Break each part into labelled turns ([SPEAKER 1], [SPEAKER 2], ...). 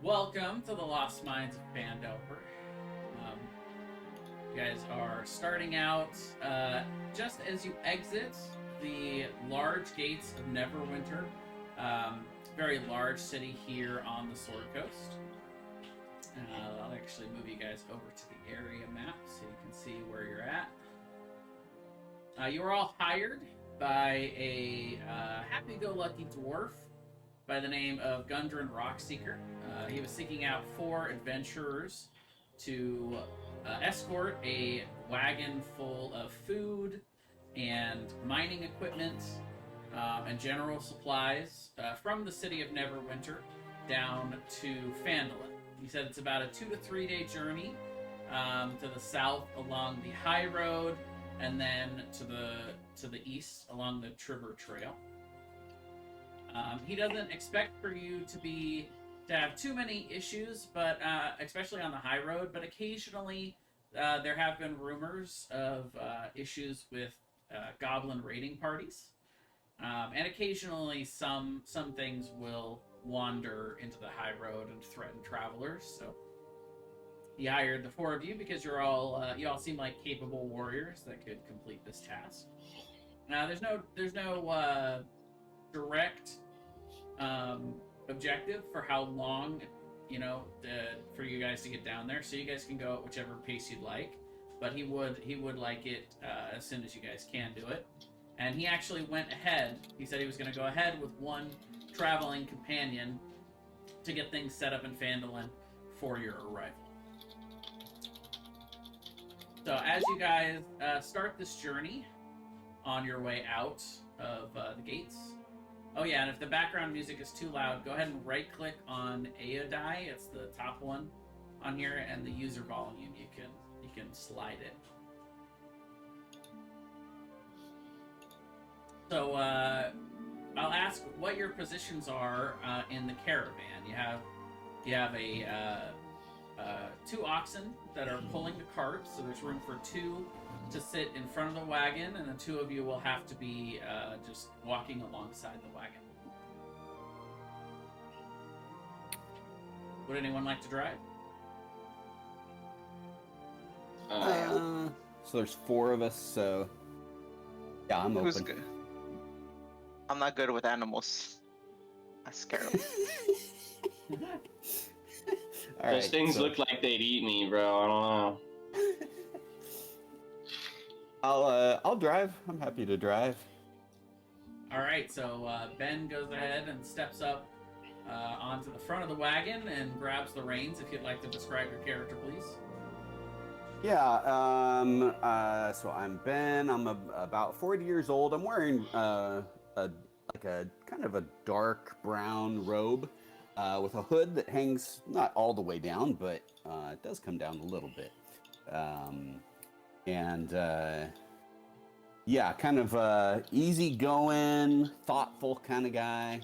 [SPEAKER 1] Welcome to the Lost Mines of Fandover. You guys are starting out just as you exit the large gates of Neverwinter. Very large city here on the Sword Coast. I'll actually move you guys over to the area map so you can see where you're at. You were all hired by a happy-go-lucky dwarf by the name of Gundren Rockseeker. He was seeking out 4 adventurers to escort a wagon full of food and mining equipment and general supplies from the city of Neverwinter down to Phandalin. He said it's about a 2 to 3 day journey to the south along the high road, and then to the east along the Tribber Trail. He doesn't expect for you to have too many issues, but especially on the high road. But occasionally, there have been rumors of issues with goblin raiding parties, and occasionally some things will wander into the high road and threaten travelers. So he hired the 4 of you because you all seem like capable warriors that could complete this task. Now, there's no direct objective for how long, for you guys to get down there. So you guys can go at whichever pace you'd like, but he would like it as soon as you guys can do it. And he actually went ahead. He said he was going to go ahead with 1 traveling companion to get things set up in Phandalin for your arrival. So as you guys start this journey on your way out of the gates. Oh yeah, and if the background music is too loud, go ahead and right-click on Aodai. It's the top one on here, and the user volume you can slide it. So I'll ask what your positions are in the caravan. You have a 2 oxen that are pulling the cart, so there's room for 2 to sit in front of the wagon, and the 2 of you will have to be just walking alongside the wagon. Would anyone like to drive?
[SPEAKER 2] So there's 4 of us, so yeah, I'm
[SPEAKER 3] Who's
[SPEAKER 2] open.
[SPEAKER 3] good? I'm not good with animals. I scare them.
[SPEAKER 2] All
[SPEAKER 4] Those
[SPEAKER 2] right,
[SPEAKER 4] things
[SPEAKER 2] so
[SPEAKER 4] look like they'd eat me, bro. I don't know.
[SPEAKER 2] I'll drive. I'm happy to drive.
[SPEAKER 1] All right, so Ben goes ahead and steps up onto the front of the wagon and grabs the reins. If you'd like to describe your character, please.
[SPEAKER 2] Yeah. So I'm Ben. I'm about 40 years old. I'm wearing a kind of a dark brown robe with a hood that hangs not all the way down, but it does come down a little bit. Yeah, kind of easygoing, thoughtful kind of guy.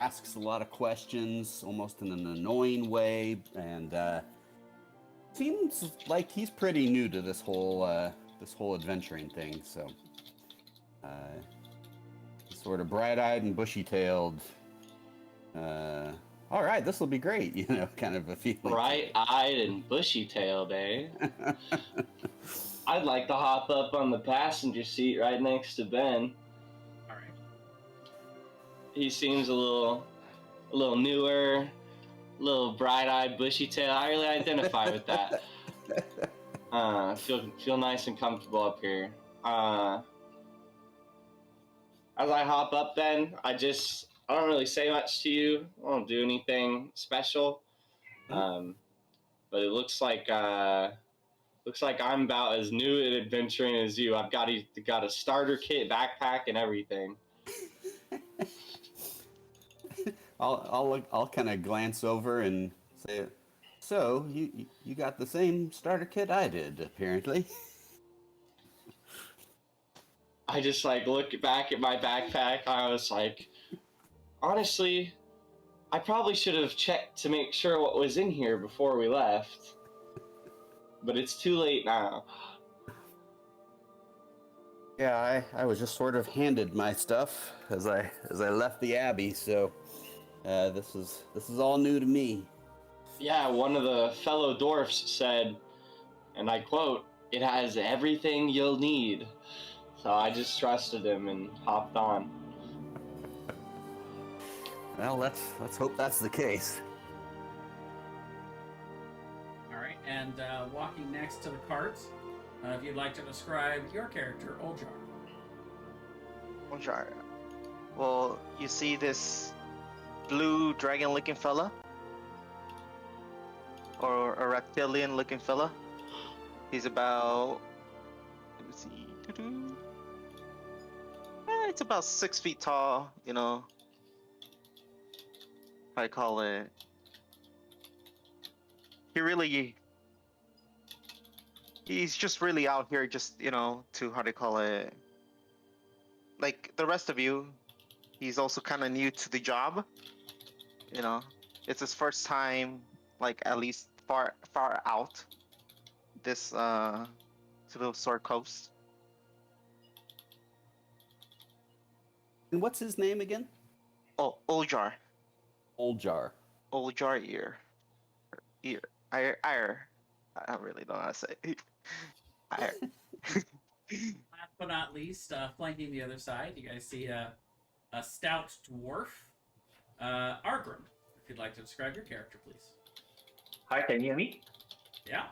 [SPEAKER 2] Asks a lot of questions, almost in an annoying way, and seems like he's pretty new to this whole adventuring thing. So, sort of bright-eyed and bushy-tailed. All right, this will be great. Kind of a feeling.
[SPEAKER 4] Bright-eyed and bushy-tailed, eh? I'd like to hop up on the passenger seat right next to Ben.
[SPEAKER 1] All right.
[SPEAKER 4] He seems a little newer, a little bright-eyed, bushy-tailed. I really identify with that. Feel nice and comfortable up here. As I hop up, Ben, I don't really say much to you. I don't do anything special. But it looks like I'm about as new at adventuring as you. I've got a starter kit, backpack, and everything.
[SPEAKER 2] I'll kind of glance over and say, so you got the same starter kit I did, apparently.
[SPEAKER 4] I just look back at my backpack. I was like, honestly, I probably should have checked to make sure what was in here before we left. But it's too late now.
[SPEAKER 2] Yeah, I was just sort of handed my stuff as I left the Abbey, so This is all new to me.
[SPEAKER 4] Yeah, one of the fellow dwarfs said, and I quote, "It has everything you'll need." So I just trusted him and hopped on.
[SPEAKER 2] Well, let's hope that's the case.
[SPEAKER 1] All right, and walking next to the cart, if you'd like to describe your character, Oljar.
[SPEAKER 3] Ojar. Well, you see this blue dragon-looking fella, or a reptilian-looking fella. He's about. Let me see. It's about 6 feet tall. You know. How I call it. He's just really out here, just to how to call it. Like the rest of you, he's also kind of new to the job. You know, it's his first time, like at least far out this to the Sword Coast.
[SPEAKER 2] And what's his name again?
[SPEAKER 3] Oh, Oljar.
[SPEAKER 2] Oljar.
[SPEAKER 3] Oljar ear. I don't really know how to say it. Ire.
[SPEAKER 1] Last but not least, flanking the other side, you guys see a stout dwarf, Argrim. If you'd like to describe your character, please.
[SPEAKER 5] Hi, can you hear me?
[SPEAKER 1] Yeah.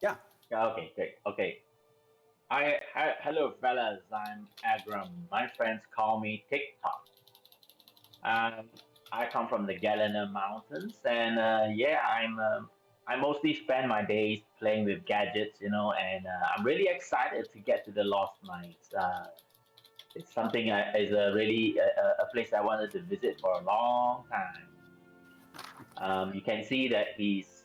[SPEAKER 2] Yeah.
[SPEAKER 5] Yeah, okay, great. Okay. Hello, fellas. I'm Agram. My friends call me TikTok. I come from the Galena Mountains, and I mostly spend my days playing with gadgets, and I'm really excited to get to the Lost Mines. It's something is a really a place I wanted to visit for a long time. You can see that he's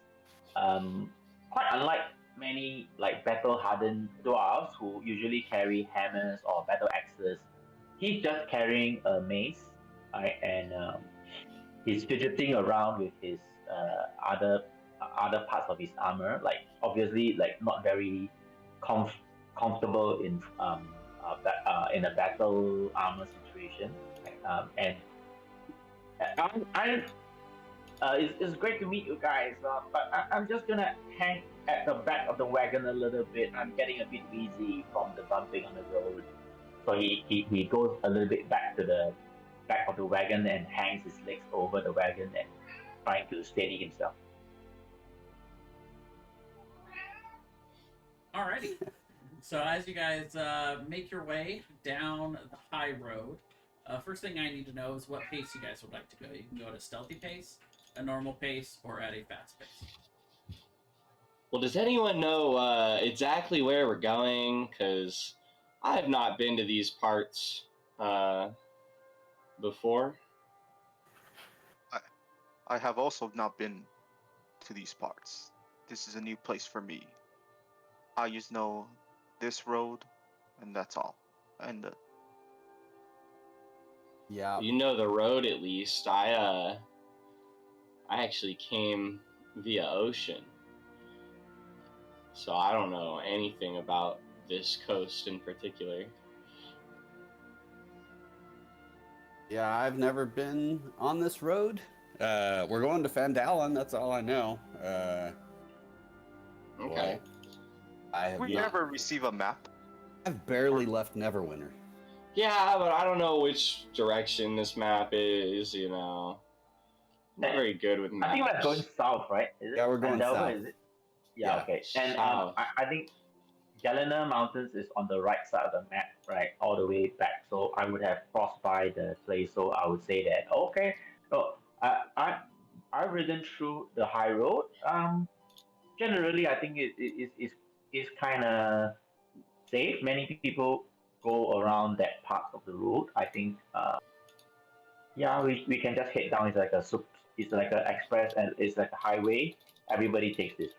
[SPEAKER 5] quite unlike many like battle-hardened dwarves who usually carry hammers or battle axes. He's just carrying a mace, right? And he's fidgeting around with his other parts of his armor. Like obviously, like not very comfortable in a battle armor situation. And it's great to meet you guys, but I'm just gonna hang at the back of the wagon a little bit. I'm getting a bit wheezy from the bumping on the road. So he goes a little bit back to the back of the wagon and hangs his legs over the wagon and trying to steady himself.
[SPEAKER 1] Alrighty. So as you guys make your way down the high road, first thing I need to know is what pace you guys would like to go. You can go at a stealthy pace, a normal pace, or at a fast pace.
[SPEAKER 4] Well, does anyone know exactly where we're going? Because I have not been to these parts before.
[SPEAKER 6] I have also not been to these parts. This is a new place for me. I just know this road, and that's all. And
[SPEAKER 2] Yeah.
[SPEAKER 4] You know the road at least. I actually came via ocean, so I don't know anything about this coast in particular.
[SPEAKER 2] Yeah, I've never been on this road. We're going to Fandalin. That's all I know.
[SPEAKER 4] Okay.
[SPEAKER 2] I have
[SPEAKER 6] we
[SPEAKER 2] not,
[SPEAKER 6] never receive a map.
[SPEAKER 2] I've barely left Neverwinter.
[SPEAKER 4] Yeah, but I don't know which direction this map is, Not very good with maps.
[SPEAKER 5] I think we're going south, right? Is it?
[SPEAKER 2] Yeah, we're going
[SPEAKER 5] Andover,
[SPEAKER 2] south.
[SPEAKER 5] Is it? Yeah,
[SPEAKER 2] Yeah.
[SPEAKER 5] okay. And
[SPEAKER 4] South.
[SPEAKER 5] I think Galena Mountains is on the right side of the map, right? All the way back. So I would have crossed by the place. So I would say that, okay. So I've ridden through the high road. Generally, I think it's kind of safe. Many people go around that part of the road. I think, we can just head down. It's like an express and it's like a highway. Everybody takes this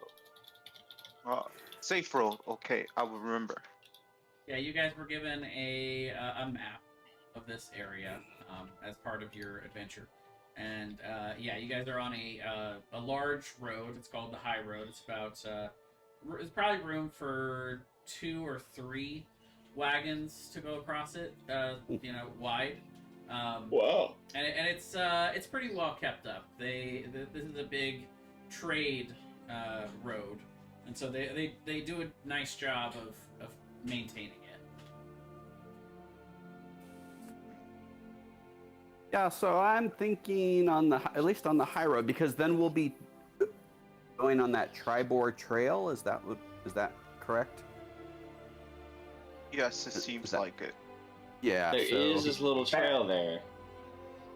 [SPEAKER 5] road.
[SPEAKER 6] Safe road. Okay, I will remember.
[SPEAKER 1] Yeah, you guys were given a map of this area as part of your adventure. And you guys are on a large road. It's called the High Road. It's about it's probably room for 2 or 3 wagons to go across it. Wide.
[SPEAKER 4] Whoa.
[SPEAKER 1] And it's pretty well kept up. This is a big trade road, and so they do a nice job of maintaining it.
[SPEAKER 2] Yeah, so I'm thinking at least on the high road, because then we'll be going on that Tribor Trail. Is that correct?
[SPEAKER 6] Yes, it seems like it.
[SPEAKER 2] Yeah.
[SPEAKER 4] There is this little trail there.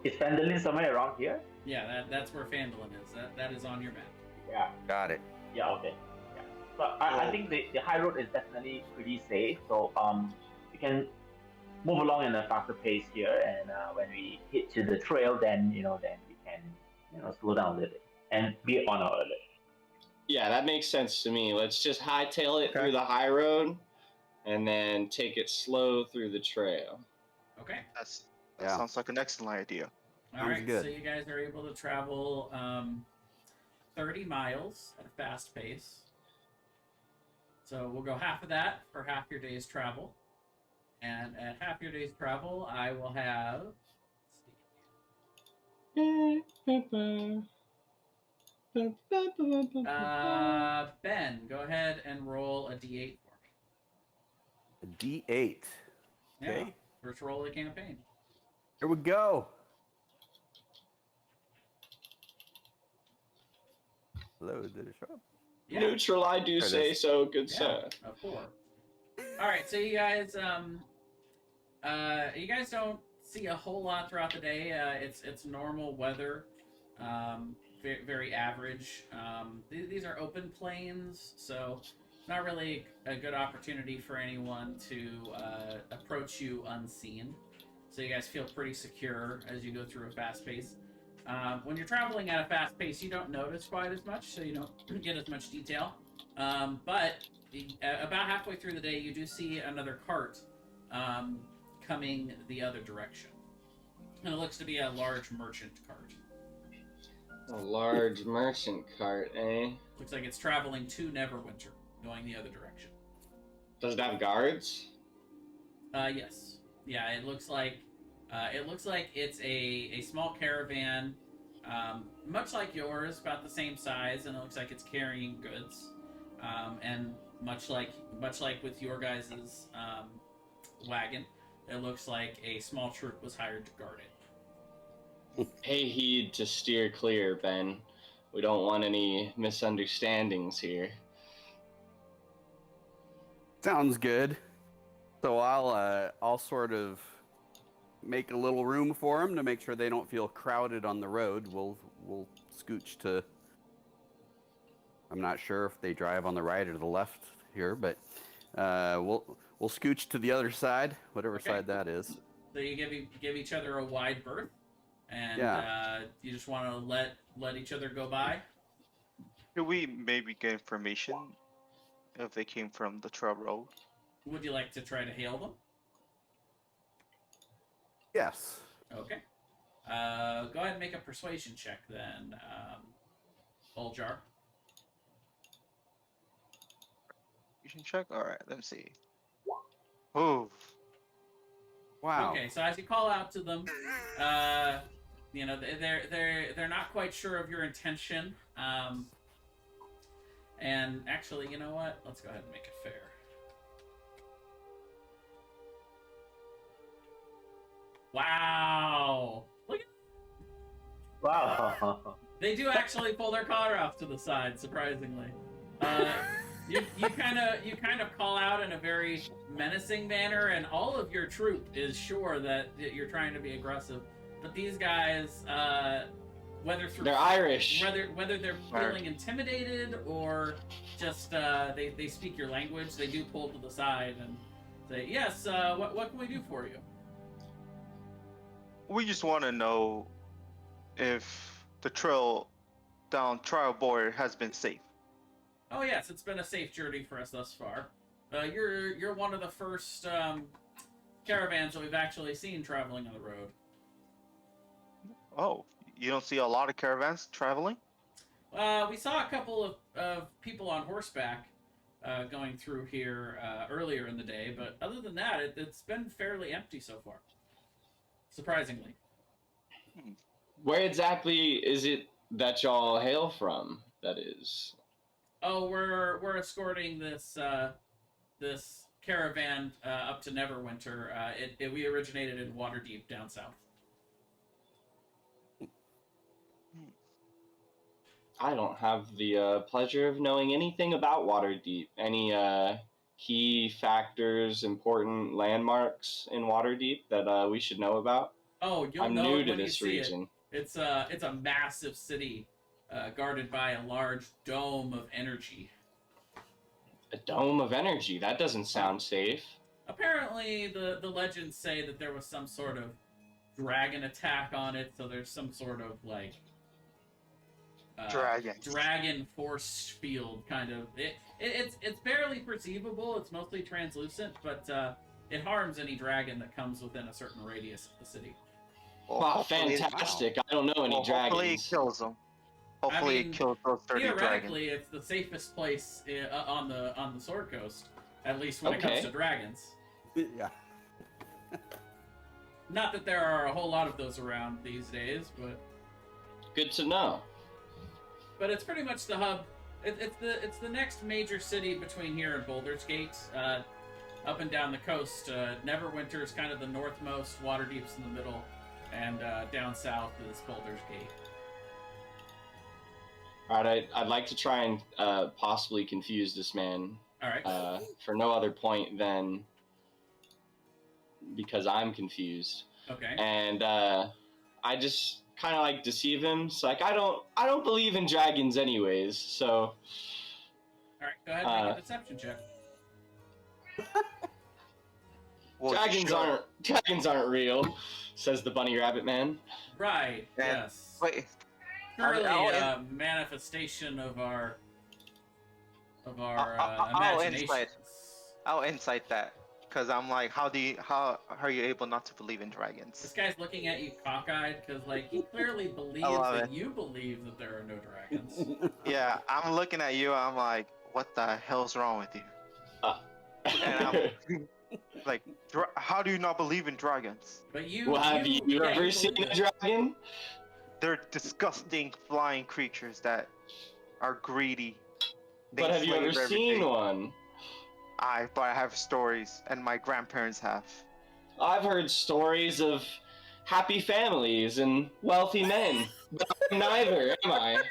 [SPEAKER 5] Is Fandolin somewhere around here?
[SPEAKER 1] Yeah, that's where Fandolin is. That is on your map.
[SPEAKER 5] Yeah.
[SPEAKER 2] Got it.
[SPEAKER 5] Yeah. Okay. Yeah. But I think the high road is definitely pretty safe. So we can move along in a faster pace here, and when we hit to the trail, then we can slow down a little bit and be on our alert.
[SPEAKER 4] Yeah, that makes sense to me. Let's just hightail it through the high road, and then take it slow through the trail.
[SPEAKER 1] Okay.
[SPEAKER 6] That sounds like an excellent idea.
[SPEAKER 1] All right.
[SPEAKER 2] good.
[SPEAKER 1] So you guys are able to travel 30 miles at a fast pace. So we'll go half of that for half your day's travel. And at half your day's travel, I will have... Ben, go ahead and roll a d8 for me.
[SPEAKER 2] A D8.
[SPEAKER 1] Yeah,
[SPEAKER 2] Okay.
[SPEAKER 1] first roll of the campaign.
[SPEAKER 2] Here we go. Hello, did it show up?
[SPEAKER 1] Yeah.
[SPEAKER 4] Neutral, I do
[SPEAKER 2] There it
[SPEAKER 4] say
[SPEAKER 2] is.
[SPEAKER 4] so, good
[SPEAKER 1] Yeah,
[SPEAKER 4] sir.
[SPEAKER 1] a 4. All right, so you guys don't see a whole lot throughout the day. It's normal weather, very average. These are open plains, so not really a good opportunity for anyone to approach you unseen. So you guys feel pretty secure as you go through a fast pace. When you're traveling at a fast pace, you don't notice quite as much, so you don't get as much detail. But about halfway through the day, you do see another cart coming the other direction. And it looks to be a large merchant cart.
[SPEAKER 4] A large merchant cart, eh?
[SPEAKER 1] Looks like it's traveling to Neverwinter, going the other direction.
[SPEAKER 4] Does it have guards?
[SPEAKER 1] Yes. Yeah, it looks like it's a small caravan, much like yours, about the same size, and it looks like it's carrying goods. And much like with your guys' wagon, it looks like a small troop was hired to guard it.
[SPEAKER 4] Pay heed to steer clear, Ben. We don't want any misunderstandings here.
[SPEAKER 2] Sounds good. So I'll sort of make a little room for them to make sure they don't feel crowded on the road. We'll scooch to. I'm not sure if they drive on the right or the left here, but we'll scooch to the other side, whatever side that is.
[SPEAKER 1] So you give each other a wide berth, and you just want to let each other go by.
[SPEAKER 6] Could we maybe get information if they came from the trail road?
[SPEAKER 1] Would you like to try to hail them?
[SPEAKER 2] Yes.
[SPEAKER 1] Okay. Go ahead and make a persuasion check then, Oljar.
[SPEAKER 6] You can check. All right, let's see. Oh,
[SPEAKER 2] Wow.
[SPEAKER 1] Okay, so as you call out to them, they're not quite sure of your intention. And actually, you know what? Let's go ahead and make it fair. Wow! Look at
[SPEAKER 5] Wow.
[SPEAKER 1] They do actually pull their car off to the side, surprisingly. You kind of call out in a very menacing manner, and all of your troop is sure that you're trying to be aggressive. But these guys, whether
[SPEAKER 4] They're Irish.
[SPEAKER 1] whether they're feeling intimidated or just they speak your language, they do pull to the side and say, "Yes, what can we do for you?"
[SPEAKER 6] we just want to know if the trail down Trial Board has been safe.
[SPEAKER 1] Oh yes, it's been a safe journey for us thus far. You're one of the first caravans that we've actually seen traveling on the road.
[SPEAKER 6] Oh, you don't see a lot of caravans traveling?
[SPEAKER 1] We saw a couple of people on horseback going through here earlier in the day, but other than that, it's been fairly empty so far. surprisingly.
[SPEAKER 4] Where exactly is it that y'all hail from? That is.
[SPEAKER 1] Oh, we're escorting this this caravan up to Neverwinter. We originated in Waterdeep down south.
[SPEAKER 4] I don't have the pleasure of knowing anything about Waterdeep. Any key factors, important landmarks in Waterdeep that we should know about?
[SPEAKER 1] Oh, you'll
[SPEAKER 4] I'm
[SPEAKER 1] know
[SPEAKER 4] new
[SPEAKER 1] it
[SPEAKER 4] to
[SPEAKER 1] when you
[SPEAKER 4] this
[SPEAKER 1] see it.
[SPEAKER 4] region.
[SPEAKER 1] It's a massive city guarded by a large dome of energy.
[SPEAKER 4] A dome of energy. That doesn't sound safe.
[SPEAKER 1] Apparently, the legends say that there was some sort of dragon attack on it, so there's some sort of like
[SPEAKER 6] Dragons.
[SPEAKER 1] dragon force field kind of. It's barely perceivable. It's mostly translucent, but it harms any dragon that comes within a certain radius of the city.
[SPEAKER 6] Well,
[SPEAKER 4] Wow,
[SPEAKER 6] hopefully-
[SPEAKER 4] fantastic. I don't know any
[SPEAKER 6] well, hopefully it
[SPEAKER 4] dragons.
[SPEAKER 6] kills them. Hopefully
[SPEAKER 1] I mean,
[SPEAKER 6] it kills those 30 dragons.
[SPEAKER 1] Theoretically, it's the safest place on the Sword Coast, at least when it comes
[SPEAKER 4] Okay.
[SPEAKER 1] to dragons.
[SPEAKER 2] Yeah.
[SPEAKER 1] Not that there are a whole lot of those around these days,
[SPEAKER 4] Good to know.
[SPEAKER 1] but it's pretty much the hub. It's the next major city between here and Baldur's Gate, up and down the coast. Neverwinter is kind of the northmost. Waterdeep's in the middle, and down south is Baldur's Gate.
[SPEAKER 4] All right, I'd like to try and possibly confuse this man
[SPEAKER 1] All right.
[SPEAKER 4] for no other point than because I'm confused,
[SPEAKER 1] Okay.
[SPEAKER 4] and I just kind of like deceive him. It's like I don't believe in dragons anyways. So
[SPEAKER 1] All right. Go ahead and make a deception check.
[SPEAKER 6] Well,
[SPEAKER 4] dragons aren't real, says the bunny rabbit man.
[SPEAKER 1] Right.
[SPEAKER 6] And-
[SPEAKER 1] Yes.
[SPEAKER 6] Wait,
[SPEAKER 1] Purely
[SPEAKER 6] I'll-
[SPEAKER 1] a manifestation of our
[SPEAKER 6] I'll
[SPEAKER 1] imaginations.
[SPEAKER 6] I'll insight that because I'm like, how are you able not to believe in
[SPEAKER 1] This
[SPEAKER 6] dragons?
[SPEAKER 1] guy's looking at you cockeyed because, like, he clearly believes
[SPEAKER 6] love
[SPEAKER 1] that
[SPEAKER 6] it.
[SPEAKER 1] you believe that there are no dragons.
[SPEAKER 6] Yeah, I'm looking at you. I'm like, what the hell's wrong with you? And I'm like, how do you not believe in dragons?
[SPEAKER 1] But you.
[SPEAKER 4] Well, have you
[SPEAKER 1] yeah,
[SPEAKER 4] ever
[SPEAKER 1] you
[SPEAKER 4] seen
[SPEAKER 1] believe
[SPEAKER 4] a
[SPEAKER 1] it.
[SPEAKER 4] dragon?
[SPEAKER 6] They're disgusting flying creatures that are greedy. They
[SPEAKER 4] But have you ever
[SPEAKER 6] enslave
[SPEAKER 4] seen
[SPEAKER 6] everything.
[SPEAKER 4] one?
[SPEAKER 6] But I have stories, and my grandparents have.
[SPEAKER 4] I've heard stories of happy families and wealthy men, but I'm neither, am I?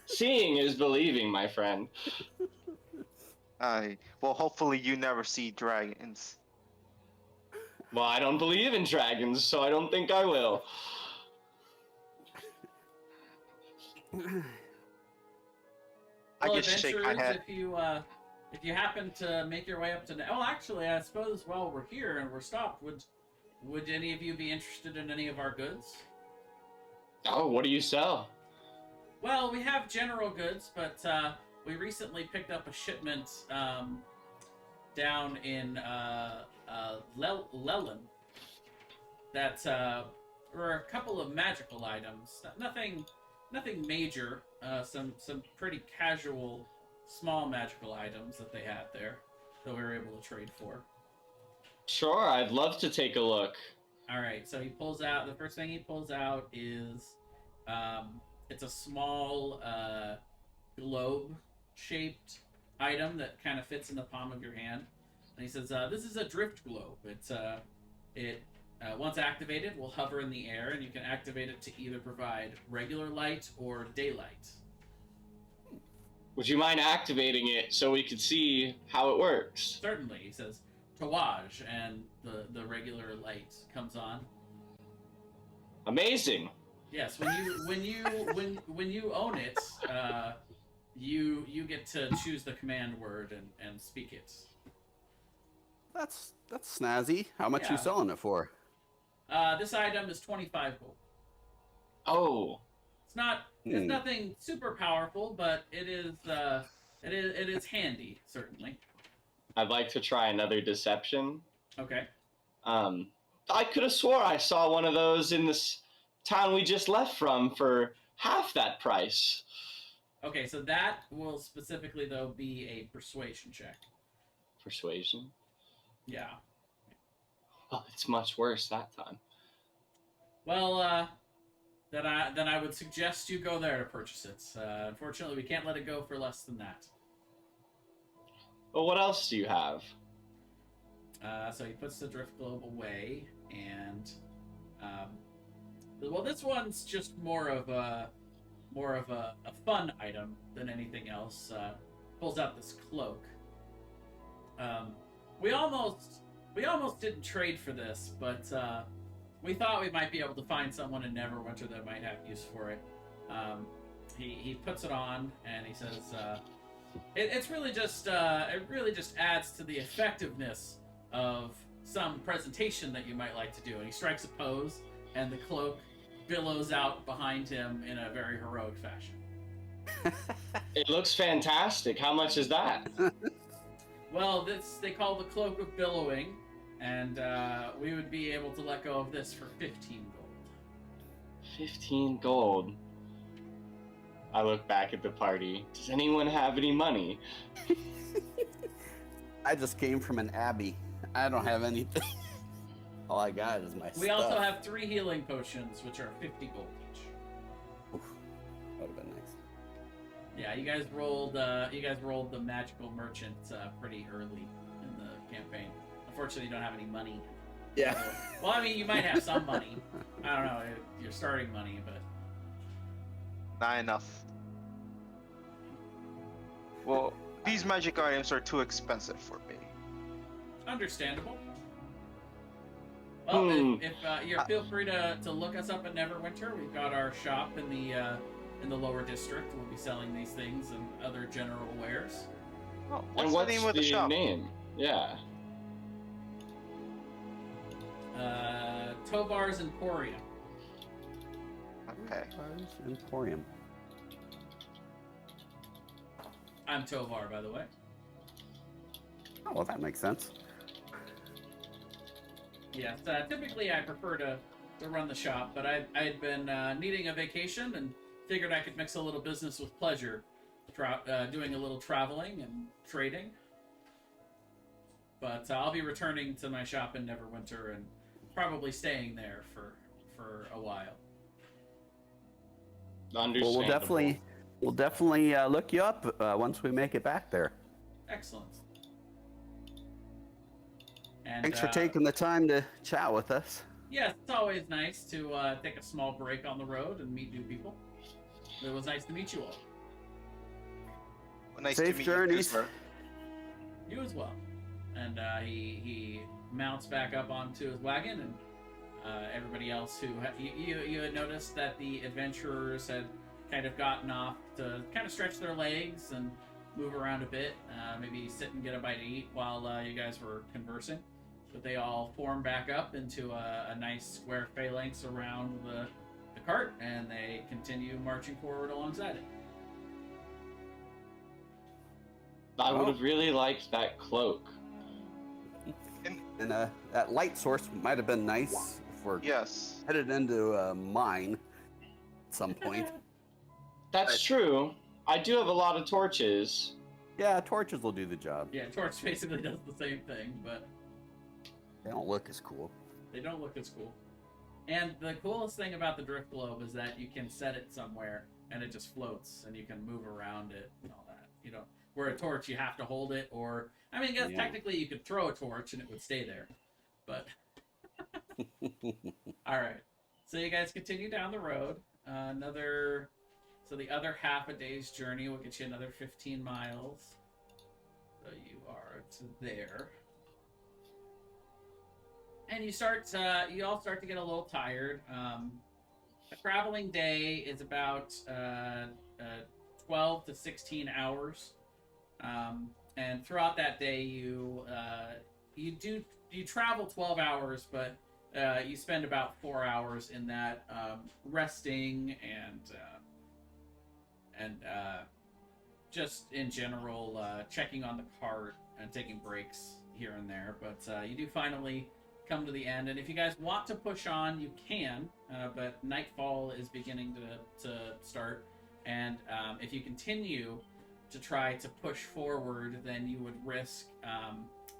[SPEAKER 4] Seeing is believing, my friend.
[SPEAKER 6] Well, hopefully you never see dragons.
[SPEAKER 4] Well, I don't believe in dragons, so I don't think I will.
[SPEAKER 6] I
[SPEAKER 1] Well,
[SPEAKER 6] just shake my
[SPEAKER 1] adventurers,
[SPEAKER 6] head.
[SPEAKER 1] if you happen to make your way up to, well, actually, I suppose while we're here and we're stopped, would any of you be interested in any of our goods?
[SPEAKER 4] Oh, what do you sell?
[SPEAKER 1] Well, we have general goods, but we recently picked up a shipment down in Lelin that were a couple of magical items. Nothing major. Some pretty casual, small magical items that they had there that we were able to trade for.
[SPEAKER 4] Sure, I'd love to take a look.
[SPEAKER 1] All right, so he pulls out. The first thing he pulls out is it's a small globe-shaped item that kind of fits in the palm of your hand. And he says, "This is a drift globe. It once activated will hover in the air, and you can activate it to either provide regular light or daylight."
[SPEAKER 4] Would you mind activating it so we could see how it works?
[SPEAKER 1] Certainly, he says, "Tawaj," and the regular light comes on.
[SPEAKER 4] Amazing.
[SPEAKER 1] Yes, when you own it, you get to choose the command word and speak it.
[SPEAKER 2] That's snazzy. How much you
[SPEAKER 1] Yeah.
[SPEAKER 2] selling it for?
[SPEAKER 1] This item is 25 gold.
[SPEAKER 4] Oh,
[SPEAKER 1] It's nothing super powerful, but it is handy, certainly.
[SPEAKER 4] I'd like to try another deception.
[SPEAKER 1] Okay.
[SPEAKER 4] I could have swore I saw one of those in this town we just left from for half that price.
[SPEAKER 1] Okay, so that will specifically though be a persuasion check.
[SPEAKER 4] Persuasion.
[SPEAKER 1] Yeah.
[SPEAKER 4] Oh, it's much worse that time.
[SPEAKER 1] Well, then I would suggest you go there to purchase it. Unfortunately, we can't let it go for less than that.
[SPEAKER 4] But what else do you have?
[SPEAKER 1] So he puts the drift globe away, and well, this one's just more of a fun item than anything else. Pulls out this cloak. We almost didn't trade for this, but we thought we might be able to find someone in Neverwinter that might have use for it. He puts it on and he says, it really just adds to the effectiveness of some presentation that you might like to do. And he strikes a pose, and the cloak billows out behind him in a very heroic fashion.
[SPEAKER 4] It looks fantastic. How much is that?
[SPEAKER 1] Well, they call the Cloak of Billowing, and we would be able to let go of this for 15 gold.
[SPEAKER 4] 15 gold. I look back at the party. Does anyone have any money?
[SPEAKER 2] I just came from an abbey. I don't have anything. All I got is my stuff.
[SPEAKER 1] We also have 3 healing potions, which are 50 gold each.
[SPEAKER 2] Oof, that would have been nice.
[SPEAKER 1] Yeah, you guys rolled the magical merchant pretty early in the campaign. Unfortunately, you don't have any money.
[SPEAKER 2] Yeah.
[SPEAKER 1] Well, I mean, you might have some money. I don't know, your starting money, but
[SPEAKER 6] Not enough. Well, these magic items are too expensive for me.
[SPEAKER 1] understandable. Well, if you feel free to look us up at Neverwinter. We've got our shop in the lower district. We'll be selling these things and other general wares.
[SPEAKER 6] Oh,
[SPEAKER 4] And
[SPEAKER 6] what's the name of the shop?
[SPEAKER 4] name? Yeah.
[SPEAKER 1] Tovar's Emporium.
[SPEAKER 6] Okay.
[SPEAKER 2] Emporium.
[SPEAKER 1] I'm Tovar, by the way.
[SPEAKER 2] Oh, well, that makes sense.
[SPEAKER 1] Yes, typically I prefer to run the shop, but I'd been needing a vacation and figured I could mix a little business with pleasure, doing a little traveling and trading. But I'll be returning to my shop in Neverwinter and probably staying there for a while.
[SPEAKER 4] Understandable.
[SPEAKER 2] Well, we'll definitely look you up once we make it back there.
[SPEAKER 1] Excellent. And,
[SPEAKER 2] Thanks for taking the time to chat with us.
[SPEAKER 1] Yes, it's always nice to take a small break on the road and meet new people. It was nice to meet you all.
[SPEAKER 6] Well, nice
[SPEAKER 2] Safe
[SPEAKER 6] to meet
[SPEAKER 2] journeys.
[SPEAKER 6] you, sir.
[SPEAKER 1] You as well. And he mounts back up onto his wagon, and everybody else who you had noticed that the adventurers had kind of gotten off to kind of stretch their legs and move around a bit, maybe sit and get a bite to eat while you guys were conversing. But they all form back up into a nice square phalanx around the cart, and they continue marching forward alongside it.
[SPEAKER 4] I would have really liked that cloak.
[SPEAKER 2] And that light source might have been nice if we're
[SPEAKER 6] Yes.
[SPEAKER 2] headed into a mine at some point.
[SPEAKER 4] That's true. I do have a lot of torches.
[SPEAKER 2] Yeah, torches will do the job.
[SPEAKER 1] Yeah, Torch basically does the same thing, but
[SPEAKER 2] They don't look as cool.
[SPEAKER 1] they don't look as cool. And the coolest thing about the drift globe is that you can set it somewhere and it just floats and you can move around it and all that. You know, where a torch you have to hold it, or I mean, I guess
[SPEAKER 2] Yeah.
[SPEAKER 1] technically you could throw a torch and it would stay there. But all right. So you guys continue down the road. So the other half a day's journey will get you another 15 miles. So you are to there. And you all start to get a little tired. A traveling day is about 12 to 16 hours. And throughout that day, you travel 12 hours, but you spend about 4 hours in that resting and just in general checking on the cart and taking breaks here and there. But you do finally come to the end, and if you guys want to push on, you can. But nightfall is beginning to start, and if you continue to try to push forward, then you would risk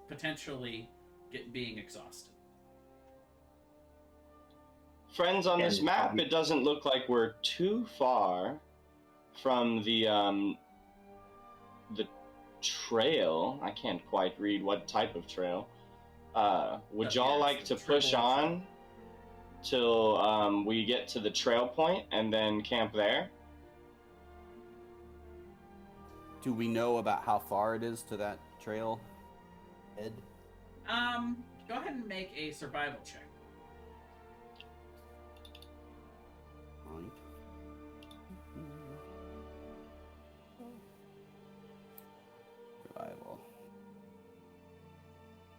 [SPEAKER 1] potentially being exhausted.
[SPEAKER 4] Friends, on this
[SPEAKER 5] And,
[SPEAKER 4] map, it doesn't look like we're too far from the trail. I can't quite read what type of trail. Would y'all
[SPEAKER 1] Yeah,
[SPEAKER 4] like
[SPEAKER 1] it's
[SPEAKER 4] to
[SPEAKER 1] the
[SPEAKER 4] push
[SPEAKER 1] triple trail.
[SPEAKER 4] on till we get to the trail point and then camp there?
[SPEAKER 2] Do we know about how far it is to that trail head?
[SPEAKER 1] Go ahead and make a survival check.
[SPEAKER 2] Right. Survival.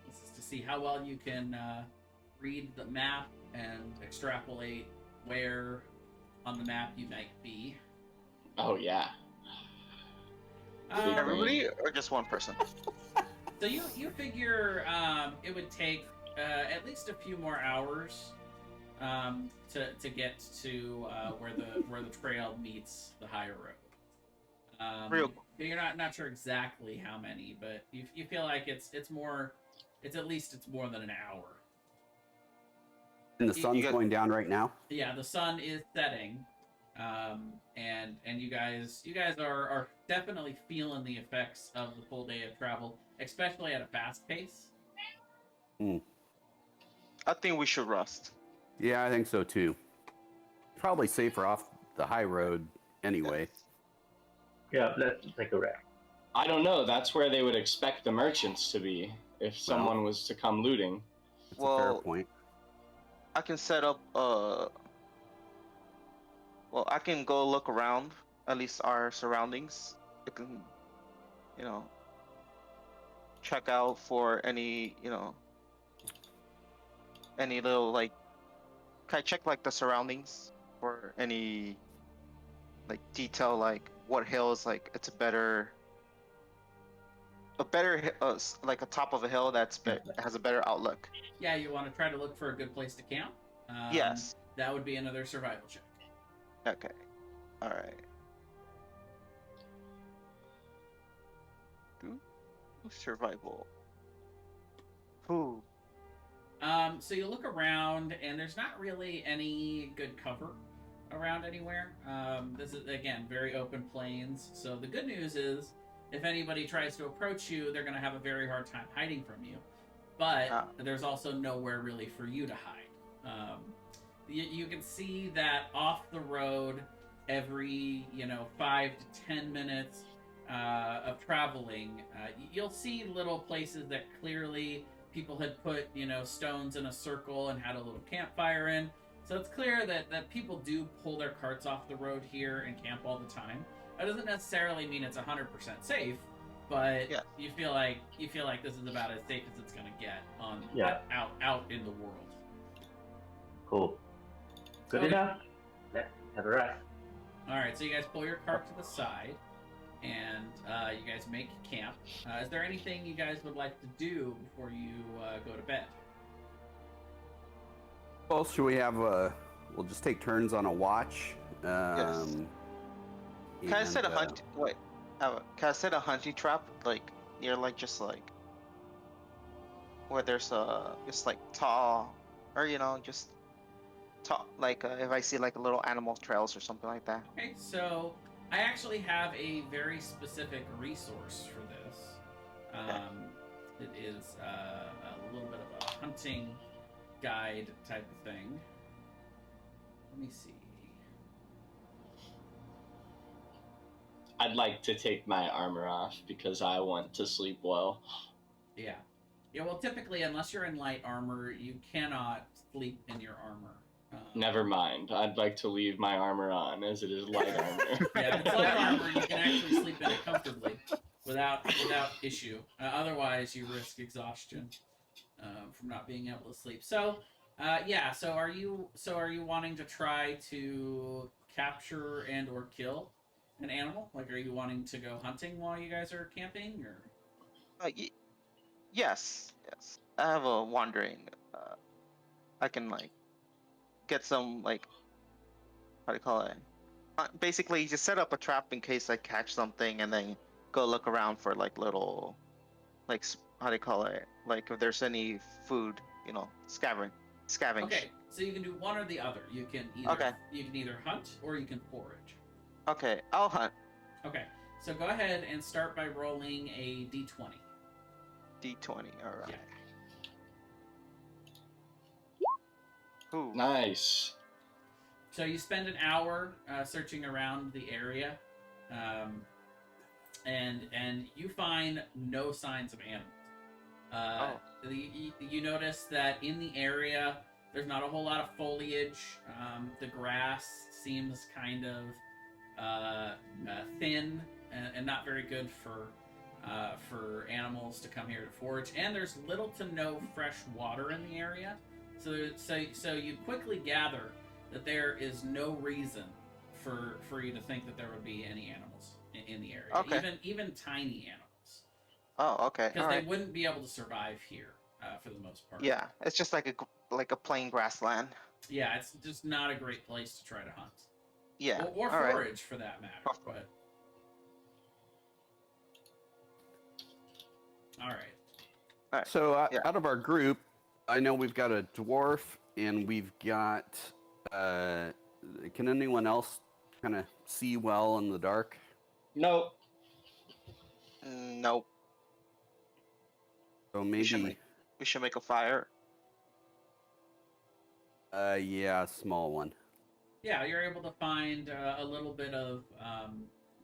[SPEAKER 1] This is to see how well you can read the map and extrapolate where on the map you might be.
[SPEAKER 4] Oh, yeah.
[SPEAKER 3] Everybody or just one person?
[SPEAKER 1] So you figure it would take at least a few more hours to get to where the trail meets the high road.
[SPEAKER 3] Real.
[SPEAKER 1] You're not sure exactly how many, but you feel like it's more than an hour.
[SPEAKER 2] And the sun's
[SPEAKER 3] guys-
[SPEAKER 2] going down right now.
[SPEAKER 1] Yeah, the sun is setting, and you guys are definitely feeling the effects of the full day of travel, especially at a fast pace.
[SPEAKER 3] I think we should rest.
[SPEAKER 2] Yeah, I think so too. Probably safer off the high road anyway.
[SPEAKER 5] yeah, let's take a rest.
[SPEAKER 4] I don't know. That's where they would expect the merchants to be if someone was to come looting.
[SPEAKER 2] That's a fair
[SPEAKER 3] Well,
[SPEAKER 2] point.
[SPEAKER 3] I can set up. Well, I can go look around at least our surroundings. I can, check out for any, any little like. Can I check like the surroundings for any like detail, like what hills, like it's like a top of a hill has a better outlook.
[SPEAKER 1] Yeah, you want to try to look for a good place to camp.
[SPEAKER 3] Yes.
[SPEAKER 1] That would be another survival check.
[SPEAKER 3] Okay. All right. Survival. Ooh.
[SPEAKER 1] So you look around, and there's not really any good cover around anywhere. This is, again, very open plains. So the good news is, if anybody tries to approach you, they're going to have a very hard time hiding from you. But there's also nowhere really for you to hide. You can see that off the road, every 5 to 10 minutes of traveling, you'll see little places that clearly people had put stones in a circle and had a little campfire in. So it's clear that people do pull their carts off the road here and camp all the time. That doesn't necessarily mean it's 100% safe, but
[SPEAKER 3] Yeah.
[SPEAKER 1] you feel like this is about as safe as it's gonna get out in the world.
[SPEAKER 5] Cool. Good
[SPEAKER 1] Okay.
[SPEAKER 5] enough. Let's have a rest.
[SPEAKER 1] All right, so you guys pull your cart to the side, and you guys make camp. Is there anything you guys would like to do before you go to bed?
[SPEAKER 2] Well, should we have we'll just take turns on a watch.
[SPEAKER 3] Can I set a hunt? Wait. Can I set a hunting trap like near just like where there's just like tall or just tall like if I see like a little animal trails or something like that.
[SPEAKER 1] Okay, so I actually have a very specific resource for this. It is a little bit of a hunting guide type of thing. Let me see.
[SPEAKER 4] I'd like to take my armor off because I want to sleep well.
[SPEAKER 1] Yeah. Well, typically, unless you're in light armor, you cannot sleep in your armor.
[SPEAKER 4] Never mind. I'd like to leave my armor on as it is light armor.
[SPEAKER 1] Yeah, if it's light armor, you can actually sleep in it comfortably without issue. Otherwise, you risk exhaustion from not being able to sleep. So, yeah. So are you wanting to try to capture and or kill an animal? Like, are you wanting to go hunting while you guys are camping, or?
[SPEAKER 3] Yes. I have a wandering. I can get some how do you call it? Basically, just set up a trap in case I catch something, and then go look around for little how do you call it? Like if there's any food, scavenge.
[SPEAKER 1] Okay. So you can do one or the other. You can either hunt or you can forage.
[SPEAKER 3] Okay, I'll hunt.
[SPEAKER 1] Okay, so go ahead and start by rolling a d20.
[SPEAKER 3] D20. All right.
[SPEAKER 1] Yeah.
[SPEAKER 3] Ooh.
[SPEAKER 4] Nice.
[SPEAKER 1] So you spend an hour searching around the area, and you find no signs of animals. You notice that in the area there's not a whole lot of foliage. The grass seems kind of thin and not very good for animals to come here to forage. And there's little to no fresh water in the area. So you quickly gather that there is no reason for you to think that there would be any animals in the area.
[SPEAKER 3] Okay.
[SPEAKER 1] Even tiny animals.
[SPEAKER 3] Oh, okay.
[SPEAKER 1] Because
[SPEAKER 3] All
[SPEAKER 1] they
[SPEAKER 3] right.
[SPEAKER 1] wouldn't be able to survive here for the most part.
[SPEAKER 3] Yeah, it's just like a plain grassland.
[SPEAKER 1] Yeah, it's just not a great place to try to hunt.
[SPEAKER 3] Yeah.
[SPEAKER 1] Or
[SPEAKER 3] all right.
[SPEAKER 1] forage for that matter. But all right.
[SPEAKER 2] So
[SPEAKER 3] Yeah.
[SPEAKER 2] out of our group, I know we've got a dwarf and we've got. Can anyone else kind of see well in the dark?
[SPEAKER 4] Nope.
[SPEAKER 3] Nope.
[SPEAKER 2] So
[SPEAKER 3] We should make a fire.
[SPEAKER 2] Yeah, a small one.
[SPEAKER 1] Yeah, you're able to find a little bit of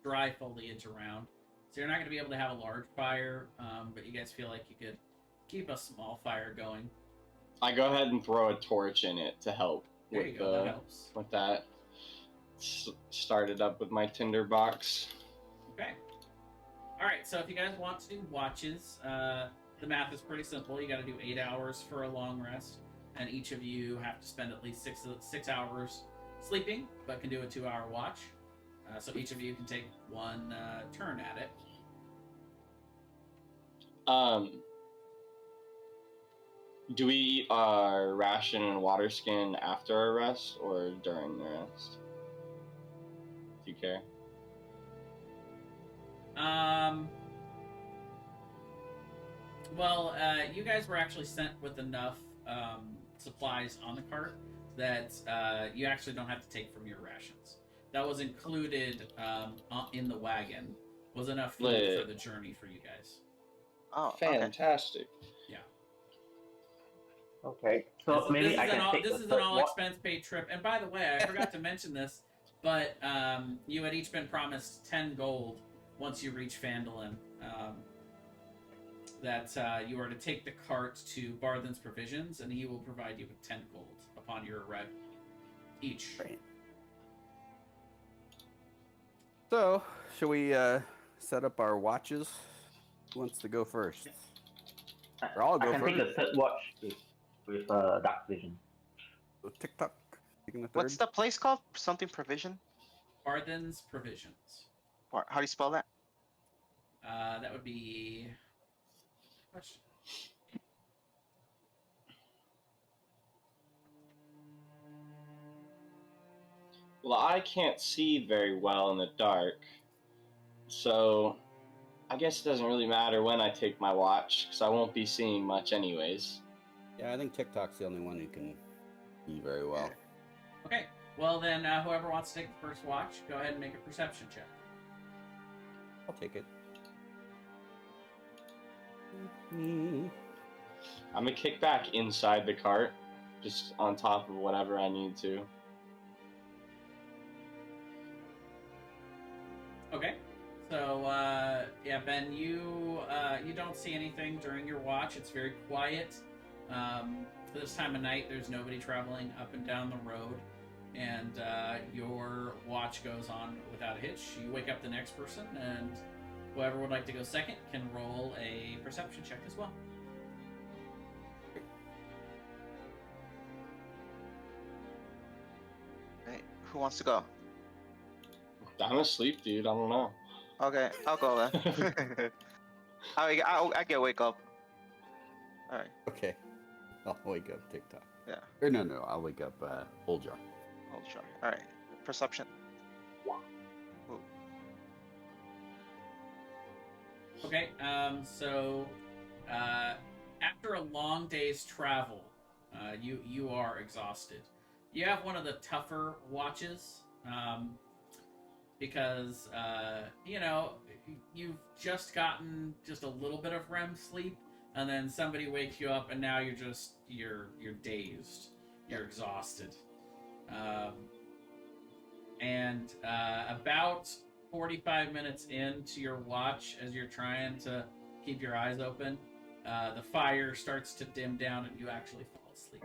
[SPEAKER 1] dry foliage around. So you're not going to be able to have a large fire, but you guys feel like you could keep a small fire going.
[SPEAKER 4] I go ahead and throw a torch in it to help
[SPEAKER 1] There you go, that helps.
[SPEAKER 4] with that. Start it up with my tinder box.
[SPEAKER 1] Okay. All right, so if you guys want to do watches, the math is pretty simple. You got to do 8 hours for a long rest, and each of you have to spend at least six hours sleeping, but can do a 2-hour watch. So each of you can take one turn at it.
[SPEAKER 4] Do we eat our ration and water skin after our rest or during the rest? Do you care?
[SPEAKER 1] Well, you guys were actually sent with enough supplies on the cart that you actually don't have to take from your rations. That was included in the wagon. Was enough food for the journey for you guys.
[SPEAKER 3] Oh, okay.
[SPEAKER 4] Fantastic.
[SPEAKER 1] Yeah.
[SPEAKER 5] Okay, so maybe I can take
[SPEAKER 1] this is an all-expense paid trip. And by the way, I forgot to mention this, but you had each been promised 10 gold once you reach Phandalin. That you are to take the cart to Barthen's Provisions, and he will provide you with 10 gold upon your arrival. Each.
[SPEAKER 2] Right. So, shall we set up our watches? Who wants to go first? Or I'll go
[SPEAKER 5] I can
[SPEAKER 2] first.
[SPEAKER 5] take the third watch with dark vision.
[SPEAKER 2] So TikTok, taking the third.
[SPEAKER 3] What's the place called? Something Provision?
[SPEAKER 1] Barthen's Provisions.
[SPEAKER 3] Or how do you spell that?
[SPEAKER 1] That would be... Question.
[SPEAKER 4] Well, I can't see very well in the dark, so I guess it doesn't really matter when I take my watch, because I won't be seeing much anyways.
[SPEAKER 2] Yeah, I think TikTok's the only one who can see very well.
[SPEAKER 1] Okay, well then, whoever wants to take the first watch, go ahead and make a perception check.
[SPEAKER 2] I'll take it.
[SPEAKER 4] I'm gonna kick back inside the cart, just on top of whatever I need to.
[SPEAKER 1] Okay. So, yeah, Ben, you don't see anything during your watch. It's very quiet. For this time of night, there's nobody traveling up and down the road, and your watch goes on without a hitch. You wake up the next person, and whoever would like to go second can roll a perception check as well.
[SPEAKER 3] Hey, who wants to go?
[SPEAKER 4] I'm asleep, dude. I don't know.
[SPEAKER 3] Okay, I'll go then. I get wake up. All right.
[SPEAKER 2] Okay. I'll wake up TikTok.
[SPEAKER 3] Yeah.
[SPEAKER 2] Or no, I'll wake up Old Jar.
[SPEAKER 3] Hold sure. All right. Perception. Ooh.
[SPEAKER 1] Okay, so after a long day's travel, You are exhausted. You have one of the tougher watches, because you've just gotten just a little bit of REM sleep, and then somebody wakes you up, and now you're dazed, you're exhausted, and about 45 minutes into your watch, as you're trying to keep your eyes open, the fire starts to dim down, and you actually fall asleep.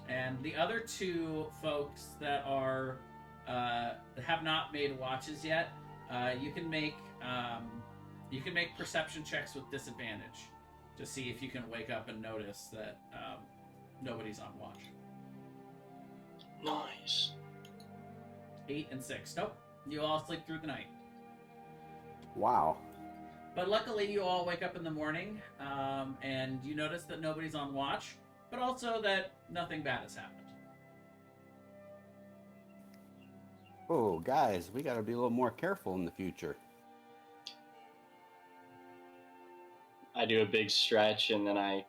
[SPEAKER 1] And the other two folks that are that have not made watches yet, you can make perception checks with disadvantage to see if you can wake up and notice that nobody's on watch.
[SPEAKER 4] Nice.
[SPEAKER 1] 8 and 6. Nope, you all sleep through the night.
[SPEAKER 2] Wow.
[SPEAKER 1] But luckily, you all wake up in the morning, and you notice that nobody's on watch, but also that nothing bad has happened.
[SPEAKER 2] Oh, guys, we gotta be a little more careful in the future.
[SPEAKER 4] I do a big stretch and then I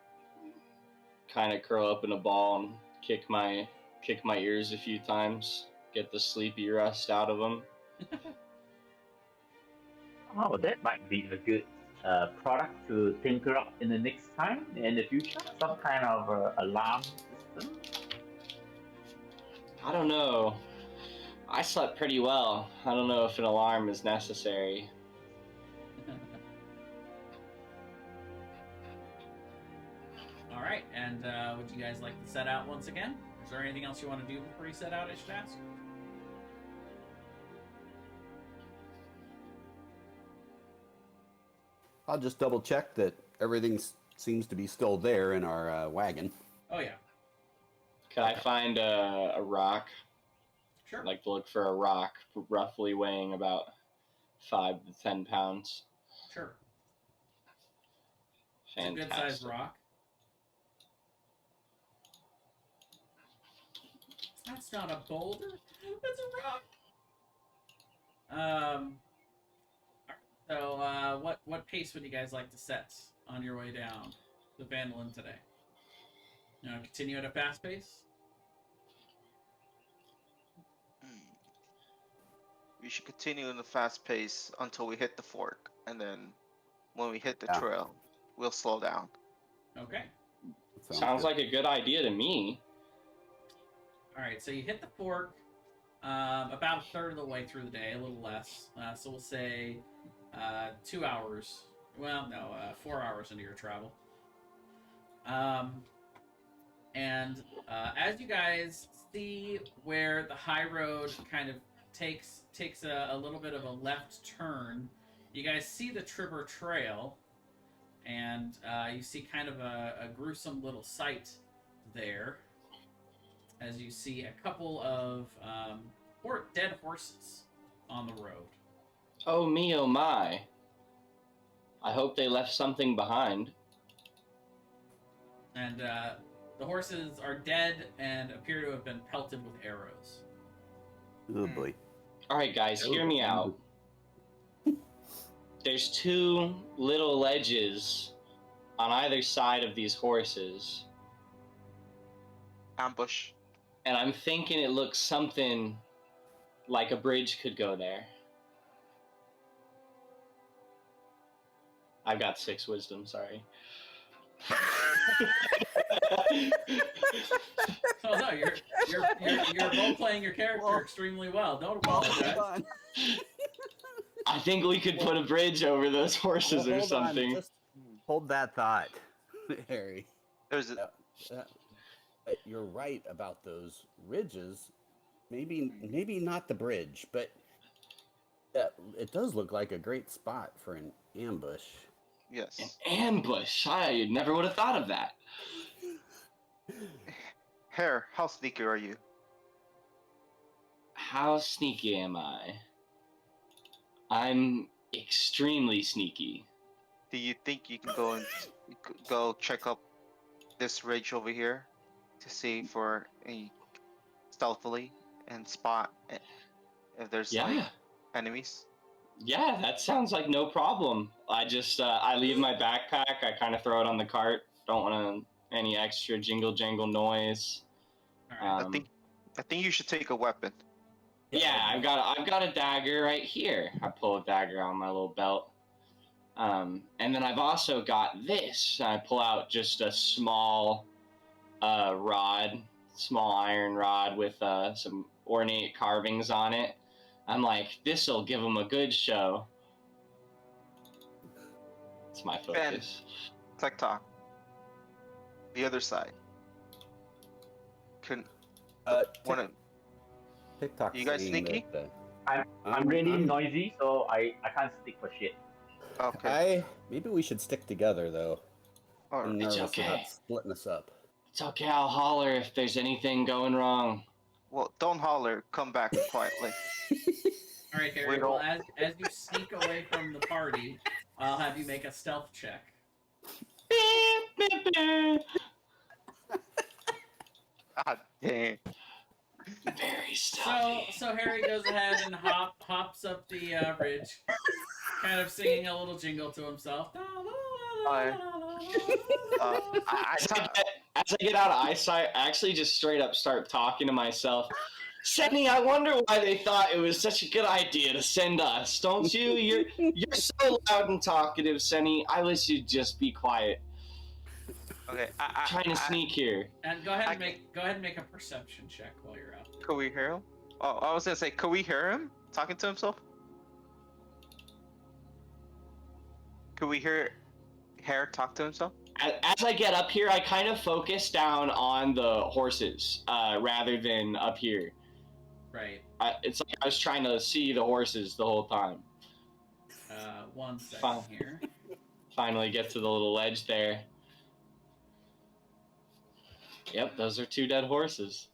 [SPEAKER 4] kind of curl up in a ball and kick my ears a few times, get the sleepy rust out of them.
[SPEAKER 5] Oh, that might be a good product to tinker up in the next time in the future. Some kind of alarm system.
[SPEAKER 4] I don't know. I slept pretty well. I don't know if an alarm is necessary.
[SPEAKER 1] All right, and would you guys like to set out once again? Is there anything else you want to do before you set out, I should ask?
[SPEAKER 2] I'll just double check that everything seems to be still there in our wagon.
[SPEAKER 1] Oh, yeah.
[SPEAKER 4] Could I find a rock?
[SPEAKER 1] Sure.
[SPEAKER 4] I'd like to look for a rock roughly weighing about 5 to 10 pounds.
[SPEAKER 1] Sure.
[SPEAKER 4] Fantastic.
[SPEAKER 1] It's a good-sized rock. That's not a boulder. That's a rock. So, what pace would you guys like to set on your way down the Van Lin today? Continue at a fast pace?
[SPEAKER 6] We should continue in the fast pace until we hit the fork, and then when we hit the
[SPEAKER 2] Yeah.
[SPEAKER 6] trail, we'll slow down.
[SPEAKER 1] Okay.
[SPEAKER 4] Sounds like a good idea to me.
[SPEAKER 1] All right, so you hit the fork about a third of the way through the day, a little less. So we'll say 2 hours. Well, no, 4 hours into your travel. And as you guys see where the high road kind of takes a little bit of a left turn, you guys see the Tribber Trail, and you see kind of a gruesome little sight there, as you see a couple of dead horses on the road.
[SPEAKER 4] Oh me, oh my. I hope they left something behind.
[SPEAKER 1] And the horses are dead and appear to have been pelted with arrows.
[SPEAKER 2] Oh boy.
[SPEAKER 4] Alright guys, hear me out. There's 2 little ledges on either side of these horses.
[SPEAKER 6] Ambush.
[SPEAKER 4] And I'm thinking it looks something like a bridge could go there. I've got 6 wisdom, sorry.
[SPEAKER 1] Oh no, you're role playing your character extremely well. Don't apologize.
[SPEAKER 4] I think we could put a bridge over those horses or something.
[SPEAKER 2] Just hold that thought, Harry.
[SPEAKER 6] There's a
[SPEAKER 2] You're right about those ridges. Maybe not the bridge, but it does look like a great spot for an ambush.
[SPEAKER 6] yes.
[SPEAKER 4] An ambush? I never would have thought of that.
[SPEAKER 6] Hare, how sneaky are you?
[SPEAKER 4] How sneaky am I? I'm extremely sneaky.
[SPEAKER 6] Do you think you can go check up this ridge over here to see for any stealthily and spot if there's like enemies?
[SPEAKER 4] Yeah, that sounds like no problem. I just I leave my backpack, I kind of throw it on the cart, Don't want any extra jingle jangle noise.
[SPEAKER 1] All right.
[SPEAKER 3] I think you should take a weapon.
[SPEAKER 4] Yeah, I've got a dagger right here. I pull a dagger on my little belt. And then I've also got this. I pull out just a small rod, small iron rod with some ornate carvings on it. I'm like, this'll give them a good show. It's my focus.
[SPEAKER 3] TikTok. The other side. Couldn't.
[SPEAKER 2] TikTok.
[SPEAKER 3] You guys sneaky?
[SPEAKER 5] I'm really noisy, so I can't stick for shit.
[SPEAKER 3] Okay.
[SPEAKER 2] Maybe we should stick together though.
[SPEAKER 3] All
[SPEAKER 2] I'm
[SPEAKER 3] right.
[SPEAKER 4] It's
[SPEAKER 2] nervous
[SPEAKER 4] okay.
[SPEAKER 2] about splitting us up.
[SPEAKER 4] It's okay, I'll holler if there's anything going wrong.
[SPEAKER 3] Well, don't holler. Come back quietly.
[SPEAKER 1] All right, Harry. Well, as you sneak away from the party, I'll have you make a stealth check.
[SPEAKER 3] God damn.
[SPEAKER 4] Very stealthy.
[SPEAKER 1] So Harry goes ahead and hops up the ridge, kind of singing a little jingle to himself.
[SPEAKER 4] As I get out of eyesight, I actually just straight up start talking to myself. Senny, I wonder why they thought it was such a good idea to send us, don't you? You're so loud and talkative, Senny. I wish you'd just be quiet.
[SPEAKER 3] Okay.
[SPEAKER 4] Trying to sneak here.
[SPEAKER 1] And go ahead and make a perception check while you're out.
[SPEAKER 3] Could we hear him? Oh, I was gonna say, could we hear him talking to himself? Could we hear Hare talk to himself?
[SPEAKER 4] As I get up here, I kind of focus down on the horses rather than up here.
[SPEAKER 1] Right.
[SPEAKER 4] It's like I was trying to see the horses the whole time.
[SPEAKER 1] 1 second here.
[SPEAKER 4] Finally get to the little ledge there. Yep, those are 2 dead horses.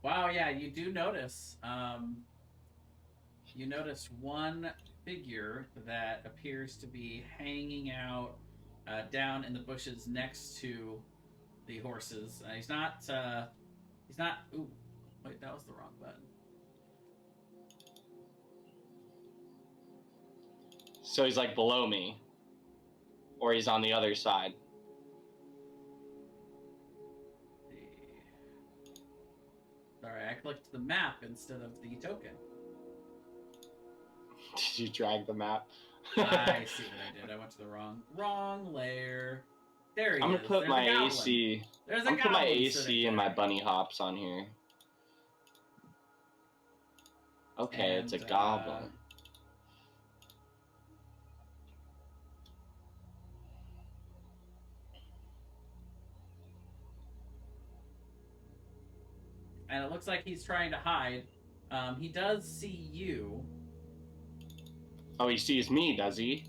[SPEAKER 1] Wow, yeah, you do notice. You notice one figure that appears to be hanging out down in the bushes next to the horses. He's not. Ooh, wait, that was the wrong button.
[SPEAKER 4] So he's like below me, or he's on the other side.
[SPEAKER 1] Sorry, I clicked the map instead of the token.
[SPEAKER 4] Did you drag the map?
[SPEAKER 1] I see what I did. I went to the wrong layer. There he is.
[SPEAKER 4] I'm gonna put
[SPEAKER 1] There's
[SPEAKER 4] my
[SPEAKER 1] a goblin.
[SPEAKER 4] AC.
[SPEAKER 1] There's a
[SPEAKER 4] I'm gonna put my
[SPEAKER 1] goblin
[SPEAKER 4] AC
[SPEAKER 1] sitting
[SPEAKER 4] and my
[SPEAKER 1] there.
[SPEAKER 4] bunny hops on here. Okay, it's a
[SPEAKER 1] And,
[SPEAKER 4] goblin.
[SPEAKER 1] And it looks like he's trying to hide. He does see you.
[SPEAKER 4] Oh, he sees me, does he?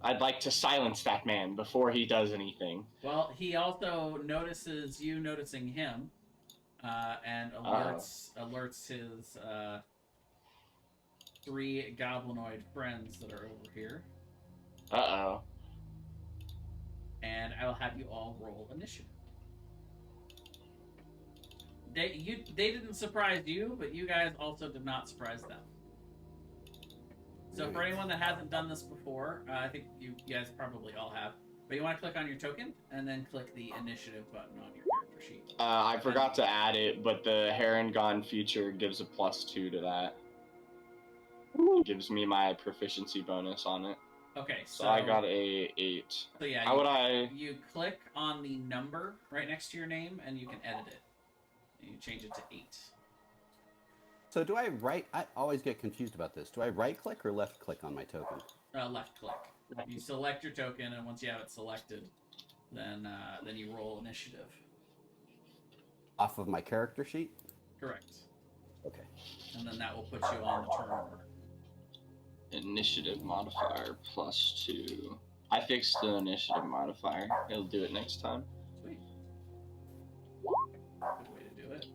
[SPEAKER 4] I'd like to silence that man before he does anything.
[SPEAKER 1] Well, he also notices you noticing him, and alerts his 3 goblinoid friends that are over here.
[SPEAKER 4] Uh-oh.
[SPEAKER 1] And I'll have you all roll initiative. They didn't surprise you, but you guys also did not surprise them. So for anyone that hasn't done this before, I think you guys probably all have. But you want to click on your token and then click the initiative button on your character sheet.
[SPEAKER 4] I forgot to add it, but the Heron Gone feature gives a +2 to that. Gives me my proficiency bonus on it.
[SPEAKER 1] Okay,
[SPEAKER 4] So I got a 8.
[SPEAKER 1] So yeah,
[SPEAKER 4] How would I?
[SPEAKER 1] You click on the number right next to your name, and you can edit it. You change it to 8.
[SPEAKER 2] So do I always get confused about this. Do I right click or left click on my token?
[SPEAKER 1] Left click. You select your token, and once you have it selected, then you roll initiative.
[SPEAKER 2] Off of my character sheet?
[SPEAKER 1] Correct.
[SPEAKER 2] Okay.
[SPEAKER 1] And then that will put you on the turn order.
[SPEAKER 4] Initiative modifier +2. I fixed the initiative modifier. It'll do it next time.
[SPEAKER 1] Sweet. Good way to do it.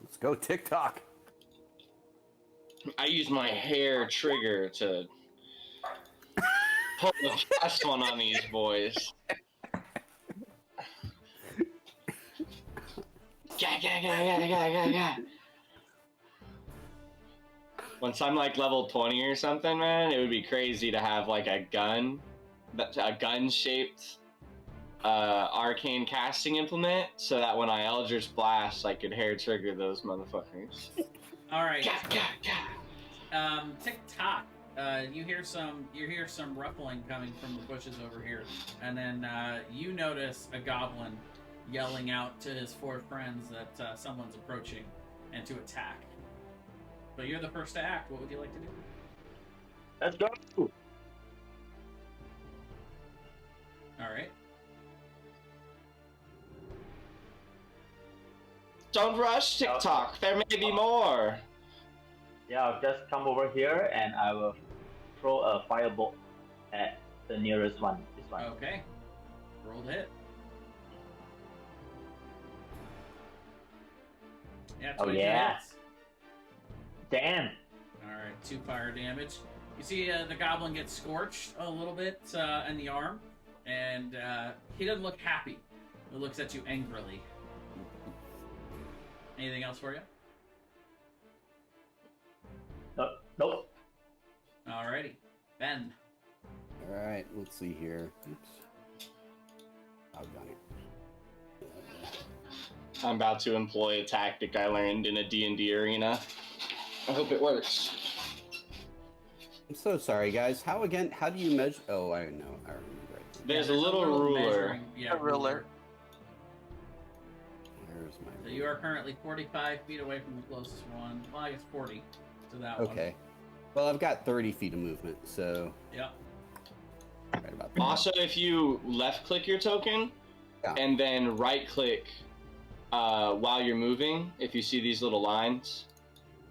[SPEAKER 2] Let's go TikTok.
[SPEAKER 4] I use my hair trigger to pull the fast one on these boys. Once I'm like level 20 or something, man, it would be crazy to have like a gun-shaped arcane casting implement, so that when I Eldritch Blast, I could hair trigger those motherfuckers.
[SPEAKER 1] All right. Tick tock. You hear some ruffling coming from the bushes over here, and then you notice a goblin yelling out to his 4 friends that someone's approaching and to attack. But you're the first to act. What would you like to do?
[SPEAKER 5] Let's go.
[SPEAKER 1] All right.
[SPEAKER 4] Don't rush, TikTok. There may be more.
[SPEAKER 5] Yeah, I'll just come over here and I will throw a firebolt at the nearest one. This one.
[SPEAKER 1] Okay. Roll to hit. Yeah.
[SPEAKER 5] Oh,
[SPEAKER 1] 22
[SPEAKER 5] yeah.
[SPEAKER 1] hits.
[SPEAKER 5] Damn.
[SPEAKER 1] All right. 2 fire damage. You see the goblin gets scorched a little bit in the arm, and he doesn't look happy. He looks at you angrily. Anything else for you?
[SPEAKER 5] Nope.
[SPEAKER 1] Alrighty. Ben.
[SPEAKER 2] All right, let's see here. Oops. I've done it.
[SPEAKER 4] I'm about to employ a tactic I learned in a D&D arena. I hope it works.
[SPEAKER 2] I'm so sorry, guys. How do you measure? Oh, I know. I remember it.
[SPEAKER 4] There's a little ruler.
[SPEAKER 1] measuring- Yeah,
[SPEAKER 6] A ruler.
[SPEAKER 2] Where's my?
[SPEAKER 1] So you are currently 45 feet away from the closest one. Well, I guess 40 to that one.
[SPEAKER 2] Okay. Well, I've got 30 feet of movement, so
[SPEAKER 1] Yep.
[SPEAKER 2] right about there.
[SPEAKER 4] Also, if you left-click your token,
[SPEAKER 2] Yeah.
[SPEAKER 4] and then right-click while you're moving, if you see these little lines,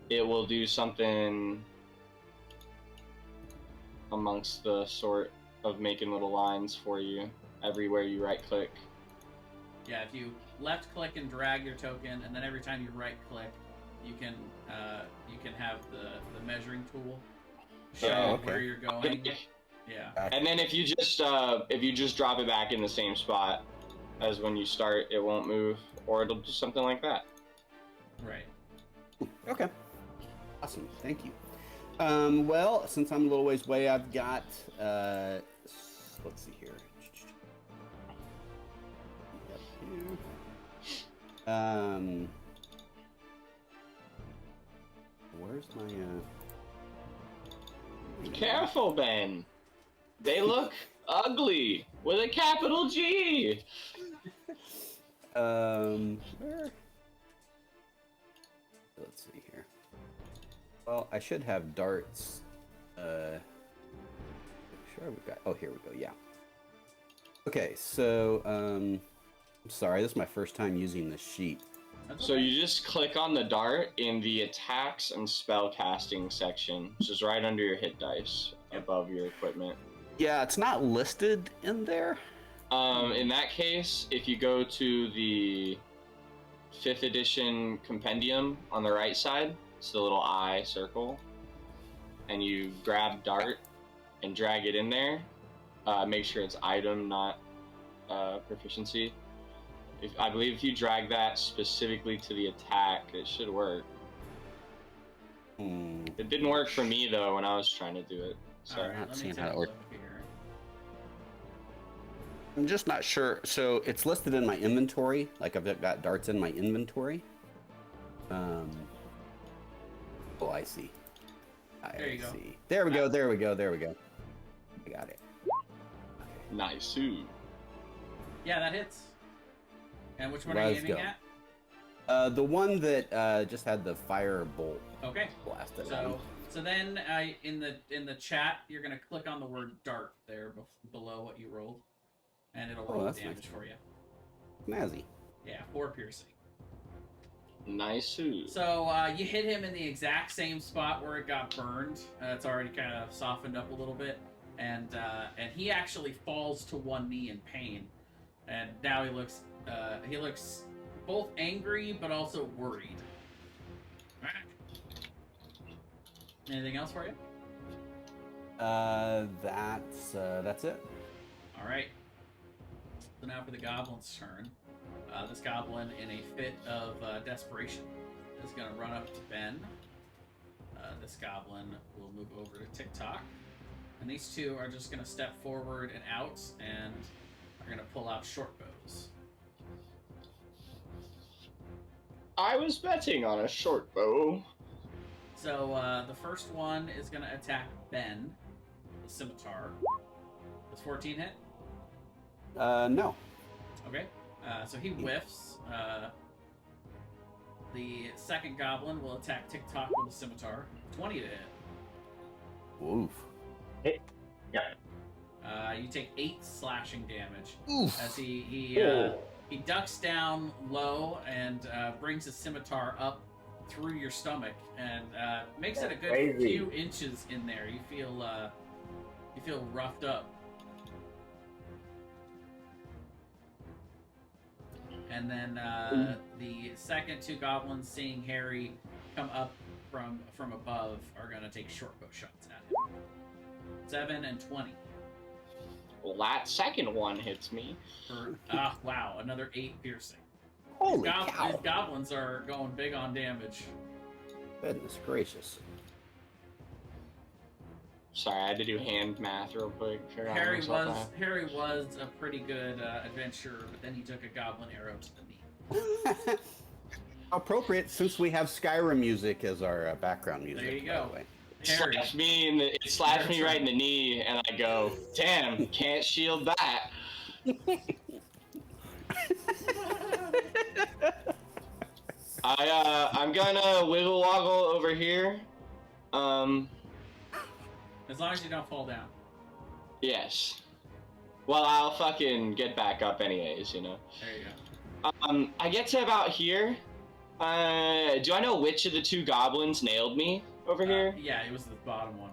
[SPEAKER 4] it will do something amongst the sort of making little lines for you everywhere you right-click.
[SPEAKER 1] Yeah, if you left click and drag your token, and then every time you right click, you can have the measuring tool show
[SPEAKER 2] Oh, okay.
[SPEAKER 1] where you're going. Yeah.
[SPEAKER 4] And then if you just drop it back in the same spot as when you start, it won't move, or it'll do something like that.
[SPEAKER 1] Right.
[SPEAKER 2] Okay. Awesome. Thank you. Well, since I'm a little ways away, I've got let's see here. Where's my
[SPEAKER 4] Careful, Ben. They look ugly with a capital G.
[SPEAKER 2] where? Let's see here. Well, I should have darts. Sure we've got. Oh, here we go. Yeah. Okay, so I'm sorry. This is my first time using this sheet.
[SPEAKER 4] So you just click on the dart in the attacks and spell casting section, which is right under your hit dice above your equipment.
[SPEAKER 2] Yeah, it's not listed in there.
[SPEAKER 4] In that case, if you go to the 5th edition compendium on the right side, it's the little eye circle, and you grab dart and drag it in there. Make sure it's item, not proficiency. I believe if you drag that specifically to the attack, it should work. It didn't work for me though when I was trying to do it. So
[SPEAKER 1] Alright,
[SPEAKER 2] not
[SPEAKER 1] let me
[SPEAKER 2] seeing
[SPEAKER 1] take
[SPEAKER 2] how
[SPEAKER 1] a
[SPEAKER 2] it
[SPEAKER 1] look
[SPEAKER 2] works.
[SPEAKER 1] here.
[SPEAKER 2] I'm just not sure. So it's listed in my inventory. Like I've got darts in my inventory. Oh, I see.
[SPEAKER 1] There you go.
[SPEAKER 2] See. There we go. There we go. There we go. I got it.
[SPEAKER 4] nice.
[SPEAKER 1] Yeah, that hits. And which one are
[SPEAKER 2] Let's
[SPEAKER 1] you aiming
[SPEAKER 2] go.
[SPEAKER 1] at?
[SPEAKER 2] The one that just had the fire bolt
[SPEAKER 1] Okay.
[SPEAKER 2] blasted.
[SPEAKER 1] So then in the chat, you're gonna click on the word dart there below what you rolled, and it'll roll
[SPEAKER 2] that's
[SPEAKER 1] damage
[SPEAKER 2] nice.
[SPEAKER 1] for you.
[SPEAKER 2] Snazzy.
[SPEAKER 1] Yeah, 4 piercing.
[SPEAKER 4] Nice.
[SPEAKER 1] So you hit him in the exact same spot where it got burned. It's already kind of softened up a little bit, and he actually falls to one knee in pain, and now he looks both angry but also worried. Anything else for you?
[SPEAKER 2] That's it.
[SPEAKER 1] All right. So now for the goblin's turn. This goblin, in a fit of desperation, is going to run up to Ben. This goblin will move over to TikTok. And these two are just going to step forward and out, and are going to pull out short bows.
[SPEAKER 4] I was betting on a short bow.
[SPEAKER 1] So the first one is going to attack Ben, the scimitar. Does 14 hit?
[SPEAKER 2] No.
[SPEAKER 1] Okay. So he whiffs. The second goblin will attack TikTok with a scimitar. 20 to hit.
[SPEAKER 2] Oof.
[SPEAKER 5] Yeah.
[SPEAKER 1] You take 8 slashing damage.
[SPEAKER 2] Oof.
[SPEAKER 1] As he ducks down low and brings his scimitar up through your stomach and makes it a good
[SPEAKER 5] Crazy.
[SPEAKER 1] few inches in there. You feel roughed up. And then the second two goblins, seeing Harry come up from above, are going to take short bow shots at him. 7 and 20.
[SPEAKER 4] Well, that second one hits me.
[SPEAKER 1] Wow, another 8 piercing.
[SPEAKER 2] Holy
[SPEAKER 1] These
[SPEAKER 2] cow.
[SPEAKER 1] goblins are going big on damage.
[SPEAKER 2] Goodness gracious.
[SPEAKER 4] Sorry, I had to do hand math real quick. Figure out
[SPEAKER 1] Harry
[SPEAKER 4] myself
[SPEAKER 1] was
[SPEAKER 4] out.
[SPEAKER 1] Harry was a pretty good adventurer, but then he took a goblin arrow to the knee.
[SPEAKER 2] Appropriate since we have Skyrim music as our background music.
[SPEAKER 1] There you
[SPEAKER 2] by
[SPEAKER 1] go.
[SPEAKER 2] the way.
[SPEAKER 1] Harry,
[SPEAKER 4] It slaps me right in the knee, and I go, "Damn, can't shield that." I'm gonna wiggle woggle over here.
[SPEAKER 1] as long as you don't fall down.
[SPEAKER 4] Yes. Well, I'll fucking get back up anyways, you know.
[SPEAKER 1] There you go.
[SPEAKER 4] I get to about here. Do I know which of the two goblins nailed me over here?
[SPEAKER 1] Yeah, it was the bottom one.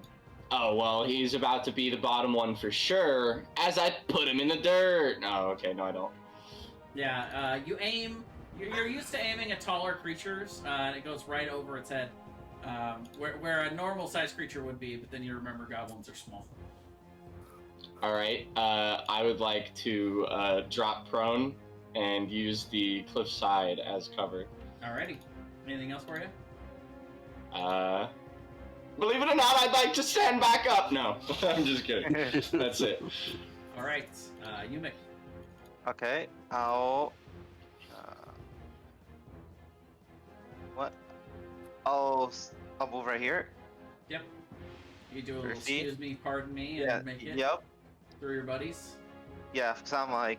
[SPEAKER 4] Oh, well, he's about to be the bottom one for sure, as I put him in the dirt. Oh, okay, no, I don't.
[SPEAKER 1] Yeah, you aim. You're used to aiming at taller creatures, and it goes right over its head, where a normal-sized creature would be. But then you remember goblins are small.
[SPEAKER 4] All right, I would like to drop prone and use the cliffside as cover.
[SPEAKER 1] Alrighty. Anything else for you?
[SPEAKER 4] Believe it or not, I'd like to stand back up. No, I'm just kidding. That's it.
[SPEAKER 1] All right, Yumik.
[SPEAKER 6] Okay, I'll. What? I'll move right here.
[SPEAKER 1] Yep. You do a little
[SPEAKER 6] Proceed.
[SPEAKER 1] excuse me, pardon me, and
[SPEAKER 6] Yeah.
[SPEAKER 1] make it
[SPEAKER 6] Yep.
[SPEAKER 1] through your buddies.
[SPEAKER 6] Yeah, because I'm like,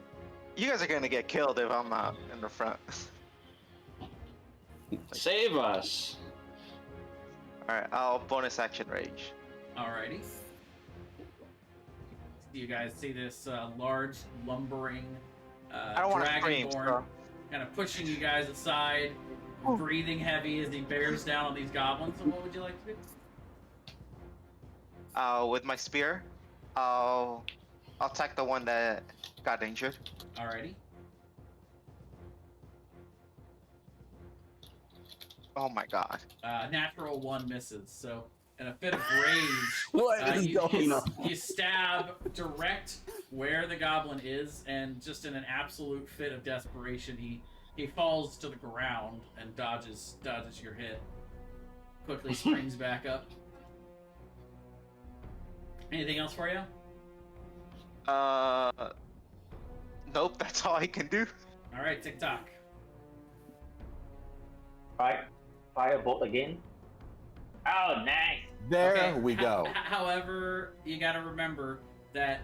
[SPEAKER 6] you guys are gonna get killed if I'm not in the front.
[SPEAKER 4] Save us.
[SPEAKER 6] All right, I'll bonus action rage.
[SPEAKER 1] Alrighty. You guys see this large, lumbering
[SPEAKER 6] I don't want to scream.
[SPEAKER 1] dragonborn
[SPEAKER 6] So.
[SPEAKER 1] kind of pushing you guys aside, breathing heavy as he bears down on these goblins. So what would you like to do?
[SPEAKER 6] With my spear, I'll attack the one that got injured.
[SPEAKER 1] Alrighty.
[SPEAKER 6] Oh my god.
[SPEAKER 1] Natural 1 misses. So in a fit of rage,
[SPEAKER 2] What is going on?
[SPEAKER 1] you stab direct where the goblin is, and just in an absolute fit of desperation, he falls to the ground and dodges your hit. Quickly springs back up. Anything else for you?
[SPEAKER 6] Nope, that's all I can do.
[SPEAKER 1] All right, TikTok.
[SPEAKER 5] Firebolt again. Oh, nice.
[SPEAKER 2] There
[SPEAKER 1] Okay,
[SPEAKER 2] we go.
[SPEAKER 1] However, you got to remember that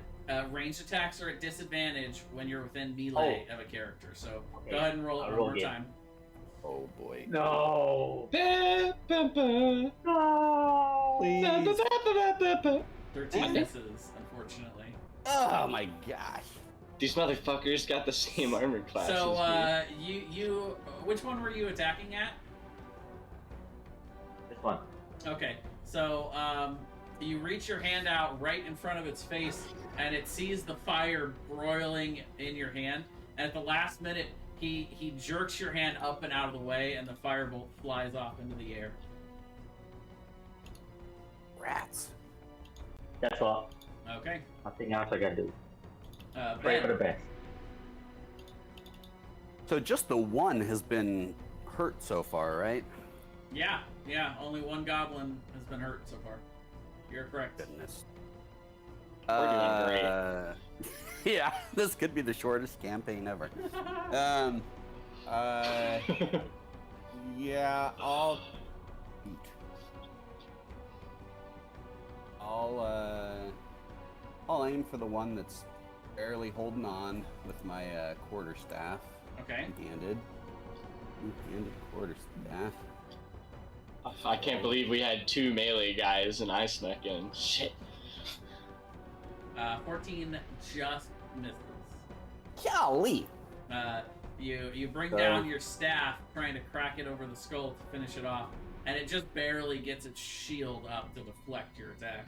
[SPEAKER 1] ranged attacks are at disadvantage when you're within melee of a character. So
[SPEAKER 5] Okay,
[SPEAKER 1] go ahead and roll it
[SPEAKER 5] I'll
[SPEAKER 1] one
[SPEAKER 5] roll
[SPEAKER 1] more
[SPEAKER 5] again.
[SPEAKER 1] time.
[SPEAKER 2] Oh boy.
[SPEAKER 5] No.
[SPEAKER 4] Ba, ba, ba.
[SPEAKER 5] No.
[SPEAKER 4] Ba, ba, ba, ba, ba, ba.
[SPEAKER 1] 13 misses, unfortunately.
[SPEAKER 2] Oh my gosh.
[SPEAKER 4] These motherfuckers got the same armor class
[SPEAKER 1] So,
[SPEAKER 4] as me.
[SPEAKER 1] you which one were you attacking at?
[SPEAKER 5] This one.
[SPEAKER 1] Okay, so you reach your hand out right in front of its face, and it sees the fire broiling in your hand. And at the last minute, he jerks your hand up and out of the way, and the firebolt flies off into the air.
[SPEAKER 2] Rats.
[SPEAKER 5] That's all.
[SPEAKER 1] Okay,
[SPEAKER 5] Nothing else I can do. Pray for the
[SPEAKER 1] Ben.
[SPEAKER 5] best.
[SPEAKER 2] So just the one has been hurt so far, right?
[SPEAKER 1] Yeah, only one goblin has been hurt so far. You're correct.
[SPEAKER 2] Goodness.
[SPEAKER 4] We're doing
[SPEAKER 2] great. Yeah, this could be the shortest campaign ever. Yeah, I'll aim for the one that's barely holding on with my quarterstaff.
[SPEAKER 1] Okay.
[SPEAKER 2] Two-handed quarterstaff.
[SPEAKER 4] I can't believe we had 2 melee guys and I snuck in. Shit.
[SPEAKER 1] 14 just misses.
[SPEAKER 2] Golly!
[SPEAKER 1] You bring down your staff, trying to crack it over the skull to finish it off, and it just barely gets its shield up to deflect your attack.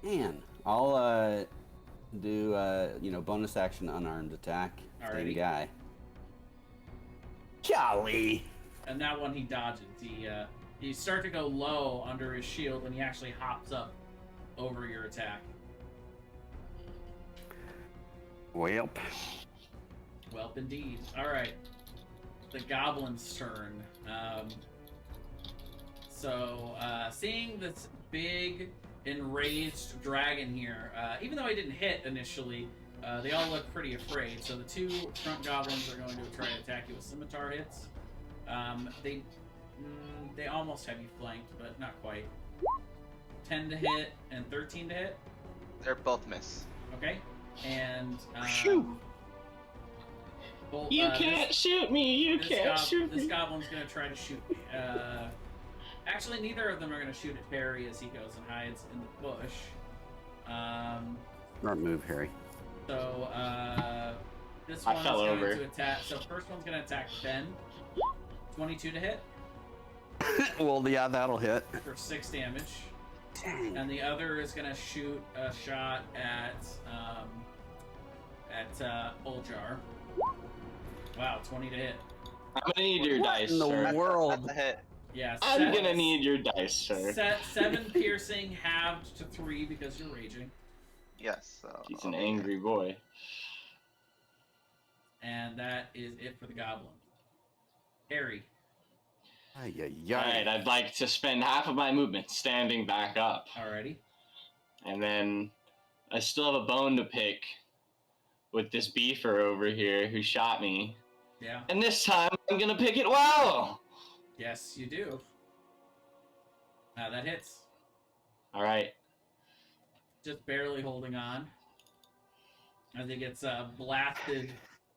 [SPEAKER 2] Man, I'll do bonus action unarmed attack.
[SPEAKER 1] Alrighty.
[SPEAKER 2] Same guy. Golly!
[SPEAKER 1] And that one he dodges. You start to go low under his shield, and he actually hops up over your attack.
[SPEAKER 2] Welp.
[SPEAKER 1] Welp indeed. Alright. The goblin's turn. Seeing this big, enraged dragon here, even though he didn't hit initially, they all look pretty afraid. So the 2 front goblins are going to try to attack you with scimitar hits. They almost have you flanked, but not quite. 10 to hit and 13 to hit.
[SPEAKER 6] They're both miss.
[SPEAKER 1] Okay. And
[SPEAKER 2] Shoot!
[SPEAKER 1] Well,
[SPEAKER 4] You can't shoot me! You can't shoot me!
[SPEAKER 1] This goblin's gonna try to shoot me. Actually, neither of them are gonna shoot at Barry as he goes and hides in the bush.
[SPEAKER 2] Smart move, Harry.
[SPEAKER 1] So, this
[SPEAKER 4] I
[SPEAKER 1] one's
[SPEAKER 4] fell
[SPEAKER 1] going
[SPEAKER 4] over.
[SPEAKER 1] to attack. So, first one's gonna attack Ben. 22 to hit
[SPEAKER 2] Well, yeah, that'll hit.
[SPEAKER 1] for 6 damage.
[SPEAKER 2] Dang.
[SPEAKER 1] And the other is gonna shoot a shot at Oljar. Wow, 20 to hit.
[SPEAKER 4] I'm gonna need your
[SPEAKER 2] What
[SPEAKER 4] dice,
[SPEAKER 2] in the
[SPEAKER 4] sir.
[SPEAKER 2] world?
[SPEAKER 6] That's a hit.
[SPEAKER 1] Yeah,
[SPEAKER 4] I'm gonna need your dice, sir.
[SPEAKER 1] 7 piercing, halved to 3 because you're raging.
[SPEAKER 6] Yes. So,
[SPEAKER 4] He's an angry boy.
[SPEAKER 1] And that is it for the goblin. Harry.
[SPEAKER 4] Alright, I'd like to spend half of my movement standing back up.
[SPEAKER 1] Alrighty.
[SPEAKER 4] And then I still have a bone to pick with this beefer over here who shot me.
[SPEAKER 1] Yeah.
[SPEAKER 4] And this time I'm gonna pick it well!
[SPEAKER 1] Yes, you do. That hits.
[SPEAKER 4] Alright.
[SPEAKER 1] Just barely holding on. As he gets blasted.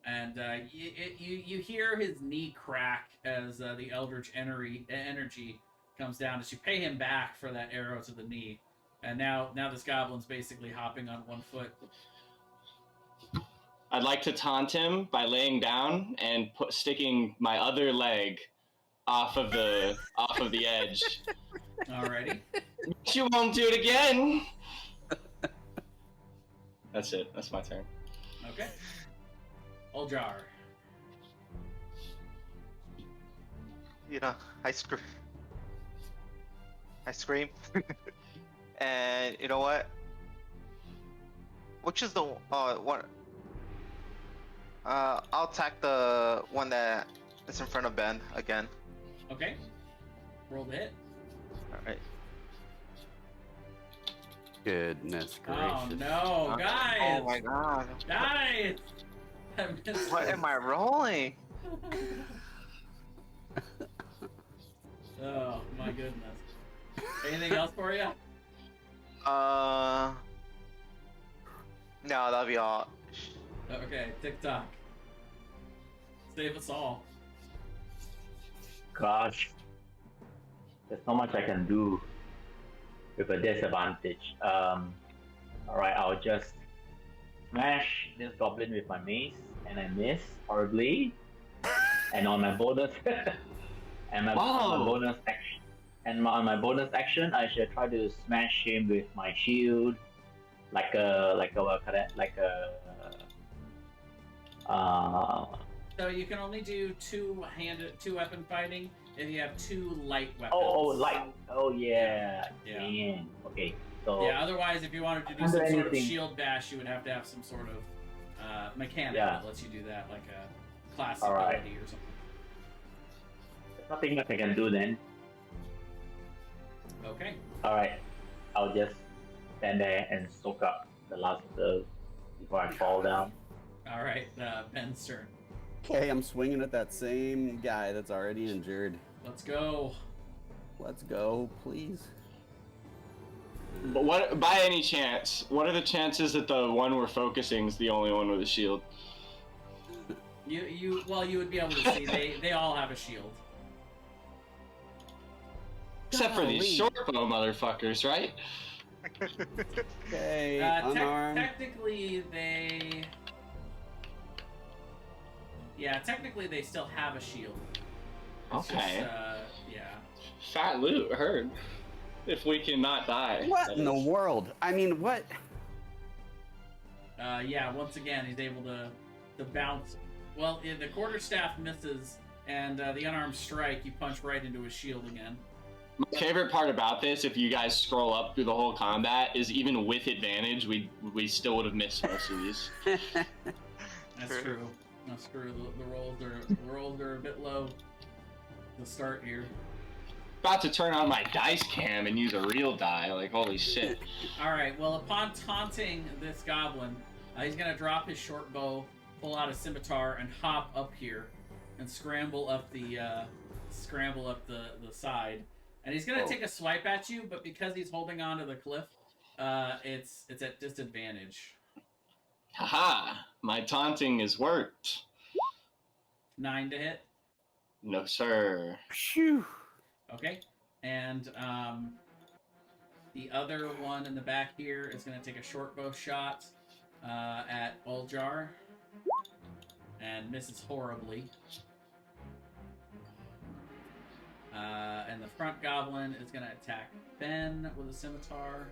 [SPEAKER 1] And you hear his knee crack as the Eldritch energy comes down as you pay him back for that arrow to the knee. And now this goblin's basically hopping on 1 foot.
[SPEAKER 4] I'd like to taunt him by laying down and sticking my other leg off of the edge.
[SPEAKER 1] Alrighty.
[SPEAKER 4] But you won't do it again! That's it. That's my turn.
[SPEAKER 1] Okay. Oljar.
[SPEAKER 6] I scream. And you know what? Which is the one? I'll attack the one that is in front of Ben again.
[SPEAKER 1] Okay. Roll the hit.
[SPEAKER 6] All right.
[SPEAKER 2] Goodness gracious.
[SPEAKER 1] Oh no, guys!
[SPEAKER 6] Oh my god!
[SPEAKER 1] Guys! I missed
[SPEAKER 6] What
[SPEAKER 1] it.
[SPEAKER 6] am I rolling?
[SPEAKER 1] Oh my goodness. Anything else for you?
[SPEAKER 6] No, that'll be all.
[SPEAKER 1] Okay, TikTok. Save us all.
[SPEAKER 5] Gosh, there's not much I can do with a disadvantage. Alright, I'll just smash this goblin with my mace, and I miss horribly. And on my bonus, on my bonus action, I should try to smash him with my shield,
[SPEAKER 1] So you can only do two weapon fighting if you have 2 light weapons.
[SPEAKER 5] light. Oh yeah.
[SPEAKER 1] Yeah.
[SPEAKER 5] Damn. Okay. So
[SPEAKER 1] Yeah, otherwise if you wanted to do
[SPEAKER 5] Can't
[SPEAKER 1] some
[SPEAKER 5] do
[SPEAKER 1] sort of
[SPEAKER 5] anything.
[SPEAKER 1] shield bash, you would have to have some sort of mechanic
[SPEAKER 5] Yeah.
[SPEAKER 1] that lets you do that, like a class
[SPEAKER 5] All right.
[SPEAKER 1] ability or something.
[SPEAKER 5] There's nothing much I can do then.
[SPEAKER 1] Okay.
[SPEAKER 5] Alright, I'll just stand there and soak up the last of those before I fall down.
[SPEAKER 1] All right. Ben's turn.
[SPEAKER 2] Okay, I'm swinging at that same guy that's already injured.
[SPEAKER 1] Let's go.
[SPEAKER 2] Let's go, please.
[SPEAKER 4] But what, by any chance, what are the chances that the one we're focusing is the only one with a shield?
[SPEAKER 1] You would be able to see they all have a shield.
[SPEAKER 4] Except for these
[SPEAKER 2] Golly.
[SPEAKER 4] short bow motherfuckers, right?
[SPEAKER 2] Okay, unarmed.
[SPEAKER 1] Technically they. Yeah, technically they still have a shield. It's
[SPEAKER 4] Okay.
[SPEAKER 1] Just, yeah.
[SPEAKER 4] Fat loot, heard. If we cannot die.
[SPEAKER 2] What
[SPEAKER 4] that
[SPEAKER 2] in the
[SPEAKER 4] is.
[SPEAKER 2] world? I mean, what?
[SPEAKER 1] Yeah. Once again, he's able to bounce. Well, the quarterstaff misses, and the unarmed strike, you punch right into his shield again.
[SPEAKER 4] My favorite part about this, if you guys scroll up through the whole combat, is even with advantage, we still would have missed most of these.
[SPEAKER 1] That's true. That's true. The rolls are a bit low to start here.
[SPEAKER 4] About to turn on my dice cam and use a real die, like holy shit.
[SPEAKER 1] All right. Well, upon taunting this goblin, he's gonna drop his short bow, pull out a scimitar, and hop up here, and scramble up the side. And he's gonna take a swipe at you, but because he's holding on to the cliff, it's at disadvantage.
[SPEAKER 4] Haha, my taunting has worked.
[SPEAKER 1] 9 to hit.
[SPEAKER 4] No, sir.
[SPEAKER 2] Phew.
[SPEAKER 1] Okay. And the other one in the back here is gonna take a short bow shot at Uljar, and misses horribly. And the front goblin is going to attack Ben with a scimitar.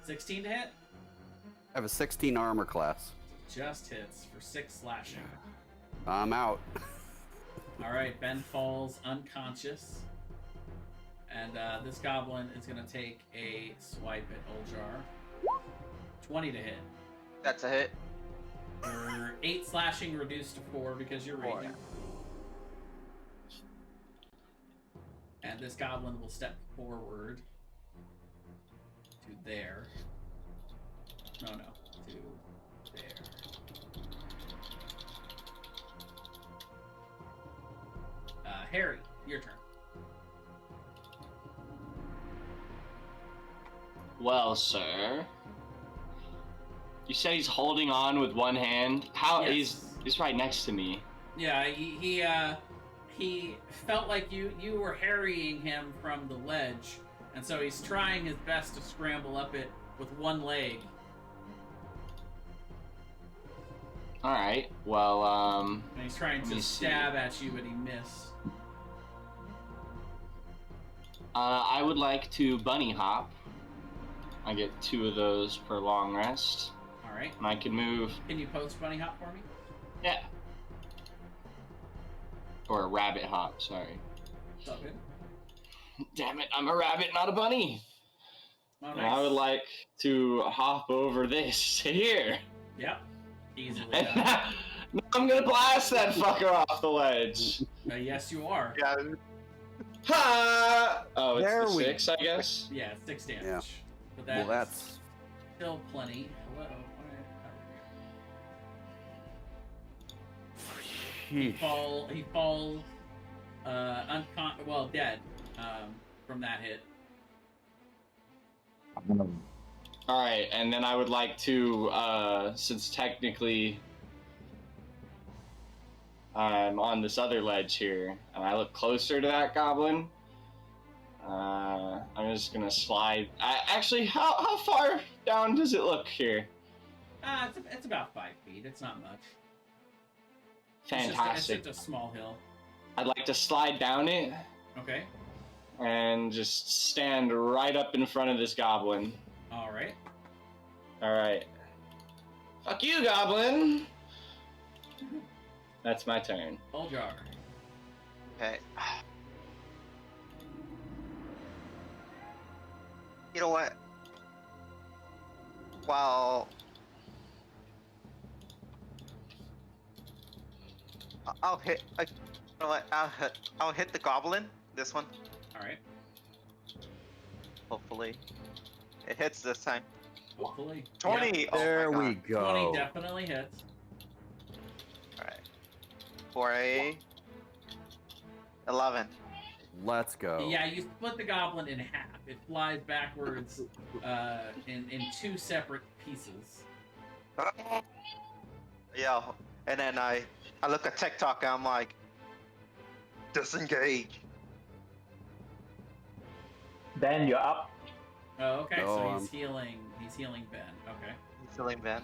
[SPEAKER 1] 16 to hit.
[SPEAKER 2] I have a 16 armor class.
[SPEAKER 1] Just hits for 6 slashing.
[SPEAKER 2] I'm out.
[SPEAKER 1] All right, Ben falls unconscious. And this goblin is going to take a swipe at Uljar. 20 to hit.
[SPEAKER 6] That's a hit.
[SPEAKER 1] For 8 slashing reduced to 4 because you're raging. And this goblin will step forward to there. No, to there. Harry, your turn.
[SPEAKER 4] Well, sir. You said he's holding on with one hand? How?
[SPEAKER 1] Yes.
[SPEAKER 4] He's right next to me.
[SPEAKER 1] Yeah, he felt like you were harrying him from the ledge, and so he's trying his best to scramble up it with one leg.
[SPEAKER 4] Alright, well,
[SPEAKER 1] And he's trying
[SPEAKER 4] let
[SPEAKER 1] to
[SPEAKER 4] me
[SPEAKER 1] stab at you, but he missed.
[SPEAKER 4] I would like to bunny hop. I get 2 of those per long rest.
[SPEAKER 1] Alright.
[SPEAKER 4] And I can move.
[SPEAKER 1] Can you post bunny hop for me?
[SPEAKER 4] Yeah. Or a rabbit hop, sorry.
[SPEAKER 1] It's all good.
[SPEAKER 4] Damn it, I'm a rabbit, not a bunny.
[SPEAKER 1] Oh,
[SPEAKER 4] And I would like to hop over this here.
[SPEAKER 1] Yep. Easily
[SPEAKER 4] And
[SPEAKER 1] done.
[SPEAKER 4] now I'm gonna blast that fucker off the ledge.
[SPEAKER 1] Yes, you are.
[SPEAKER 6] Yeah.
[SPEAKER 4] Ha! Oh, it's
[SPEAKER 2] There
[SPEAKER 4] the
[SPEAKER 2] we-
[SPEAKER 4] 6, I guess.
[SPEAKER 1] Yeah, it's 6 damage.
[SPEAKER 2] Yeah.
[SPEAKER 1] But
[SPEAKER 2] Well, that's
[SPEAKER 1] still plenty. Hello. He falls dead from that hit.
[SPEAKER 4] Alright, and then I would like to, since technically I'm on this other ledge here, and I look closer to that goblin, I'm just gonna slide. Actually, how far down does it look here?
[SPEAKER 1] It's about 5 feet. It's not much.
[SPEAKER 4] Fantastic.
[SPEAKER 1] It's just a small hill.
[SPEAKER 4] I'd like to slide down it
[SPEAKER 1] Okay.
[SPEAKER 4] and just stand right up in front of this goblin.
[SPEAKER 1] All right.
[SPEAKER 4] Alright. Fuck you, goblin! That's my turn.
[SPEAKER 1] Uljar.
[SPEAKER 6] Okay. You know what? While
[SPEAKER 3] I'll hit. You know what? I'll hit the goblin. This one.
[SPEAKER 1] All right.
[SPEAKER 3] Hopefully, it hits this time.
[SPEAKER 1] Hopefully.
[SPEAKER 3] 20.
[SPEAKER 1] Yep.
[SPEAKER 3] Oh my
[SPEAKER 2] There
[SPEAKER 3] God.
[SPEAKER 2] we go.
[SPEAKER 1] 20 definitely hits.
[SPEAKER 3] All right. For a 11.
[SPEAKER 2] Let's go.
[SPEAKER 1] Yeah, you split the goblin in half. It flies backwards in two separate pieces.
[SPEAKER 3] Yeah. And then I look at TikTok and I'm like, disengage.
[SPEAKER 5] Ben, you're up.
[SPEAKER 1] Oh, okay.
[SPEAKER 2] Oh,
[SPEAKER 1] So he's healing. He's healing Ben. Okay.
[SPEAKER 3] He's feeling bad.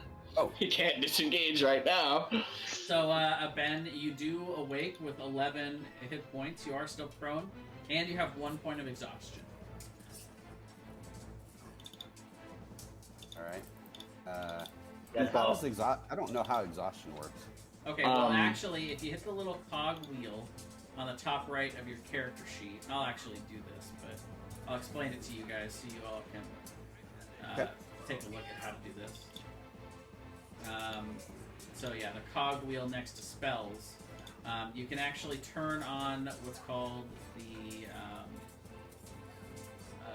[SPEAKER 4] He can't disengage right now.
[SPEAKER 1] So Ben, you do awake with 11 hit points. You are still prone, and you have 1 point of exhaustion.
[SPEAKER 2] All right.
[SPEAKER 5] That's
[SPEAKER 2] how
[SPEAKER 5] all.
[SPEAKER 2] does I don't know how exhaustion works.
[SPEAKER 1] Okay. Well,
[SPEAKER 4] Um,
[SPEAKER 1] actually, if you hit the little cog wheel on the top right of your character sheet, I'll actually do this, but I'll explain it to you guys so you all can
[SPEAKER 2] Okay.
[SPEAKER 1] take a look at how to do this. So yeah, the cog wheel next to spells. You can actually turn on what's called the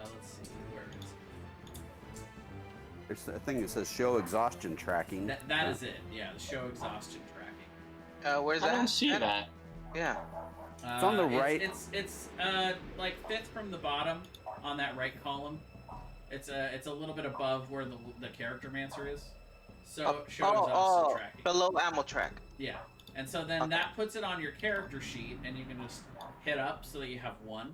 [SPEAKER 1] let's see, where is it?
[SPEAKER 2] There's a thing that says show exhaustion tracking.
[SPEAKER 1] That is it. Yeah, the show exhaustion tracking.
[SPEAKER 3] Where's
[SPEAKER 4] I
[SPEAKER 3] that?
[SPEAKER 4] don't see that.
[SPEAKER 3] Yeah.
[SPEAKER 2] It's on the right.
[SPEAKER 1] It's like fifth from the bottom on that right column. It's a little bit above where the character mancer is. So show exhaustion tracking.
[SPEAKER 3] Below ammo track.
[SPEAKER 1] Yeah. And so then
[SPEAKER 3] Okay.
[SPEAKER 1] that puts it on your character sheet, and you can just hit up so that you have 1,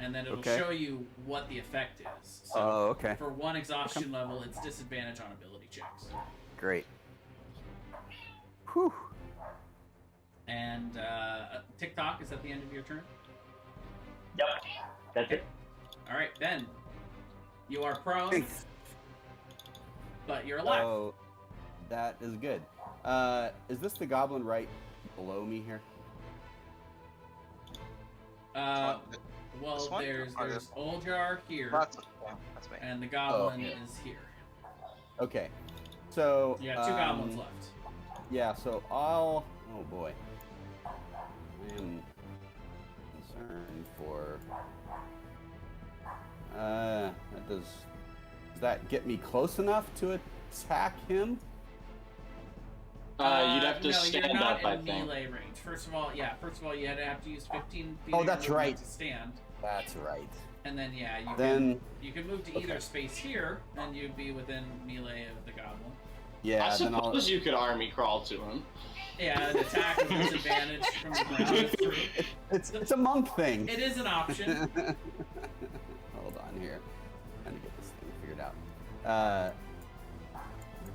[SPEAKER 1] and then it'll
[SPEAKER 2] Okay.
[SPEAKER 1] show you what the effect is. So
[SPEAKER 2] Oh, okay.
[SPEAKER 1] for 1 exhaustion level, it's disadvantage on ability checks.
[SPEAKER 2] Great. Whew.
[SPEAKER 1] And TikTok is at the end of your turn.
[SPEAKER 5] Yep. That's it.
[SPEAKER 1] All right, Ben. You are prone,
[SPEAKER 2] Thanks.
[SPEAKER 1] but you're alive.
[SPEAKER 2] Oh, that is good. Is this the goblin right below me here?
[SPEAKER 1] Well,
[SPEAKER 3] this one?
[SPEAKER 1] there's
[SPEAKER 3] Or
[SPEAKER 1] there's
[SPEAKER 3] this
[SPEAKER 1] Oljar here,
[SPEAKER 3] That's me.
[SPEAKER 1] and the goblin
[SPEAKER 2] Oh.
[SPEAKER 1] is here.
[SPEAKER 2] Okay. So
[SPEAKER 1] You got 2 goblins left.
[SPEAKER 2] Yeah, so I'll. Oh boy. I am concerned for. Does that get me close enough to attack him?
[SPEAKER 4] You'd have to
[SPEAKER 1] no,
[SPEAKER 4] stand
[SPEAKER 1] you're not
[SPEAKER 4] up, I
[SPEAKER 1] in
[SPEAKER 4] think.
[SPEAKER 1] melee range. First of all, you'd have to use 15 feet.
[SPEAKER 2] Oh,
[SPEAKER 1] of
[SPEAKER 2] that's
[SPEAKER 1] movement
[SPEAKER 2] right.
[SPEAKER 1] To stand,
[SPEAKER 2] That's right.
[SPEAKER 1] and then you can move to either
[SPEAKER 2] okay.
[SPEAKER 1] space here, and you'd be within melee of the goblin.
[SPEAKER 2] Yeah.
[SPEAKER 4] I
[SPEAKER 2] then I'll.
[SPEAKER 4] suppose you could army crawl to him.
[SPEAKER 1] Yeah, an attack with disadvantage from the ground is true.
[SPEAKER 2] It's a monk thing.
[SPEAKER 1] It is an option.
[SPEAKER 2] Hold on here. Trying to get this thing figured out.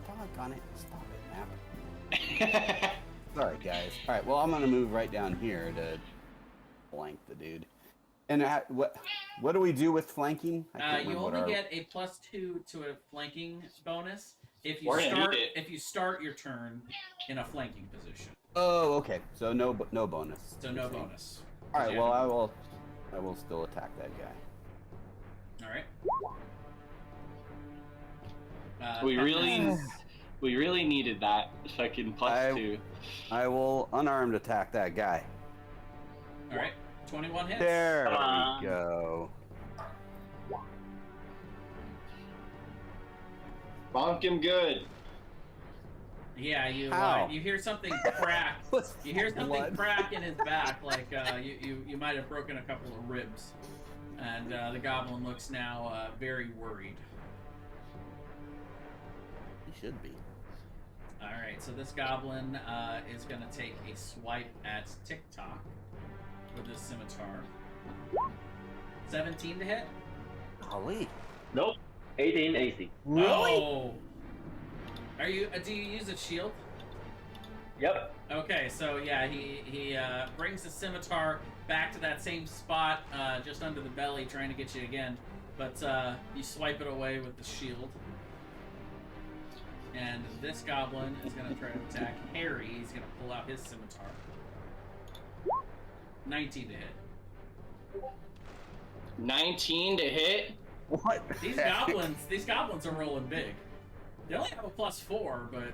[SPEAKER 2] Doggone it! Stop it, map. Sorry, guys. All right. Well, I'm gonna move right down here to blank the dude. And what do we do with flanking? I can't
[SPEAKER 1] You
[SPEAKER 2] remember what
[SPEAKER 1] only
[SPEAKER 2] our-
[SPEAKER 1] get a +2 to a flanking bonus if
[SPEAKER 4] We're gonna need it.
[SPEAKER 1] if you start your turn in a flanking position.
[SPEAKER 2] Oh, okay. So no bonus.
[SPEAKER 1] So no bonus.
[SPEAKER 2] All right.
[SPEAKER 1] Yeah.
[SPEAKER 2] Well, I will still attack that guy.
[SPEAKER 1] All right.
[SPEAKER 4] We really needed that fucking +2.
[SPEAKER 2] I will unarmed attack that guy.
[SPEAKER 1] All right. 21 hits.
[SPEAKER 2] There
[SPEAKER 5] Come on.
[SPEAKER 2] we go.
[SPEAKER 4] Bonk him good.
[SPEAKER 1] Yeah,
[SPEAKER 2] How?
[SPEAKER 1] you hear something crack.
[SPEAKER 2] What's
[SPEAKER 1] You hear something
[SPEAKER 2] blood?
[SPEAKER 1] crack in his back, like you might have broken a couple of ribs, and the goblin looks now very worried.
[SPEAKER 2] He should be.
[SPEAKER 1] All right, so this goblin is gonna take a swipe at TikTok with his scimitar. 17 to hit.
[SPEAKER 2] Golly.
[SPEAKER 5] Nope. 18 AC.
[SPEAKER 1] Oh. Are you? Do you use a shield?
[SPEAKER 5] Yep.
[SPEAKER 1] Okay, so yeah, he brings the scimitar back to that same spot, just under the belly, trying to get you again. But you swipe it away with the shield. And this goblin is going to try to attack Harry. He's going to pull out his scimitar. 19 to hit.
[SPEAKER 4] 19 to hit.
[SPEAKER 2] What?
[SPEAKER 1] These
[SPEAKER 2] the heck?
[SPEAKER 1] goblins are rolling big. They only have a +4, but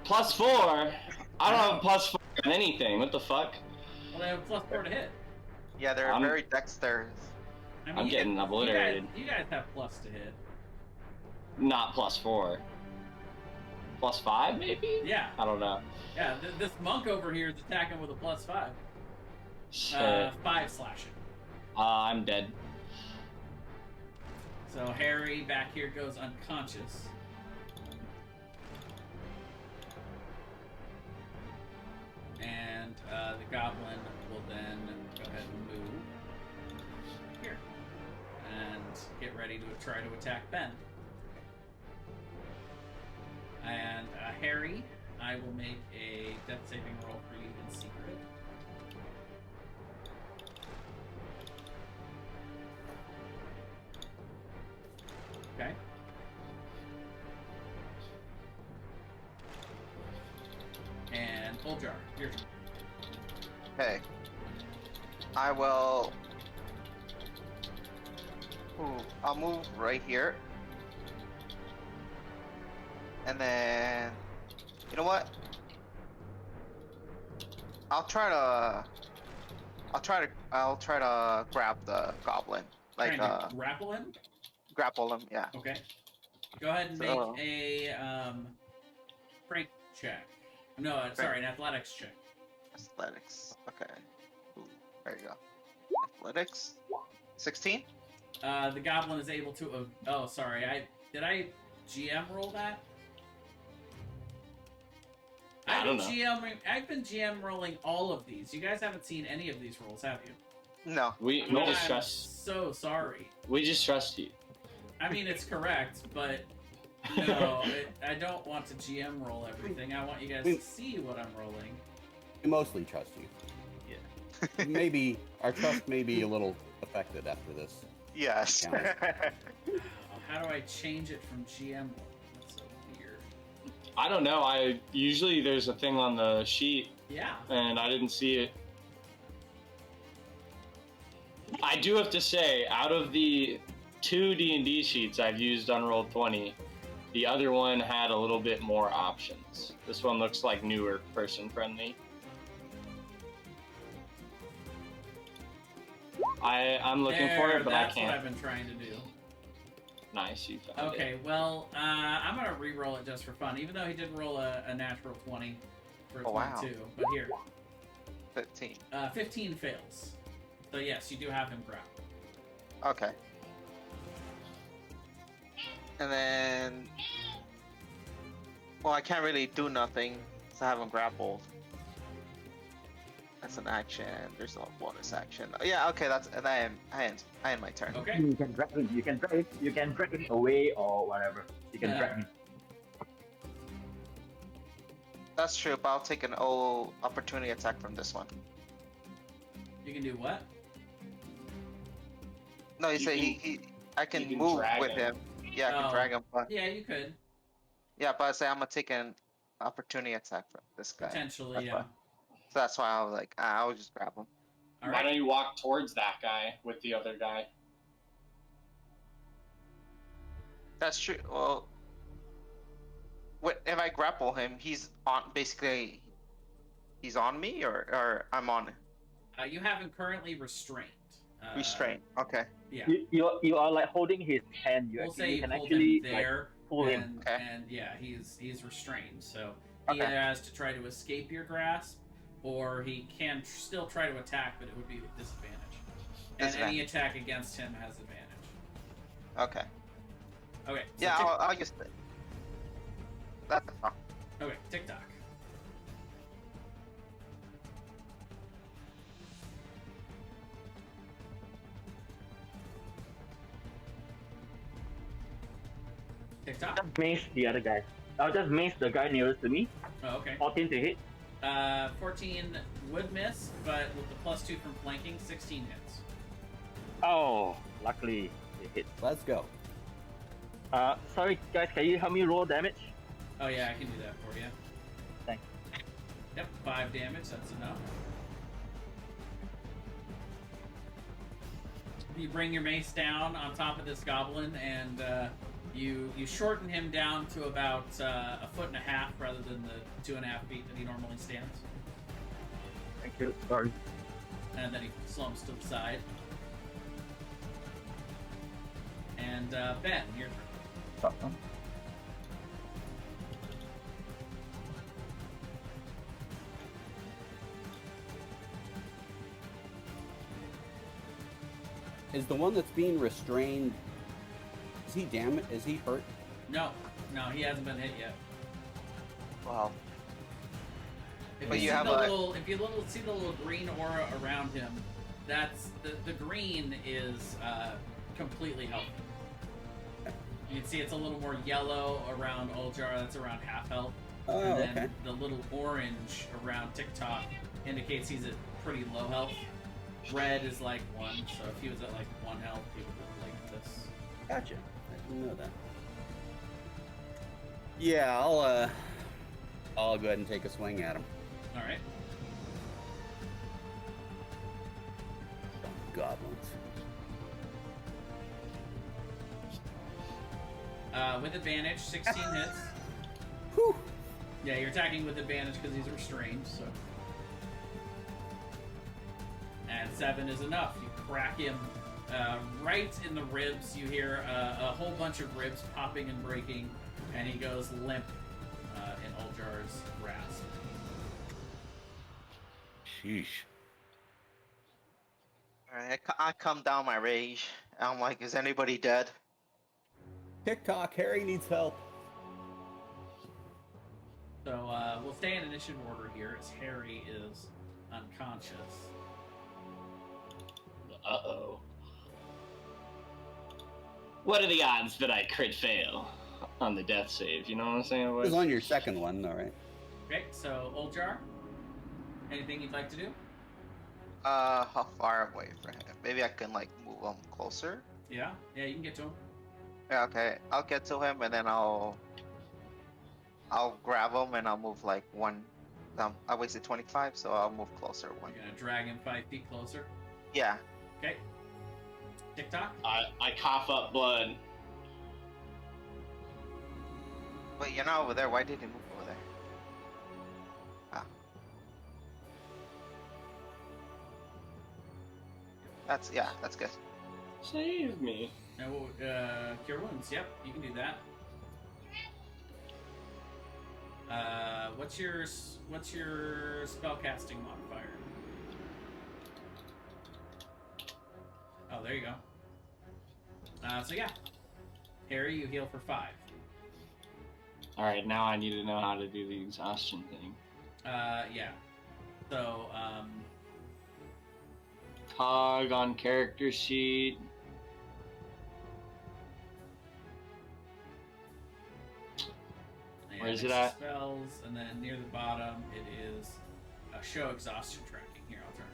[SPEAKER 4] +4. I don't have a +4 on anything. What the fuck?
[SPEAKER 1] Well, they have +4 to hit.
[SPEAKER 3] Yeah, they're
[SPEAKER 4] I'm-
[SPEAKER 3] very dexterous.
[SPEAKER 1] I
[SPEAKER 4] I'm
[SPEAKER 1] you
[SPEAKER 4] getting
[SPEAKER 1] guys-
[SPEAKER 4] obliterated.
[SPEAKER 1] You guys have plus to hit.
[SPEAKER 4] Not +4. +5 maybe?
[SPEAKER 1] Yeah.
[SPEAKER 4] I don't know.
[SPEAKER 1] Yeah, this monk over here is attacking with a +5.
[SPEAKER 4] Shit.
[SPEAKER 1] 5 slashing.
[SPEAKER 4] I'm dead.
[SPEAKER 1] So Harry back here goes unconscious. And the goblin will then go ahead and move here and get ready to try to attack Ben. And Harry, I will make a death saving roll for you in secret. Okay. And Buljar, your turn.
[SPEAKER 3] Okay. I will. Ooh, I'll move right here. And then, you know what? I'll try to grab the goblin. Like
[SPEAKER 1] Trying to grapple him?
[SPEAKER 3] grapple him, yeah.
[SPEAKER 1] Okay. Go ahead and
[SPEAKER 3] So-
[SPEAKER 1] make a strength check. No, sorry, an athletics check.
[SPEAKER 3] Athletics. Okay. Ooh, there you go. Athletics. 16?
[SPEAKER 1] The goblin is able to. Oh, sorry. Did I GM roll that?
[SPEAKER 4] I don't know.
[SPEAKER 1] I've been GM rolling all of these. You guys haven't seen any of these rolls, have you?
[SPEAKER 3] No.
[SPEAKER 4] We
[SPEAKER 1] I'm
[SPEAKER 4] just trust.
[SPEAKER 1] so sorry.
[SPEAKER 4] We just trust you.
[SPEAKER 1] I mean, it's correct, but no, I don't want to GM roll everything. I want you guys to see what I'm rolling.
[SPEAKER 2] We mostly trust you.
[SPEAKER 1] Yeah.
[SPEAKER 2] Maybe our trust may be a little affected after this.
[SPEAKER 3] Yes.
[SPEAKER 1] How do I change it from GM roll? That's so weird.
[SPEAKER 4] I don't know. Usually there's a thing on the sheet,
[SPEAKER 1] Yeah.
[SPEAKER 4] and I didn't see it. I do have to say, out of the 2 D&D sheets I've used on Roll20, the other one had a little bit more options. This one looks like newer, person-friendly. I'm looking for it, but I
[SPEAKER 1] That's what I've
[SPEAKER 4] can't.
[SPEAKER 1] been trying to do.
[SPEAKER 4] Nice, you found it.
[SPEAKER 1] Okay, well, I'm gonna re-roll it just for fun, even though he did roll a natural 20 for a
[SPEAKER 3] Oh, wow.
[SPEAKER 1] 22. But here,
[SPEAKER 3] 15.
[SPEAKER 1] 15 fails. So yes, you do have him grappled.
[SPEAKER 3] Okay. And then, well, I can't really do nothing to have him grappled. That's an action. There's no bonus action. Yeah, okay. I end my turn.
[SPEAKER 1] Okay.
[SPEAKER 5] You can drag him. You can drag him away or whatever. You can
[SPEAKER 1] Yeah.
[SPEAKER 5] drag him.
[SPEAKER 3] That's true, but I'll take an opportunity attack from this one.
[SPEAKER 1] You can do what?
[SPEAKER 3] No,
[SPEAKER 4] You
[SPEAKER 3] say
[SPEAKER 4] can-
[SPEAKER 3] I can
[SPEAKER 4] you can
[SPEAKER 3] move
[SPEAKER 4] drag
[SPEAKER 3] with
[SPEAKER 4] him.
[SPEAKER 3] him. Yeah, I can
[SPEAKER 1] Oh.
[SPEAKER 3] drag him. But
[SPEAKER 1] Yeah, you could
[SPEAKER 3] yeah, but I say I'm gonna take an opportunity attack from this guy.
[SPEAKER 1] potentially.
[SPEAKER 3] That's
[SPEAKER 1] Yeah.
[SPEAKER 3] fine. So that's why I was like, I'll just grab him.
[SPEAKER 1] All
[SPEAKER 4] Why
[SPEAKER 1] right.
[SPEAKER 4] don't you walk towards that guy with the other guy?
[SPEAKER 3] That's true. Well, if I grapple him, he's on. Basically, he's on me, or I'm on
[SPEAKER 1] You have him currently restrained.
[SPEAKER 3] restraint. Okay.
[SPEAKER 1] Yeah.
[SPEAKER 5] You are like holding his hand. You
[SPEAKER 1] We'll
[SPEAKER 5] actually
[SPEAKER 1] say
[SPEAKER 5] you
[SPEAKER 1] you
[SPEAKER 5] can
[SPEAKER 1] hold
[SPEAKER 5] actually
[SPEAKER 1] him there,
[SPEAKER 5] pull him.
[SPEAKER 1] and,
[SPEAKER 3] Okay.
[SPEAKER 1] and yeah, he's restrained. So he
[SPEAKER 3] Okay.
[SPEAKER 1] either has to try to escape your grasp, or he can still try to attack, but it would be with disadvantage. And any attack against him has advantage.
[SPEAKER 3] Okay.
[SPEAKER 1] Okay. So
[SPEAKER 3] Yeah, I'll just. That's fine.
[SPEAKER 1] okay. TikTok. TikTok.
[SPEAKER 5] Just mace the other guy. I'll just mace the guy nearest to me.
[SPEAKER 1] Oh, okay.
[SPEAKER 5] 14 to hit.
[SPEAKER 1] 14 would miss, but with the +2 from flanking, 16 hits.
[SPEAKER 5] Oh, luckily it hit.
[SPEAKER 2] Let's go.
[SPEAKER 5] Sorry guys, can you help me roll damage?
[SPEAKER 1] Oh yeah, I can do that for you.
[SPEAKER 5] Thanks.
[SPEAKER 1] Yep, 5 damage. That's enough. You bring your mace down on top of this goblin, and you shorten him down to about 1.5 feet rather than the 2.5 feet that he normally stands.
[SPEAKER 7] Sorry.
[SPEAKER 1] And then he slumps to the side. And Ben, your turn.
[SPEAKER 7] Uh-huh.
[SPEAKER 2] Is the one that's being restrained? Is he damaged? Is he hurt?
[SPEAKER 1] No, he hasn't been hit yet.
[SPEAKER 6] Wow.
[SPEAKER 1] If
[SPEAKER 6] But
[SPEAKER 1] you
[SPEAKER 6] you
[SPEAKER 1] see
[SPEAKER 6] have
[SPEAKER 1] the
[SPEAKER 6] a-
[SPEAKER 1] little, if you see the little green aura around him, that's the green is completely healthy. You can see it's a little more yellow around Oljar. That's around half health.
[SPEAKER 2] Oh,
[SPEAKER 1] And then
[SPEAKER 2] okay.
[SPEAKER 1] the little orange around TikTok indicates he's at pretty low health. Red is like 1, so if he was at like 1 health, he would look like this.
[SPEAKER 2] Gotcha. I didn't know that. Yeah, I'll go ahead and take a swing at him.
[SPEAKER 1] All right.
[SPEAKER 2] Goblins.
[SPEAKER 1] With advantage, 16 hits.
[SPEAKER 2] Whew.
[SPEAKER 1] Yeah, you're attacking with advantage because he's restrained, so. And 7 is enough. You crack him right in the ribs. You hear a whole bunch of ribs popping and breaking, and he goes limp in Oljar's grasp.
[SPEAKER 2] Sheesh.
[SPEAKER 6] Alright, I calm down my rage. I'm like, is anybody dead?
[SPEAKER 2] TikTok, Harry needs help.
[SPEAKER 1] So we'll stay in initiative order here as Harry is unconscious.
[SPEAKER 4] Uh-oh. What are the odds that I crit fail on the death save? You know what I'm saying?
[SPEAKER 2] It was on your second one, all right.
[SPEAKER 1] Okay, so Oljar, anything you'd like to do?
[SPEAKER 6] How far away from him? Maybe I can like move him closer.
[SPEAKER 1] Yeah, you can get to him.
[SPEAKER 6] Yeah, okay. I'll get to him and then I'll grab him and I'll move like 1. I wasted 25, so I'll move closer 1.
[SPEAKER 1] You're gonna drag him 5 feet closer.
[SPEAKER 6] Yeah.
[SPEAKER 1] Okay. TikTok.
[SPEAKER 4] I cough up blood.
[SPEAKER 6] Wait, you're not over there. Why did you move over there? Ah. That's good.
[SPEAKER 4] Save me.
[SPEAKER 1] No, cure wounds. Yep, you can do that. What's your spellcasting modifier? Oh, there you go. So yeah, Harry, you heal for 5.
[SPEAKER 4] All right, now I need to know how to do the exhaustion thing.
[SPEAKER 1] Yeah. So
[SPEAKER 4] Cog on character sheet.
[SPEAKER 1] yeah,
[SPEAKER 4] Where is
[SPEAKER 1] next
[SPEAKER 4] it
[SPEAKER 1] to
[SPEAKER 4] at?
[SPEAKER 1] Spells, and then near the bottom it is show exhaustion tracking. Here, I'll turn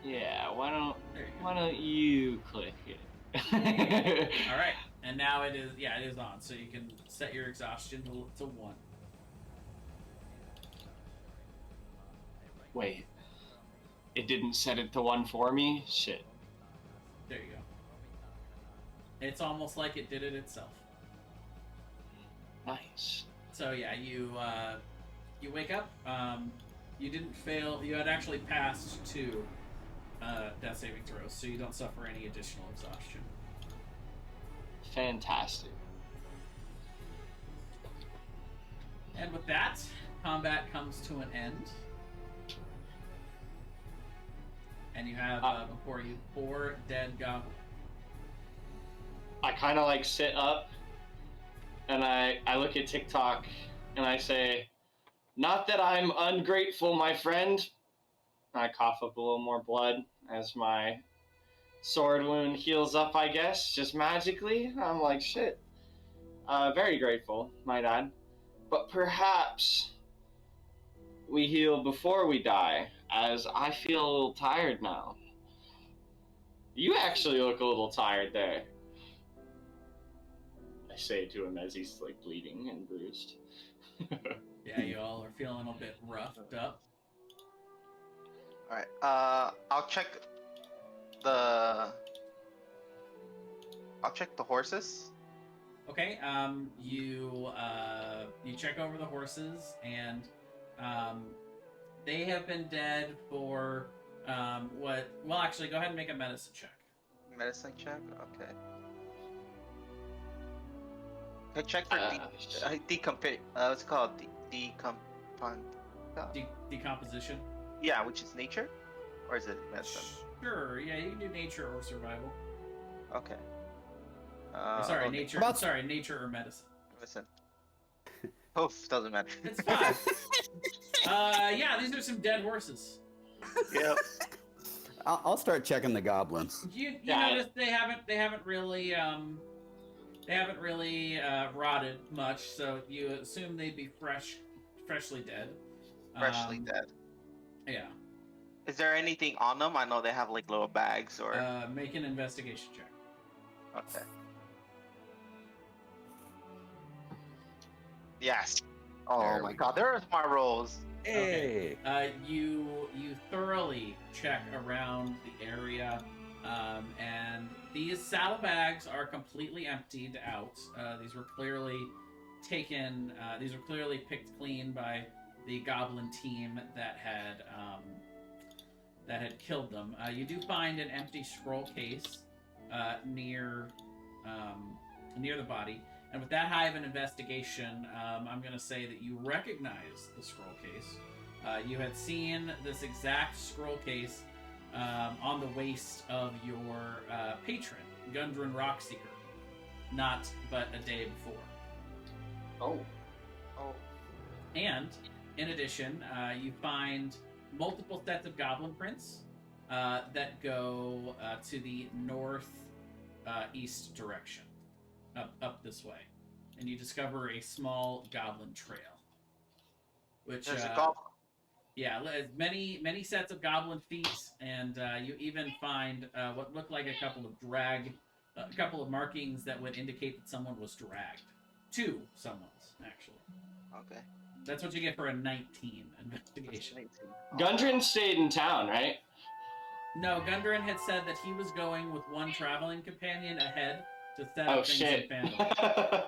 [SPEAKER 1] it on.
[SPEAKER 4] Yeah,
[SPEAKER 1] There you go.
[SPEAKER 4] why don't you click it?
[SPEAKER 1] All right, and now it is on. So you can set your exhaustion to 1.
[SPEAKER 4] Wait, it didn't set it to 1 for me? Shit.
[SPEAKER 1] There you go. It's almost like it did it itself.
[SPEAKER 4] Nice.
[SPEAKER 1] So yeah, you wake up. You didn't fail. You had actually passed 2 death saving throws, so you don't suffer any additional exhaustion.
[SPEAKER 4] Fantastic.
[SPEAKER 1] And with that, combat comes to an end. And you have before you 4 dead goblins.
[SPEAKER 4] I kind of like sit up and I look at TikTok and I say, not that I'm ungrateful, my friend. I cough up a little more blood as my sword wound heals up, I guess, just magically. I'm like, shit. Very grateful, might add. But perhaps we heal before we die, as I feel a little tired now. You actually look a little tired there, I say to him as he's like bleeding and bruised.
[SPEAKER 1] Yeah, you all are feeling a bit roughed up.
[SPEAKER 6] All right. I'll check the horses.
[SPEAKER 1] Okay. You check over the horses, and They have been dead for what? Well, actually, go ahead and make a medicine check.
[SPEAKER 6] Medicine check. Okay. I check for what's it called?
[SPEAKER 1] Decomposition.
[SPEAKER 6] Yeah, which is nature, or is it medicine?
[SPEAKER 1] Sure. Yeah, you can do nature or survival.
[SPEAKER 6] Okay.
[SPEAKER 1] Sorry,
[SPEAKER 6] okay.
[SPEAKER 1] nature. Sorry, nature or medicine.
[SPEAKER 6] Medicine. Oof, doesn't matter.
[SPEAKER 1] It's fine. Yeah, these are some dead horses.
[SPEAKER 6] Yep.
[SPEAKER 2] I'll start checking the goblins.
[SPEAKER 1] You notice they haven't really rotted much, so you assume they'd be freshly dead.
[SPEAKER 6] Freshly dead.
[SPEAKER 1] Yeah.
[SPEAKER 6] Is there anything on them? I know they have like little bags or.
[SPEAKER 1] Make an investigation check.
[SPEAKER 6] Okay. Yes. Oh
[SPEAKER 2] There
[SPEAKER 6] my
[SPEAKER 2] we
[SPEAKER 6] god, there's my rolls.
[SPEAKER 2] Hey.
[SPEAKER 1] You thoroughly check around the area, and these saddlebags are completely emptied out. These were clearly taken. These were clearly picked clean by the goblin team that had killed them. You do find an empty scroll case near the body. And with that high of an investigation, I'm going to say that you recognize the scroll case. You had seen this exact scroll case on the waist of your patron, Gundren Rockseeker, not but a day before.
[SPEAKER 4] Oh.
[SPEAKER 1] And, in addition, you find multiple sets of goblin prints that go to the north-east direction. Up this way, and you discover a small goblin trail. Which
[SPEAKER 6] There's a goblin.
[SPEAKER 1] Yeah, many sets of goblin feet, and you even find what look like a couple of markings that would indicate that someone was dragged. Two someone's actually.
[SPEAKER 6] Okay.
[SPEAKER 1] That's what you get for a 19 investigation.
[SPEAKER 4] Gundren stayed in town, right?
[SPEAKER 1] No, Gundren had said that he was going with one traveling companion ahead to set up things
[SPEAKER 4] shit.
[SPEAKER 1] in Fandom.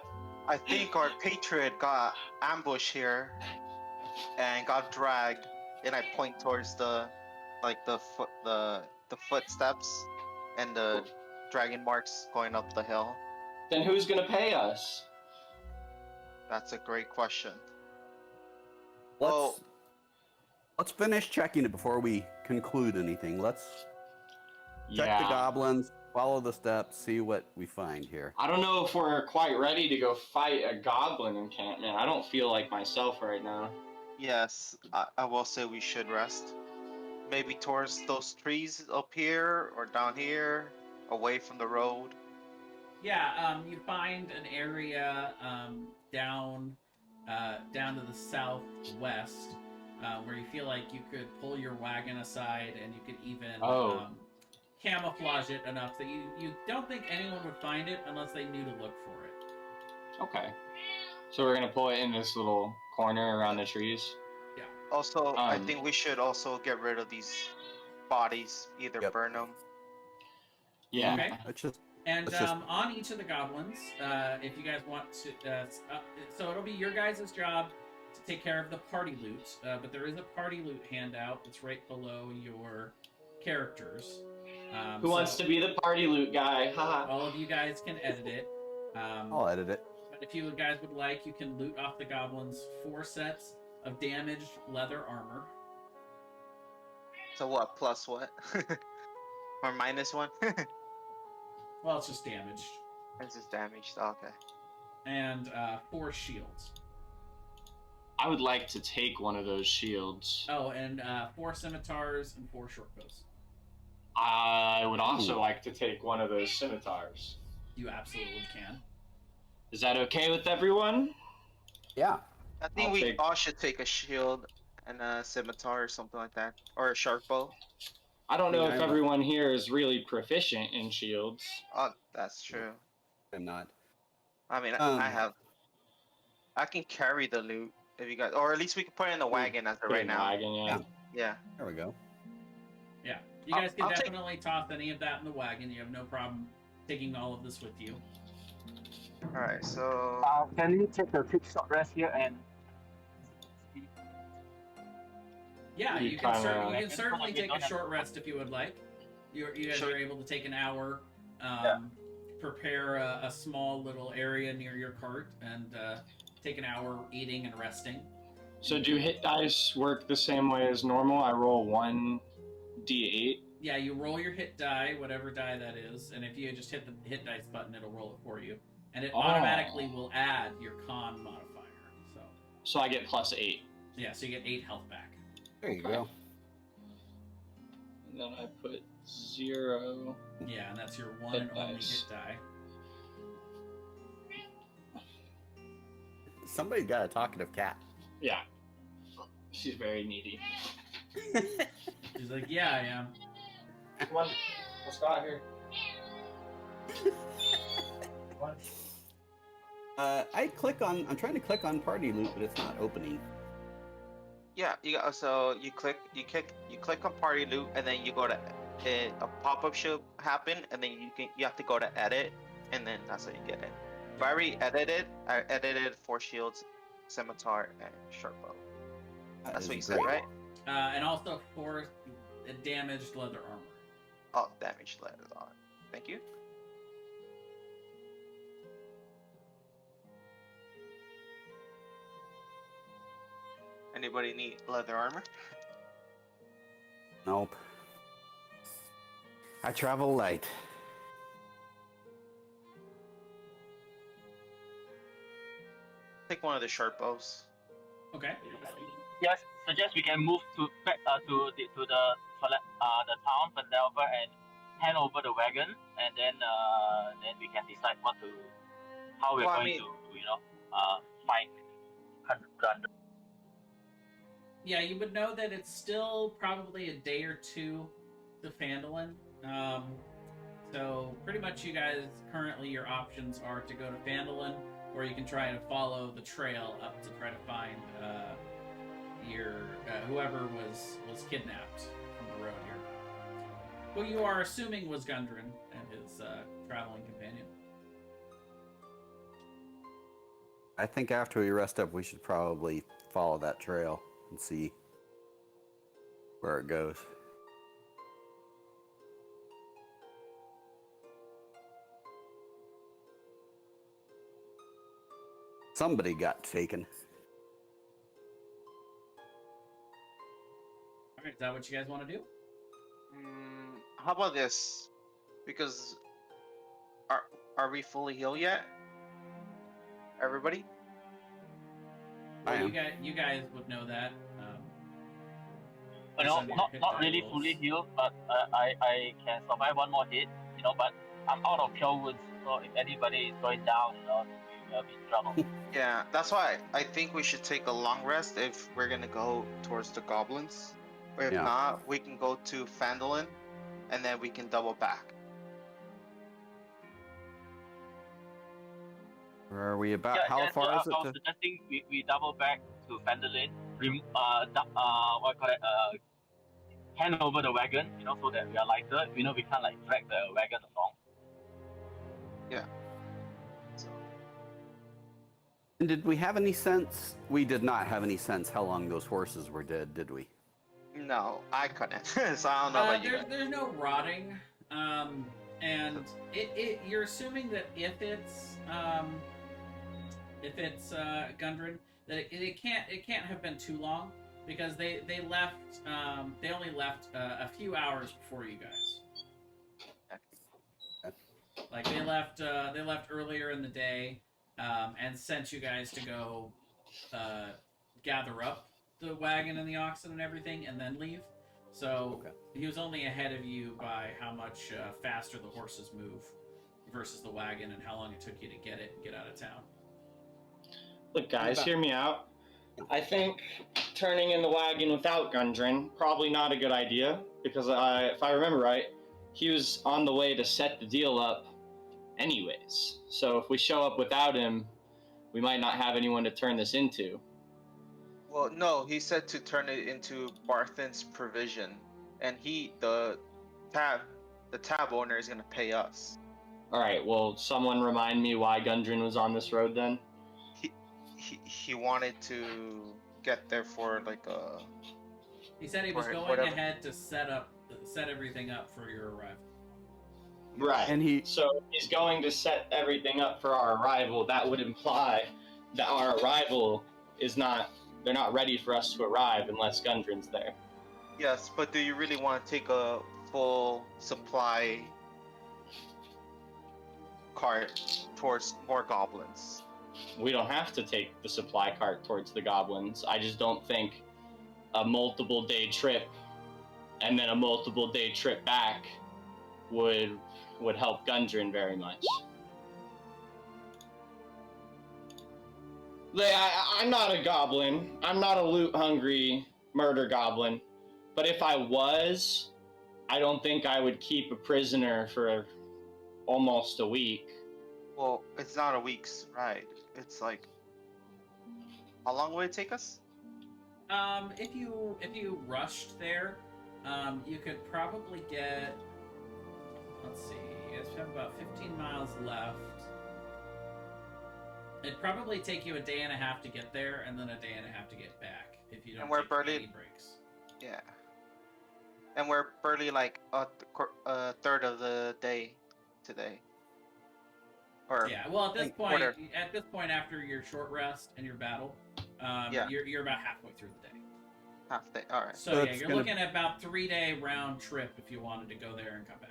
[SPEAKER 6] I think our patriot got ambushed here and got dragged, and I point towards the footsteps and the dragon marks going up the hill.
[SPEAKER 4] Then who's gonna pay us?
[SPEAKER 6] That's a great question.
[SPEAKER 2] Let's finish checking it before we conclude anything. Let's check the goblins, follow the steps, see what we find here.
[SPEAKER 4] I don't know if we're quite ready to go fight a goblin encampment. I don't feel like myself right now.
[SPEAKER 6] Yes, I will say we should rest. Maybe towards those trees up here or down here, away from the road.
[SPEAKER 1] Yeah, you find an area down to the southwest where you feel like you could pull your wagon aside, and you could even camouflage it enough that you don't think anyone would find it unless they knew to look for it.
[SPEAKER 4] Okay. So we're gonna pull it in this little corner around the trees?
[SPEAKER 1] Yeah.
[SPEAKER 6] Also, I think we should also get rid of these bodies, either burn them.
[SPEAKER 4] Yeah.
[SPEAKER 1] Okay. And on each of the goblins, if you guys want to, so it'll be your guys' job to take care of the party loot, but there is a party loot handout that's right below your characters.
[SPEAKER 4] Who wants to be the party loot guy? Haha.
[SPEAKER 1] All of you guys can edit it.
[SPEAKER 2] I'll edit it.
[SPEAKER 1] But if you guys would like, you can loot off the goblins 4 sets of damaged leather armor.
[SPEAKER 6] So what? Plus what? Or minus 1?
[SPEAKER 1] Well, it's just damaged.
[SPEAKER 6] It's just damaged. Okay.
[SPEAKER 1] And 4 shields.
[SPEAKER 4] I would like to take one of those shields.
[SPEAKER 1] Oh, and 4 scimitars and 4 short bows.
[SPEAKER 4] I would also like to take one of those scimitars.
[SPEAKER 1] You absolutely can.
[SPEAKER 4] Is that okay with everyone?
[SPEAKER 2] Yeah.
[SPEAKER 6] I think we all should take a shield and a scimitar or something like that. Or a sharp bow.
[SPEAKER 4] I don't know if everyone here is really proficient in shields.
[SPEAKER 6] Oh, that's true.
[SPEAKER 2] I'm not.
[SPEAKER 6] I mean, I can carry the loot if you guys, or at least we can put it in the wagon as of right now.
[SPEAKER 4] Wagon,
[SPEAKER 6] yeah.
[SPEAKER 2] There we go.
[SPEAKER 1] Yeah. You guys can definitely toss any of that in the wagon. You have no problem taking all of this with you.
[SPEAKER 6] Alright, so...
[SPEAKER 5] Can you take a quick short rest here and...
[SPEAKER 1] Yeah,
[SPEAKER 4] You
[SPEAKER 1] you can,
[SPEAKER 4] kinda-
[SPEAKER 1] you can certainly take a short rest if you would like. You guys
[SPEAKER 6] Sure.
[SPEAKER 1] are able to take an hour,
[SPEAKER 5] Yeah.
[SPEAKER 1] prepare a small little area near your cart, and take an hour eating and resting.
[SPEAKER 4] So do hit dice work the same way as normal? I roll 1d8.
[SPEAKER 1] Yeah, you roll your hit die, whatever die that is, and if you just hit the hit dice button, it'll roll it for you, and it
[SPEAKER 4] Oh.
[SPEAKER 1] automatically will add your con modifier.
[SPEAKER 4] So I get +8.
[SPEAKER 1] Yeah, so you get 8 health back.
[SPEAKER 2] There you
[SPEAKER 4] Okay.
[SPEAKER 2] go.
[SPEAKER 4] And then I put 0.
[SPEAKER 1] Yeah, and that's your one
[SPEAKER 4] Hit
[SPEAKER 1] and only
[SPEAKER 4] dice.
[SPEAKER 1] hit die.
[SPEAKER 2] Somebody got a talkative cat.
[SPEAKER 4] Yeah. She's very needy.
[SPEAKER 1] She's like, yeah, I am.
[SPEAKER 4] Come on, let's go out here.
[SPEAKER 2] I'm trying to click on party loot, but it's not opening.
[SPEAKER 6] Yeah, you click on party loot, and then you go to a pop-up should happen, and then you have to go to edit, and then that's how you get it. But I already edited. I edited 4 shields, scimitar, and short bow. That's what you said, right?
[SPEAKER 1] And also 4 damaged leather armor.
[SPEAKER 6] Oh, damage leather on. Thank you. Anybody need leather armor?
[SPEAKER 2] Nope. I travel light.
[SPEAKER 6] Take one of the short bows.
[SPEAKER 1] Okay.
[SPEAKER 5] Yes, suggest we can move back to the town Vandelver and hand over the wagon, and then we can decide how we're
[SPEAKER 6] Well, I
[SPEAKER 5] going
[SPEAKER 6] mean-
[SPEAKER 5] to find Gundren.
[SPEAKER 1] Yeah, you would know that it's still probably a day or two to Phandalin. So pretty much you guys, currently your options are to go to Phandalin, or you can try to follow the trail up to try to find whoever was kidnapped from the road here. Who you are assuming was Gundren and his traveling companion.
[SPEAKER 2] I think after we rest up, we should probably follow that trail and see where it goes. Somebody got taken.
[SPEAKER 1] Alright, is that what you guys want to do?
[SPEAKER 6] How about this? Because are we fully healed yet? Everybody?
[SPEAKER 2] I
[SPEAKER 1] Well,
[SPEAKER 2] am.
[SPEAKER 1] you guys would know that.
[SPEAKER 5] You know, not really fully healed, but I can survive one more hit. But I'm out of pure wounds, so if anybody is going down, we will be in trouble.
[SPEAKER 6] Yeah, that's why I think we should take a long rest if we're gonna go towards the goblins. Or if
[SPEAKER 2] Yeah.
[SPEAKER 6] not, we can go to Phandalin, and then we can double back.
[SPEAKER 2] Where are we about?
[SPEAKER 5] Yeah,
[SPEAKER 2] How
[SPEAKER 5] yeah,
[SPEAKER 2] far
[SPEAKER 5] so
[SPEAKER 2] is it
[SPEAKER 5] I was
[SPEAKER 2] to?
[SPEAKER 5] suggesting we double back to Phandalin, hand over the wagon, so that we are lighter. We can't drag the wagon along.
[SPEAKER 6] So,
[SPEAKER 2] And did we have any sense? We did not have any sense how long those horses were dead, did we?
[SPEAKER 6] no, I couldn't. So I don't know about you guys.
[SPEAKER 1] There's no rotting, and you're assuming that if it's Gundren, that it can't have been too long, because they left they only left a few hours before you guys. Like they left earlier in the day, and sent you guys to go gather up the wagon and the oxen and everything, and then leave. So
[SPEAKER 2] Okay.
[SPEAKER 1] he was only ahead of you by how much faster the horses move versus the wagon, and how long it took you to get it and get out of town.
[SPEAKER 4] Look, guys, hear me out. I think turning in the wagon without Gundren, probably not a good idea, because if I remember right, he was on the way to set the deal up anyways. So if we show up without him, we might not have anyone to turn this into.
[SPEAKER 6] Well, no, he said to turn it into Barthen's provision, and the tab owner is gonna pay us.
[SPEAKER 4] All right, well, someone remind me why Gundren was on this road then?
[SPEAKER 6] He wanted to get there for like a
[SPEAKER 1] He said he was
[SPEAKER 6] Or
[SPEAKER 1] going
[SPEAKER 6] whatever.
[SPEAKER 1] ahead to set everything up for your arrival.
[SPEAKER 4] Right.
[SPEAKER 2] And he
[SPEAKER 4] So he's going to set everything up for our arrival. That would imply that our arrival is not. They're not ready for us to arrive unless Gundren's there.
[SPEAKER 6] Yes, but do you really want to take a full supply cart towards more goblins?
[SPEAKER 4] We don't have to take the supply cart towards the goblins. I just don't think a multiple day trip and then a multiple day trip back would help Gundren very much. I'm not a goblin. I'm not a loot-hungry murder goblin. But if I was, I don't think I would keep a prisoner for almost a week.
[SPEAKER 6] Well, it's not a week's ride. It's like, how long would it take us?
[SPEAKER 1] If you rushed there, you could probably get. Let's see. You guys have about 15 miles left. It'd probably take you a day and a half to get there, and then a day and a half to get back if you don't
[SPEAKER 6] And we're
[SPEAKER 1] take
[SPEAKER 6] barely-
[SPEAKER 1] any breaks.
[SPEAKER 6] Yeah. And we're barely like a third of the day today. Or
[SPEAKER 1] Yeah. Well,
[SPEAKER 6] Like, quarter.
[SPEAKER 1] at this point, after your short rest and your battle,
[SPEAKER 6] Yeah.
[SPEAKER 1] you're about halfway through the day.
[SPEAKER 6] half day. All right.
[SPEAKER 1] So
[SPEAKER 2] So
[SPEAKER 1] yeah,
[SPEAKER 2] it's
[SPEAKER 1] you're
[SPEAKER 2] gonna-
[SPEAKER 1] looking at about 3-day round trip if you wanted to go there and come back.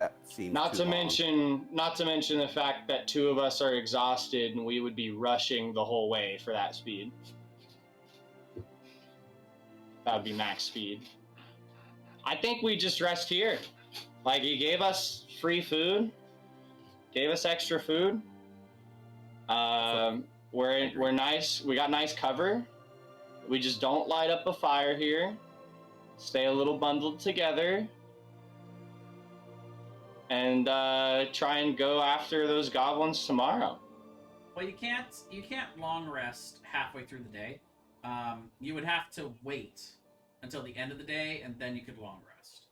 [SPEAKER 2] that seems
[SPEAKER 4] Not
[SPEAKER 2] too
[SPEAKER 4] to
[SPEAKER 2] long.
[SPEAKER 4] mention the fact that two of us are exhausted and we would be rushing the whole way for that speed. That would be max speed. I think we just rest here. Like, he gave us free food, gave us extra food. We're nice. We got nice cover. We just don't light up a fire here. Stay a little bundled together. And try and go after those goblins tomorrow.
[SPEAKER 1] Well, you can't long rest halfway through the day. You would have to wait until the end of the day, and then you could long rest,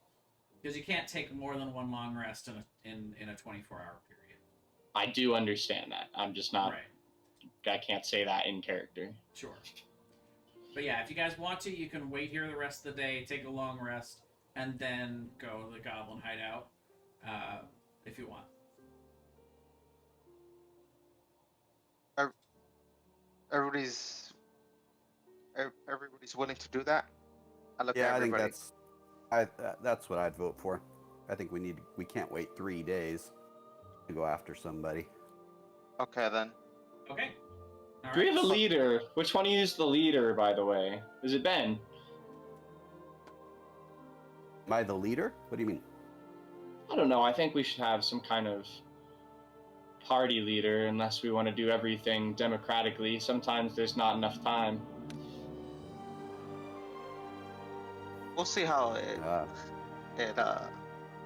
[SPEAKER 1] because you can't take more than one long rest in a 24-hour period.
[SPEAKER 4] I do understand that. I'm just not.
[SPEAKER 1] Right.
[SPEAKER 4] I can't say that in character.
[SPEAKER 1] Sure. But yeah, if you guys want to, you can wait here the rest of the day, take a long rest, and then go to the goblin hideout if you want.
[SPEAKER 6] Everybody's willing to do that. I look
[SPEAKER 2] Yeah,
[SPEAKER 6] at
[SPEAKER 2] I think
[SPEAKER 6] everybody.
[SPEAKER 2] that's what I'd vote for. I think we can't wait 3 days to go after somebody.
[SPEAKER 6] Okay then.
[SPEAKER 1] Okay. All
[SPEAKER 4] Do we
[SPEAKER 1] right.
[SPEAKER 4] have a leader? Which one is the leader, by the way? Is it Ben?
[SPEAKER 2] Am I the leader? What do you mean?
[SPEAKER 4] I don't know. I think we should have some kind of party leader, unless we want to do everything democratically. Sometimes there's not enough time.
[SPEAKER 6] We'll see how
[SPEAKER 2] Uh,
[SPEAKER 6] it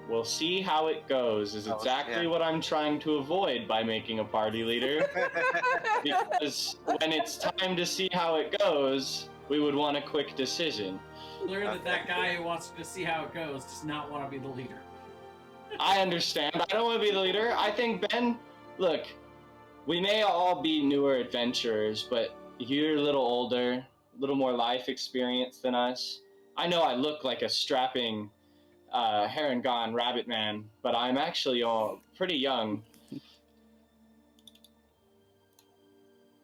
[SPEAKER 4] We'll see how it goes, is
[SPEAKER 6] Oh,
[SPEAKER 4] exactly
[SPEAKER 6] yeah.
[SPEAKER 4] what I'm trying to avoid by making a party leader. Because when it's time to see how it goes, we would want a quick decision.
[SPEAKER 1] Clear that guy who wants to see how it goes does not want to be the leader.
[SPEAKER 4] I understand. I don't want to be the leader. I think, Ben, look, we may all be newer adventurers, but you're a little older, a little more life experience than us. I know I look like a strapping Harengon rabbit man, but I'm actually pretty young.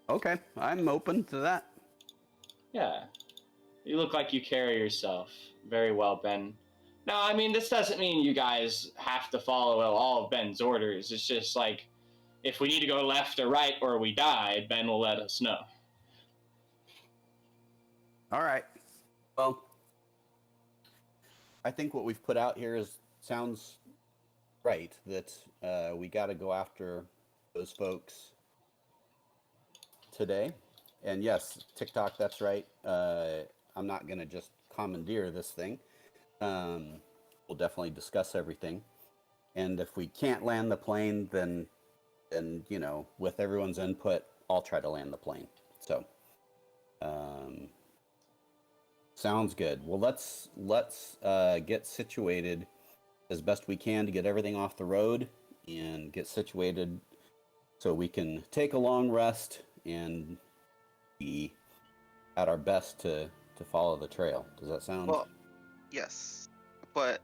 [SPEAKER 2] okay, I'm open to that.
[SPEAKER 4] Yeah. You look like you carry yourself very well, Ben. Now, I mean, this doesn't mean you guys have to follow all of Ben's orders. It's just like, if we need to go left or right or we die, Ben will let us know.
[SPEAKER 2] All right. Well, I think what we've put out here sounds right. That we got to go after those folks today. And yes, TikTok, that's right. I'm not gonna just commandeer this thing. We'll definitely discuss everything. And if we can't land the plane, then you know, with everyone's input, I'll try to land the plane. So, sounds good. Well, let's get situated as best we can to get everything off the road and get situated so we can take a long rest and be at our best to follow the trail. Does that sound?
[SPEAKER 6] Well, yes, but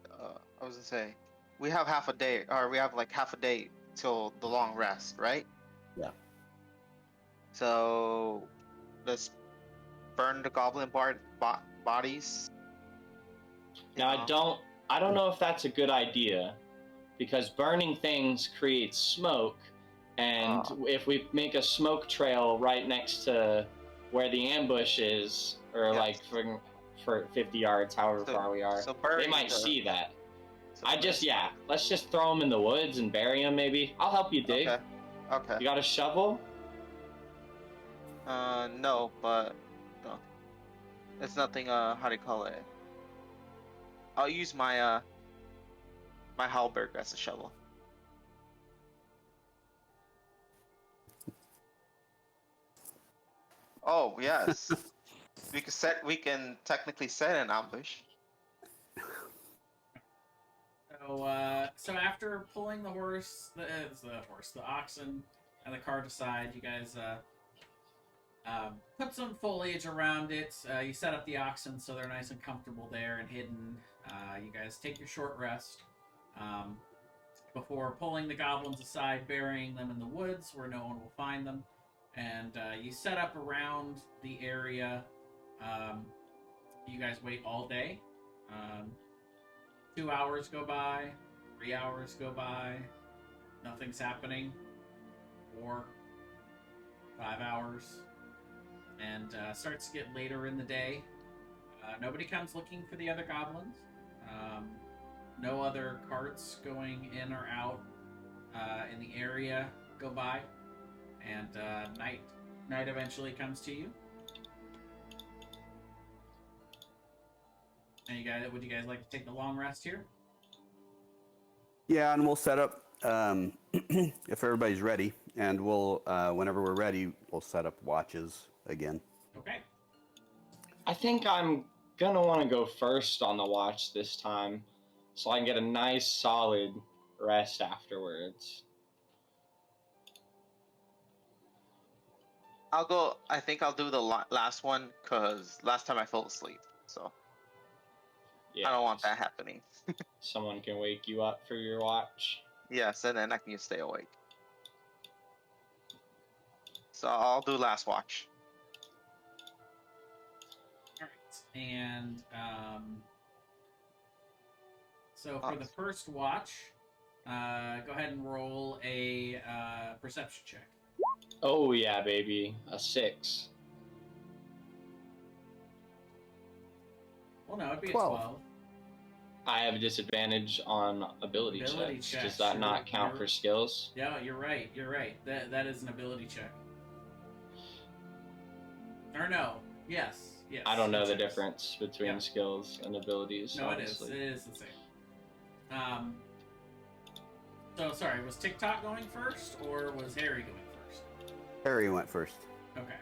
[SPEAKER 6] I was gonna say we have half a day, or we have like half a day till the long rest, right?
[SPEAKER 2] Yeah.
[SPEAKER 6] So let's burn the goblin bodies. You
[SPEAKER 4] Now
[SPEAKER 6] know?
[SPEAKER 4] I don't know if that's a good idea because burning things creates smoke, and
[SPEAKER 6] Uh,
[SPEAKER 4] if we make a smoke trail right next to where the ambush is, or
[SPEAKER 6] yes.
[SPEAKER 4] like for 50 yards, however
[SPEAKER 6] So,
[SPEAKER 4] far we are,
[SPEAKER 6] so
[SPEAKER 4] they
[SPEAKER 6] burying
[SPEAKER 4] might
[SPEAKER 6] the.
[SPEAKER 4] see that.
[SPEAKER 6] So
[SPEAKER 4] Yeah, let's just throw them in the woods and bury them. Maybe I'll help you dig.
[SPEAKER 6] Okay. Okay.
[SPEAKER 4] You got a shovel?
[SPEAKER 6] No, but no, it's nothing. How do you call it? I'll use my halberd as a shovel. Oh yes, we can set. We can technically set an ambush.
[SPEAKER 1] So after pulling the the oxen, and the cart aside, you guys put some foliage around it. You set up the oxen so they're nice and comfortable there and hidden. You guys take your short rest before pulling the goblins aside, burying them in the woods where no one will find them. And you set up around the area. You guys wait all day. 2 hours go by, 3 hours go by, nothing's happening. 4, 5 hours, and starts to get later in the day. Nobody comes looking for the other goblins. No other carts going in or out in the area go by, and night eventually comes to you. And would you guys like to take the long rest here?
[SPEAKER 2] Yeah, and we'll set up if everybody's ready, and we'll whenever we're ready, we'll set up watches again.
[SPEAKER 1] Okay.
[SPEAKER 4] I think I'm gonna want to go first on the watch this time, so I can get a nice solid rest afterwards.
[SPEAKER 6] I'll go. I think I'll do the last one because last time I fell asleep. So
[SPEAKER 4] Yeah,
[SPEAKER 6] I don't want that happening.
[SPEAKER 4] someone can wake you up for your watch.
[SPEAKER 6] Yes, and then I can just stay awake. So I'll do last watch.
[SPEAKER 1] All right. And so for the first watch, go ahead and roll a perception check.
[SPEAKER 4] Oh yeah, baby, a 6.
[SPEAKER 1] Well, no, it'd be
[SPEAKER 2] 12.
[SPEAKER 1] a 12.
[SPEAKER 4] I have a disadvantage on ability checks. Does that
[SPEAKER 1] sure,
[SPEAKER 4] not count for skills?
[SPEAKER 1] Yeah, you're right. You're right. That is an ability check. Or no? Yes. Yes.
[SPEAKER 4] I don't know the
[SPEAKER 1] checks.
[SPEAKER 4] difference between skills and abilities.
[SPEAKER 1] No,
[SPEAKER 4] honestly.
[SPEAKER 1] it is the same. So sorry, was TikTok going first or was Harry going first?
[SPEAKER 2] Harry went first.
[SPEAKER 1] Okay.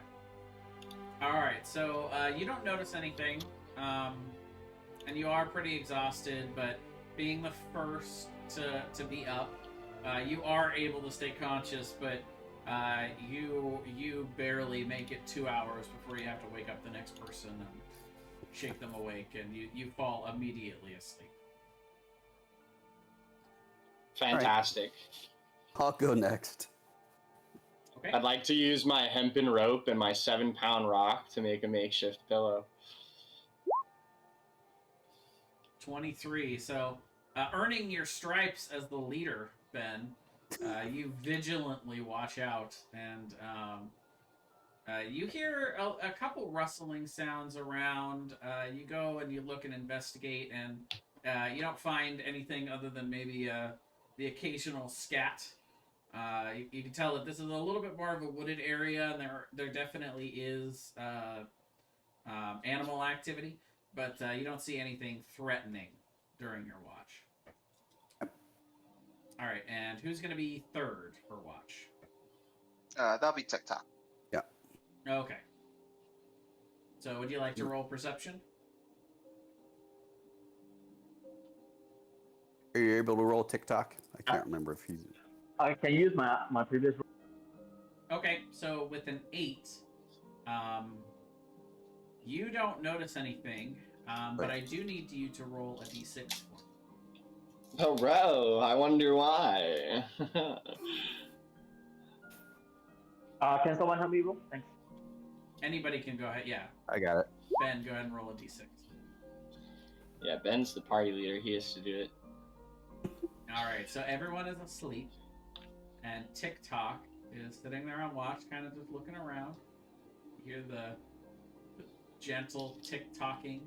[SPEAKER 1] All right. So you don't notice anything, and you are pretty exhausted. But being the first to be up, you are able to stay conscious. But you barely make it 2 hours before you have to wake up the next person and shake them awake, and you fall immediately asleep.
[SPEAKER 4] Fantastic.
[SPEAKER 2] I'll go next.
[SPEAKER 1] Okay.
[SPEAKER 4] I'd like to use my hempen rope and my 7-pound rock to make a makeshift pillow.
[SPEAKER 1] 23. So, earning your stripes as the leader, Ben, you vigilantly watch out, and you hear a couple rustling sounds around. You go and you look and investigate, and you don't find anything other than maybe the occasional scat. You can tell that this is a little bit more of a wooded area, and there definitely is animal activity, but you don't see anything threatening during your watch. All right, and who's going to be third for watch?
[SPEAKER 6] That'll be TikTok.
[SPEAKER 2] Yeah.
[SPEAKER 1] Okay. So, would you like to roll perception?
[SPEAKER 2] Are you able to roll TikTok? I can't remember if he's.
[SPEAKER 5] I can use my previous.
[SPEAKER 1] Okay, so with an 8, You don't notice anything, but I do need you to roll a d6 for me.
[SPEAKER 4] Oh, bro, I wonder why.
[SPEAKER 5] Can someone help me roll? Thanks.
[SPEAKER 1] Anybody can go ahead. Yeah,
[SPEAKER 2] I got it.
[SPEAKER 1] Ben, go ahead and roll a d6.
[SPEAKER 4] Yeah, Ben's the party leader. He has to do it.
[SPEAKER 1] All right, so everyone is asleep, and TikTok is sitting there on watch, kind of just looking around. You hear the gentle tick-tocking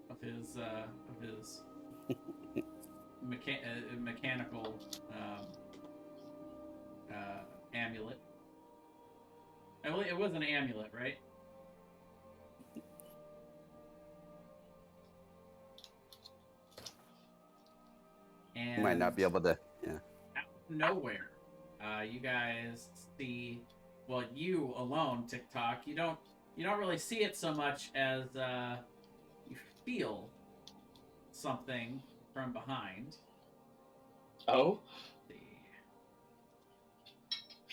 [SPEAKER 1] of his mechanical amulet. It was an amulet, right? And
[SPEAKER 2] You might not be able to. Yeah.
[SPEAKER 1] out of nowhere, you guys see. Well, you alone, TikTok. You don't really see it so much as you feel something from behind.
[SPEAKER 4] Oh,
[SPEAKER 1] Let's see.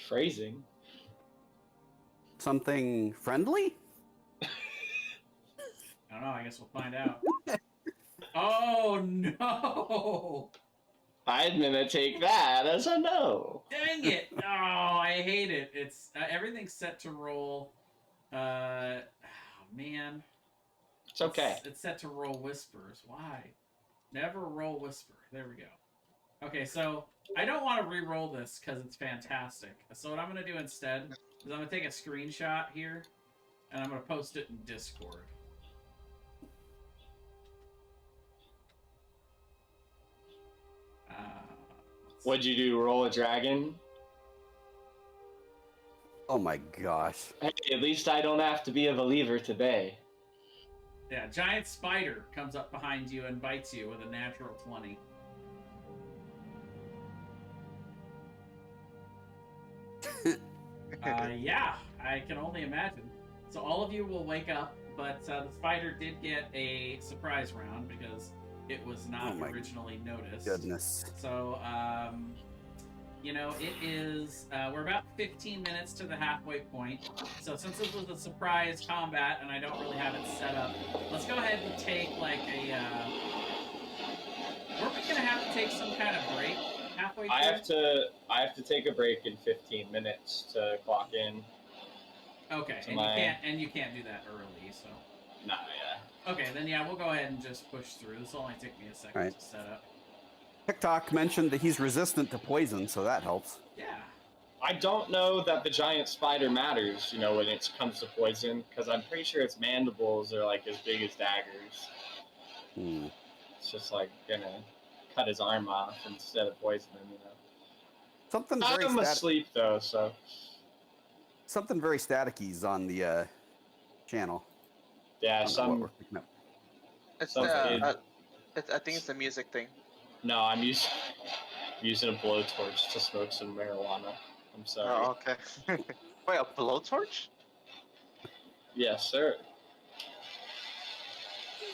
[SPEAKER 4] phrasing.
[SPEAKER 2] Something friendly?
[SPEAKER 1] I don't know. I guess we'll find out. Oh no!
[SPEAKER 4] I'm gonna take that as a no.
[SPEAKER 1] Dang it! Oh, I hate it. It's everything's set to roll. Oh man.
[SPEAKER 4] It's okay.
[SPEAKER 1] It's set to roll whispers. Why? Never roll whisper. There we go. Okay, so I don't want to re-roll this because it's fantastic. So what I'm going to do instead is I'm going to take a screenshot here, and I'm going to post it in Discord.
[SPEAKER 4] What'd you do? Roll a dragon?
[SPEAKER 2] Oh my gosh.
[SPEAKER 4] Hey, at least I don't have to be a believer today.
[SPEAKER 1] Yeah, giant spider comes up behind you and bites you with a natural 20. Yeah, I can only imagine. So all of you will wake up, but the spider did get a surprise round because it was not
[SPEAKER 2] Oh my
[SPEAKER 1] originally noticed.
[SPEAKER 2] Goodness.
[SPEAKER 1] So, it is, we're about 15 minutes to the halfway point. So since this was a surprise combat and I don't really have it set up, let's go ahead and take like a, we're going to have to take some kind of break halfway through.
[SPEAKER 4] I have to take a break in 15 minutes to clock in.
[SPEAKER 1] Okay, and you can't do that early, so.
[SPEAKER 4] Nah, yeah.
[SPEAKER 1] Okay, then yeah, we'll go ahead and just push through. This will only take me a second
[SPEAKER 2] Right.
[SPEAKER 1] to set up.
[SPEAKER 2] TikTok mentioned that he's resistant to poison, so that helps.
[SPEAKER 1] Yeah.
[SPEAKER 4] I don't know that the giant spider matters, when it comes to poison, because I'm pretty sure its mandibles are like as big as daggers.
[SPEAKER 2] Hmm.
[SPEAKER 4] It's just like gonna cut his arm off instead of poison him,
[SPEAKER 2] Something very
[SPEAKER 4] I'm asleep though, so.
[SPEAKER 2] something very staticky's on the channel.
[SPEAKER 4] Yeah,
[SPEAKER 2] I don't know what we're picking up.
[SPEAKER 6] It's
[SPEAKER 4] Sounds good.
[SPEAKER 6] I think it's the music thing.
[SPEAKER 4] No, I'm using a blowtorch to smoke some marijuana. I'm sorry.
[SPEAKER 6] Oh, okay. Wait, a blowtorch?
[SPEAKER 4] Yes, sir.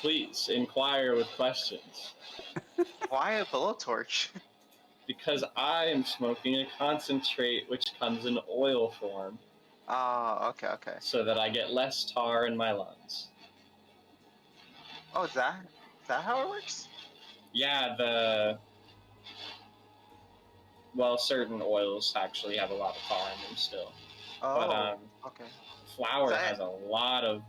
[SPEAKER 4] Please inquire with questions.
[SPEAKER 6] Why a blowtorch?
[SPEAKER 4] Because I am smoking a concentrate which comes in oil form,
[SPEAKER 6] Oh, okay.
[SPEAKER 4] so that I get less tar in my lungs.
[SPEAKER 6] Oh, is that how it works?
[SPEAKER 4] Yeah, certain oils actually have a lot of tar in them still.
[SPEAKER 6] Oh,
[SPEAKER 4] But
[SPEAKER 6] okay.
[SPEAKER 4] flower has a lot of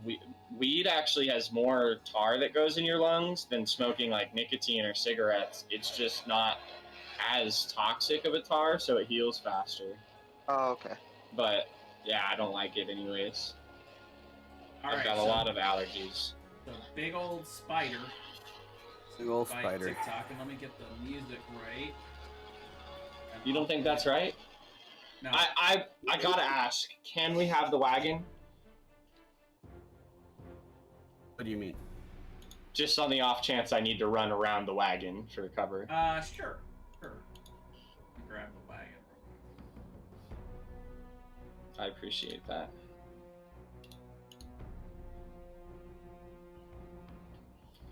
[SPEAKER 4] weed actually has more tar that goes in your lungs than smoking like nicotine or cigarettes. It's just not as toxic of a tar, so it heals faster.
[SPEAKER 6] Oh, okay.
[SPEAKER 4] But yeah, I don't like it anyways. I've got a
[SPEAKER 1] so
[SPEAKER 4] lot of allergies.
[SPEAKER 1] The big old spider.
[SPEAKER 2] Big old
[SPEAKER 1] by
[SPEAKER 2] spider.
[SPEAKER 1] TikTok, and let me get the music right.
[SPEAKER 4] You don't think that's right?
[SPEAKER 1] No.
[SPEAKER 4] I gotta ask, can we have the wagon?
[SPEAKER 2] What do you mean?
[SPEAKER 4] Just on the off chance I need to run around the wagon for cover.
[SPEAKER 1] Sure. Grab the wagon.
[SPEAKER 4] I appreciate that.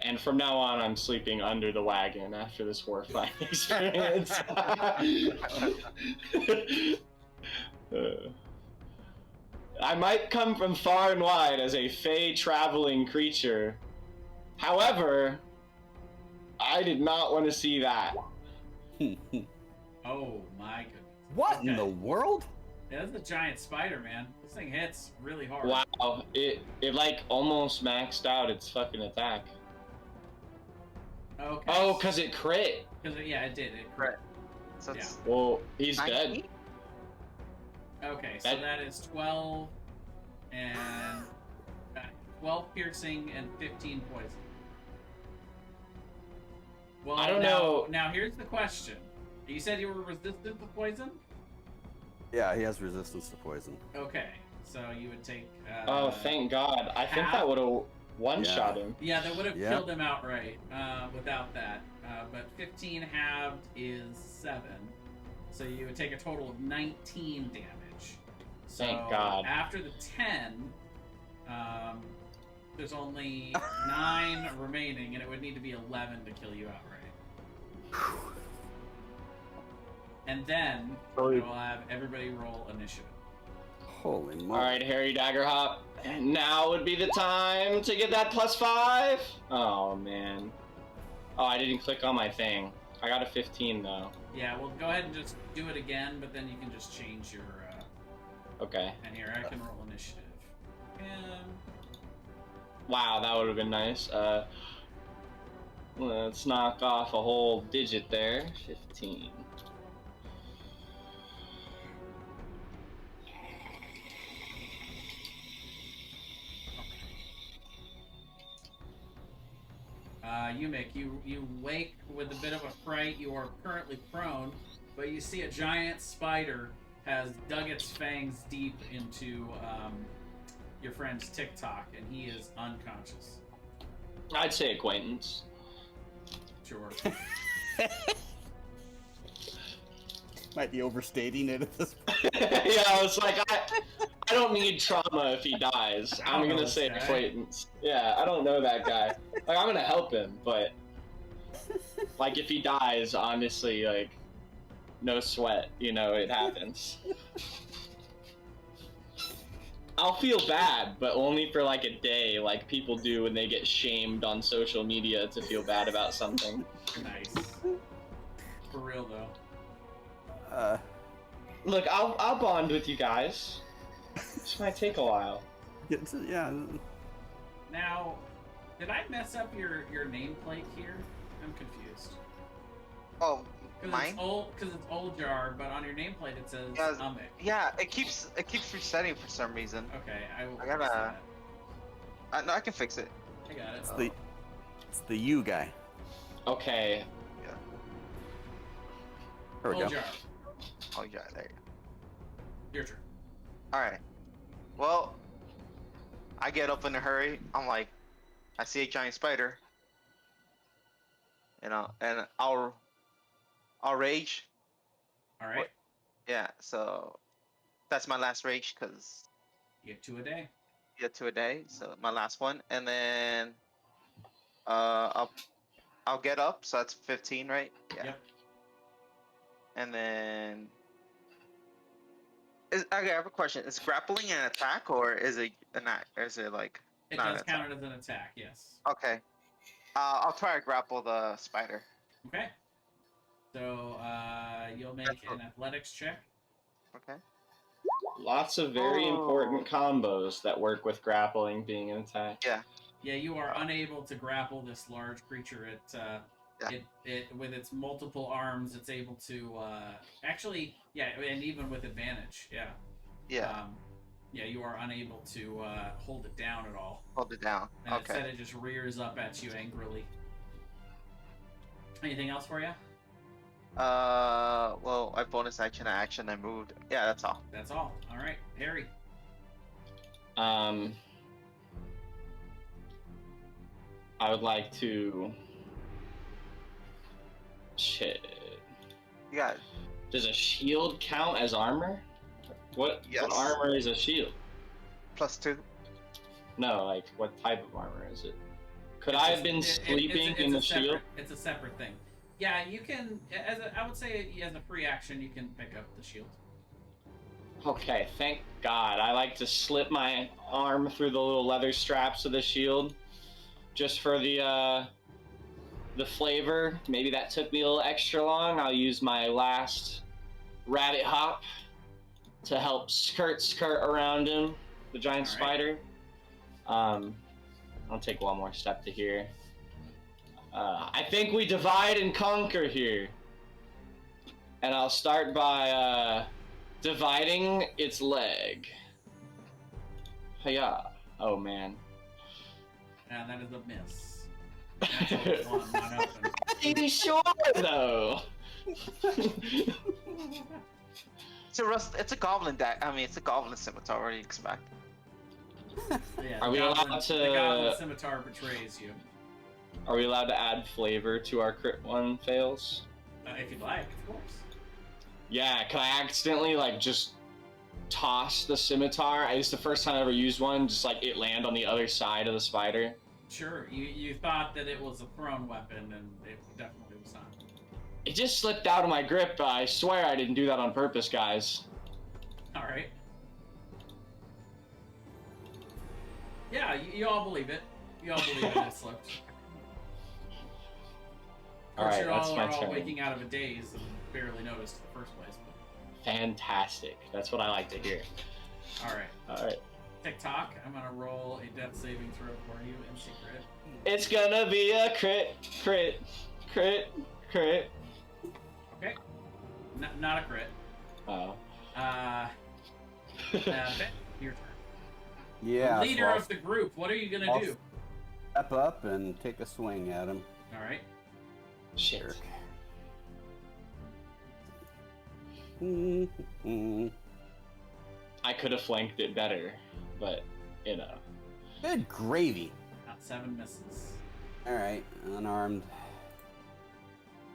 [SPEAKER 4] And from now on, I'm sleeping under the wagon after this horrifying experience. I might come from far and wide as a fey traveling creature. However, I did not want to see that.
[SPEAKER 1] Oh my goodness.
[SPEAKER 2] What in
[SPEAKER 1] Okay.
[SPEAKER 2] the world?
[SPEAKER 1] Yeah, that's a giant spider, man. This thing hits really hard.
[SPEAKER 4] Wow, it like almost maxed out its fucking attack.
[SPEAKER 1] Okay.
[SPEAKER 4] Oh, cause it crit.
[SPEAKER 1] Because yeah, it did. It crit.
[SPEAKER 3] So it's
[SPEAKER 4] Well, he's
[SPEAKER 3] 19?
[SPEAKER 4] dead.
[SPEAKER 1] Okay, so that is 12 and 12 piercing and 15 poison. Well,
[SPEAKER 4] I don't know.
[SPEAKER 1] Now here's the question. You said you were resistant to poison?
[SPEAKER 2] Yeah, he has resistance to poison.
[SPEAKER 1] Okay, so you would take.
[SPEAKER 4] Oh, thank God! I think that would have one-shot him.
[SPEAKER 1] Yeah, that would have
[SPEAKER 2] Yeah.
[SPEAKER 1] killed him outright without that. But 15 halved is 7. So you would take a total of 19 damage. So
[SPEAKER 4] Thank God.
[SPEAKER 1] after the 10, there's only 9 remaining, and it would need to be 11 to kill you outright. And then we'll have everybody roll initiative.
[SPEAKER 2] Holy moly.
[SPEAKER 4] All right, Harry Daggerhop. And now would be the time to get that +5. Oh man. Oh, I didn't click on my thing. I got a 15 though.
[SPEAKER 1] Yeah, well, go ahead and just do it again, but then you can just change your.
[SPEAKER 4] Okay.
[SPEAKER 1] And here I can roll initiative.
[SPEAKER 4] Wow, that would have been nice. Let's knock off a whole digit there. 15.
[SPEAKER 1] You wake with a bit of a fright. You are currently prone, but you see a giant spider has dug its fangs deep into your friend's TikTok, and he is unconscious.
[SPEAKER 4] I'd say acquaintance.
[SPEAKER 1] Sure.
[SPEAKER 2] Might be overstating it at this point.
[SPEAKER 4] Yeah, I was like, I don't need trauma if he dies. I'm gonna say acquaintance. Yeah, I don't know that guy. Like, I'm gonna help him, but like if he dies, honestly, like, no sweat. You know, it happens. I'll feel bad, but only for like a day, like people do when they get shamed on social media to feel bad about something.
[SPEAKER 1] Nice. For real though.
[SPEAKER 4] Look, I'll bond with you guys. This might take a while.
[SPEAKER 2] Yeah.
[SPEAKER 1] Now, did I mess up your nameplate here? I'm confused.
[SPEAKER 3] Oh,
[SPEAKER 1] Because
[SPEAKER 3] mine?
[SPEAKER 1] it's old jar, but on your nameplate it says
[SPEAKER 3] Yeah,
[SPEAKER 1] Umic.
[SPEAKER 3] Yeah, it keeps resetting for some reason.
[SPEAKER 1] Okay, I will.
[SPEAKER 3] I gotta-
[SPEAKER 1] fix that.
[SPEAKER 3] No, I can fix it.
[SPEAKER 1] I got it.
[SPEAKER 2] It's the U guy.
[SPEAKER 4] Okay.
[SPEAKER 2] There we
[SPEAKER 1] Old
[SPEAKER 2] go.
[SPEAKER 1] jar.
[SPEAKER 3] Oh yeah, there you go.
[SPEAKER 1] Your turn.
[SPEAKER 3] All right. Well, I get up in a hurry. I'm like, I see a giant spider. You know, and I'll rage.
[SPEAKER 1] All right.
[SPEAKER 3] Yeah. So that's my last rage because
[SPEAKER 1] You get 2 a day.
[SPEAKER 3] get to a day. So my last one, and then I'll get up. So that's 15, right? Yeah.
[SPEAKER 1] Yep.
[SPEAKER 3] And then. Okay, I have a question. Is grappling an attack or is it or is it like
[SPEAKER 1] It
[SPEAKER 3] not
[SPEAKER 1] does
[SPEAKER 3] an attack?
[SPEAKER 1] count it as an attack. Yes.
[SPEAKER 3] Okay. I'll try to grapple the spider.
[SPEAKER 1] Okay. So you'll make an athletics check.
[SPEAKER 3] Okay.
[SPEAKER 4] Lots of very important combos that work with grappling being an attack.
[SPEAKER 3] Yeah.
[SPEAKER 1] Yeah, you are unable to grapple this large creature. It with its multiple arms, it's able to actually, yeah, and even with advantage, yeah.
[SPEAKER 3] Yeah.
[SPEAKER 1] Yeah, you are unable to hold it down at all.
[SPEAKER 3] Hold it down.
[SPEAKER 1] And
[SPEAKER 3] Okay.
[SPEAKER 1] instead, it just rears up at you angrily. Anything else for you?
[SPEAKER 3] Well, I bonus action, I moved. Yeah, that's all.
[SPEAKER 1] That's all. All right, Harry.
[SPEAKER 4] I would like to. Shit.
[SPEAKER 3] You got it.
[SPEAKER 4] Does a shield count as armor? What
[SPEAKER 3] Yes.
[SPEAKER 4] armor is a shield?
[SPEAKER 3] +2.
[SPEAKER 4] No, like what type of armor is it? Could I have been sleeping in the shield?
[SPEAKER 1] It's a separate thing. Yeah, you can. I would say as a free action, you can pick up the shield.
[SPEAKER 4] Okay, thank God. I like to slip my arm through the little leather straps of the shield, just for the flavor. Maybe that took me a little extra long. I'll use my last rabbit hop to help skirt around him, the giant
[SPEAKER 1] All right.
[SPEAKER 4] spider. I'll take one more step to here. I think we divide and conquer here. And I'll start by dividing its leg. Hiya. Oh, man.
[SPEAKER 1] And that is a miss. That's a one open.
[SPEAKER 4] Are you sure, though?
[SPEAKER 3] It's a goblin deck. I mean, it's a goblin scimitar. What do you expect?
[SPEAKER 1] Yeah,
[SPEAKER 4] Are we allowed to-
[SPEAKER 1] The goblin scimitar betrays you.
[SPEAKER 4] Are we allowed to add flavor to our crit one fails?
[SPEAKER 1] If you'd like, of course.
[SPEAKER 4] Yeah, can I accidentally, like, just toss the scimitar? It's the first time I ever used one, just, like, it land on the other side of the spider.
[SPEAKER 1] Sure, you thought that it was a thrown weapon, and it definitely was not.
[SPEAKER 4] It just slipped out of my grip. I swear I didn't do that on purpose, guys.
[SPEAKER 1] All right. Yeah, you all believe it. You all believe it slipped. Of course,
[SPEAKER 4] Alright,
[SPEAKER 1] you
[SPEAKER 4] that's
[SPEAKER 1] all
[SPEAKER 4] my
[SPEAKER 1] are all
[SPEAKER 4] turn.
[SPEAKER 1] waking out of a daze and barely noticed in the first place.
[SPEAKER 4] Fantastic. That's what I like to hear.
[SPEAKER 1] All right.
[SPEAKER 4] Alright.
[SPEAKER 1] TikTok, I'm gonna roll a death saving throw for you in secret.
[SPEAKER 4] It's gonna be a crit.
[SPEAKER 1] Okay. Not a crit.
[SPEAKER 4] Oh.
[SPEAKER 1] Ben, your turn.
[SPEAKER 2] Yeah.
[SPEAKER 1] The leader
[SPEAKER 2] so I'll
[SPEAKER 1] of the group, what are you gonna
[SPEAKER 2] I'll
[SPEAKER 1] do?
[SPEAKER 2] step up and take a swing at him.
[SPEAKER 1] All right.
[SPEAKER 4] Shit. I could have flanked it better, but, you know.
[SPEAKER 2] Good gravy.
[SPEAKER 1] Not 7 misses.
[SPEAKER 2] All right, unarmed.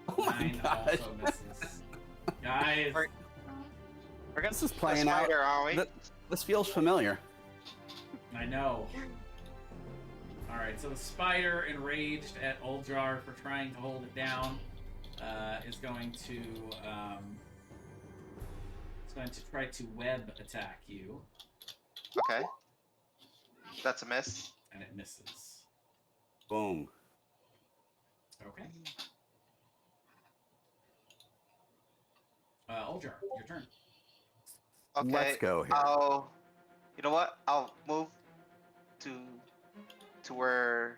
[SPEAKER 2] Oh my
[SPEAKER 1] 9
[SPEAKER 2] god.
[SPEAKER 1] also misses. Guys,
[SPEAKER 3] We're gonna
[SPEAKER 2] This is
[SPEAKER 3] the
[SPEAKER 2] playing out.
[SPEAKER 3] spider, aren't we?
[SPEAKER 2] This feels familiar.
[SPEAKER 1] I know. All right, so the spider, enraged at Uldrar for trying to hold it down, is going to try to web attack you,
[SPEAKER 3] Okay. That's a miss.
[SPEAKER 1] and it misses.
[SPEAKER 2] Boom.
[SPEAKER 1] Okay. Uldrar, your turn.
[SPEAKER 3] Okay.
[SPEAKER 2] Let's go here.
[SPEAKER 3] You know what? I'll move to where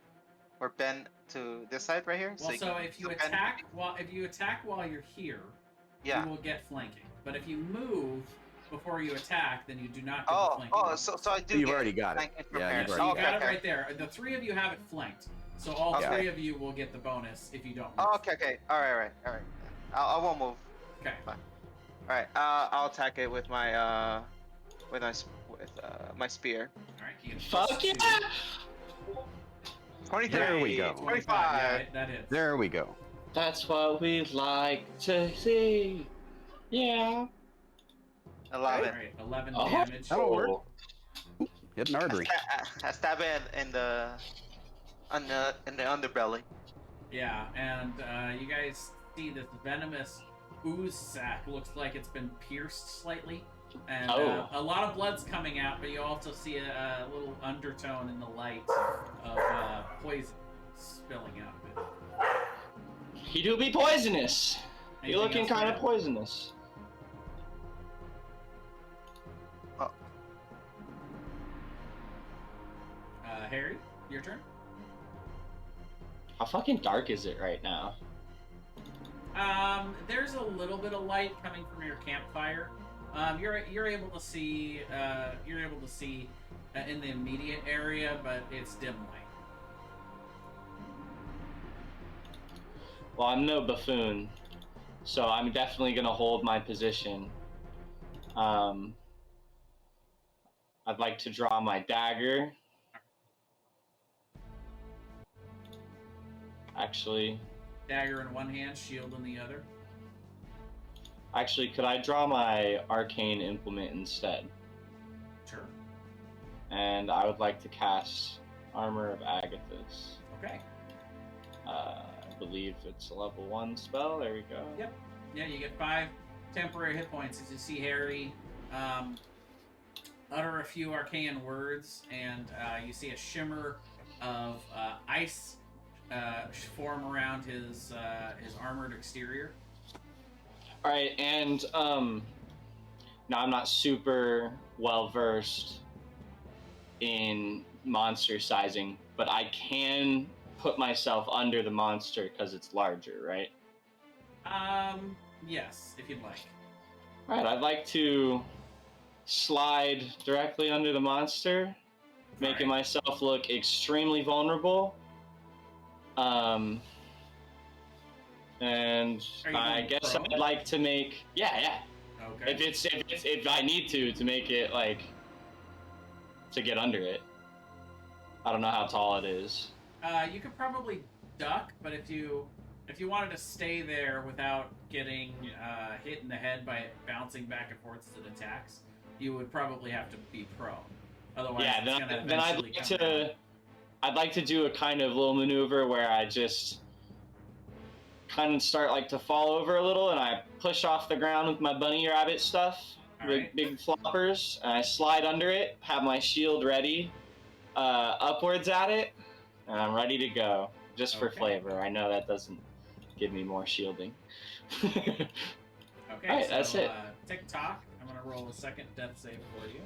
[SPEAKER 3] Ben, to this side right here.
[SPEAKER 1] Well,
[SPEAKER 3] you
[SPEAKER 1] so
[SPEAKER 3] can-
[SPEAKER 1] if you
[SPEAKER 3] Ben-
[SPEAKER 1] attack while you're here,
[SPEAKER 3] Yeah.
[SPEAKER 1] you will get flanking. But if you move before you attack, then you do not get the
[SPEAKER 3] Oh,
[SPEAKER 1] flanking.
[SPEAKER 3] so I do.
[SPEAKER 2] You've
[SPEAKER 3] get
[SPEAKER 2] already got it.
[SPEAKER 3] flanking from
[SPEAKER 2] Yeah,
[SPEAKER 3] here.
[SPEAKER 2] you've
[SPEAKER 1] So
[SPEAKER 2] already
[SPEAKER 1] you
[SPEAKER 3] okay,
[SPEAKER 1] got
[SPEAKER 3] okay.
[SPEAKER 1] it right there. The 3 of you have it flanked. So all
[SPEAKER 3] Okay.
[SPEAKER 1] 3 of you will get the bonus if you don't move.
[SPEAKER 3] Oh, okay. All right. I won't move.
[SPEAKER 1] Okay.
[SPEAKER 3] All right. I'll attack it with my my spear.
[SPEAKER 1] All right. You get
[SPEAKER 4] Fuck
[SPEAKER 1] plus
[SPEAKER 4] yeah!
[SPEAKER 1] 2.
[SPEAKER 3] 23.
[SPEAKER 2] There we go.
[SPEAKER 3] 25.
[SPEAKER 1] Yeah, that is.
[SPEAKER 2] There we go.
[SPEAKER 4] That's what we like to see. Yeah.
[SPEAKER 3] 11.
[SPEAKER 1] All right. 11
[SPEAKER 4] Oh.
[SPEAKER 1] damage.
[SPEAKER 2] That'll work. Hit an artery.
[SPEAKER 3] I stab it in the underbelly.
[SPEAKER 1] Yeah, and you guys see this venomous ooze sac. Looks like it's been pierced slightly. And a lot of blood's coming out, but you also see a little undertone in the light of poison spilling out of it.
[SPEAKER 4] He do be poisonous. He
[SPEAKER 1] Anything
[SPEAKER 4] looking
[SPEAKER 1] else,
[SPEAKER 4] kind of
[SPEAKER 1] Brad?
[SPEAKER 4] poisonous.
[SPEAKER 1] Harry, your turn.
[SPEAKER 4] How fucking dark is it right now?
[SPEAKER 1] There's a little bit of light coming from your campfire. You're able to see in the immediate area, but it's dim light.
[SPEAKER 4] Well, I'm no buffoon, so I'm definitely gonna hold my position. I'd like to draw my dagger. Actually,
[SPEAKER 1] Dagger in one hand, shield in the other.
[SPEAKER 4] could I draw my arcane implement instead?
[SPEAKER 1] Sure.
[SPEAKER 4] And I would like to cast Armor of Agathis.
[SPEAKER 1] Okay.
[SPEAKER 4] I believe it's a level 1 spell. There we go.
[SPEAKER 1] Yep. Yeah, you get 5 temporary hit points as you see Harry utter a few arcane words, and you see a shimmer of ice form around his armored exterior.
[SPEAKER 4] All right, and now I'm not super well versed in monster sizing, but I can put myself under the monster because it's larger, right?
[SPEAKER 1] Yes, if you'd like.
[SPEAKER 4] All right, I'd like to slide directly under the monster, making myself look extremely vulnerable. And I guess
[SPEAKER 1] pro?
[SPEAKER 4] I'd like to make yeah.
[SPEAKER 1] Okay.
[SPEAKER 4] If I need to make it like to get under it. I don't know how tall it is.
[SPEAKER 1] You could probably duck, but if you wanted to stay there without getting hit in the head by it bouncing back and forth as it attacks, you would probably have to be prone. Otherwise,
[SPEAKER 4] Yeah,
[SPEAKER 1] it's gonna
[SPEAKER 4] then I'd like to do a kind of little maneuver where I just kind of start like to fall over a little, and I push off the ground with my bunny rabbit stuff, big floppers, and I slide under it, have my shield ready, upwards at it, and I'm ready to go, just for flavor. I know that doesn't give me more shielding.
[SPEAKER 1] Okay,
[SPEAKER 4] right,
[SPEAKER 1] so
[SPEAKER 4] that's it.
[SPEAKER 1] TikTok. I'm gonna roll a second death save for you.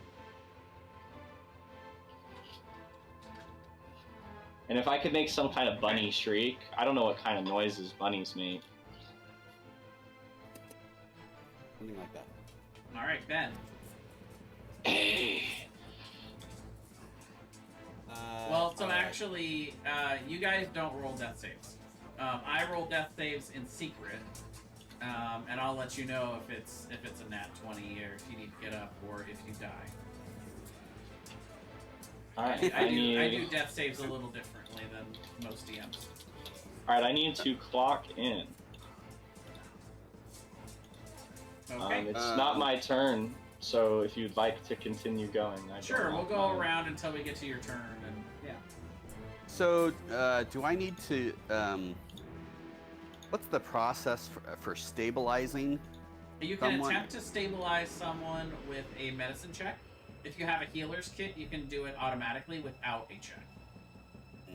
[SPEAKER 4] And if I could make some kind of bunny shriek, I don't know what kind of noises bunnies make.
[SPEAKER 2] Something like that.
[SPEAKER 1] All right, Ben. Well, so actually, you guys don't roll death saves. I roll death saves in secret, and I'll let you know if it's a nat 20 or if you need to get up or if you die.
[SPEAKER 4] All right,
[SPEAKER 1] I do death saves a little differently than most DMs.
[SPEAKER 4] All right, I need to clock in.
[SPEAKER 1] Okay.
[SPEAKER 4] It's not my turn, so if you'd like to continue going,
[SPEAKER 1] Sure, we'll go around until we get to your turn, and yeah.
[SPEAKER 2] So, do I need to? What's the process for stabilizing?
[SPEAKER 1] You can
[SPEAKER 2] someone?
[SPEAKER 1] attempt to stabilize someone with a medicine check. If you have a healer's kit, you can do it automatically without a check.
[SPEAKER 2] I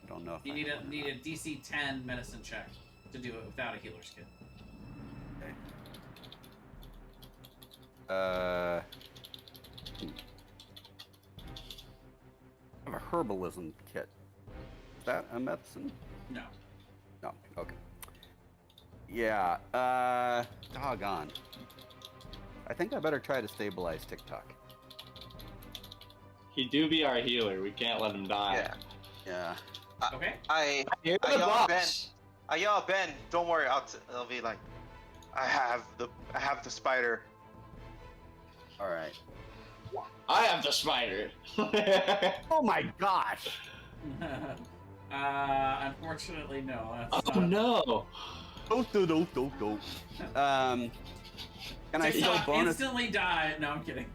[SPEAKER 2] don't know if
[SPEAKER 1] you need a DC 10 medicine check to do it without a healer's kit.
[SPEAKER 2] Okay. I have a herbalism kit. Is that a medicine?
[SPEAKER 1] No.
[SPEAKER 2] No. Okay. Yeah. Doggone. I think I better try to stabilize TikTok.
[SPEAKER 4] He do be our healer. We can't let him die.
[SPEAKER 2] Yeah.
[SPEAKER 1] Okay.
[SPEAKER 6] I
[SPEAKER 4] You're the
[SPEAKER 6] yell at Ben.
[SPEAKER 4] boss.
[SPEAKER 6] I yell at Ben. Don't worry. I'll be like, I have the spider.
[SPEAKER 2] All right.
[SPEAKER 4] I have the spider.
[SPEAKER 2] Oh my gosh.
[SPEAKER 1] Unfortunately, no. That's
[SPEAKER 4] Oh
[SPEAKER 1] not...
[SPEAKER 4] no.
[SPEAKER 2] Don't. Can I still bonus?
[SPEAKER 1] Instantly die. No, I'm kidding.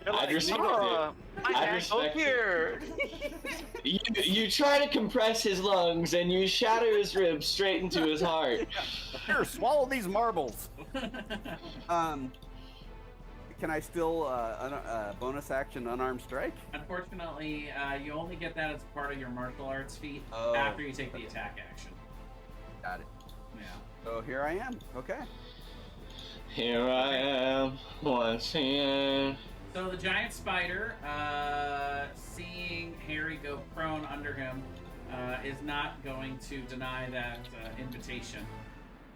[SPEAKER 4] I'd respect it. I'd respect
[SPEAKER 6] here.
[SPEAKER 4] You try to compress his lungs and you shatter his ribs straight into his heart.
[SPEAKER 2] Here, swallow these marbles. Can I still bonus action unarmed strike?
[SPEAKER 1] Unfortunately, you only get that as part of your martial arts feat
[SPEAKER 2] Oh,
[SPEAKER 1] after you take the attack action.
[SPEAKER 2] Got it.
[SPEAKER 1] Yeah.
[SPEAKER 2] So here I am. Okay.
[SPEAKER 4] Here I am once again.
[SPEAKER 1] So the giant spider, seeing Harry go prone under him, is not going to deny that invitation.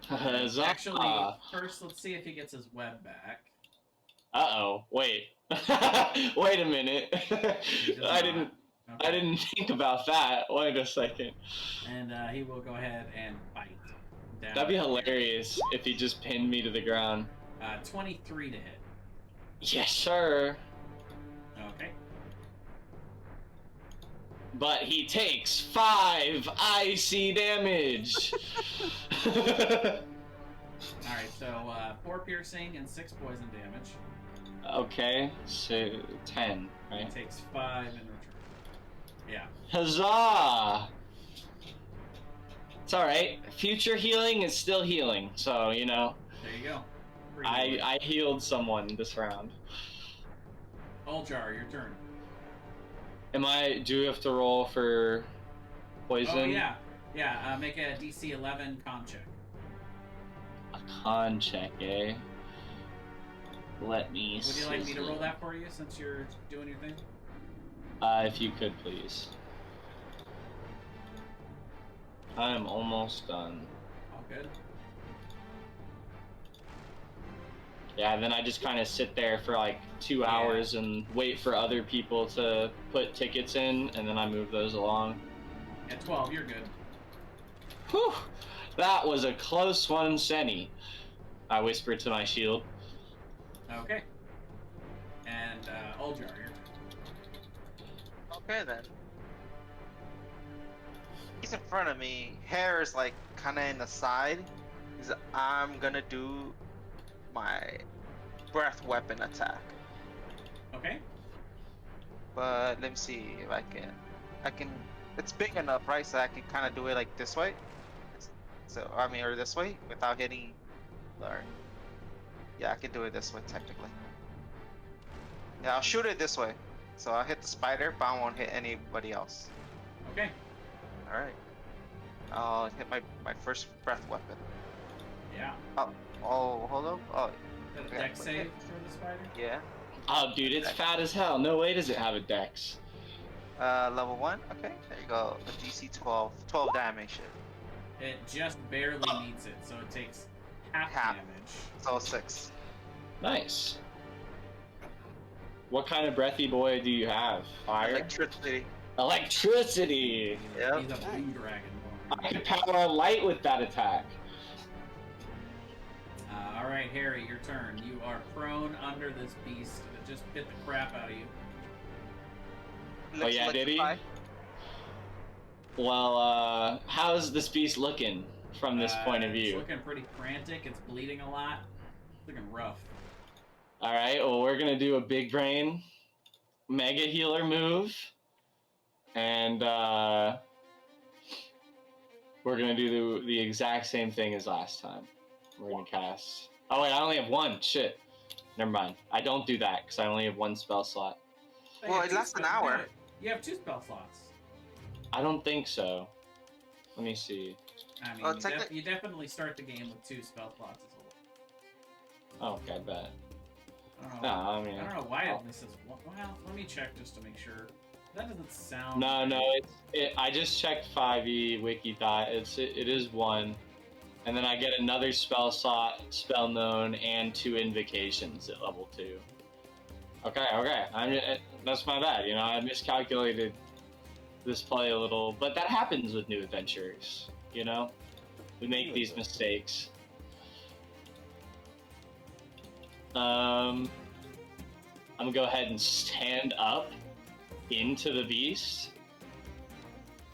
[SPEAKER 4] Huzzah.
[SPEAKER 1] Actually, first let's see if he gets his web back.
[SPEAKER 4] Uh-oh. Wait. Wait a minute. I didn't think about that. Wait a second.
[SPEAKER 1] And he will go ahead and bite down.
[SPEAKER 4] That'd be hilarious if he just pinned me to the ground.
[SPEAKER 1] 23 to hit.
[SPEAKER 4] Yes, sir.
[SPEAKER 1] Okay.
[SPEAKER 4] But he takes 5 icy damage.
[SPEAKER 1] Alright, so 4 piercing and 6 poison damage.
[SPEAKER 4] Okay, so 10,
[SPEAKER 1] He
[SPEAKER 4] right?
[SPEAKER 1] takes 5 in return. Yeah.
[SPEAKER 4] Huzzah! It's alright. Future healing is still healing, so, you know.
[SPEAKER 1] There you go.
[SPEAKER 4] I healed someone this round.
[SPEAKER 1] Uljar, your turn.
[SPEAKER 4] Do we have to roll for poison?
[SPEAKER 1] Oh yeah, yeah. Make a DC 11 con check.
[SPEAKER 4] A con check, eh? Let me.
[SPEAKER 1] Would you like me to roll that for you since you're doing your thing?
[SPEAKER 4] If you could, please. I am almost done.
[SPEAKER 1] All good.
[SPEAKER 4] Yeah, then I just kind of sit there for like 2 hours and wait for other people to put tickets in, and then I move those along.
[SPEAKER 1] At 12, you're good.
[SPEAKER 4] Whew! That was a close one, Senny. I whispered to my shield.
[SPEAKER 1] Okay. And Uljar, your turn.
[SPEAKER 6] Okay then. He's in front of me. Hair is like kind of in the side. I'm gonna do my breath weapon attack.
[SPEAKER 1] Okay.
[SPEAKER 6] But let me see if I can. It's big enough, right? So I can kind of do it like this way. So I mean, or this way without hitting. Or yeah, I can do it this way technically. Yeah, I'll shoot it this way. So I'll hit the spider, but I won't hit anybody else.
[SPEAKER 1] Okay.
[SPEAKER 6] All right. I'll hit my first breath weapon.
[SPEAKER 1] Yeah.
[SPEAKER 6] Oh, hold up. Oh,
[SPEAKER 1] Is that a
[SPEAKER 6] okay.
[SPEAKER 1] dex save for the spider?
[SPEAKER 6] Yeah.
[SPEAKER 4] Oh, dude, it's fat as hell. No way does it have a dex.
[SPEAKER 6] Level 1. Okay, there you go. A DC 12. 12 damage.
[SPEAKER 1] It just barely meets it, so it takes half damage.
[SPEAKER 6] So 6.
[SPEAKER 4] Nice. What kind of breathy boy do you have? Fire?
[SPEAKER 6] Electricity.
[SPEAKER 4] Electricity!
[SPEAKER 6] Yep.
[SPEAKER 1] He's a blue dragon.
[SPEAKER 4] I could power a light with that attack.
[SPEAKER 1] All right, Harry, your turn. You are prone under this beast that just bit the crap out of you.
[SPEAKER 4] Oh yeah, did he? Well, how's this beast looking from this point of view?
[SPEAKER 1] It's looking pretty frantic. It's bleeding a lot. It's looking rough.
[SPEAKER 4] All right, well, we're going to do a big brain mega healer move. And we're going to do the exact same thing as last time. We're going to cast... Oh, wait, I only have one. Shit. Never mind. I don't do that because I only have one spell slot.
[SPEAKER 6] Well, it lasts an hour.
[SPEAKER 1] You have 2 spell slots.
[SPEAKER 4] I don't think so. Let me see.
[SPEAKER 1] I mean, you definitely start the game with 2 spell slots.
[SPEAKER 4] Oh, okay, I bet.
[SPEAKER 1] I
[SPEAKER 4] No, I mean...
[SPEAKER 1] I don't know why this is... Well, let me check just to make sure. That doesn't sound...
[SPEAKER 4] No, I just checked 5e wiki thought. It is 1. And then I get another spell slot, spell known, and 2 invocations at level 2. Okay. That's my bad. You know, I miscalculated this play a little, but that happens with new adventurers. You know, we make these mistakes. I'm gonna go ahead and stand up into the beast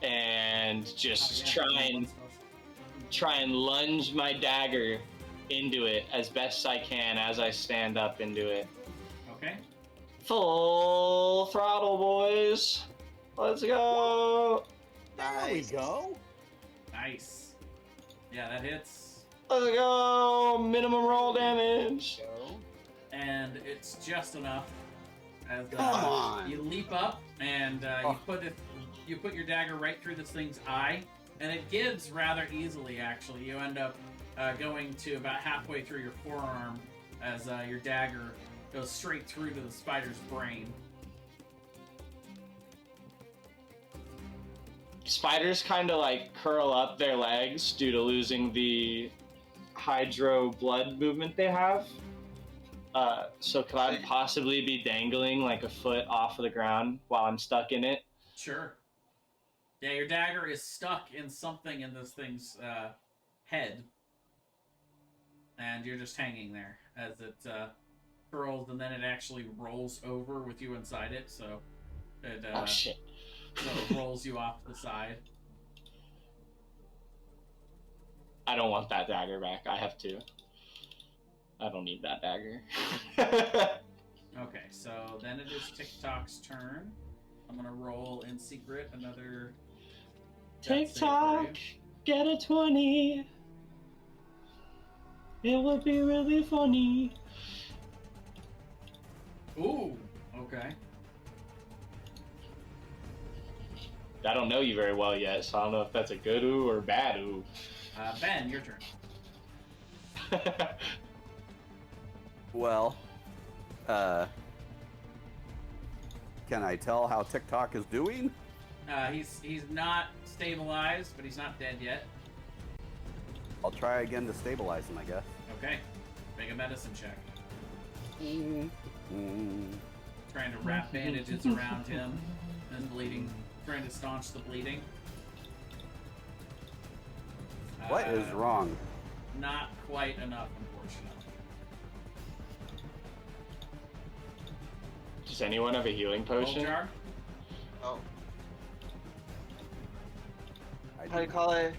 [SPEAKER 4] and just try and lunge my dagger into it as best I can as I stand up into it.
[SPEAKER 1] Okay.
[SPEAKER 4] Full throttle, boys. Let's go.
[SPEAKER 2] There we go.
[SPEAKER 1] Nice. Yeah, that hits.
[SPEAKER 4] Let's go. Minimum roll damage.
[SPEAKER 1] And it's just enough. As
[SPEAKER 2] Come on.
[SPEAKER 1] you leap up and you put your dagger right through this thing's eye, and it gives rather easily. Actually, you end up going to about halfway through your forearm as your dagger goes straight through to the spider's brain.
[SPEAKER 4] Spiders kind of like curl up their legs due to losing the hydro blood movement they have. So could I possibly be dangling like a foot off of the ground while I'm stuck in it?
[SPEAKER 1] Sure. Yeah, your dagger is stuck in something in this thing's head. And you're just hanging there as it curls, and then it actually rolls over with you inside it, so it
[SPEAKER 4] Oh shit.
[SPEAKER 1] so it rolls you off to the side.
[SPEAKER 4] I don't want that dagger back. I have 2. I don't need that dagger.
[SPEAKER 1] Okay, so then it is TikTok's turn. I'm gonna roll in secret another death save for
[SPEAKER 4] TikTok,
[SPEAKER 1] you.
[SPEAKER 4] get a 20. It would be really funny.
[SPEAKER 1] Ooh, okay.
[SPEAKER 4] I don't know you very well yet, so I don't know if that's a good ooh or bad ooh.
[SPEAKER 1] Ben, your turn.
[SPEAKER 2] Well, can I tell how TikTok is doing?
[SPEAKER 1] He's not stabilized, but he's not dead yet.
[SPEAKER 2] I'll try again to stabilize him, I guess.
[SPEAKER 1] Okay, make a medicine check.
[SPEAKER 2] Mm.
[SPEAKER 1] Trying to wrap bandages around him and bleeding, trying to staunch the bleeding.
[SPEAKER 2] What is wrong?
[SPEAKER 1] Not quite enough, unfortunately.
[SPEAKER 4] Does anyone have a healing potion?
[SPEAKER 1] Jar?
[SPEAKER 6] Oh,
[SPEAKER 2] I
[SPEAKER 6] how do you
[SPEAKER 2] do.
[SPEAKER 6] call it?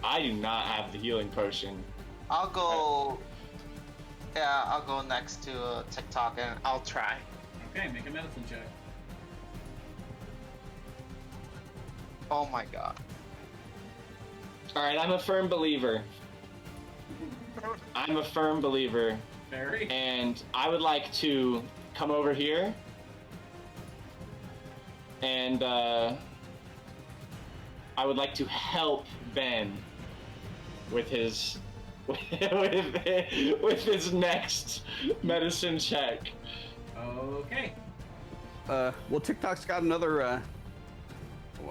[SPEAKER 4] I do not have the healing potion.
[SPEAKER 6] I'll go. Yeah, I'll go next to TikTok and I'll try.
[SPEAKER 1] Okay, make a medicine check.
[SPEAKER 6] Oh my god.
[SPEAKER 4] Alright, I'm a firm believer. I'm a firm believer.
[SPEAKER 1] Barry?
[SPEAKER 4] And I would like to come over here and I would like to help Ben with his with his next medicine check.
[SPEAKER 1] Okay.
[SPEAKER 2] Well, TikTok's got another.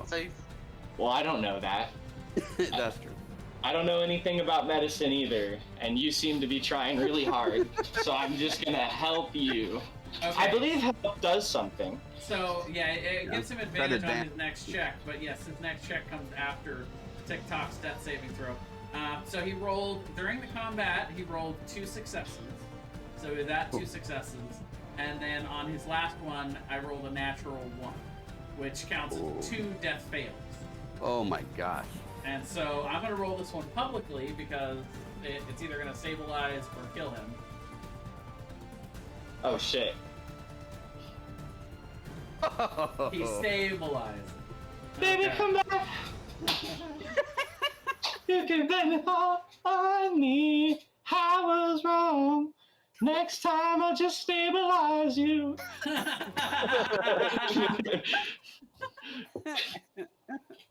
[SPEAKER 6] Safe.
[SPEAKER 4] Well, I don't know that.
[SPEAKER 2] That's true.
[SPEAKER 4] I don't know anything about medicine either, and you seem to be trying really hard, so I'm just gonna help you.
[SPEAKER 1] Okay.
[SPEAKER 4] I believe help does something.
[SPEAKER 1] So, yeah, it gives him
[SPEAKER 2] Try to
[SPEAKER 1] advantage on
[SPEAKER 2] dan-
[SPEAKER 1] his next check, but yes, his next check comes after TikTok's death saving throw. So he rolled, during the combat, he rolled 2 successes. So with that, 2 successes. And then on his last one, I rolled a natural 1, which counts as 2 death fails.
[SPEAKER 2] Oh my gosh.
[SPEAKER 1] And so I'm going to roll this one publicly because it's either going to stabilize or kill him.
[SPEAKER 4] Oh shit.
[SPEAKER 1] He stabilized.
[SPEAKER 4] Baby,
[SPEAKER 1] Okay.
[SPEAKER 4] come back! You can blame it all on me. I was wrong. Next time I'll just stabilize you.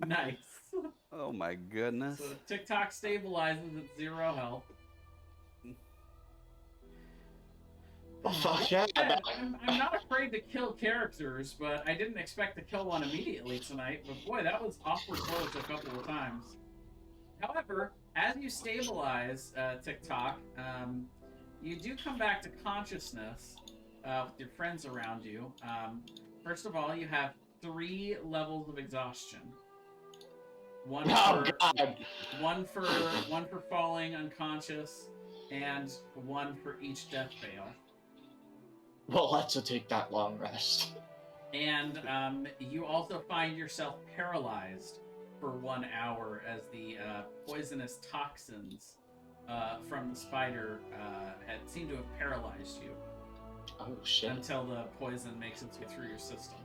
[SPEAKER 1] Nice.
[SPEAKER 2] Oh my goodness.
[SPEAKER 1] So TikTok stabilizes at 0 health.
[SPEAKER 4] Oh, fuck yeah.
[SPEAKER 1] I'm not afraid to kill characters, but I didn't expect to kill one immediately tonight. But boy, that was awkward close a couple of times. However, as you stabilize TikTok, you do come back to consciousness with your friends around you. First of all, you have 3 levels of exhaustion. One for falling unconscious, and 1 for each death fail.
[SPEAKER 4] Well, let's take that long rest.
[SPEAKER 1] And you also find yourself paralyzed for 1 hour as the poisonous toxins from the spider had seemed to have paralyzed you.
[SPEAKER 4] Oh shit.
[SPEAKER 1] Until the poison makes its way through your system.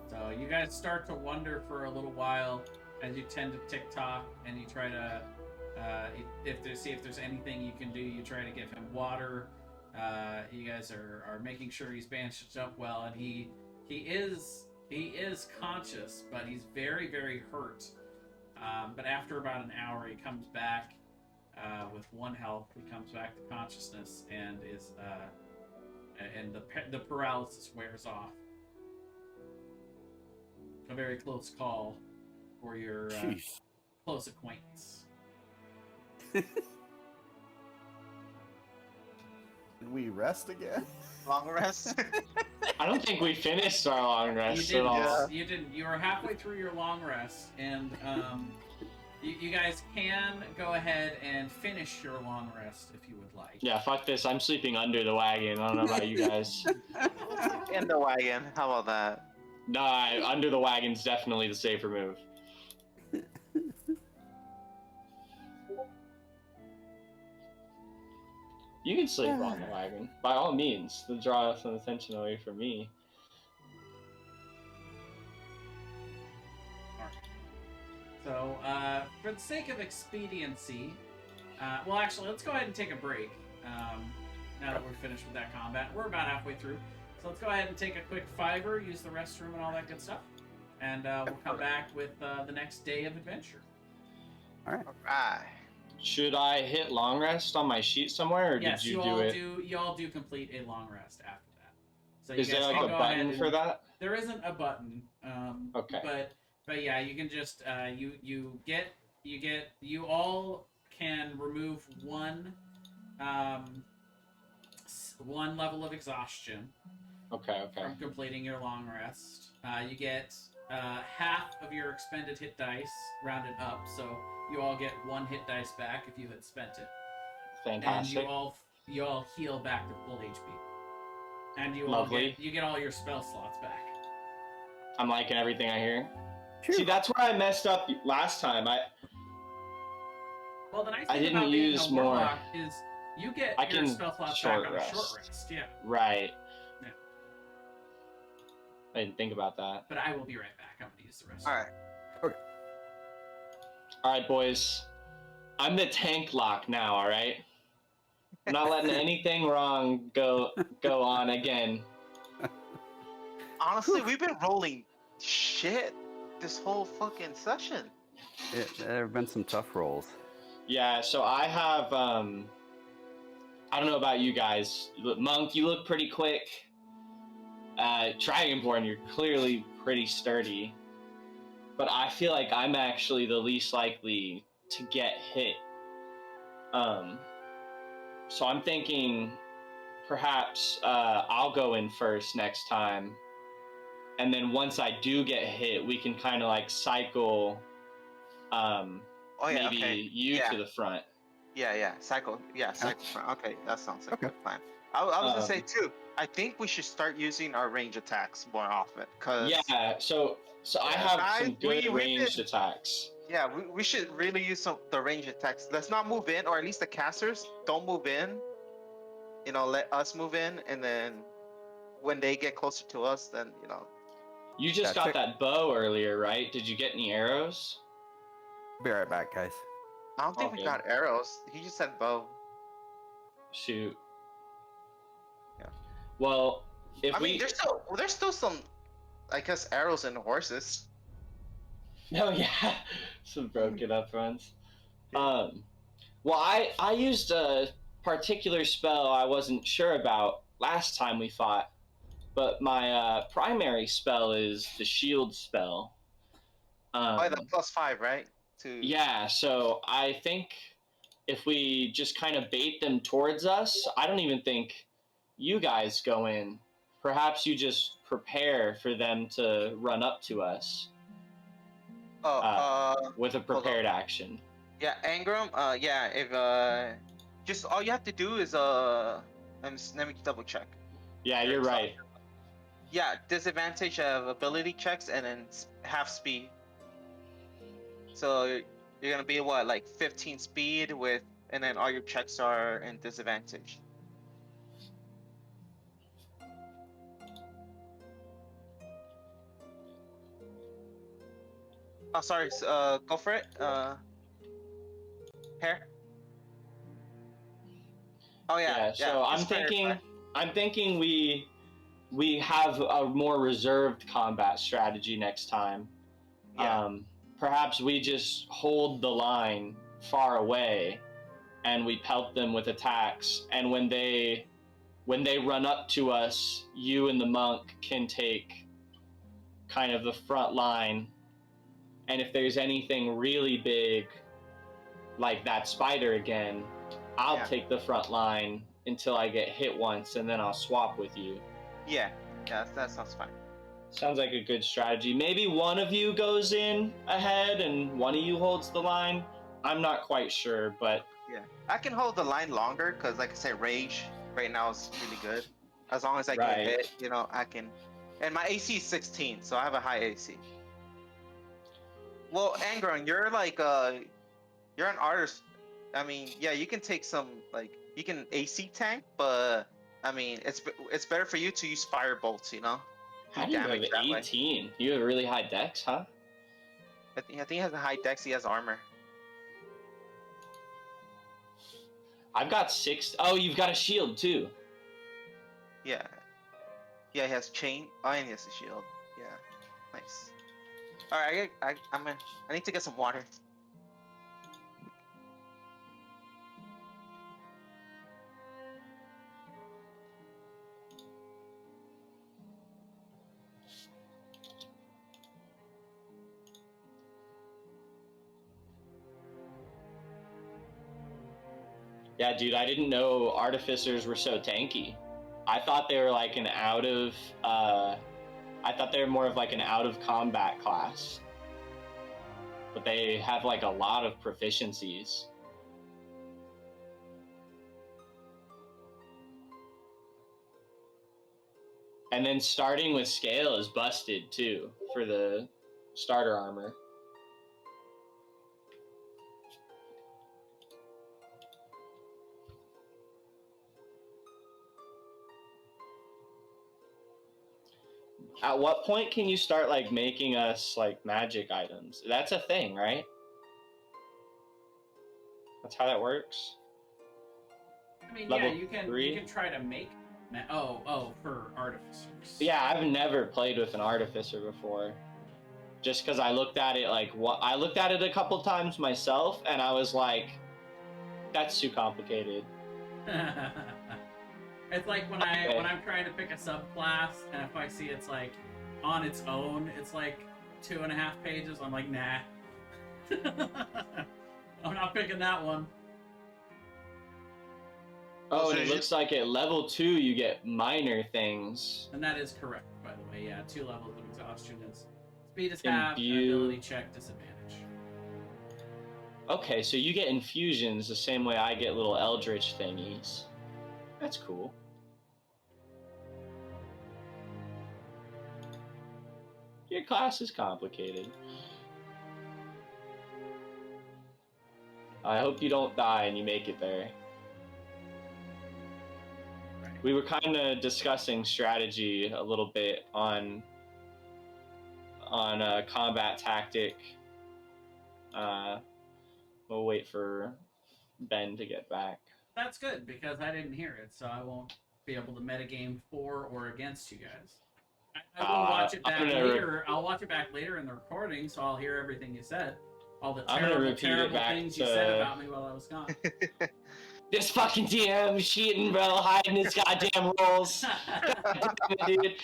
[SPEAKER 1] So you guys start to wonder for a little while as you tend to TikTok and you try to see if there's anything you can do. You try to give him water. You guys are making sure he's bandaged up well, and he is conscious, but he's very, very hurt. But after about an hour, he comes back with 1 health. He comes back to consciousness and is and the paralysis wears off. A very close call for your close acquaintance.
[SPEAKER 2] Can we rest again?
[SPEAKER 6] Long rest.
[SPEAKER 4] I don't think we finished our long rest at all.
[SPEAKER 6] Yeah.
[SPEAKER 1] You didn't. You were halfway through your long rest, and you guys can go ahead and finish your long rest if you would like.
[SPEAKER 4] Yeah, fuck this. I'm sleeping under the wagon. I don't know about you guys.
[SPEAKER 6] In the wagon. How about that?
[SPEAKER 4] Nah, under the wagon's definitely the safer move. You can sleep on the wagon. By all means, to draw some attention away from me.
[SPEAKER 1] So, for the sake of expediency, Well, actually, let's go ahead and take a break. Now that we're finished with that combat, we're about halfway through. So let's go ahead and take a quick fiver, use the restroom and all that good stuff, and we'll come back with the next day of adventure.
[SPEAKER 2] All right.
[SPEAKER 3] All right.
[SPEAKER 4] Should I hit long rest on my sheet somewhere, or
[SPEAKER 1] Yes,
[SPEAKER 4] did you
[SPEAKER 1] all
[SPEAKER 4] do it?
[SPEAKER 1] You all do complete a long rest after that. So
[SPEAKER 4] Is
[SPEAKER 1] you
[SPEAKER 4] there
[SPEAKER 1] guys
[SPEAKER 4] like
[SPEAKER 1] can
[SPEAKER 4] a
[SPEAKER 1] go ahead
[SPEAKER 4] button
[SPEAKER 1] and,
[SPEAKER 4] for that?
[SPEAKER 1] There isn't a button.
[SPEAKER 4] Okay.
[SPEAKER 1] But yeah, you can just you all can remove one one level of exhaustion
[SPEAKER 4] Okay.
[SPEAKER 1] from completing your long rest. You get half of your expended hit dice rounded up, so you all get 1 hit dice back if you had spent it.
[SPEAKER 4] Fantastic.
[SPEAKER 1] And you all heal back to full HP. And you
[SPEAKER 4] Lovely.
[SPEAKER 1] all get all your spell slots back.
[SPEAKER 4] I'm liking everything I hear.
[SPEAKER 2] Phew.
[SPEAKER 4] See, that's where I messed up last time.
[SPEAKER 1] Well, the nice
[SPEAKER 4] I
[SPEAKER 1] thing
[SPEAKER 4] didn't
[SPEAKER 1] about being
[SPEAKER 4] use
[SPEAKER 1] a
[SPEAKER 4] more.
[SPEAKER 1] warlock is you get
[SPEAKER 4] I
[SPEAKER 1] your
[SPEAKER 4] can
[SPEAKER 1] spell slots
[SPEAKER 4] short
[SPEAKER 1] back on
[SPEAKER 4] rest.
[SPEAKER 1] a short rest. Yeah.
[SPEAKER 4] Right.
[SPEAKER 1] Yeah.
[SPEAKER 4] I didn't think about that.
[SPEAKER 1] But I will be right back. I'm going to use the rest.
[SPEAKER 3] All right.
[SPEAKER 4] All right, boys. I'm the tank lock now. All right. I'm not letting anything wrong go on again.
[SPEAKER 3] Honestly, we've been rolling shit this whole fucking session.
[SPEAKER 2] There have been some tough rolls.
[SPEAKER 4] Yeah. So I have. I don't know about you guys. Monk, you look pretty quick. Dragonborn, you're clearly pretty sturdy. But I feel like I'm actually the least likely to get hit. So I'm thinking perhaps I'll go in first next time. And then once I do get hit, we can kind of like cycle maybe you to the front.
[SPEAKER 3] Yeah. Cycle front. Okay, that sounds like a good plan. I was gonna say too. I think we should start using our range attacks more often. Cause
[SPEAKER 4] So I have some good ranged attacks.
[SPEAKER 3] Yeah, we should really use the range attacks. Let's not move in, or at least the casters don't move in. You know, let us move in, and then when they get closer to us, then you know.
[SPEAKER 4] You just got that bow earlier, right? Did you get any arrows?
[SPEAKER 2] Be right back, guys.
[SPEAKER 3] I don't think we got arrows. He just said bow.
[SPEAKER 4] Shoot.
[SPEAKER 3] Yeah.
[SPEAKER 4] Well,
[SPEAKER 3] there's still some, I guess, arrows in horses.
[SPEAKER 4] Oh yeah, some broken up runs. Well, I used a particular spell I wasn't sure about last time we fought, but my primary spell is the shield spell.
[SPEAKER 3] The +5, right?
[SPEAKER 4] Yeah, so I think if we just kind of bait them towards us, I don't even think you guys go in. Perhaps you just prepare for them to run up to us. With a prepared action.
[SPEAKER 3] Yeah, Angram. If just all you have to do is let me double check.
[SPEAKER 4] Yeah, you're right.
[SPEAKER 3] Yeah, disadvantage of ability checks and then half speed. So you're gonna be what, like 15 speed with, and then all your checks are in disadvantage. Oh, sorry. Go for it. Hair. Oh yeah.
[SPEAKER 4] So I'm thinking we have a more reserved combat strategy next time.
[SPEAKER 3] Yeah.
[SPEAKER 4] Perhaps we just hold the line far away, and we pelt them with attacks. And when they run up to us, you and the monk can take kind of the front line. And if there's anything really big, like that spider again, I'll take the front line until I get hit once, and then I'll swap with you.
[SPEAKER 3] Yeah, that sounds fine.
[SPEAKER 4] Sounds like a good strategy. Maybe one of you goes in ahead and one of you holds the line. I'm not quite sure, but...
[SPEAKER 3] Yeah, I can hold the line longer because, like I said, rage right now is really good. As long as I get hit, you know, I can... And my AC is 16, so I have a high AC. Well, Angron, you're like you're an artist. I mean, yeah, you can take some, like, you can AC tank, but I mean, it's better for you to use fire bolts, you know.
[SPEAKER 4] How do you have 18? You have really high dex, huh?
[SPEAKER 3] I think he has a high dex. He has armor.
[SPEAKER 4] I've got 6. Oh, you've got a shield too.
[SPEAKER 6] Yeah. Yeah, he has chain. Oh, and he has a shield. Yeah. Nice. Alright, I need to get some water.
[SPEAKER 4] Yeah, dude, I didn't know artificers were so tanky. I thought they were like an out of I thought they were more of like an out of combat class. But they have like a lot of proficiencies. And then starting with scale is busted too for the starter armor. At what point can you start like making us like magic items? That's a thing, right? That's how that works.
[SPEAKER 1] I mean,
[SPEAKER 4] Level
[SPEAKER 1] yeah, you
[SPEAKER 4] three?
[SPEAKER 1] can try to make. For artificers.
[SPEAKER 4] Yeah, I've never played with an artificer before. Just because I looked at it like I looked at it a couple times myself, and I was like, "That's too complicated."
[SPEAKER 1] It's like when I'm trying to pick a subclass, and if I see it's like on its own, it's like 2.5 pages. I'm like, nah, I'm not picking that one.
[SPEAKER 4] Oh,
[SPEAKER 6] So
[SPEAKER 4] and it looks like at level 2 you get minor things.
[SPEAKER 1] And that is correct, by the way. Yeah, 2 levels of exhaustion is speed is half,
[SPEAKER 4] Imbue.
[SPEAKER 1] ability check disadvantage.
[SPEAKER 4] Okay, so you get infusions the same way I get little eldritch thingies. That's cool. Your class is complicated. I hope you don't die and you make it there.
[SPEAKER 1] Right.
[SPEAKER 4] We were kind of discussing strategy a little bit on combat tactic. We'll wait for Ben to get back.
[SPEAKER 1] That's good because I didn't hear it, so I won't be able to metagame for or against you guys. I will watch it back later. I'll watch it back later in the recording, so I'll hear everything you said. All the terrible things you said about me while I was gone.
[SPEAKER 4] This fucking DM cheating, bro, hiding his goddamn rolls. Dude.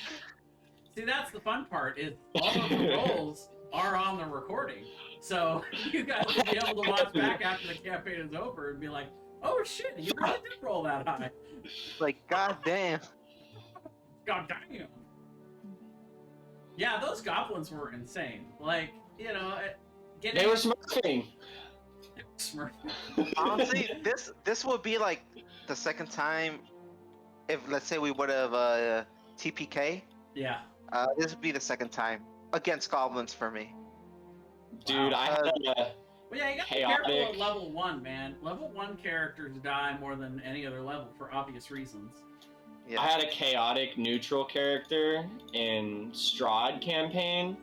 [SPEAKER 1] See, that's the fun part, is all of the rolls are on the recording. So you guys will be able to watch back after the campaign is over and be like, oh shit, he really did roll that high.
[SPEAKER 6] Like, god damn.
[SPEAKER 1] God damn. Yeah, those goblins were insane. Like, you know,
[SPEAKER 4] they were smurfing.
[SPEAKER 6] Honestly, this would be like the second time if, let's say, we would have TPK.
[SPEAKER 1] Yeah.
[SPEAKER 6] This would be the second time against goblins for me.
[SPEAKER 4] Dude,
[SPEAKER 1] Wow.
[SPEAKER 4] I had
[SPEAKER 1] well, yeah, you gotta be careful at level 1, man. Level 1 characters die more than any other level for obvious reasons.
[SPEAKER 6] Yeah.
[SPEAKER 4] I had a chaotic neutral character in Strahd campaign,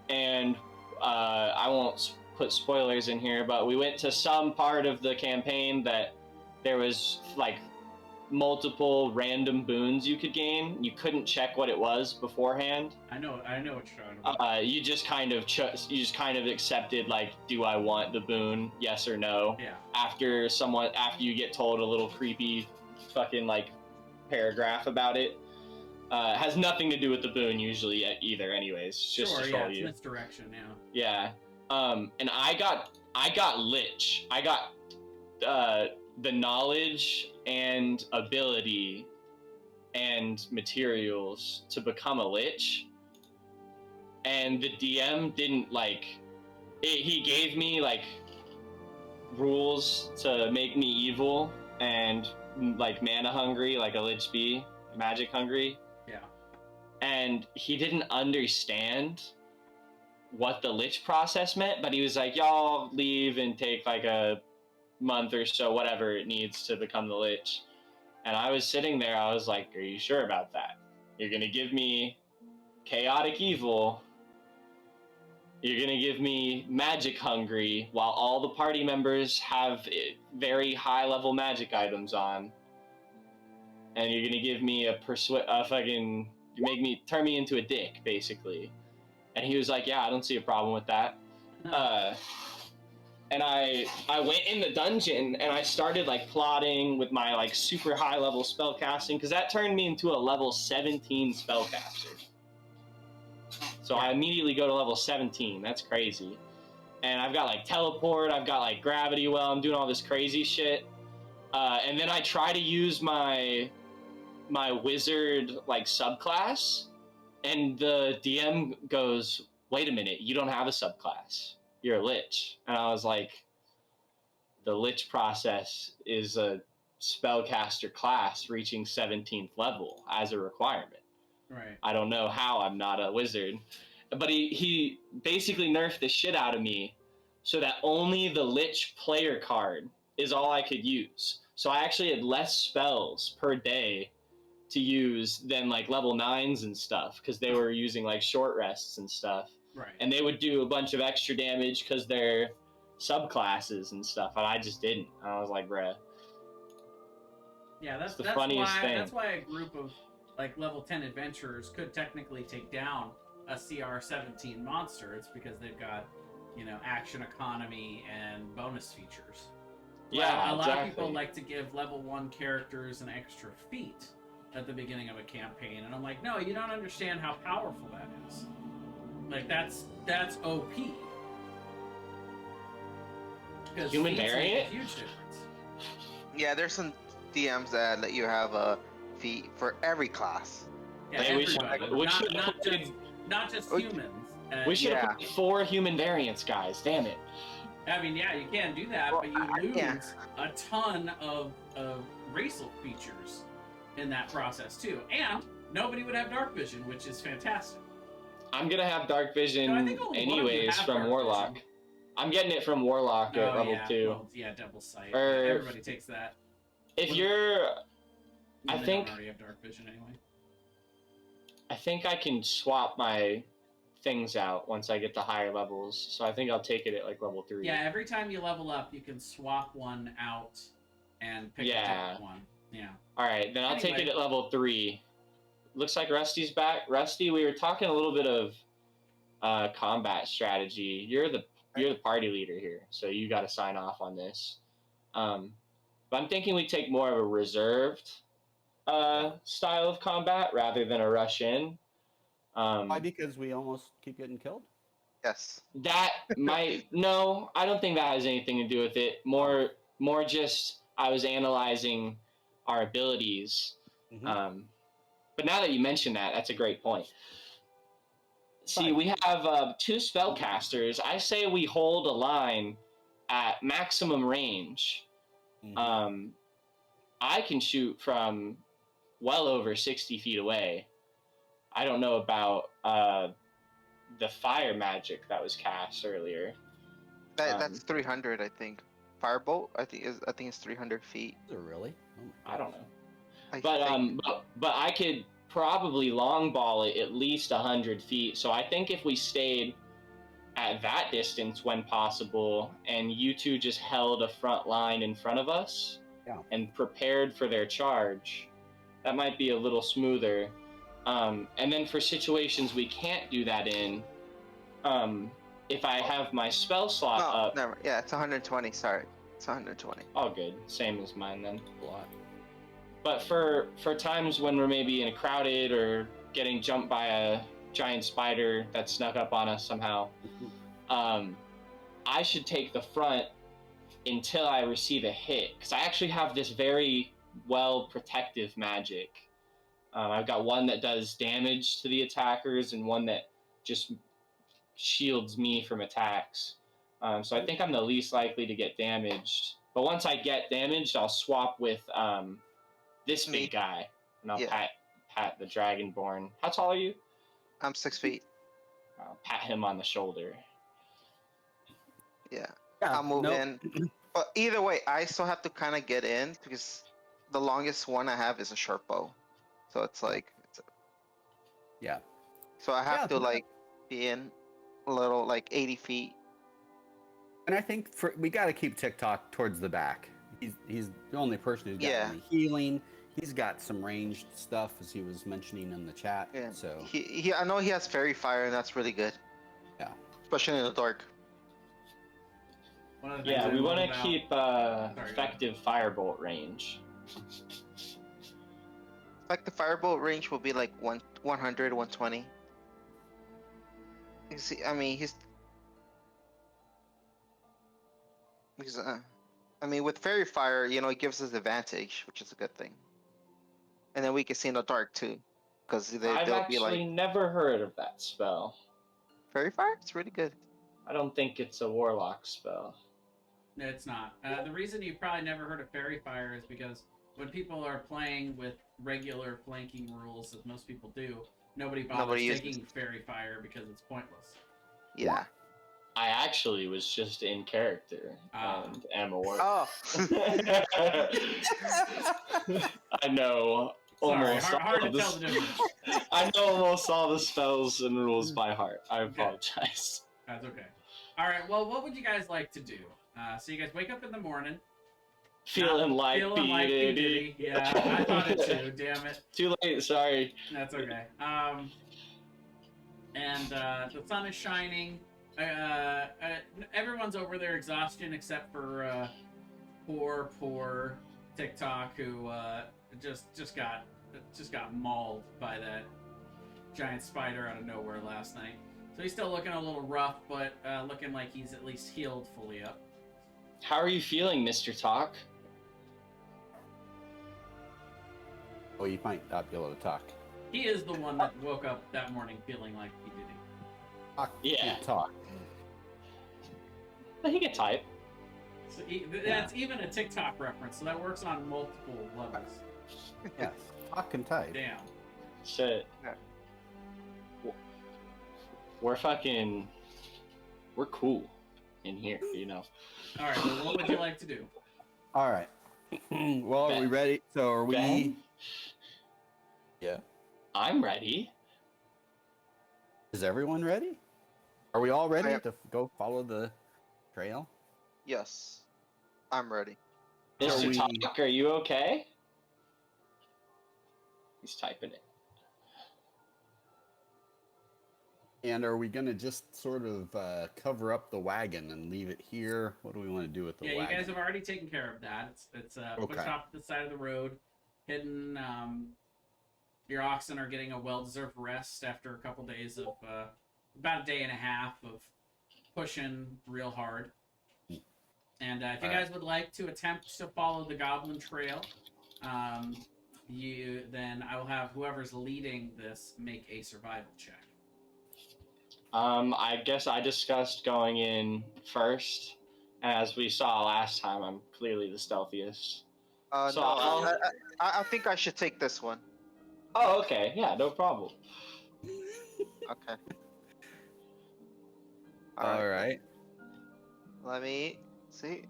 [SPEAKER 4] and I won't put spoilers in here, but we went to some part of the campaign that there was like multiple random boons you could gain. You couldn't check what it was beforehand.
[SPEAKER 1] I know what you're talking about.
[SPEAKER 4] You just kind of accepted, like, do I want the boon, yes or no?
[SPEAKER 1] Yeah.
[SPEAKER 4] After you get told a little creepy fucking like paragraph about it. Has nothing to do with the boon usually either, anyways. Just to troll you.
[SPEAKER 1] It's misdirection, yeah.
[SPEAKER 4] Yeah. And I got Lich. I got the knowledge and ability and materials to become a Lich. And the DM didn't he gave me like rules to make me evil and like mana hungry, like a Lich be, magic hungry.
[SPEAKER 1] Yeah.
[SPEAKER 4] And he didn't understand what the Lich process meant, but he was like, y'all leave and take like a month or so, whatever it needs to become the Lich. And I was sitting there, I was like, are you sure about that? You're gonna give me chaotic evil You're gonna give me magic hungry while all the party members have very high level magic items on, and you're gonna give me turn me into a dick, basically. And he was like, yeah, I don't see a problem with that. And I went in the dungeon and I started like plotting with my like super high level spell casting, because that turned me into a level 17 spellcaster. So I immediately go to level 17. That's crazy. And I've got like teleport, I've got like gravity well, I'm doing all this crazy shit. And then I try to use my wizard like subclass, and the DM goes, wait a minute, you don't have a subclass. You're a lich. And I was like, the lich process is a spellcaster class reaching 17th level as a requirement.
[SPEAKER 1] Right.
[SPEAKER 4] I don't know how I'm not a wizard. But he basically nerfed the shit out of me so that only the lich player card is all I could use. So I actually had less spells per day to use than like level 9s and stuff, because they were using like short rests and stuff.
[SPEAKER 1] Right.
[SPEAKER 4] And they would do a bunch of extra damage because they're subclasses and stuff, and I just didn't. I was like, bruh.
[SPEAKER 1] Yeah, that's
[SPEAKER 4] funniest thing.
[SPEAKER 1] That's why a group of like level 10 adventurers could technically take down a CR 17 monster. It's because they've got, you know, action economy and bonus features.
[SPEAKER 4] Yeah,
[SPEAKER 1] a lot
[SPEAKER 4] exactly.
[SPEAKER 1] of people like to give level 1 characters an extra feat at the beginning of a campaign, and I'm like, no, you don't understand how powerful that is. Like, that's OP. Because
[SPEAKER 4] Human
[SPEAKER 1] feats make
[SPEAKER 4] variant?
[SPEAKER 1] a huge difference.
[SPEAKER 6] Yeah, there's some DMs that let you have a feat for every class.
[SPEAKER 1] Yeah,
[SPEAKER 4] Hey, we should-
[SPEAKER 1] everybody.
[SPEAKER 4] we should-
[SPEAKER 1] not just humans.
[SPEAKER 4] We should have put 4 human variants, guys. Damn it.
[SPEAKER 1] I mean, yeah, you can do that,
[SPEAKER 6] Well,
[SPEAKER 1] but you lose
[SPEAKER 6] yeah.
[SPEAKER 1] a ton of racial features in that process too. And nobody would have dark vision, which is fantastic.
[SPEAKER 4] I'm gonna have dark vision
[SPEAKER 1] No, I think only one of you
[SPEAKER 4] anyways
[SPEAKER 1] have
[SPEAKER 4] from
[SPEAKER 1] dark
[SPEAKER 4] Warlock.
[SPEAKER 1] vision.
[SPEAKER 4] I'm getting it from Warlock at level
[SPEAKER 1] yeah,
[SPEAKER 4] 2.
[SPEAKER 1] well, yeah, double sight.
[SPEAKER 4] Or-
[SPEAKER 1] Everybody takes that.
[SPEAKER 4] If you're,
[SPEAKER 1] They
[SPEAKER 4] I
[SPEAKER 1] don't
[SPEAKER 4] think-
[SPEAKER 1] already have dark vision anyway.
[SPEAKER 4] I think I can swap my things out once I get to higher levels. So I think I'll take it at like level 3.
[SPEAKER 1] Yeah, every time you level up, you can swap one out and pick a different one. Yeah.
[SPEAKER 4] All right, then I'll take
[SPEAKER 1] Anyway.
[SPEAKER 4] it at level 3. Looks like Rusty's back. Rusty, we were talking a little bit of combat strategy. You're the party leader here, so you got to sign off on this. But I'm thinking we take more of a reserved style of combat rather than a rush in.
[SPEAKER 2] Why? Because we almost keep getting killed?
[SPEAKER 6] Yes.
[SPEAKER 4] That might no, I don't think that has anything to do with it. More just I was analyzing our abilities.
[SPEAKER 2] Mhm.
[SPEAKER 4] But now that you mention that, that's a great point. See,
[SPEAKER 2] Fine.
[SPEAKER 4] we have 2 spellcasters. I say we hold a line at maximum range.
[SPEAKER 2] Mhm.
[SPEAKER 4] I can shoot from well over 60 feet away. I don't know about the fire magic that was cast earlier.
[SPEAKER 6] That's 300, I think. Firebolt, I think it's 300 feet.
[SPEAKER 2] Is it really? Oh my
[SPEAKER 4] I don't know.
[SPEAKER 6] I
[SPEAKER 4] But
[SPEAKER 6] think.
[SPEAKER 4] but I could probably long ball it at least 100 feet. So I think if we stayed at that distance when possible, and you two just held a front line in front of us and prepared for their charge, that might be a little smoother. And then for situations we can't do that in, if I have my spell slot up,
[SPEAKER 6] Never. Yeah, it's 120. Sorry, it's 120.
[SPEAKER 4] all good, same as mine then.
[SPEAKER 2] A lot.
[SPEAKER 4] But for times when we're maybe in a crowded or getting jumped by a giant spider that snuck up on us somehow, I should take the front until I receive a hit, because I actually have this very well protective magic. I've got one that does damage to the attackers and one that just shields me from attacks. So I think I'm the least likely to get damaged. But once I get damaged, I'll swap with this
[SPEAKER 6] Me.
[SPEAKER 4] big guy, and I'll
[SPEAKER 6] Yeah.
[SPEAKER 4] pat the Dragonborn. How tall are you?
[SPEAKER 6] I'm 6 feet.
[SPEAKER 4] I'll pat him on the shoulder.
[SPEAKER 6] Yeah.
[SPEAKER 2] Yeah,
[SPEAKER 6] I'll move
[SPEAKER 2] no-
[SPEAKER 6] in. But either way, I still have to kind of get in because the longest one I have is a short bow. So it's like,
[SPEAKER 2] Yeah.
[SPEAKER 6] so I have
[SPEAKER 2] Yeah,
[SPEAKER 6] to
[SPEAKER 2] no.
[SPEAKER 6] like be in.
[SPEAKER 3] a little like 80 feet.
[SPEAKER 2] And I think we got to keep TikTok towards the back. He's the only person who's got
[SPEAKER 3] Yeah.
[SPEAKER 2] any healing. He's got some ranged stuff, as he was mentioning in the chat.
[SPEAKER 3] Yeah.
[SPEAKER 2] So
[SPEAKER 3] I know he has fairy fire, and that's really good.
[SPEAKER 2] Yeah.
[SPEAKER 3] Especially in the dark.
[SPEAKER 1] One of the things
[SPEAKER 4] Yeah,
[SPEAKER 1] I
[SPEAKER 4] we
[SPEAKER 1] love
[SPEAKER 4] want to
[SPEAKER 1] about-
[SPEAKER 4] keep
[SPEAKER 1] Sorry,
[SPEAKER 4] effective firebolt range.
[SPEAKER 3] Like the firebolt range will be like 100, 120. You see, I mean, he's I mean, with fairy fire, you know, it gives us advantage, which is a good thing. And then we can see in the dark too, because
[SPEAKER 4] I've
[SPEAKER 3] they'll
[SPEAKER 4] actually
[SPEAKER 3] be like
[SPEAKER 4] never heard of that spell.
[SPEAKER 3] fairy fire. It's really good.
[SPEAKER 4] I don't think it's a warlock spell.
[SPEAKER 1] No, it's not. The reason you've probably never heard of Fairy Fire is because when people are playing with regular flanking rules, as most people do, nobody bothers
[SPEAKER 3] Nobody uses-
[SPEAKER 1] taking Fairy Fire because it's pointless.
[SPEAKER 3] Yeah.
[SPEAKER 4] I actually was just in character
[SPEAKER 1] Ah.
[SPEAKER 4] and am a warlock.
[SPEAKER 3] Oh.
[SPEAKER 4] I know
[SPEAKER 1] Sorry,
[SPEAKER 4] almost
[SPEAKER 1] hard
[SPEAKER 4] all
[SPEAKER 1] to tell the difference.
[SPEAKER 4] I know almost all the spells and rules by heart. I apologize.
[SPEAKER 1] That's okay. All right. Well, what would you guys like to do? So you guys wake up in the morning,
[SPEAKER 4] Feeling like
[SPEAKER 1] feeling like P. Diddy. Yeah, I thought it too. Damn it.
[SPEAKER 4] Too late. Sorry.
[SPEAKER 1] That's okay. And the sun is shining. Everyone's over their exhaustion except for poor TikTok, who just got mauled by that giant spider out of nowhere last night. So he's still looking a little rough, but looking like he's at least healed fully up.
[SPEAKER 4] How are you feeling, Mr. Talk?
[SPEAKER 2] Oh, you might not be able to talk.
[SPEAKER 1] He is the one that woke up that morning feeling like he did.
[SPEAKER 2] Talk.
[SPEAKER 4] Yeah.
[SPEAKER 2] Can't talk.
[SPEAKER 4] He can type.
[SPEAKER 1] So that's even a TikTok reference, so that works on multiple levels.
[SPEAKER 2] Yes. Talk and type.
[SPEAKER 1] Damn.
[SPEAKER 4] Shit.
[SPEAKER 3] Yeah.
[SPEAKER 4] We're cool in here, you know.
[SPEAKER 1] All right. Well, what would you like to do?
[SPEAKER 2] All right. Well, are we ready? So are we?
[SPEAKER 4] Ben?
[SPEAKER 2] Yeah.
[SPEAKER 4] I'm ready.
[SPEAKER 2] Is everyone ready? Are we all ready
[SPEAKER 3] I am.
[SPEAKER 2] to go follow the trail?
[SPEAKER 3] Yes. I'm ready.
[SPEAKER 2] Are
[SPEAKER 4] Mr.
[SPEAKER 2] we-
[SPEAKER 4] Talk, are you okay? He's typing it.
[SPEAKER 2] And are we gonna just sort of cover up the wagon and leave it here? What do we want to do with the
[SPEAKER 1] Yeah,
[SPEAKER 2] wagon?
[SPEAKER 1] you guys have already taken care of that. It's pushed
[SPEAKER 2] Okay.
[SPEAKER 1] off to the side of the road, hidden. Your oxen are getting a well-deserved rest after a couple days of about a day and a half of pushing real hard. And if you guys would like to attempt to follow the Goblin Trail, then I will have whoever's leading this make a survival check.
[SPEAKER 4] I guess I discussed going in first, and as we saw last time, I'm clearly the stealthiest. So
[SPEAKER 3] No,
[SPEAKER 4] I'll-
[SPEAKER 3] I think I should take this one.
[SPEAKER 4] Oh, okay. Yeah, no problem.
[SPEAKER 3] Okay.
[SPEAKER 2] All right.
[SPEAKER 3] Let me see.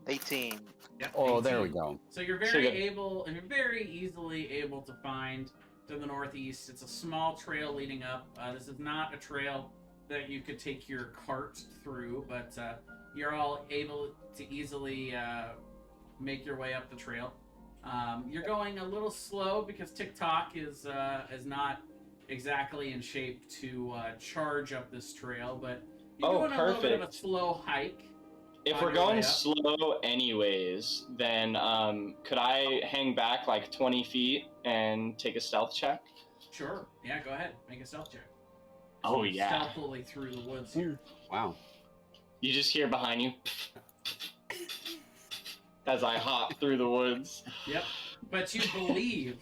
[SPEAKER 3] 18.
[SPEAKER 1] Yep,
[SPEAKER 2] Oh, there
[SPEAKER 1] 18.
[SPEAKER 2] we go.
[SPEAKER 1] So you're you're very easily able to find to the northeast. It's a small trail leading up. This is not a trail that you could take your cart through, but you're all able to easily make your way up the trail. You're going a little slow because TikTok is not exactly in shape to charge up this trail, but you're doing a little bit of a
[SPEAKER 4] perfect.
[SPEAKER 1] slow hike.
[SPEAKER 4] If
[SPEAKER 1] On
[SPEAKER 4] we're
[SPEAKER 1] your way
[SPEAKER 4] going
[SPEAKER 1] up.
[SPEAKER 4] slow anyways, then could I hang back like 20 feet and take a stealth check?
[SPEAKER 1] Sure. Yeah, go ahead. Make a stealth check.
[SPEAKER 4] Oh, yeah.
[SPEAKER 1] Stealthily through the woods here.
[SPEAKER 2] Wow.
[SPEAKER 4] You just hear behind you as I hop through the woods.
[SPEAKER 1] Yep. But you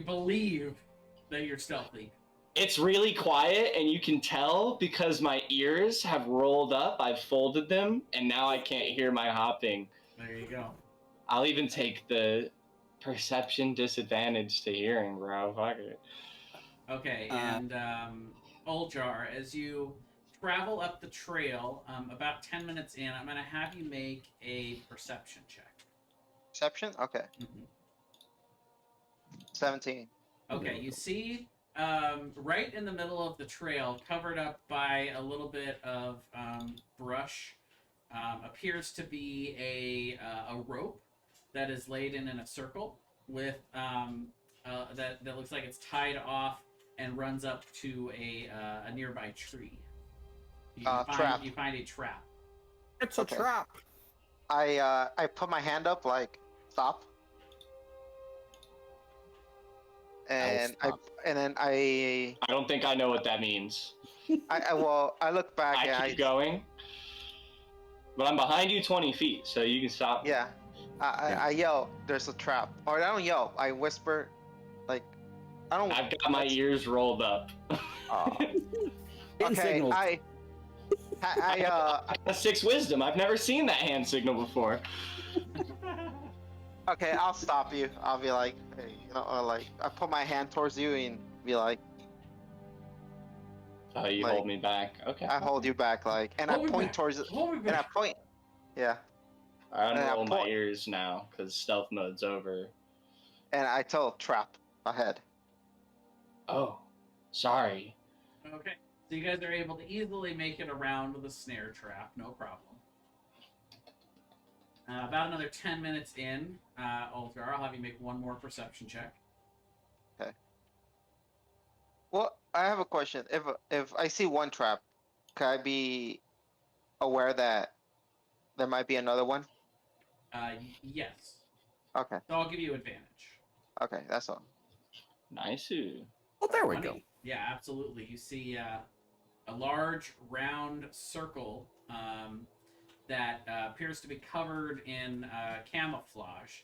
[SPEAKER 1] believe that you're stealthy.
[SPEAKER 4] It's really quiet, and you can tell because my ears have rolled up. I've folded them, and now I can't hear my hopping.
[SPEAKER 1] There you go.
[SPEAKER 4] I'll even take the perception disadvantage to hearing, bro. Fuck it.
[SPEAKER 1] Okay, and Oljar, as you travel up the trail, about 10 minutes in, I'm going to have you make a perception check.
[SPEAKER 3] Perception? Okay. 17.
[SPEAKER 1] Okay, you see right in the middle of the trail, covered up by a little bit of brush, appears to be a rope that is laid in a circle with that looks like it's tied off and runs up to a nearby tree.
[SPEAKER 3] Trap.
[SPEAKER 1] You find a trap.
[SPEAKER 2] It's a
[SPEAKER 3] Okay.
[SPEAKER 2] trap.
[SPEAKER 3] I put my hand up like stop, and
[SPEAKER 2] stop.
[SPEAKER 3] I
[SPEAKER 4] I don't think I know what that means.
[SPEAKER 3] I look back
[SPEAKER 4] I
[SPEAKER 3] and
[SPEAKER 4] keep going, but I'm behind you 20 feet, so you can stop.
[SPEAKER 3] yeah, I yell, "There's a trap!" Or I don't yell. I whisper, like I don't.
[SPEAKER 4] I've got my ears rolled up.
[SPEAKER 2] Hand
[SPEAKER 3] Okay,
[SPEAKER 2] signals.
[SPEAKER 3] I
[SPEAKER 4] I got 6 wisdom. I've never seen that hand signal before.
[SPEAKER 3] okay, I'll stop you. I'll be like, hey, or like I put my hand towards you and be like,
[SPEAKER 4] Oh, you
[SPEAKER 3] Like,
[SPEAKER 4] hold me back. Okay.
[SPEAKER 3] I hold you back, like, and I
[SPEAKER 1] Hold me
[SPEAKER 3] point
[SPEAKER 1] back.
[SPEAKER 3] towards it,
[SPEAKER 1] Hold me
[SPEAKER 3] and I
[SPEAKER 1] back.
[SPEAKER 3] point, yeah,
[SPEAKER 4] I unroll my
[SPEAKER 3] point-
[SPEAKER 4] ears now because stealth mode's over.
[SPEAKER 3] and I tell trap ahead.
[SPEAKER 4] Oh, sorry.
[SPEAKER 1] Okay, so you guys are able to easily make it around the snare trap, no problem. About another 10 minutes in, Ulgar, I'll have you make one more perception check.
[SPEAKER 3] Well, I have a question. If I see one trap, can I be aware that there might be another one?
[SPEAKER 1] Yes.
[SPEAKER 3] Okay,
[SPEAKER 1] So I'll give you advantage.
[SPEAKER 3] okay, that's all.
[SPEAKER 4] Nice.
[SPEAKER 2] Well, there we
[SPEAKER 1] 20.
[SPEAKER 2] go.
[SPEAKER 1] Yeah, absolutely. You see a large round circle that appears to be covered in camouflage.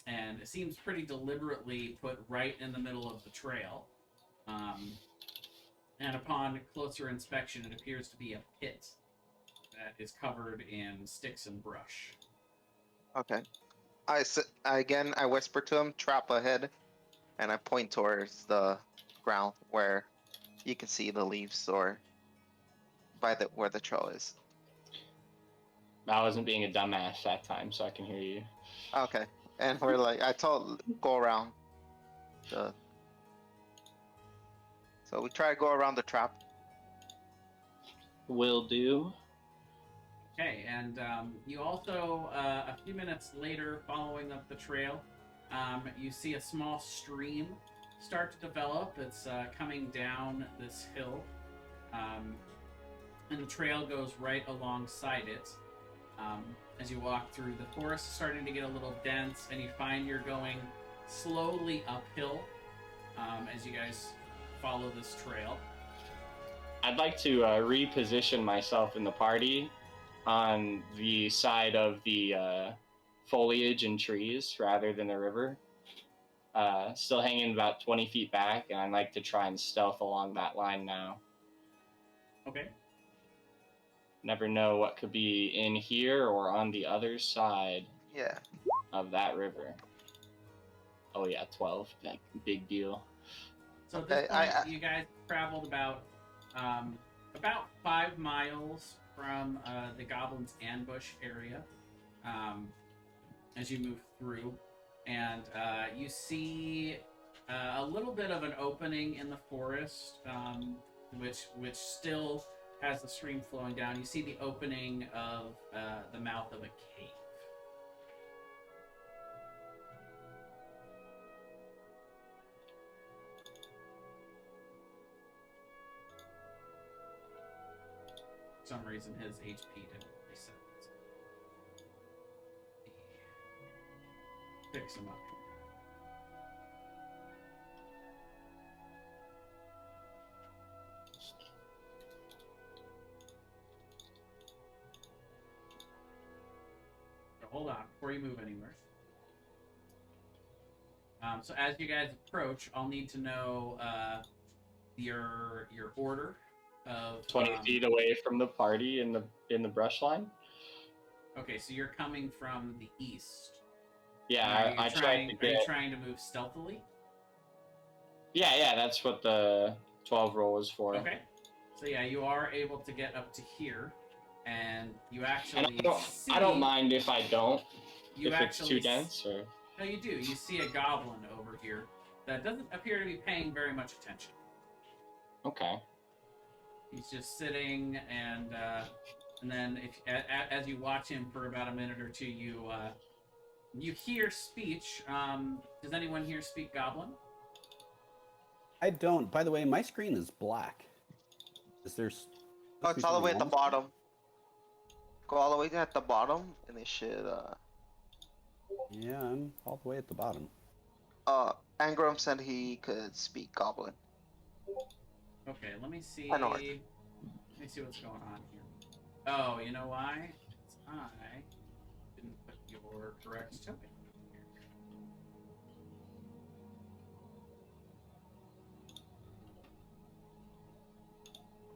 [SPEAKER 1] And it seems pretty deliberately put right in the middle of the trail. And upon closer inspection, it appears to be a pit that is covered in sticks and brush.
[SPEAKER 3] Okay, I whisper to him, trap ahead, and I point towards the ground where you can see the leaves or by the where the trail is.
[SPEAKER 4] I wasn't being a dumbass that time, so I can hear you.
[SPEAKER 3] Okay, and we're like, I told go around the. So we try to go around the trap.
[SPEAKER 4] Will do.
[SPEAKER 1] Okay, and you also, a few minutes later, following up the trail, you see a small stream start to develop. It's coming down this hill, and the trail goes right alongside it. As you walk through, the forest is starting to get a little dense, and you find you're going slowly uphill as you guys follow this trail.
[SPEAKER 4] I'd like to reposition myself in the party on the side of the foliage and trees rather than the river. Still hanging about 20 feet back, and I'd like to try and stealth along that line now.
[SPEAKER 1] Okay.
[SPEAKER 4] Never know what could be in here or on the other side
[SPEAKER 3] Yeah.
[SPEAKER 4] of that river. Oh yeah, 12. Big deal.
[SPEAKER 1] So at this
[SPEAKER 3] Okay,
[SPEAKER 1] point, you guys traveled about 5 miles from the Goblin's Ambush area as you move through, and you see a little bit of an opening in the forest, which still has the stream flowing down. You see the opening of the mouth of a cave. For some reason, his HP didn't reset. Picks him up. So hold on before you move anywhere. So as you guys approach, I'll need to know your order of
[SPEAKER 4] 20 feet away from the party in the brush line.
[SPEAKER 1] Okay, so you're coming from the east.
[SPEAKER 4] Yeah, I tried to get.
[SPEAKER 1] Are you trying to move stealthily?
[SPEAKER 4] Yeah, that's what the 12 roll is for.
[SPEAKER 1] Okay. So yeah, you are able to get up to here, and you actually
[SPEAKER 4] And I don't mind if I don't.
[SPEAKER 1] You
[SPEAKER 4] if it's too dense, or
[SPEAKER 1] no, you do. You see a goblin over here, that doesn't appear to be paying very much attention.
[SPEAKER 4] Okay.
[SPEAKER 1] He's just sitting, and then as you watch him for about a minute or two, you hear speech. Does anyone here speak Goblin?
[SPEAKER 2] I don't. By the way, my screen is black. Is there?
[SPEAKER 3] Oh, it's all the way at the bottom. Go all the way at the bottom, and it should.
[SPEAKER 2] Yeah, I'm all the way at the bottom.
[SPEAKER 3] Angram said he could speak Goblin.
[SPEAKER 1] Okay, let me see.
[SPEAKER 3] I know
[SPEAKER 1] Let me see what's going on here. Oh, you know why? It's I didn't put your correct token here.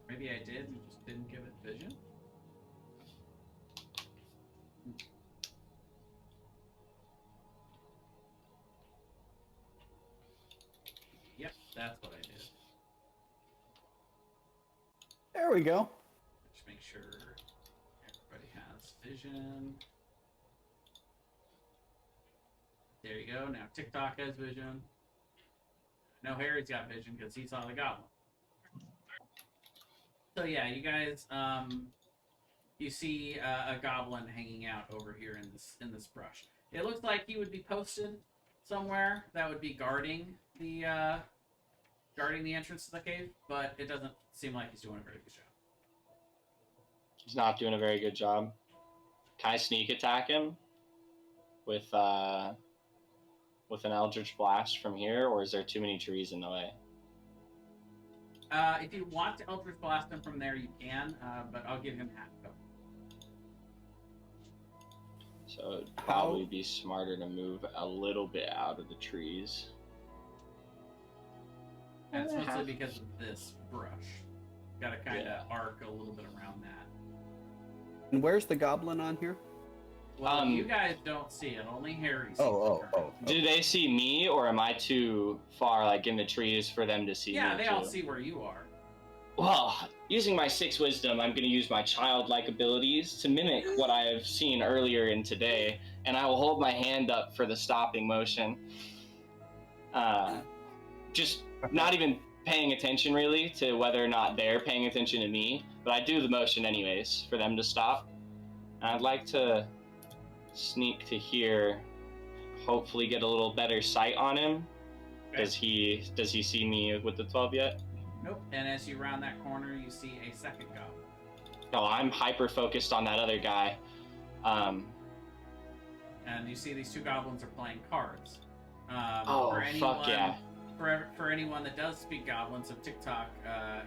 [SPEAKER 1] Maybe I did and just didn't give it vision. Yep, that's what I did.
[SPEAKER 2] There we go.
[SPEAKER 1] Just make sure everybody has vision. There you go. Now TikTok has vision. No, Harry's got vision because he saw the goblin. So yeah, you guys, you see a goblin hanging out over here in this brush. It looks like he would be posted somewhere that would be guarding the entrance to the cave, but it doesn't seem like he's doing a very good job.
[SPEAKER 4] He's not doing a very good job. Can I sneak attack him with an Eldritch Blast from here, or is there too many trees in the way?
[SPEAKER 1] If you want to Eldritch Blast him from there, you can, but I'll give him half cover.
[SPEAKER 4] So it'd probably be smarter to move a little bit out of the trees.
[SPEAKER 1] And it's mostly because of this brush. Got to kind of arc a little bit around that.
[SPEAKER 2] And where's the goblin on here?
[SPEAKER 1] Well, you guys don't see it. Only Harry sees
[SPEAKER 2] Oh.
[SPEAKER 4] Do they see me, or am I too far, like, in the trees for them to see me?
[SPEAKER 1] Yeah, they all see where you are.
[SPEAKER 4] Well, using my 6 wisdom, I'm going to use my childlike abilities to mimic what I have seen earlier in today, and I will hold my hand up for the stopping motion. Just not even paying attention, really, to whether or not they're paying attention to me, but I do the motion anyways for them to stop. And I'd like to sneak to here, hopefully get a little better sight on him. Okay. Does he see me with the 12 yet?
[SPEAKER 1] Nope. And as you round that corner, you see a second goblin.
[SPEAKER 4] No, I'm hyper focused on that other guy.
[SPEAKER 1] And you see these 2 goblins are playing cards.
[SPEAKER 4] Fuck yeah.
[SPEAKER 1] For anyone that does speak Goblin, so TikTok,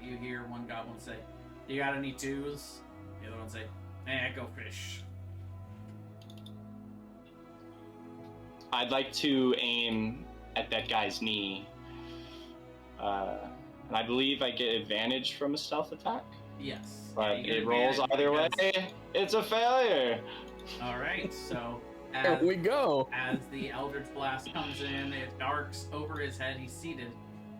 [SPEAKER 1] you hear one goblin say, "You got any 2s?" The other one say, "Go fish."
[SPEAKER 4] I'd like to aim at that guy's knee. And I believe I get advantage from a stealth attack.
[SPEAKER 1] Yes.
[SPEAKER 4] But it rolls either way. It's a failure.
[SPEAKER 1] All right, so
[SPEAKER 2] there we go.
[SPEAKER 1] As the Eldritch Blast comes in, it arcs over his head. He's seated.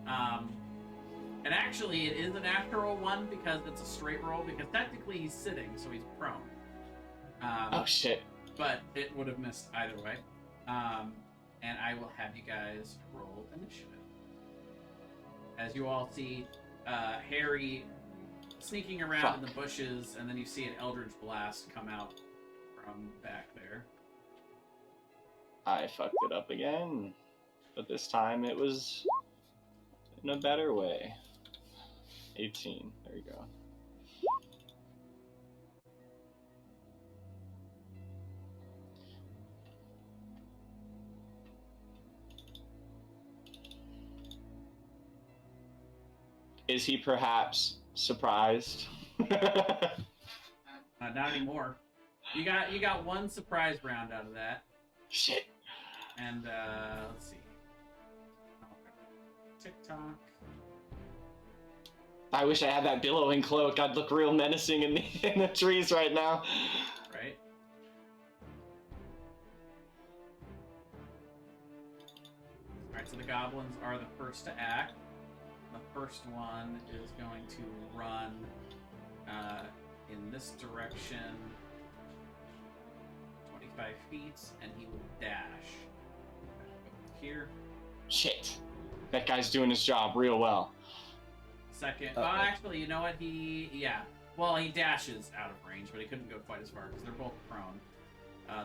[SPEAKER 1] And actually, it is a natural one because it's a straight roll, because technically he's sitting, so he's prone.
[SPEAKER 4] Oh, shit.
[SPEAKER 1] But it would have missed either way. And I will have you guys roll initiative. As you all see Harry sneaking around in the bushes, and then you see an Eldritch Blast come out from back there.
[SPEAKER 4] I fucked it up again, but this time it was in a better way. 18. There you go. Is he perhaps surprised?
[SPEAKER 1] Not anymore. You got one surprise round out of that.
[SPEAKER 4] Shit.
[SPEAKER 1] And let's see. TikTok.
[SPEAKER 4] I wish I had that billowing cloak. I'd look real menacing in the trees right now.
[SPEAKER 1] Right. Alright, so the goblins are the first to act. The first one is going to run in this direction 25 feet, and he will dash here.
[SPEAKER 4] Shit. That guy's doing his job real well.
[SPEAKER 1] Second.
[SPEAKER 2] Uh-oh.
[SPEAKER 1] Actually, you know what? Yeah. Well, he dashes out of range, but he couldn't go quite as far because they're both prone.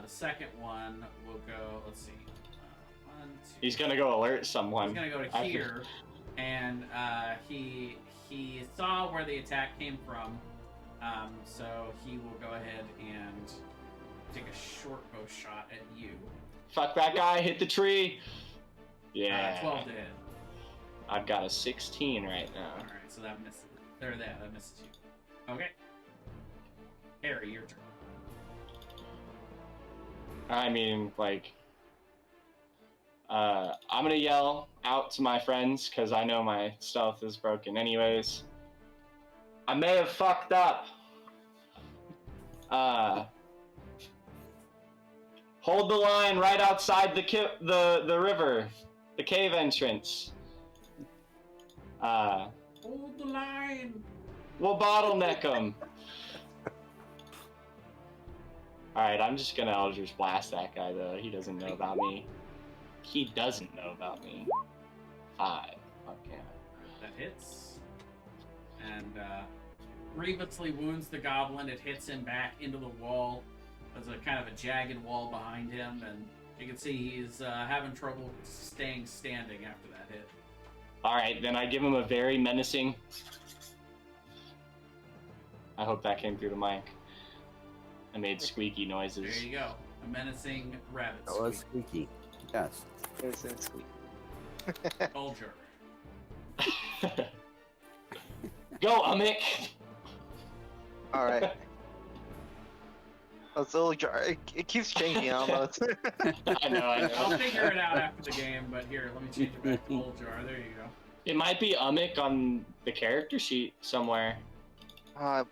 [SPEAKER 1] The second one will go. Let's see. One, two.
[SPEAKER 4] He's gonna go alert someone.
[SPEAKER 1] He's gonna go to here, and he saw where the attack came from, so he will go ahead and take a short bow shot at you.
[SPEAKER 4] Fuck that guy! Hit the tree. Yeah.
[SPEAKER 1] 12 to hit.
[SPEAKER 4] I've got a 16 right now.
[SPEAKER 1] All right, so that misses. That misses you. Okay. Harry, your turn.
[SPEAKER 4] I mean, like, I'm gonna yell out to my friends because I know my stealth is broken anyways. I may have fucked up. Hold the line right outside the river, the cave entrance.
[SPEAKER 1] Hold the line.
[SPEAKER 4] We'll bottleneck them. Alright, I'm just gonna Eldritch Blast that guy, though. He doesn't know about me. He doesn't know about me. 5. Fuck yeah.
[SPEAKER 1] That hits. And grievously wounds the goblin. It hits him back into the wall. There's a kind of a jagged wall behind him, and you can see he's having trouble staying standing after that hit.
[SPEAKER 4] Alright, then I give him a very menacing... I hope that came through the mic. I made squeaky noises.
[SPEAKER 1] There you go. A menacing rabbit
[SPEAKER 2] That was squeaky. Yes.
[SPEAKER 3] It's sweet.
[SPEAKER 1] Soldier.
[SPEAKER 4] Go, Amik!
[SPEAKER 3] All right. Oh, so it keeps changing almost.
[SPEAKER 4] I know.
[SPEAKER 1] I'll figure it out after the game, but here, let me change it back to Old Jar. There you go.
[SPEAKER 4] It might be Amik on the character sheet somewhere.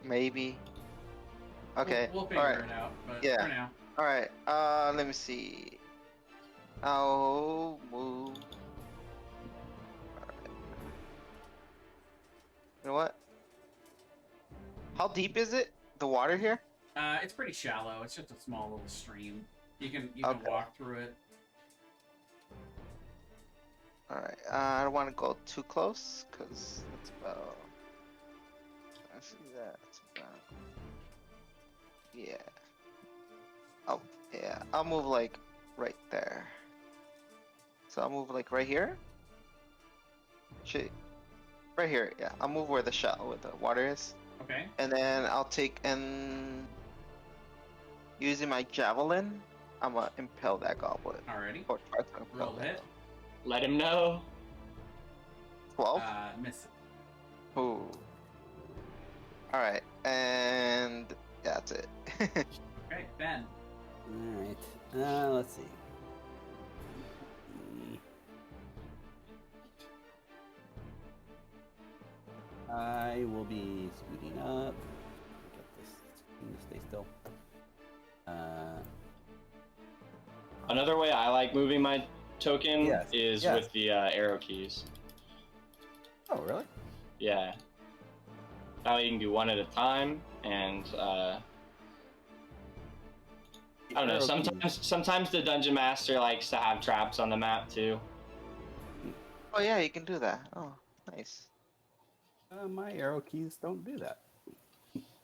[SPEAKER 3] Maybe. Okay.
[SPEAKER 1] We'll figure
[SPEAKER 3] all right.
[SPEAKER 1] it out, but
[SPEAKER 3] Yeah.
[SPEAKER 1] for now.
[SPEAKER 3] All right. Let me see. I'll move. Alright. You know what? How deep is it? The water here?
[SPEAKER 1] It's pretty shallow. It's just a small little stream. You can
[SPEAKER 3] Okay.
[SPEAKER 1] walk through it.
[SPEAKER 3] All right. I don't want to go too close because it's about. I see that. It's about. Yeah. Oh, yeah. I'll move like right there. So I'll move like right here. Shit. Right here. Yeah. I'll move where the water is,
[SPEAKER 1] Okay.
[SPEAKER 3] and then I'll take and using my javelin, I'm gonna impale that goblin.
[SPEAKER 1] Alrighty.
[SPEAKER 3] Or try to impale
[SPEAKER 1] Roll the
[SPEAKER 3] that.
[SPEAKER 1] hit.
[SPEAKER 4] Let him know.
[SPEAKER 3] 12.
[SPEAKER 1] Miss it.
[SPEAKER 3] Ooh. All right, and yeah, that's it.
[SPEAKER 1] Okay, Ben.
[SPEAKER 2] Alright. Let's see. I will be scooting up. Get this screen to stay still.
[SPEAKER 4] Another way I like moving my token
[SPEAKER 2] Yes,
[SPEAKER 4] is
[SPEAKER 2] yes.
[SPEAKER 4] with the arrow keys.
[SPEAKER 2] Oh, really?
[SPEAKER 4] Yeah. That way you can do one at a time, and I don't know.
[SPEAKER 2] Arrow keys.
[SPEAKER 4] Sometimes the dungeon master likes to have traps on the map too.
[SPEAKER 3] Oh yeah, you can do that. Oh, nice.
[SPEAKER 2] My arrow keys don't do that.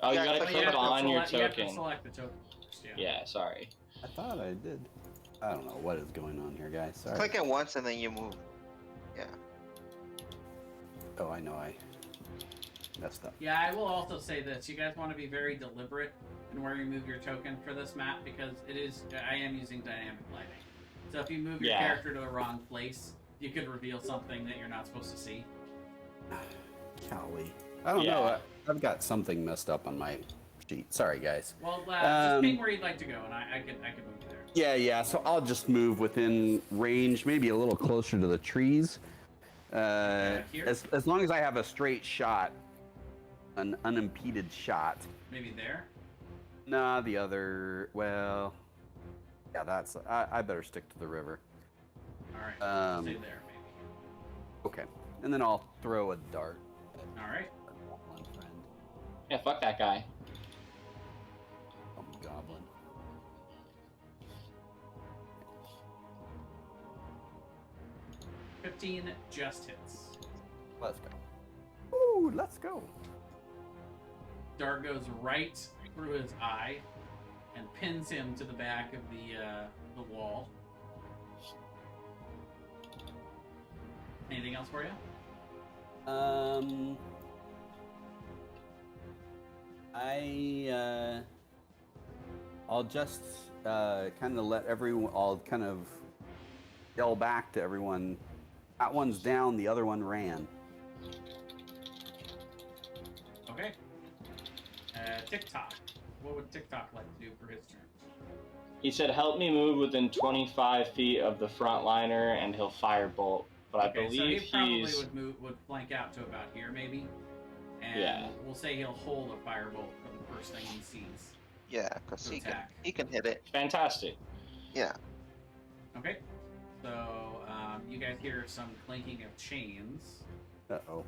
[SPEAKER 4] Oh, you
[SPEAKER 3] Yeah,
[SPEAKER 4] gotta
[SPEAKER 3] but
[SPEAKER 1] You
[SPEAKER 4] click
[SPEAKER 1] have to
[SPEAKER 4] on your
[SPEAKER 1] select- You have to
[SPEAKER 4] token.
[SPEAKER 1] select the token first, yeah.
[SPEAKER 4] Yeah, sorry.
[SPEAKER 2] I thought I did. I don't know what is going on here, guys. Sorry.
[SPEAKER 3] Click it once and then you move. Yeah.
[SPEAKER 2] Oh, I know I messed up.
[SPEAKER 1] Yeah, I will also say this. You guys want to be very deliberate in where you move your token for this map because I am using dynamic lighting. So if you move your
[SPEAKER 4] Yeah.
[SPEAKER 1] character to the wrong place, you could reveal something that you're not supposed to see.
[SPEAKER 2] Golly. I don't
[SPEAKER 4] Yeah.
[SPEAKER 2] know. I've got something messed up on my sheet. Sorry, guys.
[SPEAKER 1] Well, just
[SPEAKER 2] Um,
[SPEAKER 1] ping where you'd like to go, and I could move you there.
[SPEAKER 2] Yeah. So I'll just move within range, maybe a little closer to the trees.
[SPEAKER 1] Here?
[SPEAKER 2] As long as I have a straight shot, an unimpeded shot.
[SPEAKER 1] Maybe there.
[SPEAKER 2] Nah, the other. Well, yeah, that's. I better stick to the river.
[SPEAKER 1] All right.
[SPEAKER 2] Um,
[SPEAKER 1] Stay there, maybe.
[SPEAKER 2] Okay, and then I'll throw a dart at
[SPEAKER 1] All right.
[SPEAKER 2] one friend.
[SPEAKER 4] Yeah, fuck that guy.
[SPEAKER 2] Goblin.
[SPEAKER 1] 15 just hits.
[SPEAKER 2] Let's go. Ooh, let's go.
[SPEAKER 1] Dart goes right through his eye and pins him to the back of the wall. Anything else for you?
[SPEAKER 2] I'll just kind of let everyone. I'll kind of yell back to everyone. That one's down. The other one ran.
[SPEAKER 1] Okay. TikTok. What would TikTok like to do for his turn?
[SPEAKER 4] He said, "Help me move within 25 feet of the frontliner, and he'll firebolt." But I
[SPEAKER 1] Okay, so
[SPEAKER 4] believe
[SPEAKER 1] he probably
[SPEAKER 4] he's
[SPEAKER 1] would flank out to about here, maybe. And
[SPEAKER 4] Yeah.
[SPEAKER 1] we'll say he'll hold a firebolt for the first thing he sees.
[SPEAKER 6] Yeah, because
[SPEAKER 1] To attack.
[SPEAKER 6] he can hit it.
[SPEAKER 4] fantastic.
[SPEAKER 6] Yeah.
[SPEAKER 1] Okay. So you guys hear some clinking of chains.
[SPEAKER 2] Uh-oh.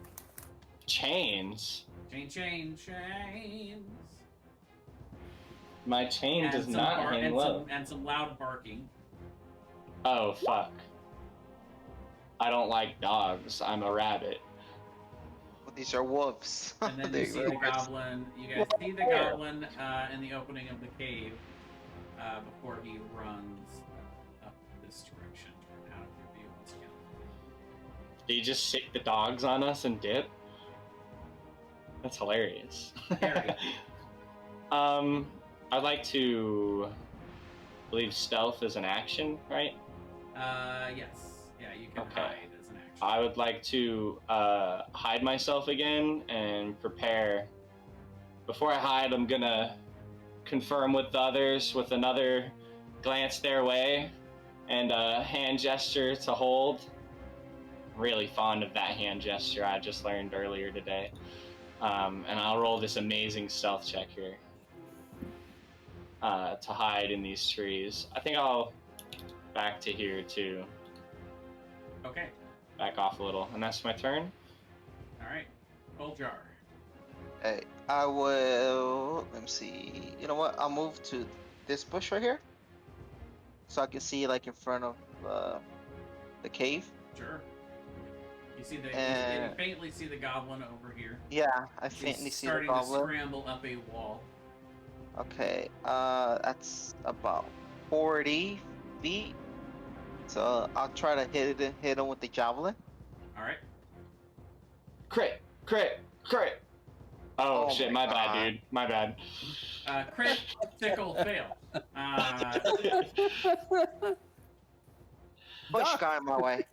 [SPEAKER 4] Chains.
[SPEAKER 1] Chains.
[SPEAKER 4] My chain does not hang low.
[SPEAKER 1] And some loud barking.
[SPEAKER 4] Oh fuck! I don't like dogs. I'm a rabbit.
[SPEAKER 6] Well, these are wolves.
[SPEAKER 1] And then
[SPEAKER 6] They're
[SPEAKER 1] you see the
[SPEAKER 6] wolves.
[SPEAKER 1] goblin. You guys see the goblin in the opening of the cave before he runs up this direction and out of your view once again.
[SPEAKER 4] Do you just sick the dogs on us and dip? That's hilarious.
[SPEAKER 1] Harry.
[SPEAKER 4] I'd like to believe stealth is an action, right?
[SPEAKER 1] Yes. Yeah, you can
[SPEAKER 4] Okay.
[SPEAKER 1] hide as an action.
[SPEAKER 4] I would like to hide myself again and prepare. Before I hide, I'm gonna confirm with the others with another glance their way and a hand gesture to hold. I'm really fond of that hand gesture I just learned earlier today. And I'll roll this amazing stealth check here to hide in these trees. I think I'll back to here too.
[SPEAKER 1] Okay.
[SPEAKER 4] Back off a little, and that's my turn.
[SPEAKER 1] All right. Full jar.
[SPEAKER 6] Hey, I will. Let me see. You know what? I'll move to this bush right here, so I can see like in front of the cave.
[SPEAKER 1] Sure. You see the
[SPEAKER 6] And-
[SPEAKER 1] you faintly see the goblin over here.
[SPEAKER 6] Yeah, I
[SPEAKER 1] He's
[SPEAKER 6] faintly see the
[SPEAKER 1] starting to
[SPEAKER 6] goblin.
[SPEAKER 1] scramble up a wall.
[SPEAKER 6] Okay, that's about 40 feet. So I'll try to hit him with the javelin.
[SPEAKER 1] All right.
[SPEAKER 4] Crit. Oh,
[SPEAKER 6] Oh
[SPEAKER 4] shit,
[SPEAKER 6] my
[SPEAKER 4] my bad,
[SPEAKER 6] God.
[SPEAKER 4] dude. My bad.
[SPEAKER 1] Crit, tickle, fail.
[SPEAKER 6] Push guy my way.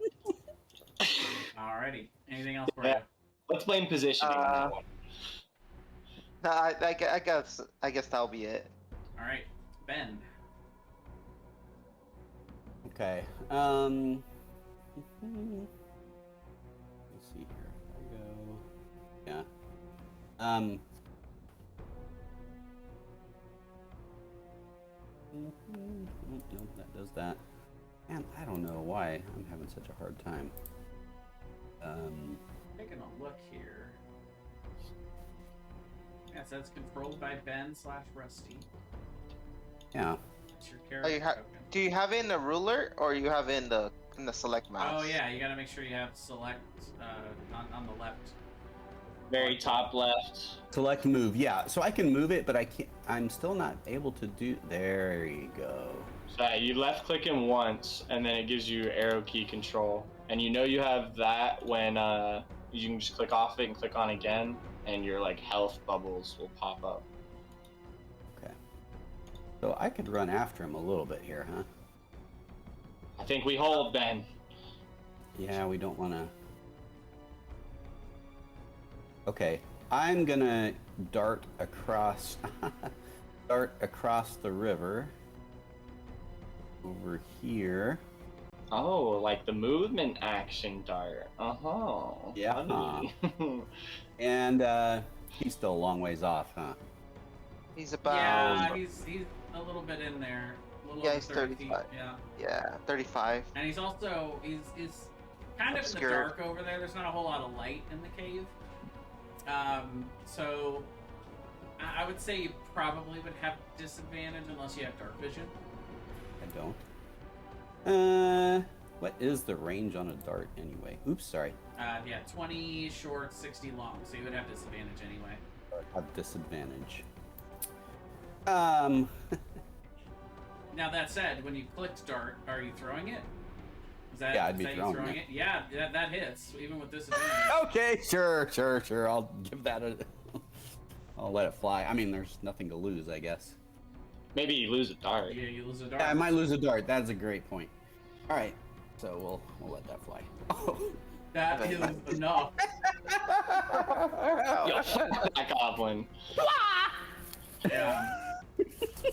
[SPEAKER 1] Alrighty. Anything else for
[SPEAKER 4] Yeah.
[SPEAKER 1] you?
[SPEAKER 4] Let's blame positioning on that one.
[SPEAKER 6] No, I guess that'll be it.
[SPEAKER 1] All right. Ben.
[SPEAKER 2] Okay. Let's see here. There we go. Yeah. Nope, that does that. Man, I don't know why I'm having such a hard time.
[SPEAKER 1] Taking a look here. Yeah, it says controlled by Ben/Rusty.
[SPEAKER 2] Yeah.
[SPEAKER 1] It's your
[SPEAKER 6] Oh,
[SPEAKER 1] character
[SPEAKER 6] you have?
[SPEAKER 1] token.
[SPEAKER 6] Do you have it in the ruler or you have it in the select mouse?
[SPEAKER 1] Oh yeah, you gotta make sure you have select on the left.
[SPEAKER 4] Very top left.
[SPEAKER 2] Select move. Yeah. So I can move it, but I can't. I'm still not able to do. There you go.
[SPEAKER 4] So you left click him once, and then it gives you arrow key control. And you know you have that when you can just click off it and click on again, and your like health bubbles will pop up.
[SPEAKER 2] Okay. So I could run after him a little bit here, huh?
[SPEAKER 4] I think we hold, Ben.
[SPEAKER 2] Yeah, we don't want to. Okay, I'm gonna dart across the river over here.
[SPEAKER 4] Oh, like the movement action dart. Uh-huh.
[SPEAKER 2] Yeah.
[SPEAKER 4] Funny.
[SPEAKER 2] And he's still a long ways off, huh?
[SPEAKER 6] He's about.
[SPEAKER 1] Yeah, he's a little bit in there. A little
[SPEAKER 6] Yeah,
[SPEAKER 1] over
[SPEAKER 6] he's
[SPEAKER 1] 30 feet.
[SPEAKER 6] 35.
[SPEAKER 1] Yeah.
[SPEAKER 6] Yeah, 35.
[SPEAKER 1] And he's also he's kind of
[SPEAKER 6] Obscured.
[SPEAKER 1] in the dark over there. There's not a whole lot of light in the cave. So I would say you probably would have disadvantage unless you have dark vision.
[SPEAKER 2] I don't. What is the range on a dart anyway? Oops, sorry.
[SPEAKER 1] Yeah, 20 short, 60 long. So you would have disadvantage anyway.
[SPEAKER 2] I have disadvantage.
[SPEAKER 1] Now that said, when you clicked dart, are you throwing it? Is that,
[SPEAKER 2] Yeah, I'd be
[SPEAKER 1] is that
[SPEAKER 2] throwing
[SPEAKER 1] you throwing
[SPEAKER 2] it.
[SPEAKER 1] it? Yeah, that hits, even with disadvantage.
[SPEAKER 2] Okay, sure. I'll give that a. I'll let it fly. I mean, there's nothing to lose, I guess.
[SPEAKER 4] Maybe you lose a dart.
[SPEAKER 1] Yeah, you lose a dart.
[SPEAKER 2] Yeah, I might lose a dart. That's a great point. All right, so we'll let that fly.
[SPEAKER 1] That is enough.
[SPEAKER 4] Yo, fuck that goblin.
[SPEAKER 1] Yeah.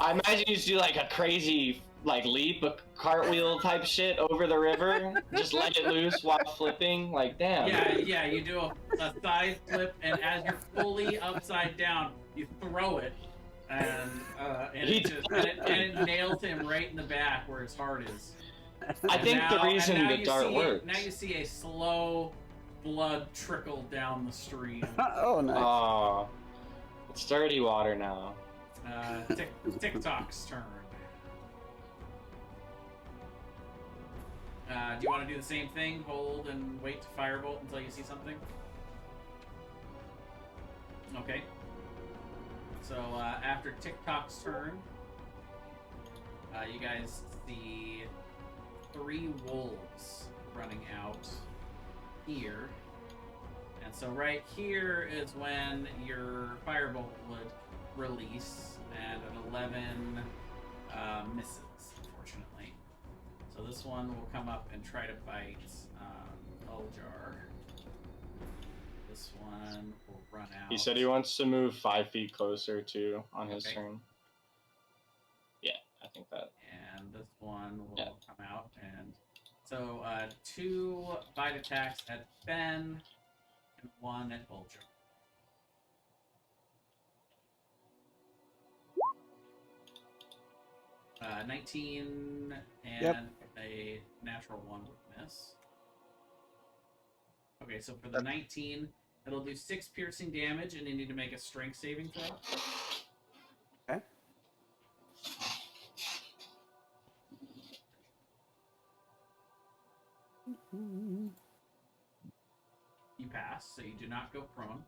[SPEAKER 4] I imagine you just do like a crazy like leap, a cartwheel type shit over the river. Just let it loose while flipping. Like damn.
[SPEAKER 1] Yeah, you do a side flip, and as you're fully upside down, you throw it, and it nails him right in the back where his heart is.
[SPEAKER 4] I think the reason the dart works.
[SPEAKER 1] Now you see a slow blood trickle down the stream.
[SPEAKER 2] Oh, nice.
[SPEAKER 4] Oh, it's dirty water now.
[SPEAKER 1] TikTok's turn. Do you want to do the same thing? Hold and wait to firebolt until you see something? Okay. So after TikTok's turn, you guys see 3 wolves running out here. And so right here is when your firebolt would release, and an 11 misses, unfortunately. So this one will come up and try to bite Uljar. This one will run out.
[SPEAKER 4] He said he wants to move 5 feet closer too on his turn. Yeah, I think that.
[SPEAKER 1] And this one will come out, and so 2 bite attacks at Ben and 1 at Uljar. 19 and a natural 1 would miss. Okay, so for the 19, it'll do 6 piercing damage, and you need to make a strength saving throw.
[SPEAKER 2] Okay.
[SPEAKER 1] You pass, so you do not go prone.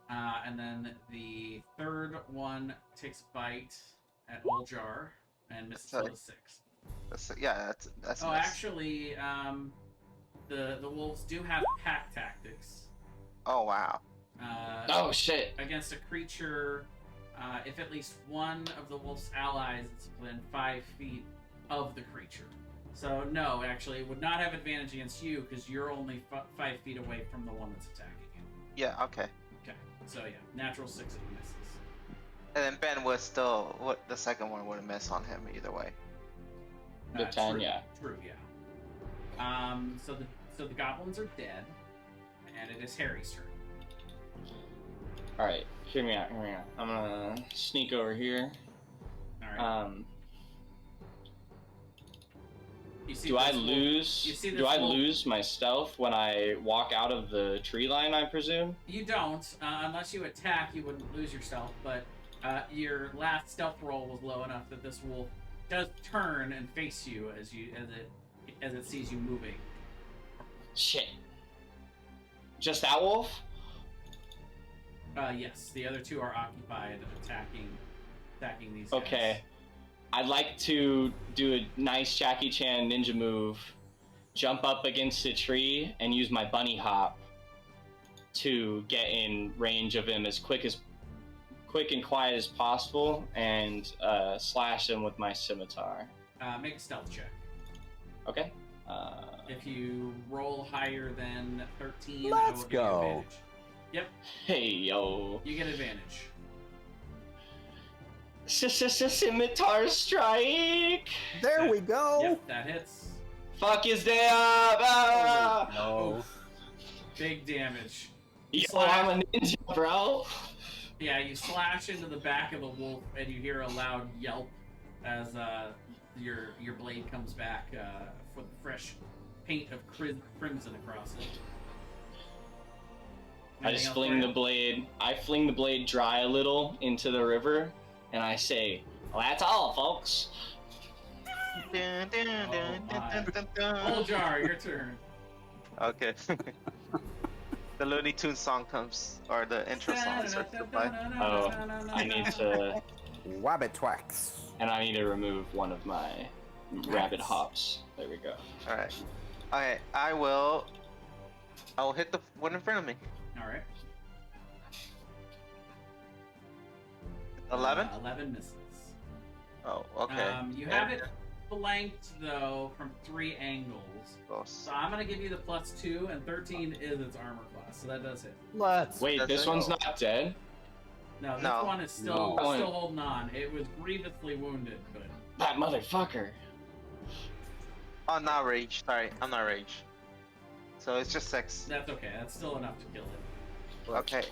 [SPEAKER 1] And then the third one takes a bite at Uljar and misses with a 6.
[SPEAKER 6] That's
[SPEAKER 1] Oh,
[SPEAKER 6] nice.
[SPEAKER 1] actually, the wolves do have pack tactics.
[SPEAKER 6] Oh wow.
[SPEAKER 4] Oh shit.
[SPEAKER 1] Against a creature, if at least one of the wolf's allies is within 5 feet of the creature. So no, actually, it would not have advantage against you because you're only 5 feet away from the one that's attacking you.
[SPEAKER 6] Yeah. Okay.
[SPEAKER 1] Okay. So yeah, natural 6 it misses.
[SPEAKER 6] And then Ben was still. What the second one would have missed on him either way.
[SPEAKER 4] The 10,
[SPEAKER 1] true,
[SPEAKER 4] yeah.
[SPEAKER 1] True, yeah. So the goblins are dead, and it is Harry's turn.
[SPEAKER 4] All right, hear me out. I'm gonna sneak over here.
[SPEAKER 1] All right.
[SPEAKER 4] Do I lose my stealth when I walk out of the tree line? I presume.
[SPEAKER 1] You don't, unless you attack. You wouldn't lose your stealth, but your last stealth roll was low enough that this wolf does turn and face you as it sees you moving.
[SPEAKER 4] Shit. Just that wolf?
[SPEAKER 1] Yes, the other 2 are occupied attacking these guys.
[SPEAKER 4] Okay. I'd like to do a nice Jackie Chan ninja move, jump up against a tree, and use my bunny hop to get in range of him as quick and quiet as possible, and slash him with my scimitar.
[SPEAKER 1] Make a stealth check.
[SPEAKER 4] Okay.
[SPEAKER 1] If you roll higher than 13,
[SPEAKER 2] Let's
[SPEAKER 1] I will give you
[SPEAKER 2] go.
[SPEAKER 1] advantage. Yep.
[SPEAKER 4] Hey yo.
[SPEAKER 1] You get advantage.
[SPEAKER 4] Scimitar strike.
[SPEAKER 2] There we go.
[SPEAKER 1] Yep, that hits.
[SPEAKER 4] Fuck his day up. Ah!
[SPEAKER 2] No.
[SPEAKER 1] Big damage.
[SPEAKER 4] Yo, I'm a ninja, bro.
[SPEAKER 1] Yeah, you slash into the back of the wolf, and you hear a loud yelp as your blade comes back with fresh paint of crimson across it.
[SPEAKER 4] I just fling the blade. I fling the blade dry a little into the river, and I say, "Well, that's all, folks."
[SPEAKER 3] Dun, dun,
[SPEAKER 1] Oh
[SPEAKER 3] dun,
[SPEAKER 1] my.
[SPEAKER 3] dun, dun, dun.
[SPEAKER 1] Oljar, your turn.
[SPEAKER 3] Okay. The Looney Tunes song comes, or the intro song starts to play.
[SPEAKER 4] Oh, I need to,
[SPEAKER 2] Wabbit Twax.
[SPEAKER 4] and I need to remove one of my rabbit hops. There we go.
[SPEAKER 3] All right. Okay, I'll hit the one in front of me.
[SPEAKER 1] All right.
[SPEAKER 3] 11?
[SPEAKER 1] 11 misses.
[SPEAKER 3] Oh, okay.
[SPEAKER 1] You have it flanked though from 3 angles.
[SPEAKER 3] Close.
[SPEAKER 1] So I'm gonna give you the +2, and 13 is its armor class, so that does hit.
[SPEAKER 2] Let's.
[SPEAKER 4] Wait,
[SPEAKER 3] That's
[SPEAKER 4] this
[SPEAKER 3] it?
[SPEAKER 4] one's not dead?
[SPEAKER 1] No, this
[SPEAKER 3] No.
[SPEAKER 1] one is still
[SPEAKER 4] No.
[SPEAKER 1] still holding on. It was grievously wounded, but
[SPEAKER 4] That motherfucker.
[SPEAKER 3] Oh, not rage. Sorry, I'm not rage. So it's just 6.
[SPEAKER 1] that's okay. That's still enough to kill it.
[SPEAKER 3] Okay.
[SPEAKER 1] So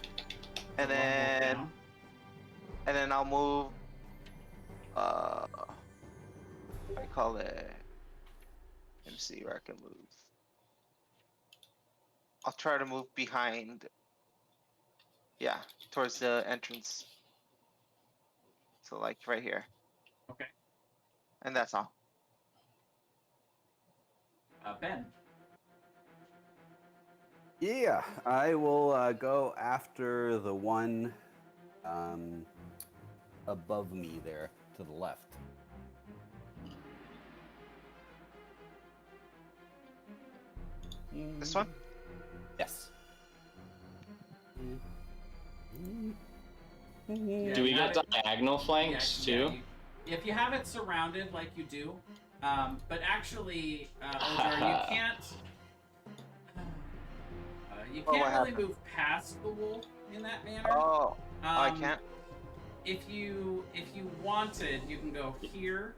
[SPEAKER 1] one
[SPEAKER 3] And
[SPEAKER 1] more
[SPEAKER 3] then
[SPEAKER 1] down.
[SPEAKER 3] I'll move. I call it. Let me see where I can move. I'll try to move behind. Yeah, towards the entrance. So like right here,
[SPEAKER 1] Okay.
[SPEAKER 3] and that's all.
[SPEAKER 1] Ben.
[SPEAKER 2] Yeah, I will go after the one above me there to the left.
[SPEAKER 3] This one?
[SPEAKER 2] Yes.
[SPEAKER 1] Yeah,
[SPEAKER 4] Do we
[SPEAKER 1] you
[SPEAKER 4] get
[SPEAKER 1] have it-
[SPEAKER 4] diagonal flanks
[SPEAKER 1] Yeah,
[SPEAKER 4] too?
[SPEAKER 1] if you have it surrounded like you do, but actually, Oljar, you can't. You
[SPEAKER 3] Oh, what
[SPEAKER 1] can't really
[SPEAKER 3] happened?
[SPEAKER 1] move past the wolf in that manner.
[SPEAKER 3] Oh, I
[SPEAKER 1] Um,
[SPEAKER 3] can't.
[SPEAKER 1] If you wanted, you can go here.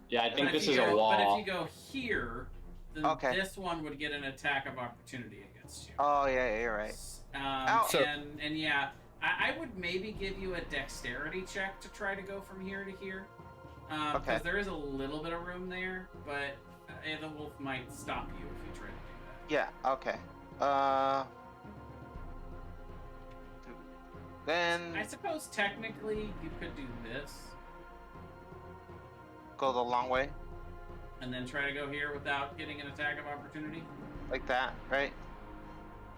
[SPEAKER 4] Yeah, I
[SPEAKER 1] but
[SPEAKER 4] think
[SPEAKER 1] if
[SPEAKER 4] this
[SPEAKER 1] you
[SPEAKER 4] is a
[SPEAKER 1] go- But if
[SPEAKER 4] wall.
[SPEAKER 1] you go here, then
[SPEAKER 3] Okay.
[SPEAKER 1] this one would get an attack of opportunity against you.
[SPEAKER 3] Oh yeah, you're right. Ow.
[SPEAKER 2] So-
[SPEAKER 1] And yeah, I would maybe give you a dexterity check to try to go from here to here. Because
[SPEAKER 3] Okay.
[SPEAKER 1] there is a little bit of room there, but the wolf might stop you if you try to do
[SPEAKER 3] Yeah. Okay. Then
[SPEAKER 1] that. I suppose technically you could do this
[SPEAKER 3] go the long way,
[SPEAKER 1] and then try to go here without getting an attack of opportunity.
[SPEAKER 3] like that, right?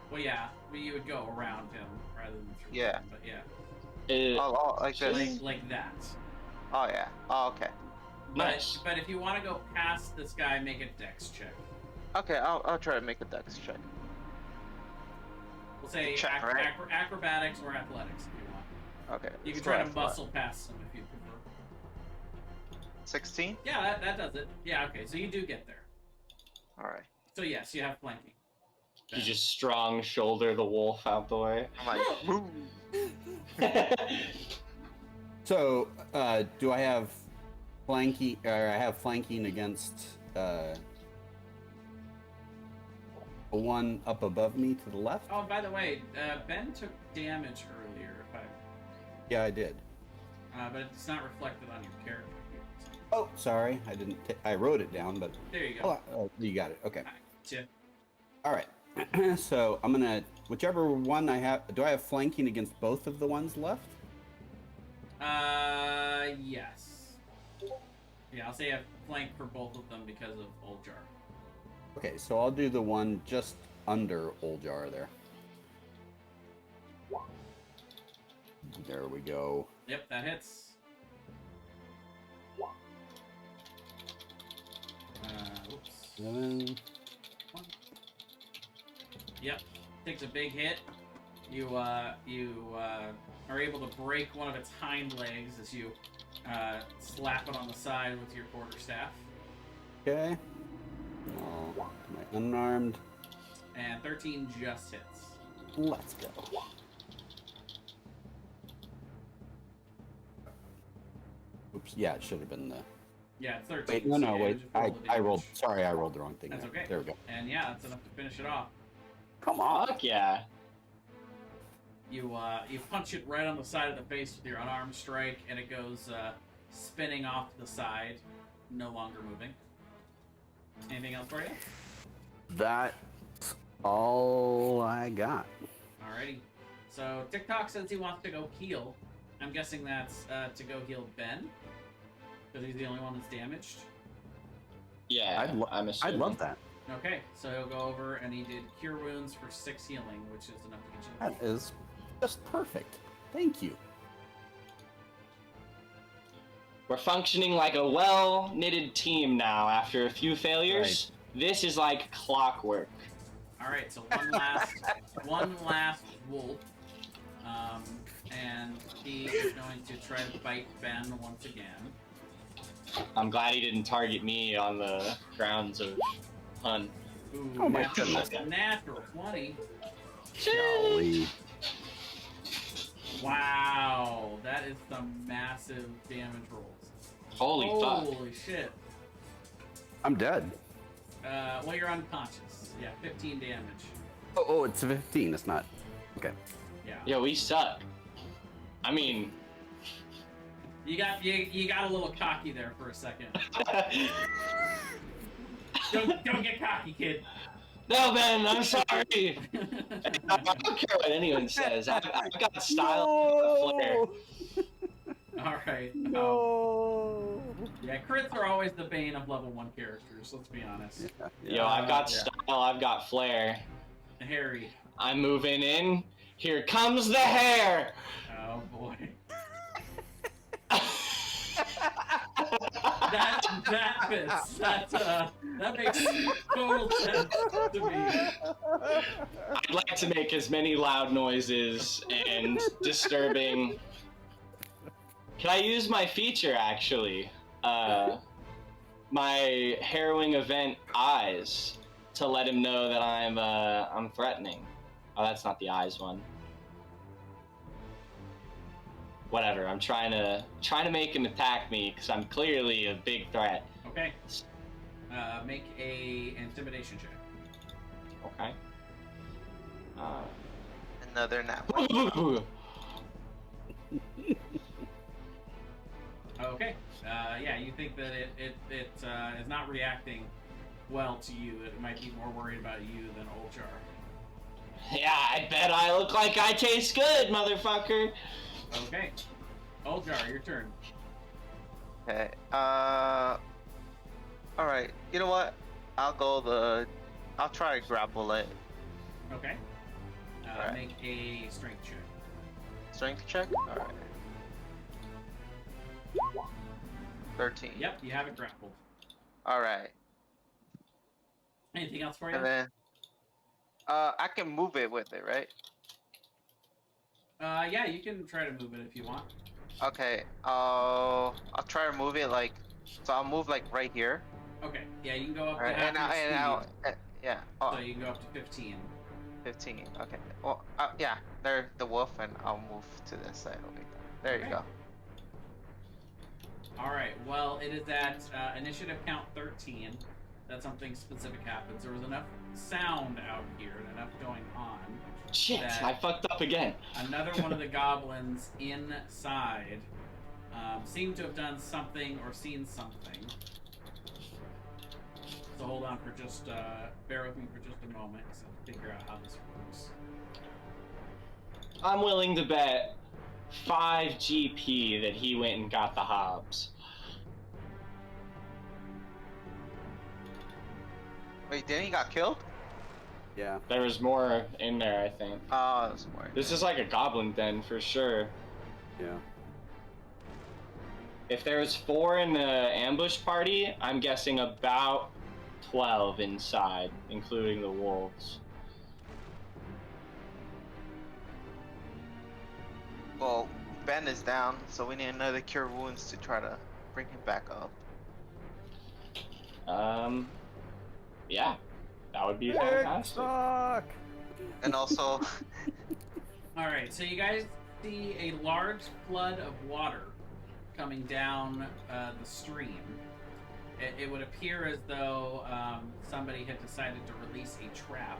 [SPEAKER 1] Well, yeah, but you would go around him rather than through
[SPEAKER 3] Yeah.
[SPEAKER 1] him, but yeah,
[SPEAKER 3] Oh, like this.
[SPEAKER 1] like that.
[SPEAKER 3] Oh yeah. Oh okay.
[SPEAKER 4] Nice.
[SPEAKER 1] But if you want to go past this guy, make a dex check.
[SPEAKER 3] Okay, I'll try to make a dex check.
[SPEAKER 1] We'll say
[SPEAKER 3] Check, right?
[SPEAKER 1] acrobatics or athletics if you want.
[SPEAKER 3] Okay.
[SPEAKER 1] You can
[SPEAKER 3] let's
[SPEAKER 1] try
[SPEAKER 3] go
[SPEAKER 1] to
[SPEAKER 3] for that.
[SPEAKER 1] muscle past him if you prefer.
[SPEAKER 3] 16.
[SPEAKER 1] Yeah, that does it. Yeah, okay, so you do get there.
[SPEAKER 3] All right.
[SPEAKER 1] So yes, you have flanking.
[SPEAKER 4] You just strong shoulder the wolf out the way.
[SPEAKER 3] I'm like, move.
[SPEAKER 2] So, do I have flanking? Or I have flanking against the one up above me to the left?
[SPEAKER 1] Oh, by the way, Ben took damage earlier,
[SPEAKER 2] Yeah, I did.
[SPEAKER 1] but it's not reflected on your character.
[SPEAKER 2] Oh, sorry, I didn't. I wrote it down, but
[SPEAKER 1] There you go.
[SPEAKER 2] oh, you got it. Okay.
[SPEAKER 1] Tip.
[SPEAKER 2] All right. So I'm gonna whichever one I have. Do I have flanking against both of the ones left?
[SPEAKER 1] Yes. Yeah, I'll say a flank for both of them because of Oljar.
[SPEAKER 2] Okay, so I'll do the one just under Oljar there. There we go.
[SPEAKER 1] Yep, that hits. Oops.
[SPEAKER 2] 7.
[SPEAKER 1] Yep, takes a big hit. You are able to break one of its hind legs as you slap it on the side with your quarterstaff.
[SPEAKER 2] Okay. Oh, my unarmed.
[SPEAKER 1] And 13 just hits.
[SPEAKER 2] Let's go. Oops. Yeah, it should have been the.
[SPEAKER 1] Yeah, it's 13.
[SPEAKER 2] Wait, no,
[SPEAKER 1] so
[SPEAKER 2] no,
[SPEAKER 1] yeah,
[SPEAKER 2] wait.
[SPEAKER 1] just
[SPEAKER 2] I
[SPEAKER 1] the
[SPEAKER 2] rolled.
[SPEAKER 1] damage.
[SPEAKER 2] Sorry, I rolled the wrong thing.
[SPEAKER 1] That's
[SPEAKER 2] there.
[SPEAKER 1] okay.
[SPEAKER 2] There we go.
[SPEAKER 1] And yeah, that's enough to finish it off.
[SPEAKER 2] Come on.
[SPEAKER 4] Fuck yeah.
[SPEAKER 1] You punch it right on the side of the face with your unarmed strike, and it goes spinning off to the side, no longer moving. Anything else for you?
[SPEAKER 2] That's all I got.
[SPEAKER 1] Alrighty. So TikTok says he wants to go heal. I'm guessing that's to go heal Ben, because he's the only one that's damaged.
[SPEAKER 4] Yeah, I'm
[SPEAKER 2] I'd
[SPEAKER 4] assuming.
[SPEAKER 2] love that.
[SPEAKER 1] Okay, so he'll go over and he did cure wounds for 6 healing, which is enough to get you.
[SPEAKER 2] That is just perfect. Thank you.
[SPEAKER 4] We're functioning like a well-knitted team now after a few failures. This is like clockwork.
[SPEAKER 1] All right, so one last wolf, and he is going to try to bite Ben once again.
[SPEAKER 4] I'm glad he didn't target me on the grounds of pun.
[SPEAKER 1] Ooh,
[SPEAKER 2] Oh my goodness.
[SPEAKER 1] Natural 20.
[SPEAKER 2] Golly.
[SPEAKER 1] Wow, that is some massive damage rolls.
[SPEAKER 4] Holy fuck.
[SPEAKER 1] Holy shit.
[SPEAKER 2] I'm dead.
[SPEAKER 1] Well, you're unconscious. Yeah, 15 damage.
[SPEAKER 2] Oh, it's 15. It's not. Okay.
[SPEAKER 1] Yeah.
[SPEAKER 4] Yo, we suck. I mean...
[SPEAKER 1] You got a little cocky there for a second. Don't get cocky, kid.
[SPEAKER 4] No, Ben, I'm sorry. I don't care what anyone says. I've got style and flair.
[SPEAKER 1] All right.
[SPEAKER 2] No.
[SPEAKER 1] Yeah, crits are always the bane of level 1 characters, let's be honest.
[SPEAKER 4] Yo, I've got style, I've got flair.
[SPEAKER 1] Harry.
[SPEAKER 4] I'm moving in. Here comes the hair!
[SPEAKER 1] Oh, boy. that fits. That makes total sense to me.
[SPEAKER 4] I'd like to make as many loud noises and disturbing... Can I use my feature, actually? My harrowing event eyes to let him know that I'm threatening. Oh, that's not the eyes one. Whatever. I'm trying to make him attack me because I'm clearly a big threat.
[SPEAKER 1] Okay. Make a intimidation check.
[SPEAKER 4] Okay.
[SPEAKER 6] Another nat one.
[SPEAKER 1] Okay. Yeah, you think that it is not reacting well to you. It might be more worried about you than Oljar.
[SPEAKER 4] Yeah, I bet I look like I taste good, motherfucker.
[SPEAKER 1] Okay. Oljar, your turn.
[SPEAKER 6] Okay. Alright. You know what? I'll try to grapple it.
[SPEAKER 1] Okay.
[SPEAKER 6] Alright.
[SPEAKER 1] Make a strength check.
[SPEAKER 6] Strength check? Alright. 13.
[SPEAKER 1] Yep, you have it grappled.
[SPEAKER 6] Alright.
[SPEAKER 1] Anything else for you?
[SPEAKER 6] And then I can move it with it, right?
[SPEAKER 1] Yeah, you can try to move it if you want.
[SPEAKER 6] Okay. I'll try to move it like, so I'll move like right here.
[SPEAKER 1] Okay. Yeah, you can go up to
[SPEAKER 6] Alright,
[SPEAKER 1] half your speed.
[SPEAKER 6] yeah.
[SPEAKER 1] So
[SPEAKER 6] Oh,
[SPEAKER 1] you can go up to 15.
[SPEAKER 6] 15. Okay. Well, yeah. There's the wolf, and I'll move to this side over here. There you
[SPEAKER 1] Okay.
[SPEAKER 6] go.
[SPEAKER 1] Alright, well, it is at initiative count 13 that something specific happens. There was enough sound out here and enough going on.
[SPEAKER 4] Shit,
[SPEAKER 1] that
[SPEAKER 4] I fucked up again.
[SPEAKER 1] Another one of the goblins inside seemed to have done something or seen something. So hold on for just, bear with me for just a moment because I have to figure out how this works.
[SPEAKER 4] I'm willing to bet 5 GP that he went and got the Hobbs.
[SPEAKER 6] Wait, didn't he got killed?
[SPEAKER 2] Yeah.
[SPEAKER 4] There was more in there, I think.
[SPEAKER 6] Oh, that's more.
[SPEAKER 4] This is like a goblin den for sure.
[SPEAKER 2] Yeah.
[SPEAKER 4] If there was 4 in the ambush party, I'm guessing about 12 inside, including the wolves.
[SPEAKER 6] Well, Ben is down, so we need another cure wounds to try to bring him back up.
[SPEAKER 4] Yeah, that would be fantastic.
[SPEAKER 2] Fuck.
[SPEAKER 6] And also,
[SPEAKER 1] Alright, so you guys see a large flood of water coming down the stream. It would appear as though somebody had decided to release a trap.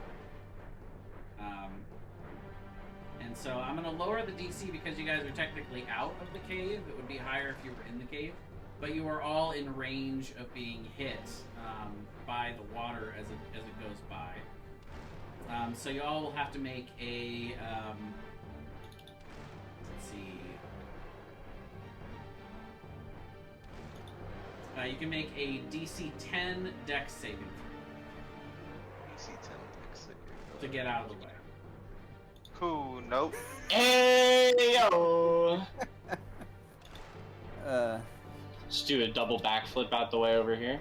[SPEAKER 1] And so I'm going to lower the DC because you guys are technically out of the cave. It would be higher if you were in the cave. But you are all in range of being hit by the water as it goes by. So you all will have to make a... let's see... You can make a DC 10 Dex saving
[SPEAKER 6] DC 10 Dex.
[SPEAKER 1] to get out of the way.
[SPEAKER 6] Cool. Nope.
[SPEAKER 4] Ayo!
[SPEAKER 2] Uh,
[SPEAKER 4] Just do a double backflip out the way over here.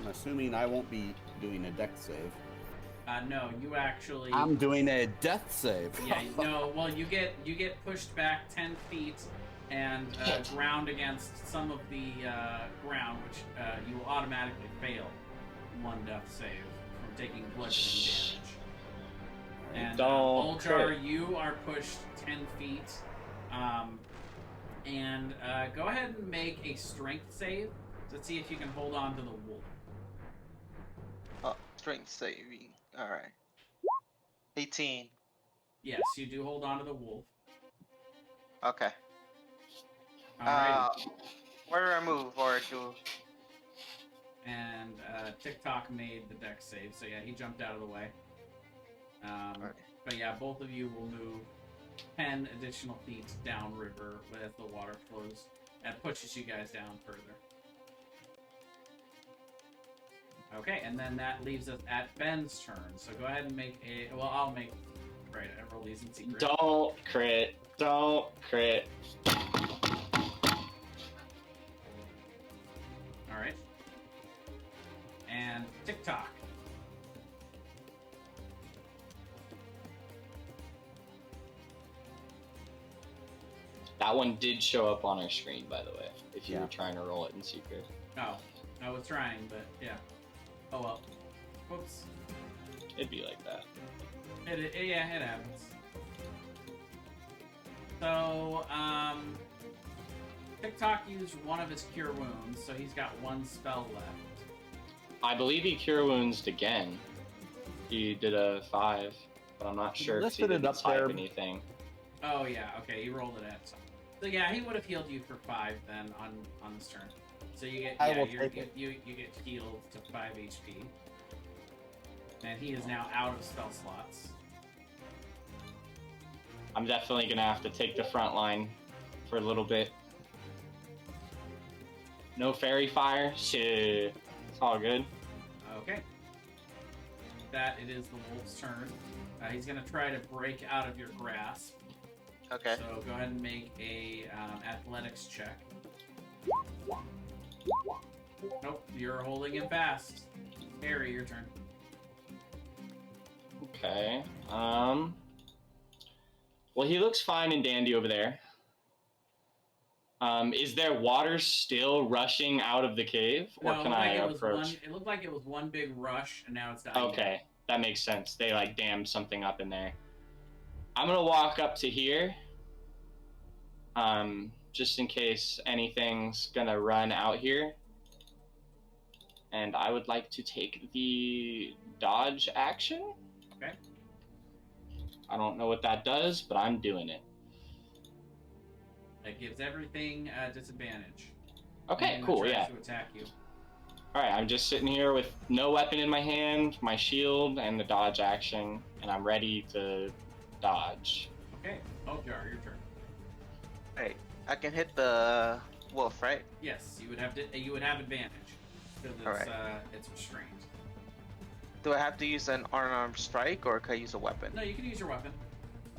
[SPEAKER 2] I'm assuming I won't be doing a dex save.
[SPEAKER 1] No, you actually.
[SPEAKER 2] I'm doing a death save.
[SPEAKER 1] Yeah, no. Well, you get pushed back 10 feet and ground against some of the ground, which you will automatically fail one death save from taking bludgeoning damage. And
[SPEAKER 4] Don't
[SPEAKER 1] Oljar,
[SPEAKER 4] crit.
[SPEAKER 1] you are pushed 10 feet. And go ahead and make a strength save to see if you can hold on to the wolf.
[SPEAKER 6] Oh, strength saving. All right. 18.
[SPEAKER 1] Yes, you do hold on to the wolf.
[SPEAKER 6] Okay.
[SPEAKER 1] Alright.
[SPEAKER 6] Where do I move or do?
[SPEAKER 1] And TikTok made the dex save, so yeah, he jumped out of the way.
[SPEAKER 6] Alright.
[SPEAKER 1] But yeah, both of you will move 10 additional feet downriver as the water flows and pushes you guys down further. Okay, and then that leaves us at Ben's turn. So go ahead and make a. Well, I'll make. Right, I roll these in secret.
[SPEAKER 4] Don't crit. Don't crit.
[SPEAKER 1] Alright. And TikTok.
[SPEAKER 4] That one did show up on our screen, by the way, if you
[SPEAKER 2] Yeah.
[SPEAKER 4] were trying to roll it in secret.
[SPEAKER 1] Oh, I was trying, but yeah. Oh well. Whoops.
[SPEAKER 4] It'd be like that.
[SPEAKER 1] Yeah, it happens. So, TikTok used one of his cure wounds, so he's got one spell left.
[SPEAKER 4] I believe he cure wounds again. He did a 5, but I'm not
[SPEAKER 2] He
[SPEAKER 4] sure if he
[SPEAKER 2] listed it
[SPEAKER 4] didn't
[SPEAKER 2] up
[SPEAKER 4] type
[SPEAKER 2] there.
[SPEAKER 4] anything.
[SPEAKER 1] Oh yeah, okay, he rolled it at. So yeah, he would have healed you for 5 then on this turn. So you get
[SPEAKER 2] I
[SPEAKER 1] yeah,
[SPEAKER 2] will
[SPEAKER 1] you're,
[SPEAKER 2] take it.
[SPEAKER 1] you get healed to 5 HP. And he is now out of spell slots.
[SPEAKER 4] I'm definitely gonna have to take the front line for a little bit. No fairy fire? Shit. It's all good.
[SPEAKER 1] Okay. That it is the wolf's turn. He's gonna try to break out of your grasp.
[SPEAKER 6] Okay.
[SPEAKER 1] So go ahead and make a athletics check. Nope, you're holding him fast. Harry, your turn.
[SPEAKER 4] Okay. Well, he looks fine and dandy over there. Is there water still rushing out of the cave, or
[SPEAKER 1] No, it
[SPEAKER 4] can
[SPEAKER 1] looked
[SPEAKER 4] I
[SPEAKER 1] like it was
[SPEAKER 4] approach?
[SPEAKER 1] it looked like it was one big rush, and now it's dying.
[SPEAKER 4] Okay, that makes sense. They like dammed something up in there. I'm gonna walk up to here, just in case anything's gonna run out here. And I would like to take the dodge action.
[SPEAKER 1] Okay.
[SPEAKER 4] I don't know what that does, but I'm doing it.
[SPEAKER 1] That gives everything disadvantage.
[SPEAKER 4] Okay,
[SPEAKER 1] Anything that
[SPEAKER 4] cool,
[SPEAKER 1] tries
[SPEAKER 4] yeah.
[SPEAKER 1] To attack you.
[SPEAKER 4] Alright, I'm just sitting here with no weapon in my hand, my shield, and the dodge action, and I'm ready to dodge.
[SPEAKER 1] Okay, Oljar, your turn.
[SPEAKER 6] Hey, I can hit the wolf, right?
[SPEAKER 1] Yes, you would have advantage because it's
[SPEAKER 6] Alright.
[SPEAKER 1] It's restrained.
[SPEAKER 6] Do I have to use an unarmed strike or can I use a weapon?
[SPEAKER 1] No, you can use your weapon.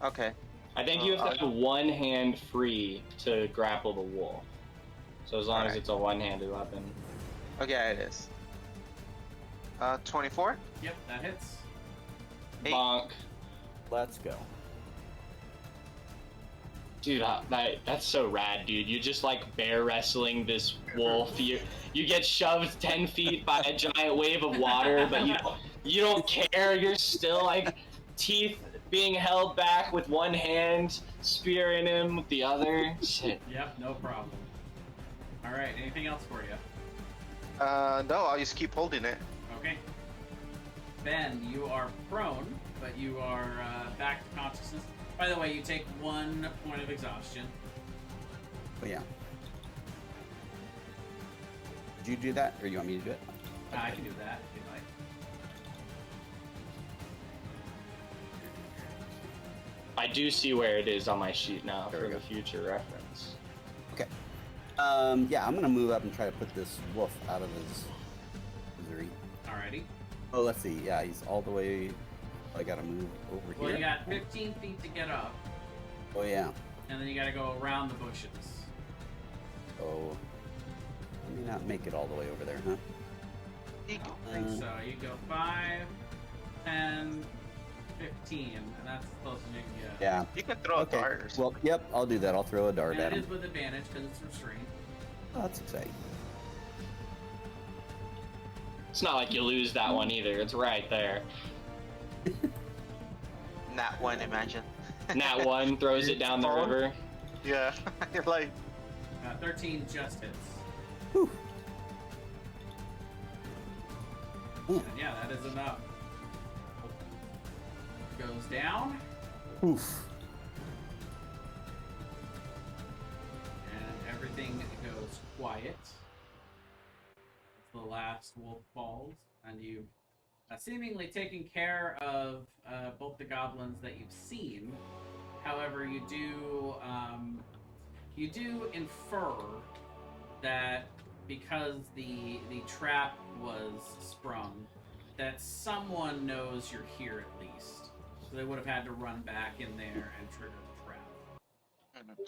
[SPEAKER 6] Okay.
[SPEAKER 4] I think you have to have one hand free to grapple the wolf. So as long as
[SPEAKER 6] Alright.
[SPEAKER 4] it's a one-handed weapon.
[SPEAKER 6] Okay, it is. 24?
[SPEAKER 1] Yep, that hits.
[SPEAKER 6] 8.
[SPEAKER 4] Bonk.
[SPEAKER 2] Let's go.
[SPEAKER 4] Dude, that's so rad, dude. You just like bear wrestling this wolf. You get shoved 10 feet by a giant wave of water, but you don't care. You're still like teeth being held back with one hand, spearing him with the other. Shit.
[SPEAKER 1] Yep, no problem. All right, anything else for you?
[SPEAKER 6] No, I'll just keep holding it.
[SPEAKER 1] Okay. Ben, you are prone, but you are back to consciousness. By the way, you take 1 point of exhaustion.
[SPEAKER 2] But yeah. Did you do that, or you want me to do it?
[SPEAKER 1] I can do that if you like.
[SPEAKER 4] I do see where it is on my sheet now
[SPEAKER 2] There
[SPEAKER 4] for
[SPEAKER 2] we
[SPEAKER 4] the
[SPEAKER 2] go.
[SPEAKER 4] future reference.
[SPEAKER 2] Okay. Yeah, I'm gonna move up and try to put this wolf out of his misery.
[SPEAKER 1] Alrighty.
[SPEAKER 2] Oh, let's see. Yeah, he's all the way. I gotta move over
[SPEAKER 1] Well,
[SPEAKER 2] here.
[SPEAKER 1] you got 15 feet to get up,
[SPEAKER 2] Oh yeah.
[SPEAKER 1] and then you gotta go around the bushes.
[SPEAKER 2] Oh, I may not make it all the way over there, huh?
[SPEAKER 1] I don't think so. You go 5, 10, 15, and that's as close as you can get.
[SPEAKER 2] Yeah.
[SPEAKER 3] You can throw a dart or something.
[SPEAKER 2] Well, yep, I'll do that. I'll throw a dart
[SPEAKER 1] And
[SPEAKER 2] at
[SPEAKER 1] it
[SPEAKER 2] him.
[SPEAKER 1] is with advantage because it's restrained.
[SPEAKER 2] Oh, that's exciting.
[SPEAKER 4] It's not like you lose that one either. It's right there.
[SPEAKER 6] Nat one, imagine.
[SPEAKER 4] Nat 1 throws it down the
[SPEAKER 3] Phone?
[SPEAKER 4] river.
[SPEAKER 3] Yeah, you're like,
[SPEAKER 1] 13 just hits.
[SPEAKER 2] Whew.
[SPEAKER 1] And yeah, that is enough. Goes down,
[SPEAKER 2] Oof.
[SPEAKER 1] and everything goes quiet. The last wolf falls, and you've seemingly taken care of both the goblins that you've seen. However, you do infer that because the trap was sprung, that someone knows you're here at least. So they would have had to run back in there and trigger the trap.
[SPEAKER 6] Mhm.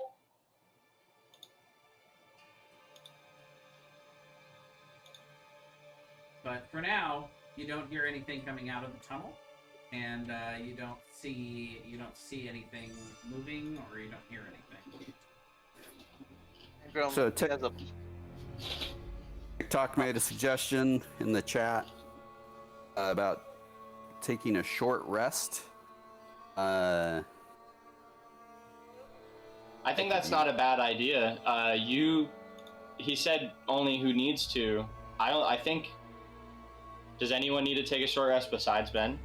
[SPEAKER 1] But for now, you don't hear anything coming out of the tunnel, and you don't see anything moving, or you don't hear anything.
[SPEAKER 6] Grum,
[SPEAKER 2] So
[SPEAKER 6] he has a-
[SPEAKER 2] TikTok made a suggestion in the chat about taking a short rest.
[SPEAKER 4] I think that's not a bad idea. He said only who needs to. I think. Does anyone need to take a short rest besides Ben?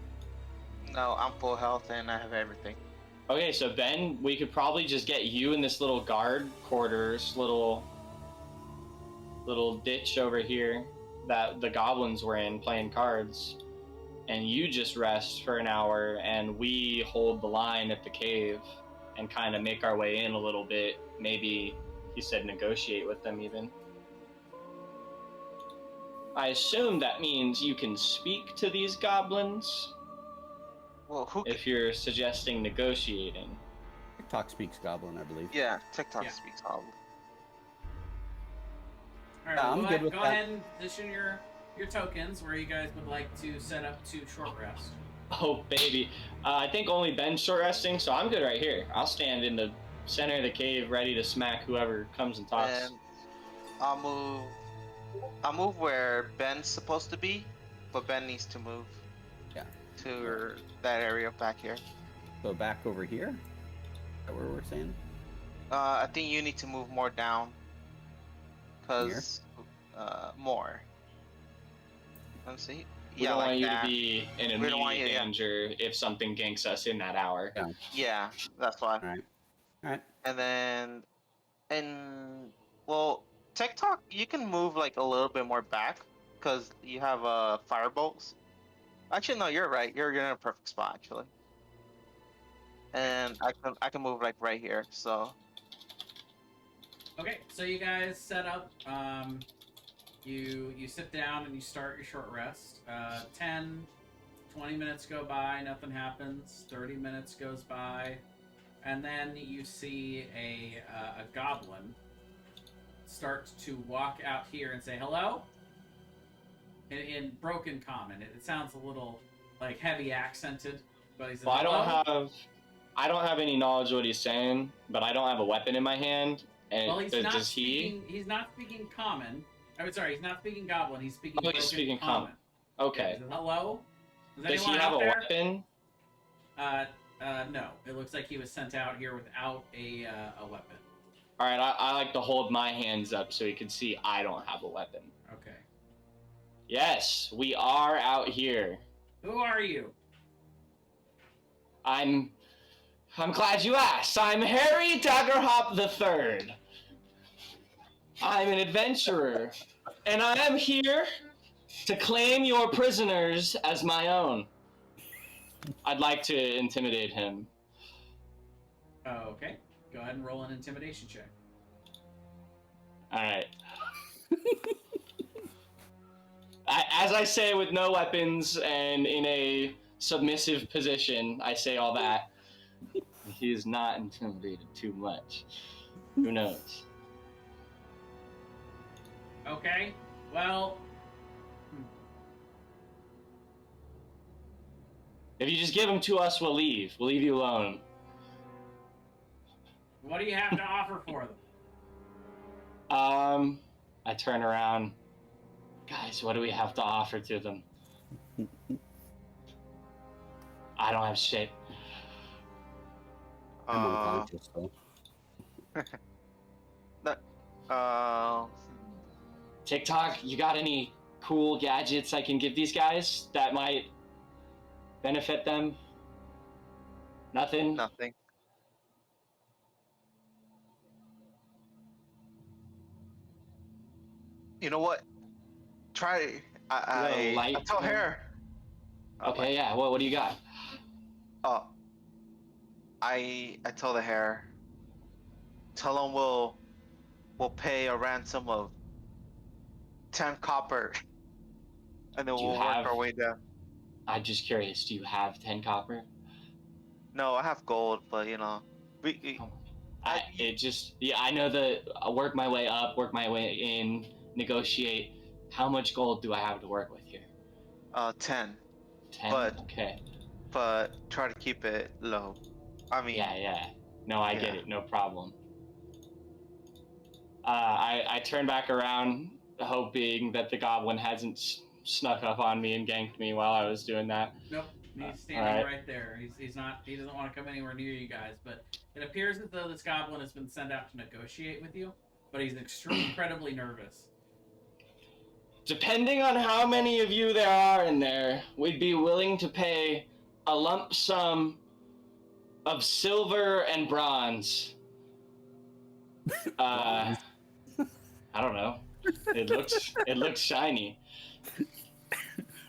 [SPEAKER 6] No, I'm full health and I have everything.
[SPEAKER 4] Okay, so Ben, we could probably just get you in this little guard quarters, little ditch over here that the goblins were in playing cards, and you just rest for an hour, and we hold the line at the cave and kind of make our way in a little bit. Maybe he said negotiate with them even. I assume that means you can speak to these goblins
[SPEAKER 6] Well, who?
[SPEAKER 4] if you're suggesting negotiating.
[SPEAKER 2] TikTok speaks Goblin, I believe.
[SPEAKER 6] Yeah, TikTok
[SPEAKER 1] Yeah.
[SPEAKER 6] speaks all.
[SPEAKER 1] All right,
[SPEAKER 2] Yeah,
[SPEAKER 1] well,
[SPEAKER 2] I'm
[SPEAKER 1] go
[SPEAKER 2] good
[SPEAKER 1] ahead,
[SPEAKER 2] with
[SPEAKER 1] go
[SPEAKER 2] that.
[SPEAKER 1] ahead and position your tokens where you guys would like to set up to short rest.
[SPEAKER 4] Oh, baby. I think only Ben's short resting, so I'm good right here. I'll stand in the center of the cave ready to smack whoever comes and talks.
[SPEAKER 6] And I'll move where Ben's supposed to be, but Ben needs to move.
[SPEAKER 2] Yeah.
[SPEAKER 6] To that area back here.
[SPEAKER 2] So back over here? Is that what we're saying?
[SPEAKER 6] I think you need to move more down. Cause more. Let's see.
[SPEAKER 4] We
[SPEAKER 6] Yeah,
[SPEAKER 4] don't
[SPEAKER 6] like
[SPEAKER 4] want you
[SPEAKER 6] that.
[SPEAKER 4] to be in
[SPEAKER 6] We don't want
[SPEAKER 4] immediate
[SPEAKER 6] you- yeah.
[SPEAKER 4] danger if something ganks us in that hour.
[SPEAKER 2] Yeah.
[SPEAKER 6] Yeah, that's why.
[SPEAKER 2] All right.
[SPEAKER 6] And then, well, TikTok, you can move like a little bit more back because you have firebolts. Actually, no, you're right. You're in a perfect spot actually. And I can move like right here. So
[SPEAKER 1] Okay, so you guys set up. You sit down and you start your short rest. 10, 20 minutes go by, nothing happens. 30 minutes goes by, and then you see a goblin start to walk out here and say hello in broken common. It sounds a little like heavy accented, but he says,
[SPEAKER 4] Well,
[SPEAKER 1] hello.
[SPEAKER 4] I don't have any knowledge of what he's saying, but I don't have a weapon in my hand. And
[SPEAKER 1] Well, he's
[SPEAKER 4] does
[SPEAKER 1] not
[SPEAKER 4] he?
[SPEAKER 1] speaking. He's not speaking common. I mean, sorry, he's not speaking goblin. He's speaking.
[SPEAKER 4] Oh, he's
[SPEAKER 1] broken
[SPEAKER 4] speaking
[SPEAKER 1] common.
[SPEAKER 4] common. Okay.
[SPEAKER 1] He says, hello. Is
[SPEAKER 4] Does he
[SPEAKER 1] anyone
[SPEAKER 4] have
[SPEAKER 1] out
[SPEAKER 4] a
[SPEAKER 1] there?
[SPEAKER 4] weapon?
[SPEAKER 1] No. It looks like he was sent out here without a weapon.
[SPEAKER 4] All right, I like to hold my hands up so he can see I don't have a weapon.
[SPEAKER 1] Okay.
[SPEAKER 4] Yes, we are out here.
[SPEAKER 1] Who are you?
[SPEAKER 4] I'm glad you asked. I'm Harry Daggerhop III. I'm an adventurer, and I am here to claim your prisoners as my own. I'd like to intimidate him.
[SPEAKER 1] Okay. Go ahead and roll an intimidation check.
[SPEAKER 4] All right. As I say, with no weapons and in a submissive position, I say all that. He is not intimidated too much. Who knows?
[SPEAKER 1] Okay. Well,
[SPEAKER 4] If you just give him to us, we'll leave. We'll leave you alone.
[SPEAKER 1] what do you have to offer for them?
[SPEAKER 4] I turn around. Guys, what do we have to offer to them? I don't have shit.
[SPEAKER 2] I'm unconscious, though.
[SPEAKER 4] TikTok, you got any cool gadgets I can give these guys that might benefit them? Nothing?
[SPEAKER 6] Nothing. You know what? Try. I
[SPEAKER 4] light
[SPEAKER 6] tell
[SPEAKER 4] gun?
[SPEAKER 6] her.
[SPEAKER 4] Okay, yeah. What do you got?
[SPEAKER 6] Oh, I tell the hair. Tell him we'll pay a ransom of 10 copper, and then
[SPEAKER 4] Do you
[SPEAKER 6] we'll work
[SPEAKER 4] have?
[SPEAKER 6] our way down.
[SPEAKER 4] I'm just curious. Do you have 10 copper?
[SPEAKER 6] No, I have gold, but you know, we
[SPEAKER 4] I know that I'll work my way up, work my way in, negotiate. How much gold do I have to work with here?
[SPEAKER 6] 10,
[SPEAKER 4] 10?
[SPEAKER 6] But-
[SPEAKER 4] Okay.
[SPEAKER 6] but try to keep it low. I mean,
[SPEAKER 4] Yeah. No, I get
[SPEAKER 6] Yeah.
[SPEAKER 4] it. No problem. I turn back around, hoping that the goblin hasn't snuck up on me and ganked me while I was doing that.
[SPEAKER 1] Nope. He's standing right there. He's not. He doesn't want to come anywhere near you guys. But it appears as though this goblin has been sent out to negotiate with you. But he's incredibly nervous.
[SPEAKER 4] Depending on how many of you there are in there, we'd be willing to pay a lump sum of silver and bronze. I don't know. It looks shiny.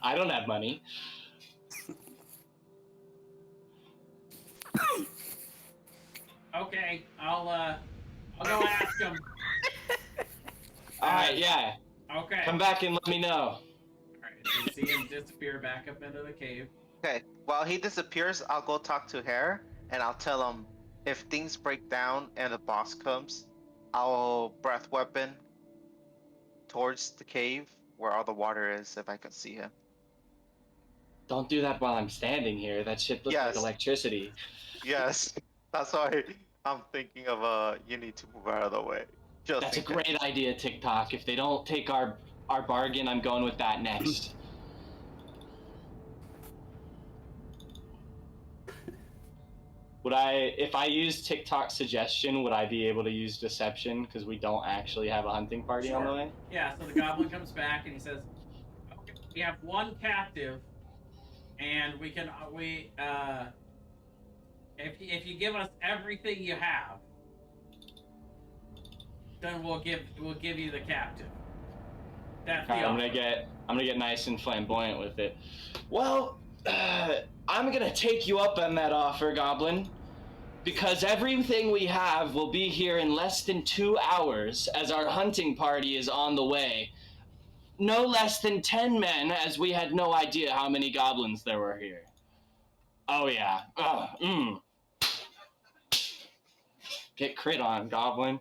[SPEAKER 4] I don't have money.
[SPEAKER 1] Okay, I'll go ask him.
[SPEAKER 4] All right, yeah.
[SPEAKER 1] Okay.
[SPEAKER 4] Come back and let me know.
[SPEAKER 1] All right. So you see him disappear back up into the cave.
[SPEAKER 6] okay. While he disappears, I'll go talk to Hare, and I'll tell him if things break down and the boss comes, I'll breath weapon towards the cave where all the water is if I can see him.
[SPEAKER 4] Don't do that while I'm standing here. That shit looks like
[SPEAKER 6] Yes.
[SPEAKER 4] electricity.
[SPEAKER 6] Yes, that's why I'm thinking of you need to move out of the way. Just
[SPEAKER 4] That's a
[SPEAKER 6] in case.
[SPEAKER 4] great idea, TikTok. If they don't take our bargain, I'm going with that next. If I use TikTok's suggestion, would I be able to use deception because we don't actually have a hunting party on the way?
[SPEAKER 1] Yeah. So the goblin comes back and he says, "Okay, we have one captive, and we can if you give us everything you have, then we'll give you the captive." That's the
[SPEAKER 4] Alright, I'm
[SPEAKER 1] offer.
[SPEAKER 4] gonna get nice and flamboyant with it. Well, I'm gonna take you up on that offer, Goblin, because everything we have will be here in less than 2 hours, as our hunting party is on the way. No less than 10 men, as we had no idea how many goblins there were here. Oh yeah. Get crit on, Goblin.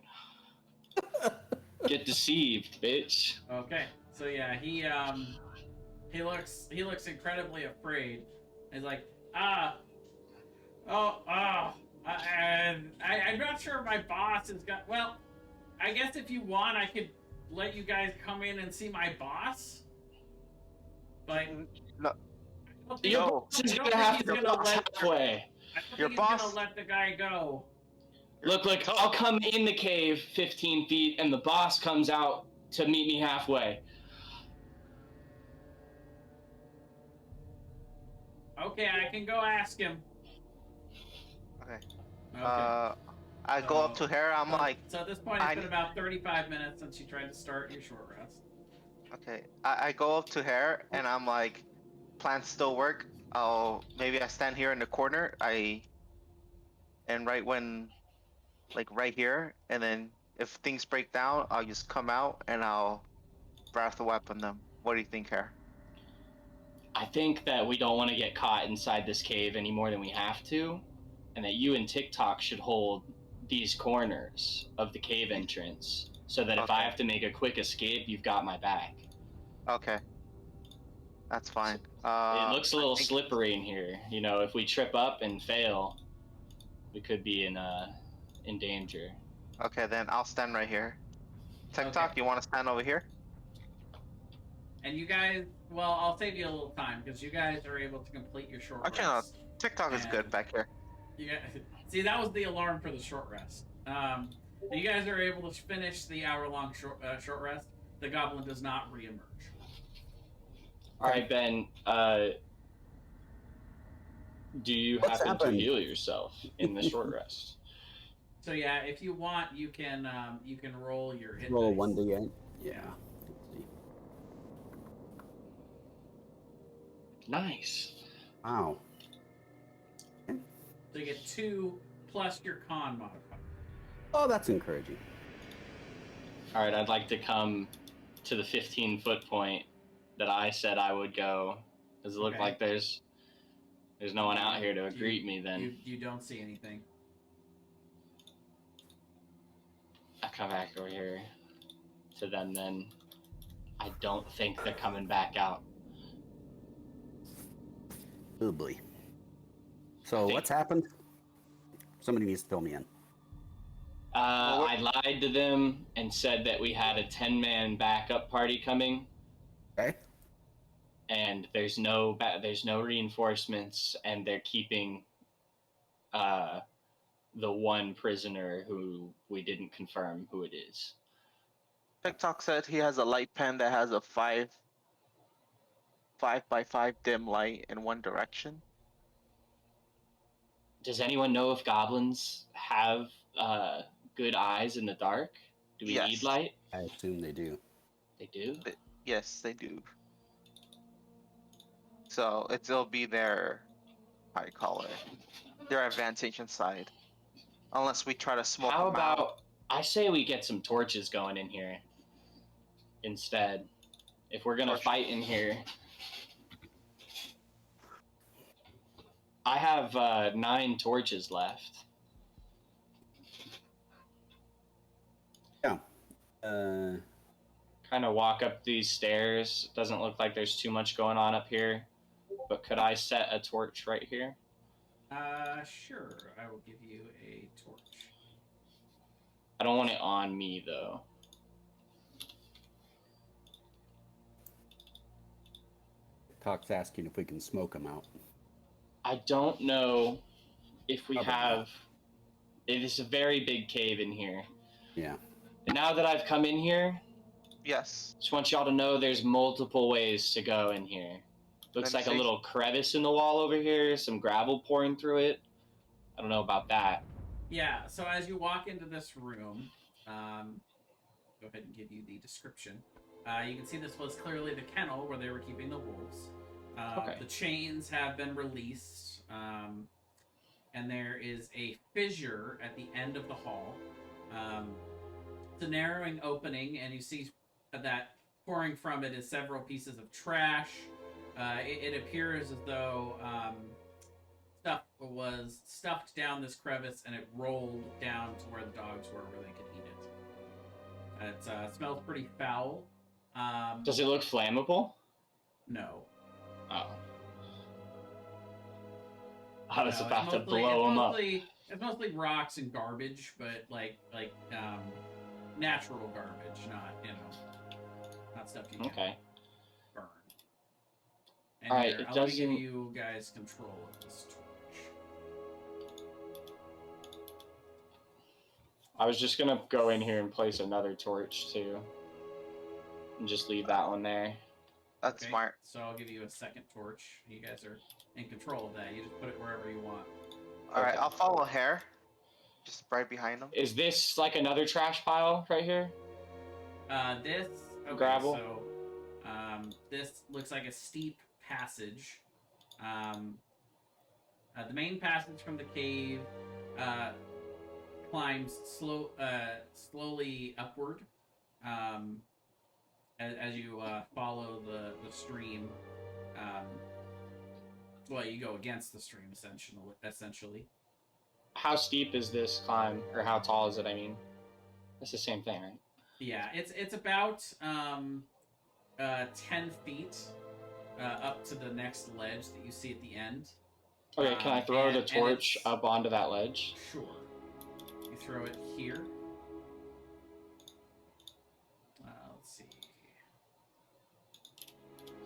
[SPEAKER 4] Get deceived, bitch.
[SPEAKER 1] Okay. So yeah, he looks incredibly afraid. He's like, and I'm not sure my boss has got. Well, I guess if you want, I could let you guys come in and see my boss. But
[SPEAKER 6] No.
[SPEAKER 1] I don't think,
[SPEAKER 4] Your
[SPEAKER 6] No.
[SPEAKER 4] boss is
[SPEAKER 1] I don't
[SPEAKER 4] gonna
[SPEAKER 1] think
[SPEAKER 4] have
[SPEAKER 1] he's
[SPEAKER 4] to
[SPEAKER 1] gonna
[SPEAKER 4] box
[SPEAKER 1] let.
[SPEAKER 4] halfway.
[SPEAKER 1] I don't
[SPEAKER 6] Your
[SPEAKER 1] think he's
[SPEAKER 6] boss-
[SPEAKER 1] gonna let the guy go.
[SPEAKER 4] Look, I'll come in the cave 15 feet, and the boss comes out to meet me halfway.
[SPEAKER 1] Okay, I can go ask him.
[SPEAKER 6] Okay.
[SPEAKER 1] Okay.
[SPEAKER 6] I go up to Hare. I'm like,
[SPEAKER 1] So at this point, it's
[SPEAKER 6] I-
[SPEAKER 1] been about 35 minutes since you tried to start your short rest.
[SPEAKER 6] okay. I go up to Hare and I'm like, plans still work. Maybe I stand here in the corner. And right when, like right here, and then If things break down, I'll just come out and I'll breath weapon them. What do you think, here?
[SPEAKER 4] I think that we don't want to get caught inside this cave any more than we have to, and that you and TikTok should hold these corners of the cave entrance so that if I
[SPEAKER 6] Okay.
[SPEAKER 4] have to make a quick escape, you've got my back.
[SPEAKER 6] Okay. That's fine.
[SPEAKER 4] It looks a little
[SPEAKER 6] I think,
[SPEAKER 4] slippery in here. You know, if we trip up and fail, we could be in danger.
[SPEAKER 6] okay, then I'll stand right here. TikTok,
[SPEAKER 1] Okay.
[SPEAKER 6] you want to stand over here?
[SPEAKER 1] And you guys, well, I'll save you a little time because you guys are able to complete your short
[SPEAKER 6] Actually, no.
[SPEAKER 1] rest.
[SPEAKER 6] TikTok is
[SPEAKER 1] And
[SPEAKER 6] good back here.
[SPEAKER 1] You guys, see, that was the alarm for the short rest. You guys are able to finish the hour-long short rest. The goblin does not reemerge.
[SPEAKER 4] All right, Ben. Do you
[SPEAKER 2] What's
[SPEAKER 4] happen
[SPEAKER 2] happened?
[SPEAKER 4] to heal yourself in the short rest?
[SPEAKER 1] So yeah, if you want, you can roll your hit
[SPEAKER 2] Roll
[SPEAKER 1] dice.
[SPEAKER 2] 1d8. Yeah.
[SPEAKER 4] Nice.
[SPEAKER 2] Wow.
[SPEAKER 1] So you get 2 plus your con modifier.
[SPEAKER 2] Oh, that's encouraging.
[SPEAKER 4] All right, I'd like to come to the 15-foot point that I said I would go. Does it look
[SPEAKER 1] Okay.
[SPEAKER 4] like there's no one out here to greet me? Then
[SPEAKER 1] You don't see anything.
[SPEAKER 4] I come back over here to them. Then I don't think they're coming back out.
[SPEAKER 2] Oh boy. So what's happened? Somebody needs to fill me in.
[SPEAKER 4] I lied to them and said that we had a 10-man backup party coming,
[SPEAKER 2] Okay.
[SPEAKER 4] and there's no reinforcements, and they're keeping the one prisoner who we didn't confirm who it is.
[SPEAKER 6] TikTok said he has a light pen that has a 5x5 dim light in one direction.
[SPEAKER 4] Does anyone know if goblins have good eyes in the dark? Do we need
[SPEAKER 6] Yes.
[SPEAKER 4] light?
[SPEAKER 2] I assume they do.
[SPEAKER 4] They do?
[SPEAKER 6] Yes, they do. So it'll be their, how you call it, their advantage inside. Unless we try to smoke
[SPEAKER 4] How
[SPEAKER 6] them out.
[SPEAKER 4] about I say we get some torches going in here instead? If we're gonna fight in here, I have 9 torches left.
[SPEAKER 2] Yeah.
[SPEAKER 4] Kind of walk up these stairs. Doesn't look like there's too much going on up here. But could I set a torch right here?
[SPEAKER 1] Sure. I will give you a torch.
[SPEAKER 4] I don't want it on me though.
[SPEAKER 2] Talk's asking if we can smoke them out.
[SPEAKER 4] I don't know if we
[SPEAKER 2] Probably
[SPEAKER 4] have.
[SPEAKER 2] not.
[SPEAKER 4] It is a very big cave in here.
[SPEAKER 2] Yeah.
[SPEAKER 4] And now that I've come in here,
[SPEAKER 6] Yes.
[SPEAKER 4] just want y'all to know there's multiple ways to go in here. Looks
[SPEAKER 6] Let me
[SPEAKER 4] like a
[SPEAKER 6] see.
[SPEAKER 4] little crevice in the wall over here, some gravel pouring through it. I don't know about that.
[SPEAKER 1] Yeah. So as you walk into this room, go ahead and give you the description. You can see this was clearly the kennel where they were keeping the wolves.
[SPEAKER 4] Okay.
[SPEAKER 1] The chains have been released, and there is a fissure at the end of the hall. It's a narrowing opening, and you see that pouring from it is several pieces of trash. It appears as though stuff was stuffed down this crevice, and it rolled down to where the dogs were, where they could eat it. It smells pretty foul.
[SPEAKER 4] Does it look flammable?
[SPEAKER 1] No.
[SPEAKER 4] Oh. I was
[SPEAKER 1] No,
[SPEAKER 4] about to
[SPEAKER 1] it's mostly-
[SPEAKER 4] blow them up.
[SPEAKER 1] It's mostly rocks and garbage, but like natural garbage, not not stuff you can
[SPEAKER 4] Okay.
[SPEAKER 1] burn. And
[SPEAKER 4] All right,
[SPEAKER 1] here,
[SPEAKER 4] it
[SPEAKER 1] I'll give
[SPEAKER 4] doesn't-
[SPEAKER 1] you guys control of this torch.
[SPEAKER 4] I was just gonna go in here and place another torch too. And just leave that one there.
[SPEAKER 6] That's
[SPEAKER 1] Okay,
[SPEAKER 6] smart.
[SPEAKER 1] So I'll give you a second torch. You guys are in control of that. You just put it wherever you want.
[SPEAKER 6] Alright,
[SPEAKER 4] Okay.
[SPEAKER 6] I'll follow Hair. Just right behind him.
[SPEAKER 4] Is this like another trash pile right here?
[SPEAKER 1] This okay,
[SPEAKER 4] Gravel.
[SPEAKER 1] So this looks like a steep passage. The main passage from the cave climbs slowly upward as you follow the stream. Well, you go against the stream essentially.
[SPEAKER 4] How steep is this climb, or how tall is it? I mean, it's the same thing, right?
[SPEAKER 1] Yeah, it's about 10 feet up to the next ledge that you see at the end.
[SPEAKER 4] Okay, can I throw the torch up onto that ledge?
[SPEAKER 1] Sure. You throw it here. Let's see.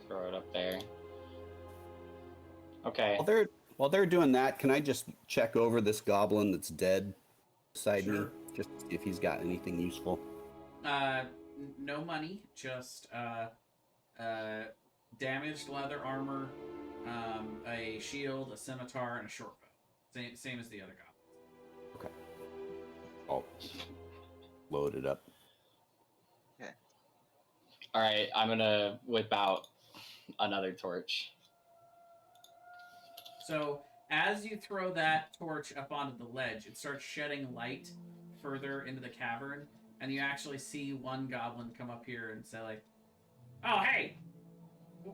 [SPEAKER 4] Throw it up there. Okay.
[SPEAKER 2] While they're doing that, can I just check over this goblin that's dead beside me,
[SPEAKER 1] Sure.
[SPEAKER 2] just to see if he's got anything useful?
[SPEAKER 1] No money, just damaged leather armor, a shield, a scimitar, and a short bow. Same as the other goblins.
[SPEAKER 2] Okay. I'll load it up.
[SPEAKER 4] All right, I'm gonna whip out another torch.
[SPEAKER 1] So as you throw that torch up onto the ledge, it starts shedding light further into the cavern, and you actually see one goblin come up here and say, like, "Oh, hey,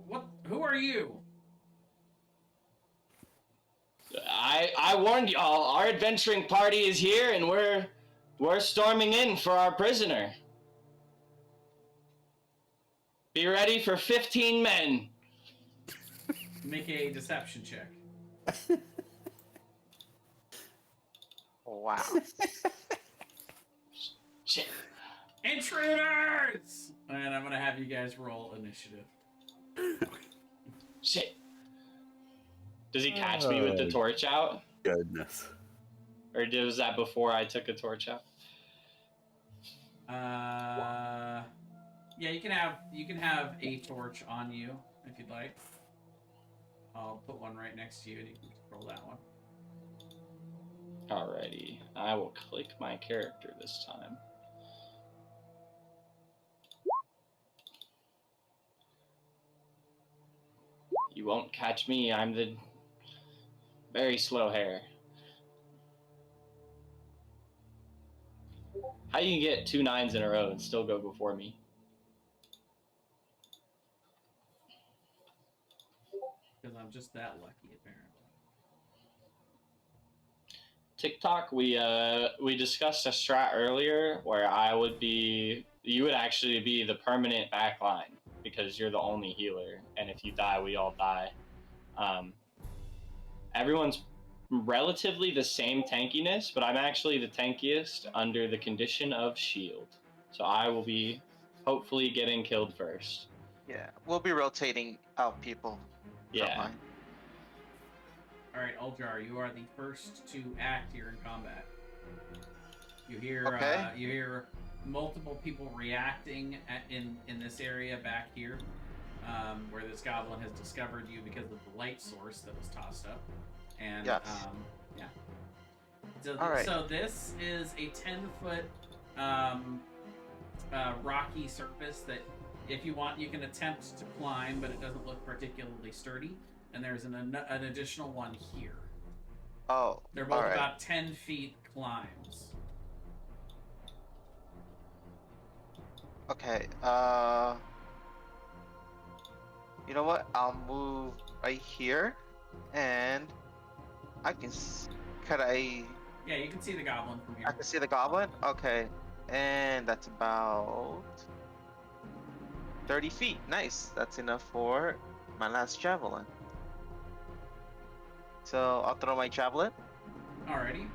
[SPEAKER 1] what? Who are you?"
[SPEAKER 4] I warned y'all. Our adventuring party is here, and we're storming in for our prisoner. Be ready for 15 men.
[SPEAKER 1] Make a deception check.
[SPEAKER 3] Wow.
[SPEAKER 4] Shit.
[SPEAKER 1] Intruders! And I'm gonna have you guys roll initiative.
[SPEAKER 4] Shit. Does he catch me with the torch out?
[SPEAKER 2] Goodness.
[SPEAKER 4] Or was that before I took a torch out?
[SPEAKER 1] Yeah, you can have a torch on you if you'd like. I'll put one right next to you, and you can roll that one.
[SPEAKER 4] Alrighty, I will click my character this time. You won't catch me. I'm the very slow hare. How you can get 2 9s in a row and still go before me?
[SPEAKER 1] Because I'm just that lucky, apparently.
[SPEAKER 4] TikTok, we discussed a strat earlier where you would actually be the permanent backline because you're the only healer, and if you die, we all die. Everyone's relatively the same tankiness, but I'm actually the tankiest under the condition of shield. So I will be hopefully getting killed first.
[SPEAKER 3] Yeah, we'll be rotating out people.
[SPEAKER 4] Yeah.
[SPEAKER 1] All right, Uljar, you are the first to act here in combat. You hear you hear multiple people reacting in this area back here, where this goblin has discovered you because of the light source that was tossed up. And
[SPEAKER 3] Yes.
[SPEAKER 1] yeah. So,
[SPEAKER 3] All right.
[SPEAKER 1] so this is a 10-foot rocky surface that, if you want, you can attempt to climb, but it doesn't look particularly sturdy. And there's an additional one here.
[SPEAKER 3] Oh,
[SPEAKER 1] They're both
[SPEAKER 3] all right.
[SPEAKER 1] about 10 feet climbs.
[SPEAKER 3] Okay. You know what? I'll move right here, and I can.
[SPEAKER 1] Yeah, you can see the goblin from here.
[SPEAKER 3] I can see the goblin. Okay, and that's about 30 feet. Nice. That's enough for my last javelin. So I'll throw my javelin.
[SPEAKER 1] Alrighty.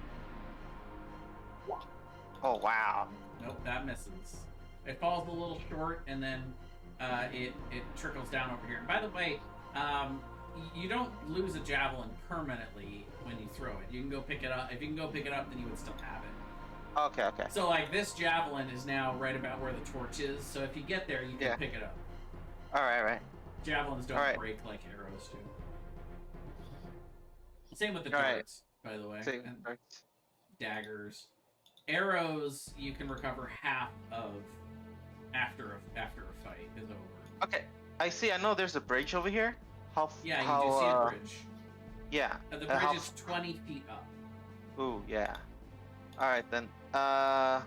[SPEAKER 3] Oh wow.
[SPEAKER 1] Nope, that misses. It falls a little short, and then it trickles down over here. And by the way, you don't lose a javelin permanently when you throw it. You can go pick it up. If you can go pick it up, then you would still have it.
[SPEAKER 3] Okay, okay.
[SPEAKER 1] So, like, this javelin is now right about where the torch is. So if you get there, you can pick it up.
[SPEAKER 3] All right.
[SPEAKER 1] Javelins don't
[SPEAKER 3] Alright.
[SPEAKER 1] break like arrows do. Same with the
[SPEAKER 3] Alright.
[SPEAKER 1] darts, by the way.
[SPEAKER 3] Same.
[SPEAKER 1] And daggers. Arrows, you can recover half of after a fight is over.
[SPEAKER 3] Okay, I see. I know there's a bridge over here.
[SPEAKER 1] Yeah,
[SPEAKER 3] how,
[SPEAKER 1] you do see a bridge.
[SPEAKER 3] Yeah.
[SPEAKER 1] The bridge is 20 feet up.
[SPEAKER 3] Ooh, yeah.
[SPEAKER 6] All right then. All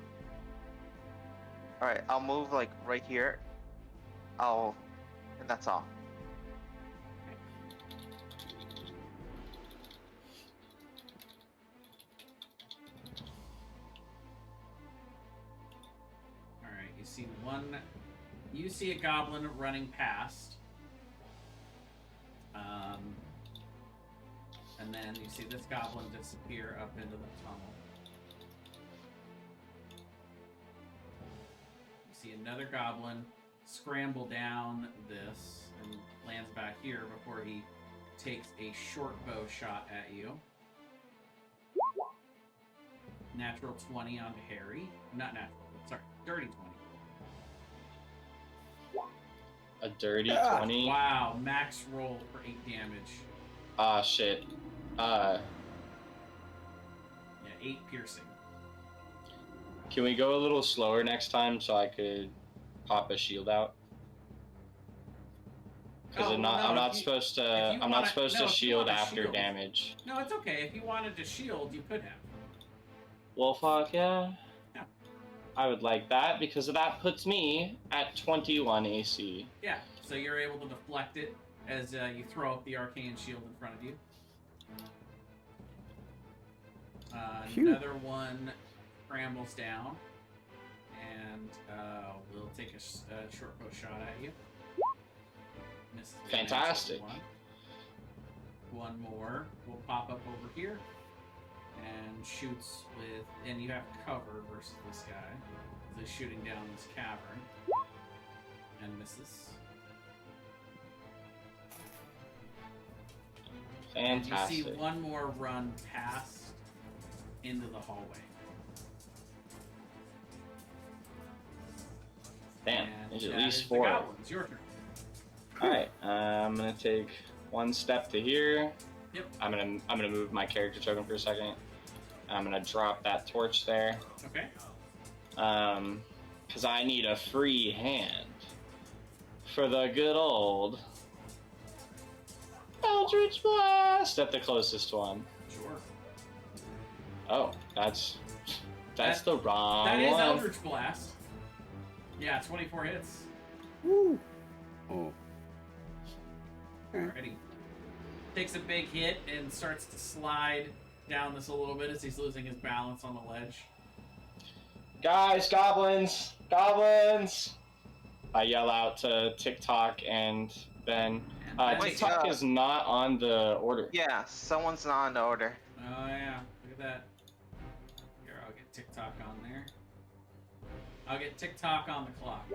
[SPEAKER 6] right, I'll move like right here. And that's all.
[SPEAKER 1] All right, you see a goblin running past. And then you see this goblin disappear up into the tunnel. You see another goblin scramble down this and lands back here before he takes a short bow shot at you. Natural 20 on Harry. Not natural, sorry, dirty 20.
[SPEAKER 4] A dirty 20.
[SPEAKER 1] Wow, max roll for 8 damage.
[SPEAKER 4] Ah, shit.
[SPEAKER 1] Yeah, 8 piercing.
[SPEAKER 4] Can we go a little slower next time so I could pop a shield out? Because I'm not supposed to shield after damage.
[SPEAKER 1] No, it's okay. If you wanted to shield, you could have.
[SPEAKER 4] Well, fuck yeah.
[SPEAKER 1] Yeah.
[SPEAKER 4] I would like that because that puts me at 21 AC.
[SPEAKER 1] Yeah, so you're able to deflect it as you throw up the arcane shield in front of you. Another one scrambles down and will take a short bow shot at you. Misses the
[SPEAKER 4] Fantastic.
[SPEAKER 1] One more will pop up over here and shoots with, and you have cover versus this guy. He's shooting down this cavern and misses.
[SPEAKER 4] Fantastic.
[SPEAKER 1] And you see one more run past into the hallway.
[SPEAKER 4] Damn,
[SPEAKER 1] And
[SPEAKER 4] there's at
[SPEAKER 1] that
[SPEAKER 4] least
[SPEAKER 1] is
[SPEAKER 4] 4.
[SPEAKER 1] The goblins. Your turn.
[SPEAKER 4] Alright, I'm gonna take one step to here.
[SPEAKER 1] Yep.
[SPEAKER 4] I'm gonna move my character token for a second. I'm gonna drop that torch there.
[SPEAKER 1] Okay.
[SPEAKER 4] Because I need a free hand for the good old Eldritch Blast at the closest one.
[SPEAKER 1] Sure.
[SPEAKER 4] Oh, that's the wrong
[SPEAKER 1] That is
[SPEAKER 4] one.
[SPEAKER 1] Eldritch Blast. Yeah, 24 hits.
[SPEAKER 2] Woo. Oh.
[SPEAKER 1] Alrighty. Takes a big hit and starts to slide down this a little bit as he's losing his balance on the ledge.
[SPEAKER 4] Guys, goblins! Goblins! I yell out to TikTok and Ben.
[SPEAKER 1] And
[SPEAKER 4] TikTok is not on the order.
[SPEAKER 6] Yeah, someone's not on the order.
[SPEAKER 1] Oh yeah, look at that. Here, I'll get TikTok on there. I'll get TikTok on the clock.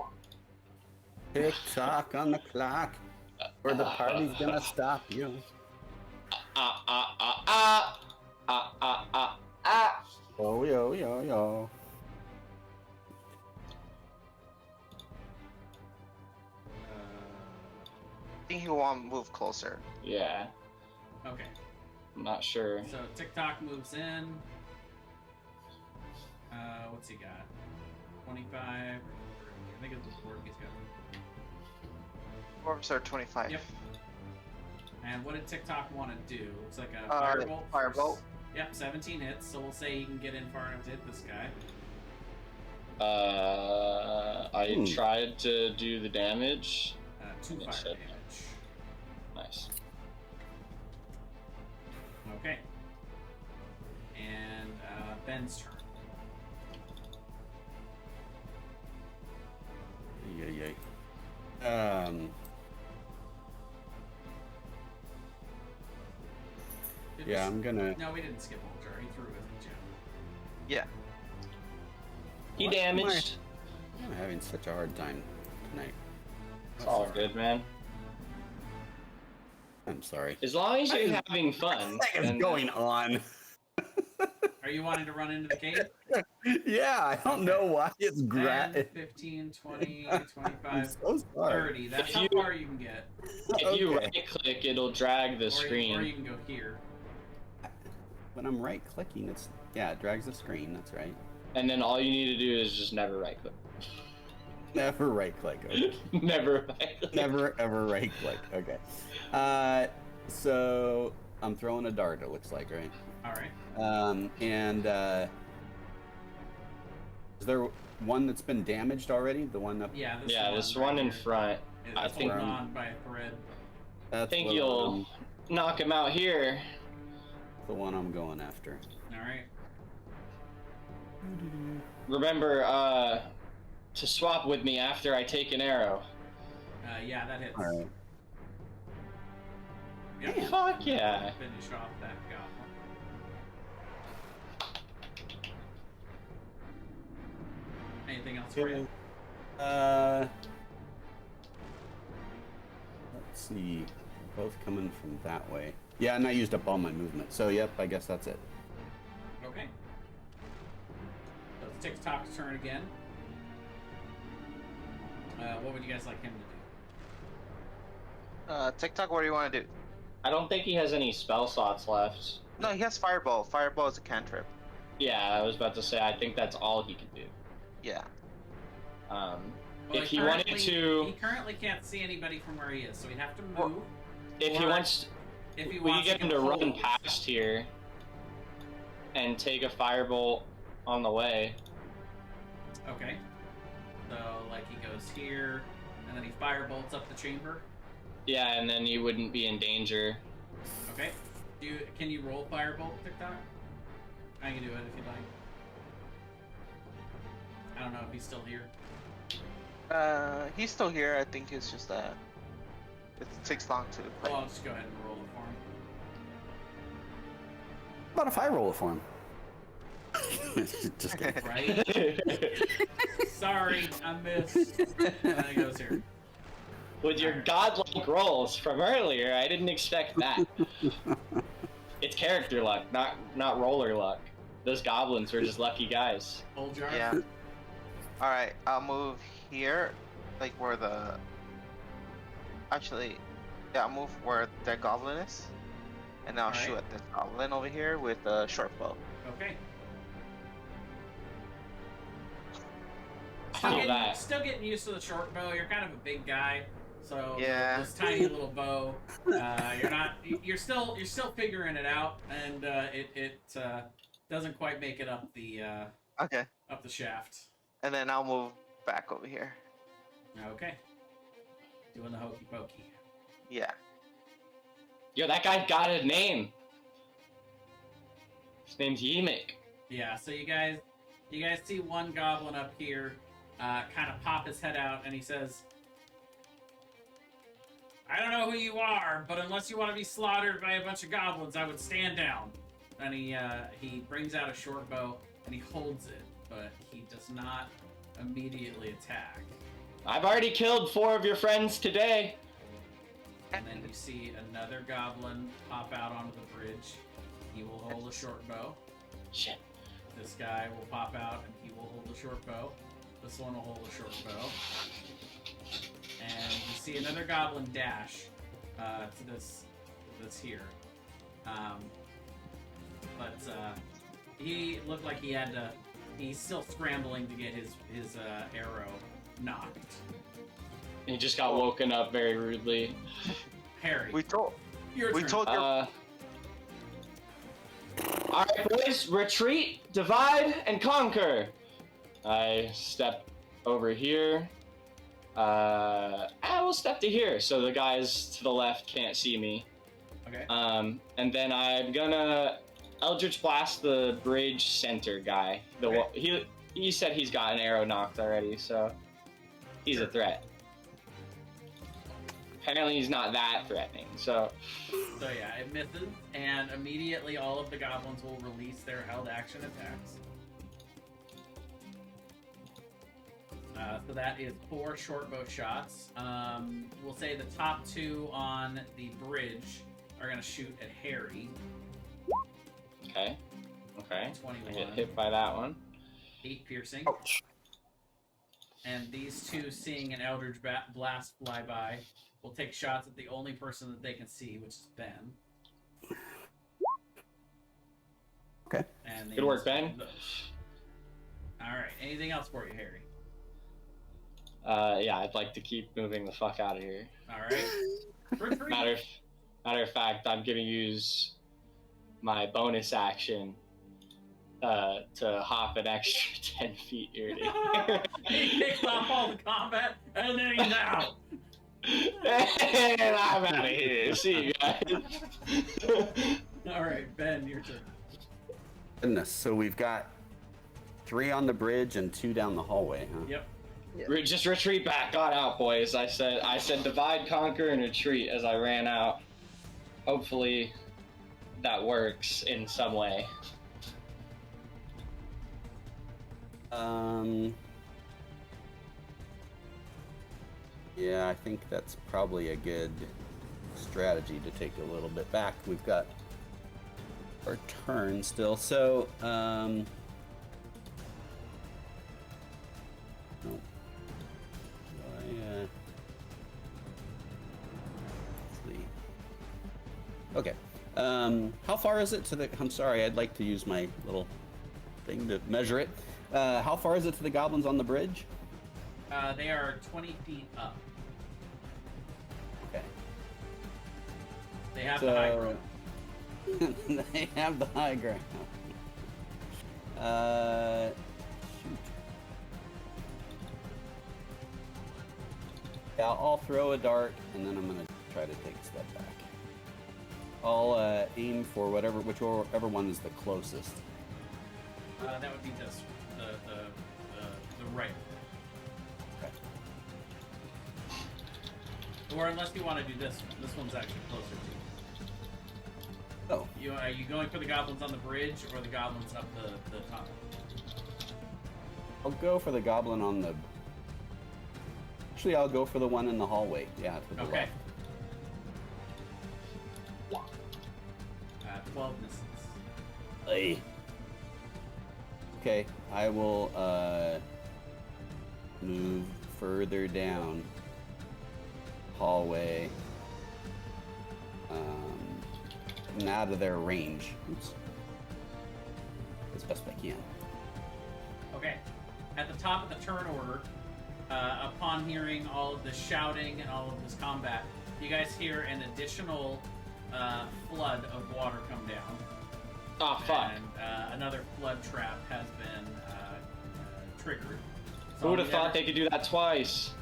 [SPEAKER 2] Tick tock on the clock, or the party's gonna stop you. Oh yo yo yo.
[SPEAKER 6] I think he want to move closer.
[SPEAKER 4] Yeah,
[SPEAKER 1] Okay,
[SPEAKER 4] I'm not sure.
[SPEAKER 1] so TikTok moves in. What's he got? 25. I think it's the 4 he's got.
[SPEAKER 6] Orbs are 25.
[SPEAKER 1] Yep. And what did TikTok want to do? Looks like a firebolt.
[SPEAKER 6] Firebolt.
[SPEAKER 1] Yep, 17 hits. So we'll say you can get in far enough to hit this guy.
[SPEAKER 4] I tried to do the damage.
[SPEAKER 1] 2 fire
[SPEAKER 4] Makes
[SPEAKER 1] damage.
[SPEAKER 4] sense. Nice.
[SPEAKER 1] Okay. And Ben's turn.
[SPEAKER 2] Yay. Yeah, I'm gonna.
[SPEAKER 1] No, we didn't skip Ultra. He threw it with Jim.
[SPEAKER 6] Yeah.
[SPEAKER 4] He
[SPEAKER 2] Why am
[SPEAKER 4] damaged.
[SPEAKER 2] I'm having such a hard time tonight.
[SPEAKER 4] It's all good, man.
[SPEAKER 2] I'm sorry.
[SPEAKER 4] As long as you're having fun.
[SPEAKER 2] What is
[SPEAKER 4] then-
[SPEAKER 2] going on?
[SPEAKER 1] Are you wanting to run into the cave?
[SPEAKER 2] Yeah, I don't know why it's
[SPEAKER 1] 10,
[SPEAKER 2] great.
[SPEAKER 1] 15, 20,
[SPEAKER 2] I'm
[SPEAKER 1] 25,
[SPEAKER 2] so sorry.
[SPEAKER 1] 30. That's
[SPEAKER 4] If
[SPEAKER 1] how
[SPEAKER 4] you-
[SPEAKER 1] far you can get.
[SPEAKER 4] If you
[SPEAKER 2] Okay.
[SPEAKER 4] right click, it'll drag the
[SPEAKER 1] Or
[SPEAKER 4] screen.
[SPEAKER 1] you can go here.
[SPEAKER 2] When I'm right clicking, it drags the screen. That's right.
[SPEAKER 4] And then all you need to do is just never right click.
[SPEAKER 2] Never right click. Okay.
[SPEAKER 4] Never right click.
[SPEAKER 2] Never ever right click. Okay. So I'm throwing a dart. It looks like, right?
[SPEAKER 1] All right.
[SPEAKER 2] Is there one that's been damaged already? The one up?
[SPEAKER 1] Yeah,
[SPEAKER 4] This
[SPEAKER 1] right
[SPEAKER 4] one in
[SPEAKER 1] here
[SPEAKER 4] front.
[SPEAKER 1] is
[SPEAKER 4] I
[SPEAKER 1] holding
[SPEAKER 4] think-
[SPEAKER 1] on by a thread.
[SPEAKER 4] I
[SPEAKER 2] That's
[SPEAKER 4] think
[SPEAKER 2] what
[SPEAKER 4] you'll knock him out here.
[SPEAKER 2] the one I'm going after.
[SPEAKER 1] All right.
[SPEAKER 4] Remember to swap with me after I take an arrow.
[SPEAKER 1] Yeah, that hits.
[SPEAKER 2] All right.
[SPEAKER 1] Yep.
[SPEAKER 2] Damn.
[SPEAKER 4] Fuck yeah.
[SPEAKER 1] Finish off that goblin. Anything else for you?
[SPEAKER 2] Let's see. Both coming from that way. Yeah, and I used up all my movement. So, yep, I guess that's it.
[SPEAKER 1] Okay. So it's TikTok's turn again. What would you guys like him to do?
[SPEAKER 6] TikTok, what do you want to do?
[SPEAKER 4] I don't think he has any spell slots left.
[SPEAKER 6] No, he has Fireball. Fireball is a cantrip.
[SPEAKER 4] Yeah, I was about to say, I think that's all he can do.
[SPEAKER 6] Yeah.
[SPEAKER 1] Well,
[SPEAKER 4] If he wanted to...
[SPEAKER 1] He currently can't see anybody from where he is, so he'd have to
[SPEAKER 6] Well,
[SPEAKER 1] move.
[SPEAKER 4] If he
[SPEAKER 1] Or
[SPEAKER 4] wants...
[SPEAKER 1] If he
[SPEAKER 4] we
[SPEAKER 1] wants
[SPEAKER 4] get him to
[SPEAKER 1] hold.
[SPEAKER 4] run past here and take a firebolt on the way.
[SPEAKER 1] Okay. So, like, he goes here, and then he firebolts up the chamber.
[SPEAKER 4] Yeah, and then you wouldn't be in danger.
[SPEAKER 1] Okay. Can you roll firebolt, TikTok? I can do it if you'd like. I don't know if he's still here.
[SPEAKER 6] He's still here. I think it's just that it takes long to play.
[SPEAKER 1] Well, I'll just go ahead and roll it for him.
[SPEAKER 2] How about if I roll it for him? Just kidding.
[SPEAKER 1] Right? Sorry, I missed. And then he goes here.
[SPEAKER 4] With your godlike rolls from earlier, I didn't expect that. It's character luck, not roller luck. Those goblins were just lucky guys.
[SPEAKER 1] Hold jar.
[SPEAKER 6] Yeah. All right, I'll move here, like where the. Actually, yeah, I'll move where that goblin is, and I'll
[SPEAKER 1] All right.
[SPEAKER 6] shoot at this goblin over here with a short bow.
[SPEAKER 1] Okay.
[SPEAKER 4] How that?
[SPEAKER 1] Still getting used to the short bow. You're kind of a big guy, so
[SPEAKER 6] Yeah.
[SPEAKER 1] this tiny little bow. You're not. You're still figuring it out, and it doesn't quite make it up the
[SPEAKER 6] Okay,
[SPEAKER 1] shaft.
[SPEAKER 6] and then I'll move back over here.
[SPEAKER 1] Okay. Doing the hokey pokey.
[SPEAKER 6] Yeah.
[SPEAKER 4] Yo, that guy got a name. His name's Yemek.
[SPEAKER 1] Yeah. So you guys see one goblin up here, kind of pop his head out, and he says, "I don't know who you are, but unless you want to be slaughtered by a bunch of goblins, I would stand down." And he brings out a short bow and he holds it, but he does not immediately attack.
[SPEAKER 4] I've already killed 4 of your friends today.
[SPEAKER 1] And then you see another goblin pop out onto the bridge. He will hold a short bow.
[SPEAKER 4] Shit.
[SPEAKER 1] This guy will pop out and he will hold a short bow. This one will hold a short bow. And you see another goblin dash to this here. But he looked like he had to. He's still scrambling to get his arrow knocked.
[SPEAKER 4] He just got woken up very rudely.
[SPEAKER 1] Harry,
[SPEAKER 6] We told
[SPEAKER 1] your
[SPEAKER 6] we
[SPEAKER 1] turn.
[SPEAKER 6] told you.
[SPEAKER 4] Alright, boys, retreat, divide, and conquer. I step over here. I will step to here so the guys to the left can't see me.
[SPEAKER 1] Okay.
[SPEAKER 4] And then I'm gonna Eldritch Blast the bridge center guy. He said he's got an arrow knocked already, so he's a threat. Apparently he's not that threatening, so...
[SPEAKER 1] So yeah, it misses, and immediately all of the goblins will release their held action attacks. So that is 4 short bow shots. We'll say the top 2 on the bridge are going to shoot at Harry.
[SPEAKER 4] Okay. I
[SPEAKER 1] 21.
[SPEAKER 4] get hit by that one.
[SPEAKER 1] 8 piercing.
[SPEAKER 2] Ouch.
[SPEAKER 1] And these 2, seeing an Eldritch Blast fly by, will take shots at the only person that they can see, which is Ben.
[SPEAKER 2] Okay.
[SPEAKER 1] And
[SPEAKER 4] Good work, Ben.
[SPEAKER 1] Alright, anything else for you, Harry?
[SPEAKER 4] Yeah, I'd like to keep moving the fuck out of here.
[SPEAKER 1] Alright.
[SPEAKER 4] Matter of fact, I'm gonna use my bonus action to hop an extra 10 feet here.
[SPEAKER 1] He kicks off all the combat, and then he's out.
[SPEAKER 4] And I'm out of here. See you guys.
[SPEAKER 1] All right, Ben, your turn.
[SPEAKER 2] Goodness. So we've got 3 on the bridge and 2 down the hallway, huh?
[SPEAKER 1] Yep.
[SPEAKER 4] Just retreat back on out, boys. I said divide, conquer, and retreat as I ran out. Hopefully that works in some way.
[SPEAKER 2] Yeah, I think that's probably a good strategy to take a little bit back. We've got our turn still, so nope. Let's see. Okay. How far is it to the? I'm sorry, I'd like to use my little thing to measure it. How far is it to the goblins on the bridge?
[SPEAKER 1] They are 20 feet up.
[SPEAKER 2] Okay.
[SPEAKER 1] They have the high ground.
[SPEAKER 2] They have the high ground. Shoot. Yeah, I'll throw a dart, and then I'm gonna try to take a step back. I'll aim for whichever one is the closest.
[SPEAKER 1] That would be this, the right.
[SPEAKER 2] Okay.
[SPEAKER 1] Or unless you want to do this one. This one's actually closer to you.
[SPEAKER 2] Oh.
[SPEAKER 1] Are you going for the goblins on the bridge or the goblins up the top?
[SPEAKER 2] I'll go for the goblin on the... Actually, I'll go for the one in the hallway. Yeah, to the
[SPEAKER 1] Okay.
[SPEAKER 2] left.
[SPEAKER 1] 12 misses.
[SPEAKER 2] Hey. Okay, I will move further down hallway and out of their range. Oops. As best I can.
[SPEAKER 1] Okay. At the top of the turn order, upon hearing all of this shouting and all of this combat, you guys hear an additional flood of water come down.
[SPEAKER 4] Oh, fuck.
[SPEAKER 1] And another flood trap has been triggered.
[SPEAKER 4] Who would have thought they could do that twice?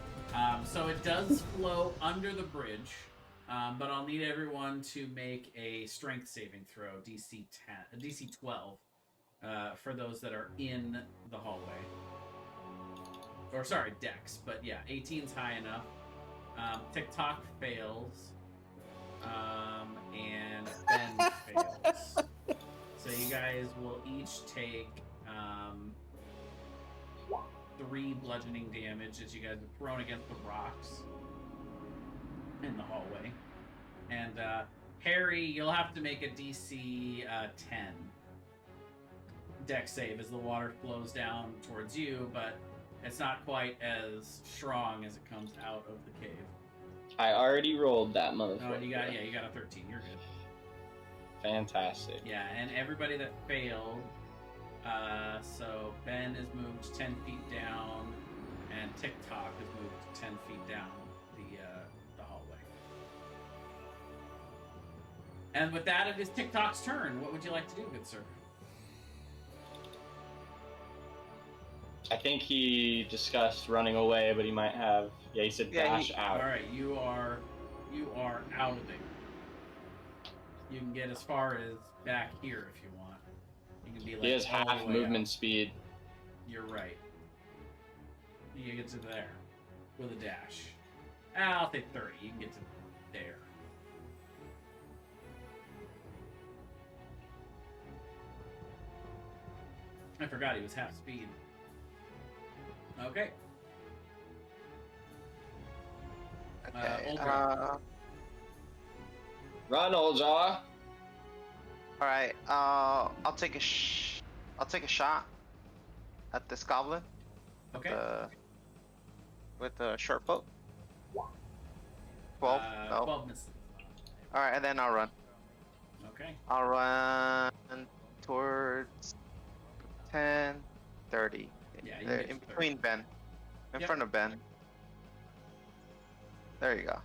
[SPEAKER 1] So it does flow under the bridge, but I'll need everyone to make a strength saving throw, DC 12, for those that are in the hallway. Or sorry, Dex, but yeah, 18's high enough. TikTok fails, and Ben fails. So you guys will each take 3 bludgeoning damage as you guys are thrown against the rocks in the hallway. And Harry, you'll have to make a DC 10 Dex save as the water flows down towards you, but it's not quite as strong as it comes out of the cave.
[SPEAKER 4] I already rolled that motherfucker.
[SPEAKER 1] Oh, you got a 13. You're good.
[SPEAKER 4] Fantastic.
[SPEAKER 1] Yeah, and everybody that failed, so Ben is moved 10 feet down, and TikTok is moved 10 feet down the hallway. And with that, it is TikTok's turn. What would you like to do, good sir?
[SPEAKER 4] I think he discussed running away, but he might have. Yeah, he said dash out.
[SPEAKER 1] All right, you are out of there. You can get as far as back here if you want. You can be like
[SPEAKER 4] He has
[SPEAKER 1] all the
[SPEAKER 4] half
[SPEAKER 1] way
[SPEAKER 4] movement
[SPEAKER 1] out.
[SPEAKER 4] speed.
[SPEAKER 1] You're right. You can get to there with a dash. I'll say 30. You can get to there. I forgot he was half speed. Okay.
[SPEAKER 3] Okay.
[SPEAKER 1] Old Rock.
[SPEAKER 4] Run, old jaw.
[SPEAKER 3] All right. I'll take a shot at this goblin.
[SPEAKER 1] Okay.
[SPEAKER 3] With the short bow. 12. No.
[SPEAKER 1] 12 misses.
[SPEAKER 3] All right, and then I'll run.
[SPEAKER 1] Okay.
[SPEAKER 3] I'll run towards 10, 30.
[SPEAKER 1] Yeah, you
[SPEAKER 3] There,
[SPEAKER 1] can get
[SPEAKER 3] in
[SPEAKER 1] to
[SPEAKER 3] between Ben. In
[SPEAKER 1] Yep.
[SPEAKER 3] front of Ben. There you go.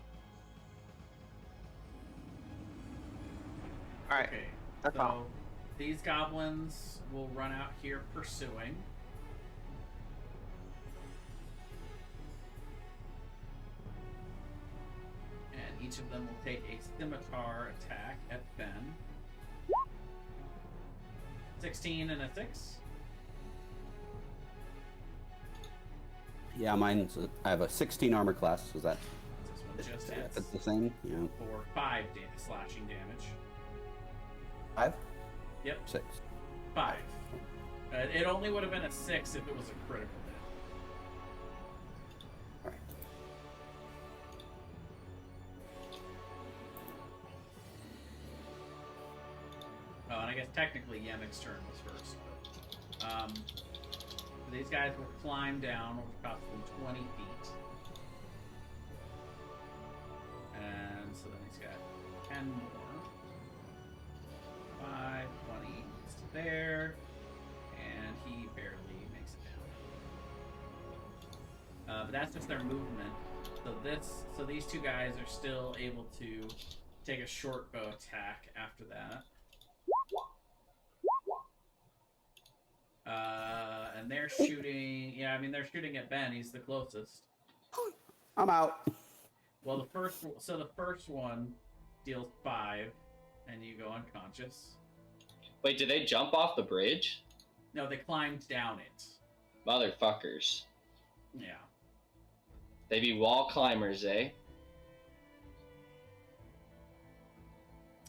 [SPEAKER 3] Alright.
[SPEAKER 1] Okay.
[SPEAKER 3] That's
[SPEAKER 1] So
[SPEAKER 3] all.
[SPEAKER 1] these goblins will run out here pursuing. And each of them will take a scimitar attack at Ben. 16 and a 6.
[SPEAKER 2] Yeah, mine's. I have a 16 armor class. Was that?
[SPEAKER 1] This one just
[SPEAKER 2] If
[SPEAKER 1] hits
[SPEAKER 2] it's the same? Yeah.
[SPEAKER 1] for 5 slashing damage.
[SPEAKER 2] 5?
[SPEAKER 1] Yep,
[SPEAKER 2] 6.
[SPEAKER 1] 5. It only would have been a 6 if it was a critical hit.
[SPEAKER 2] All right.
[SPEAKER 1] Oh, and I guess technically Yemek's turn was first. But, these guys will climb down approximately 20 feet. And so then he's got 10 more. 5, 20 gets to there. And he barely makes it down. But that's just their movement. So these two guys are still able to take a short bow attack after that. And they're shooting. Yeah, I mean they're shooting at Ben. He's the closest.
[SPEAKER 2] I'm out.
[SPEAKER 1] Well, the first one deals 5, and you go unconscious.
[SPEAKER 4] Wait, did they jump off the bridge?
[SPEAKER 1] No, they climbed down it.
[SPEAKER 4] Motherfuckers.
[SPEAKER 1] Yeah.
[SPEAKER 4] They be wall climbers, eh?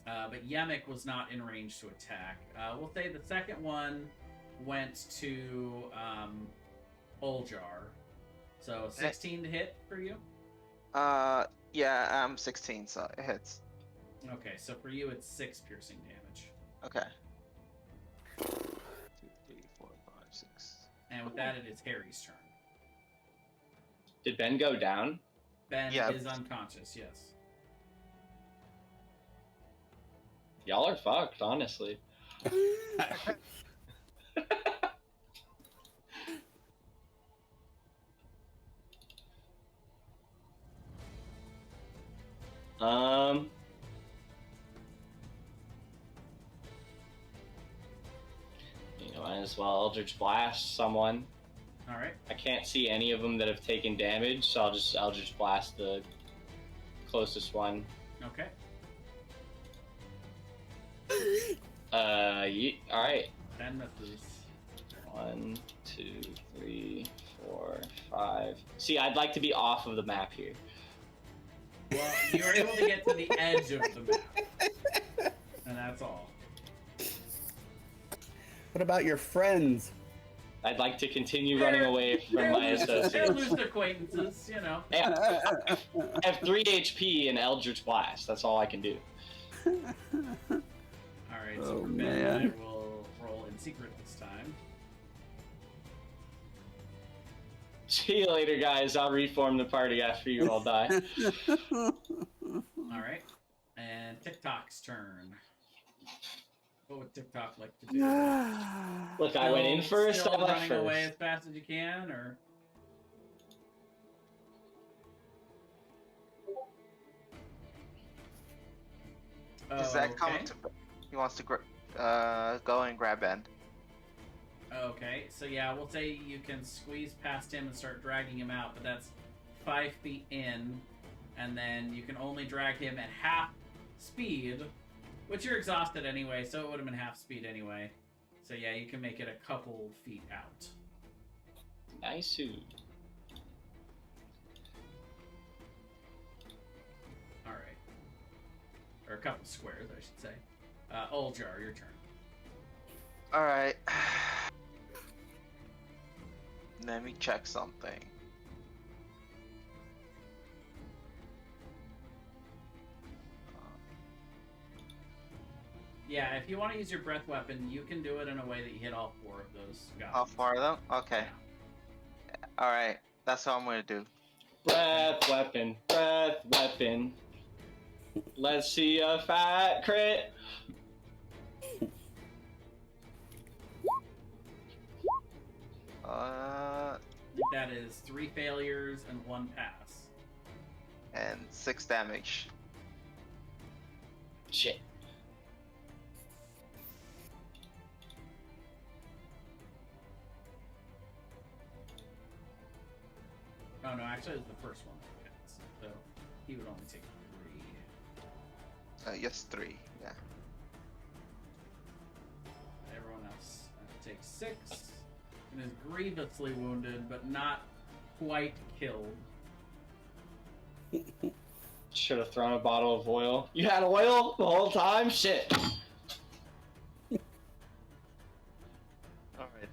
[SPEAKER 1] But Yemek was not in range to attack. We'll say the second one went to Oljar. So 16 to hit for you?
[SPEAKER 6] Yeah, I'm 16, so it hits.
[SPEAKER 1] Okay, so for you it's 6 piercing damage.
[SPEAKER 6] Okay. 2, 3, 4, 5, 6.
[SPEAKER 1] And with that, it is Harry's turn.
[SPEAKER 4] Did Ben go down?
[SPEAKER 1] Ben
[SPEAKER 6] Yeah.
[SPEAKER 1] is unconscious, yes.
[SPEAKER 4] Y'all are fucked, honestly. Might as well Eldritch Blast someone.
[SPEAKER 1] All right.
[SPEAKER 4] I can't see any of them that have taken damage, so I'll just Eldritch Blast the closest one.
[SPEAKER 1] Okay.
[SPEAKER 4] All right.
[SPEAKER 1] 10 misses.
[SPEAKER 4] 1, 2, 3, 4, 5. See, I'd like to be off of the map here.
[SPEAKER 1] Well, you were able to get to the edge of the map. And that's all.
[SPEAKER 2] What about your friends?
[SPEAKER 4] I'd like to continue running away from my
[SPEAKER 1] They're
[SPEAKER 4] associates.
[SPEAKER 1] loose acquaintances, you know.
[SPEAKER 4] I have 3 HP and Eldritch Blast. That's all I can do.
[SPEAKER 1] Alright, so
[SPEAKER 2] Oh,
[SPEAKER 1] for Ben,
[SPEAKER 2] man.
[SPEAKER 1] I will roll in secret this time.
[SPEAKER 4] See you later, guys. I'll reform the party after you all die.
[SPEAKER 1] Alright. And TikTok's turn. What would TikTok like to do?
[SPEAKER 4] Look, I went in first.
[SPEAKER 1] Still
[SPEAKER 4] I left
[SPEAKER 1] running away as
[SPEAKER 4] first.
[SPEAKER 1] fast as you can, or?
[SPEAKER 6] Is that coming
[SPEAKER 1] Okay.
[SPEAKER 6] to? He wants to go and grab Ben.
[SPEAKER 1] Okay, so yeah, we'll say you can squeeze past him and start dragging him out, but that's 5 feet in, and then you can only drag him at half speed, which you're exhausted anyway, so it would have been half speed anyway. So yeah, you can make it a couple feet out.
[SPEAKER 4] Nice.
[SPEAKER 1] Alright. Or a couple squares, I should say. Oljar, your turn.
[SPEAKER 6] All right. Let me check something.
[SPEAKER 1] Yeah, if you want to use your breath weapon, you can do it in a way that you hit all 4 of those goblins.
[SPEAKER 6] How far of them? Okay. All right. That's what I'm gonna do.
[SPEAKER 4] Breath weapon. Breath weapon. Let's see a fat crit.
[SPEAKER 1] That is 3 failures and 1 pass.
[SPEAKER 6] And 6 damage.
[SPEAKER 4] Shit.
[SPEAKER 1] Oh no, actually, it was the first one. So he would only take 3.
[SPEAKER 6] Yes, 3. Yeah.
[SPEAKER 1] Everyone else takes 6 and is grievously wounded, but not quite killed.
[SPEAKER 4] Should have thrown a bottle of oil. You had oil the whole time? Shit.
[SPEAKER 6] Alright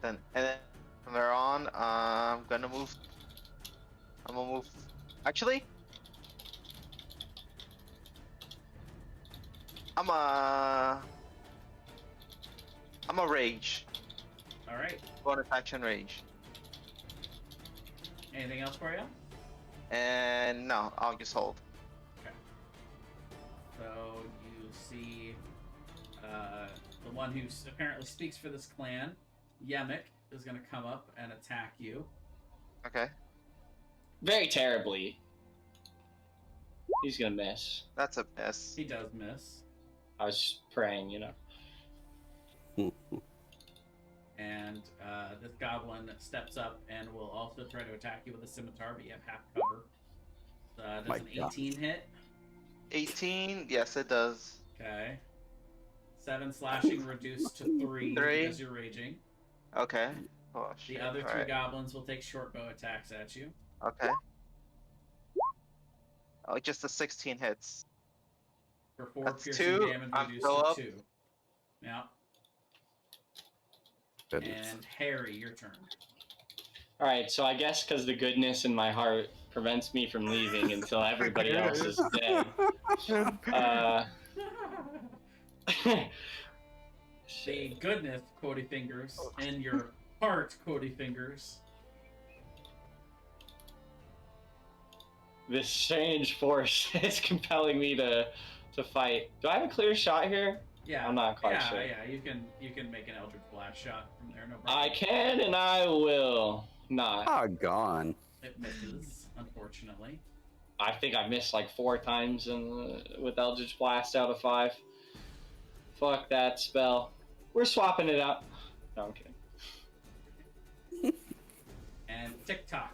[SPEAKER 6] then. And then from there on, I'm gonna move. Actually, I'm a rage.
[SPEAKER 1] All right.
[SPEAKER 6] Bonus action rage.
[SPEAKER 1] Anything else for you?
[SPEAKER 6] And no, I'll just hold.
[SPEAKER 1] Okay. So you see the one who apparently speaks for this clan, Yemek, is going to come up and attack you.
[SPEAKER 6] Okay.
[SPEAKER 4] Very terribly. He's gonna miss.
[SPEAKER 6] That's a miss.
[SPEAKER 1] He does miss.
[SPEAKER 4] I was just praying, you know.
[SPEAKER 1] And this goblin steps up and will also try to attack you with a scimitar, but you have half cover. Does
[SPEAKER 2] My
[SPEAKER 1] an
[SPEAKER 2] God.
[SPEAKER 1] 18 hit?
[SPEAKER 6] 18? Yes, it does.
[SPEAKER 1] Okay. 7 slashing reduced to 3 because you're raging.
[SPEAKER 6] Okay. Oh,
[SPEAKER 1] The
[SPEAKER 6] shit.
[SPEAKER 1] other 2
[SPEAKER 6] Alright.
[SPEAKER 1] goblins will take short bow attacks at you.
[SPEAKER 6] Okay. Oh, just the 16 hits.
[SPEAKER 1] For 4
[SPEAKER 6] That's
[SPEAKER 1] piercing
[SPEAKER 6] 2.
[SPEAKER 1] damage
[SPEAKER 6] I'm
[SPEAKER 1] reduced
[SPEAKER 6] still
[SPEAKER 1] to
[SPEAKER 6] up.
[SPEAKER 1] 2. Yeah.
[SPEAKER 2] Goodness.
[SPEAKER 1] And Harry, your turn.
[SPEAKER 4] Alright, so I guess because the goodness in my heart prevents me from leaving until everybody else is dead.
[SPEAKER 1] The goodness, Quotey Fingers, in your heart, Quotey Fingers.
[SPEAKER 4] This strange force is compelling me to fight. Do I have a clear shot here?
[SPEAKER 1] Yeah,
[SPEAKER 4] I'm not quite
[SPEAKER 1] yeah,
[SPEAKER 4] sure.
[SPEAKER 1] Yeah, you can make an Eldritch Blast shot from there, no problem.
[SPEAKER 4] I can and I will not.
[SPEAKER 2] Oh, gone.
[SPEAKER 1] It misses, unfortunately.
[SPEAKER 4] I think I missed like 4 times with Eldritch Blast out of 5. Fuck that spell. We're swapping it out. No, I'm kidding.
[SPEAKER 1] And TikTok.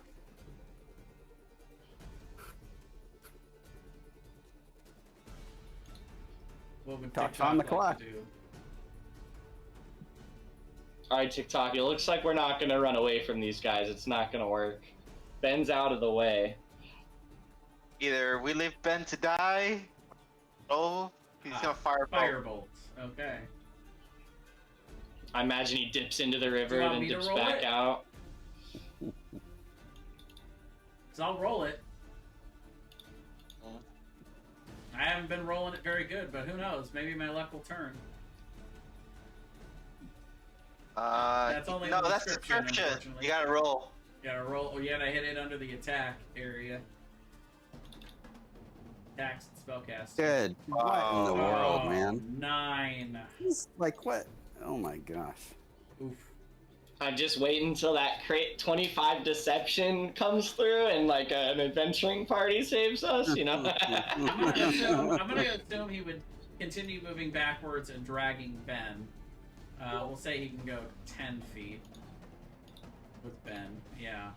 [SPEAKER 1] What would
[SPEAKER 2] Ticktock's
[SPEAKER 1] TikTok
[SPEAKER 2] on the
[SPEAKER 1] like
[SPEAKER 2] clock.
[SPEAKER 1] to do?
[SPEAKER 4] Alright, TikTok, it looks like we're not gonna run away from these guys. It's not gonna work. Ben's out of the way.
[SPEAKER 6] Either we leave Ben to die. Oh, he's gonna fire
[SPEAKER 1] Firebolt. Okay.
[SPEAKER 4] I imagine he dips into the river,
[SPEAKER 1] Do you want
[SPEAKER 4] then
[SPEAKER 1] me to
[SPEAKER 4] dips
[SPEAKER 1] roll
[SPEAKER 4] back
[SPEAKER 1] it?
[SPEAKER 4] out.
[SPEAKER 1] So I'll roll it.
[SPEAKER 6] Mm.
[SPEAKER 1] I haven't been rolling it very good, but who knows? Maybe my luck will turn. That's only
[SPEAKER 6] no,
[SPEAKER 1] the
[SPEAKER 6] that's
[SPEAKER 1] description,
[SPEAKER 6] description.
[SPEAKER 1] unfortunately.
[SPEAKER 6] You gotta roll.
[SPEAKER 1] You gotta roll. Oh, you gotta hit it under the attack area. Attacks and spellcast.
[SPEAKER 2] Good. What in the
[SPEAKER 6] Oh,
[SPEAKER 2] world, man?
[SPEAKER 1] 9.
[SPEAKER 2] It's like what? Oh my gosh.
[SPEAKER 1] Oof.
[SPEAKER 4] I just wait until that crate 25 deception comes through and like an adventuring party saves us, you know?
[SPEAKER 1] I'm gonna assume he would continue moving backwards and dragging Ben. We'll say he can go 10 feet with Ben. Yeah.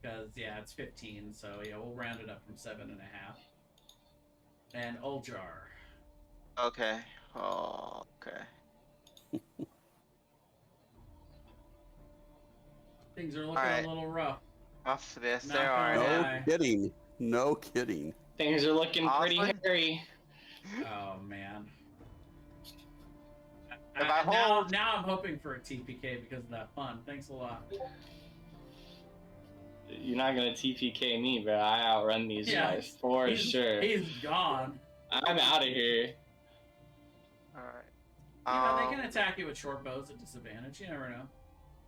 [SPEAKER 1] Because, yeah, it's 15, so yeah, we'll round it up from 7.5. And Uljar.
[SPEAKER 6] Okay. Oh, okay.
[SPEAKER 1] Things are looking
[SPEAKER 6] Alright.
[SPEAKER 1] a little rough.
[SPEAKER 6] Off this,
[SPEAKER 1] Not
[SPEAKER 6] there are.
[SPEAKER 1] gonna
[SPEAKER 2] No
[SPEAKER 1] lie.
[SPEAKER 2] kidding. No kidding.
[SPEAKER 4] Things are looking pretty
[SPEAKER 6] Honestly?
[SPEAKER 4] hairy.
[SPEAKER 1] Oh, man.
[SPEAKER 6] If I hold-
[SPEAKER 1] Now I'm hoping for a TPK because of that fun. Thanks a lot.
[SPEAKER 4] You're not gonna TPK me, bro. I outrun these
[SPEAKER 1] Yeah,
[SPEAKER 4] guys for sure.
[SPEAKER 1] He's gone.
[SPEAKER 4] I'm out of here.
[SPEAKER 6] Alright.
[SPEAKER 1] You know, they can attack you with short bows at disadvantage. You never know.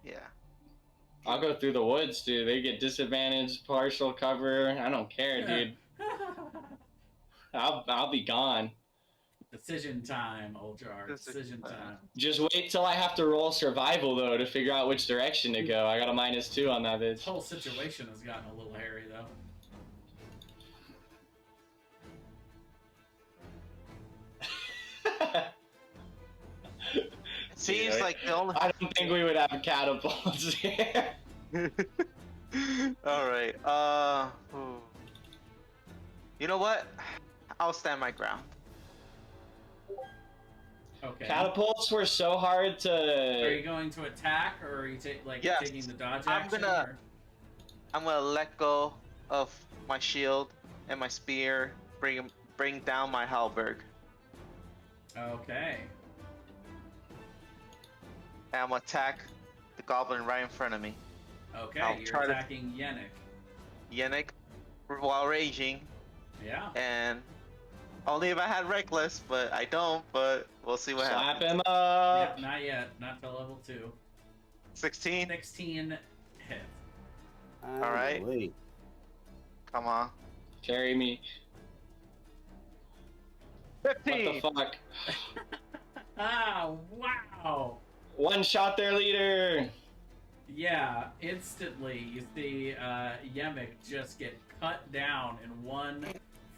[SPEAKER 6] Yeah.
[SPEAKER 4] I'll go through the woods, dude. They get disadvantaged, partial cover. I don't care, dude. I'll be gone.
[SPEAKER 1] Decision time, Uljar. Decision
[SPEAKER 6] Decision time.
[SPEAKER 1] time.
[SPEAKER 4] Just wait till I have to roll survival though to figure out which direction to go. I got a -2 on that
[SPEAKER 1] This
[SPEAKER 4] bitch.
[SPEAKER 1] whole situation has gotten a little hairy, though.
[SPEAKER 6] It seems like the only.
[SPEAKER 4] I don't think we would have catapults here.
[SPEAKER 6] All right. You know what? I'll stand my ground.
[SPEAKER 1] Okay.
[SPEAKER 4] Catapults were so hard
[SPEAKER 1] Are you
[SPEAKER 4] to.
[SPEAKER 1] going to attack, or are you
[SPEAKER 6] Yes.
[SPEAKER 1] taking the dodge
[SPEAKER 6] I'm
[SPEAKER 1] action?
[SPEAKER 6] gonna-
[SPEAKER 1] or-
[SPEAKER 6] I'm gonna let go of my shield and my spear. Bring down my halberd.
[SPEAKER 1] Okay.
[SPEAKER 6] And I'm gonna attack the goblin right in front of me.
[SPEAKER 1] Okay,
[SPEAKER 6] I'll
[SPEAKER 1] you're
[SPEAKER 6] try to-
[SPEAKER 1] attacking Yannick.
[SPEAKER 6] Yannick, while raging,
[SPEAKER 1] Yeah.
[SPEAKER 6] and only if I had reckless, but I don't. But we'll see what
[SPEAKER 4] Slap
[SPEAKER 6] happens.
[SPEAKER 4] him
[SPEAKER 1] Yeah,
[SPEAKER 4] up.
[SPEAKER 1] not yet. Not till level 2.
[SPEAKER 6] 16.
[SPEAKER 1] 16 hit.
[SPEAKER 6] All right.
[SPEAKER 2] Wait.
[SPEAKER 6] Come on.
[SPEAKER 4] Carry me.
[SPEAKER 6] 15.
[SPEAKER 4] What the fuck?
[SPEAKER 1] Ah, wow.
[SPEAKER 4] One shot their leader.
[SPEAKER 1] Yeah, instantly you see Yemek just get cut down in one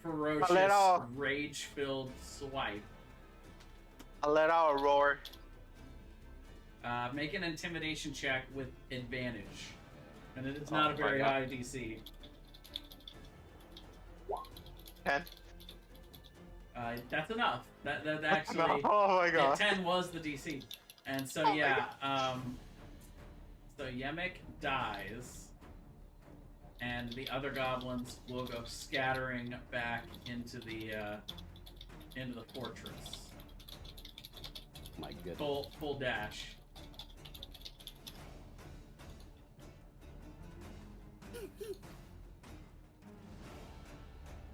[SPEAKER 1] ferocious,
[SPEAKER 6] Little.
[SPEAKER 1] rage-filled swipe.
[SPEAKER 6] I'll let out a roar.
[SPEAKER 1] Make an intimidation check with advantage. And it is
[SPEAKER 6] Oh
[SPEAKER 1] not a
[SPEAKER 6] my
[SPEAKER 1] very
[SPEAKER 6] God.
[SPEAKER 1] high DC.
[SPEAKER 6] 10.
[SPEAKER 1] That's enough. That actually...
[SPEAKER 6] Oh my
[SPEAKER 1] Yeah,
[SPEAKER 6] god.
[SPEAKER 1] 10 was the DC. And so,
[SPEAKER 6] Oh my
[SPEAKER 1] yeah, so Yemek dies, and the other goblins will go scattering back into the fortress.
[SPEAKER 2] My goodness.
[SPEAKER 1] Full dash.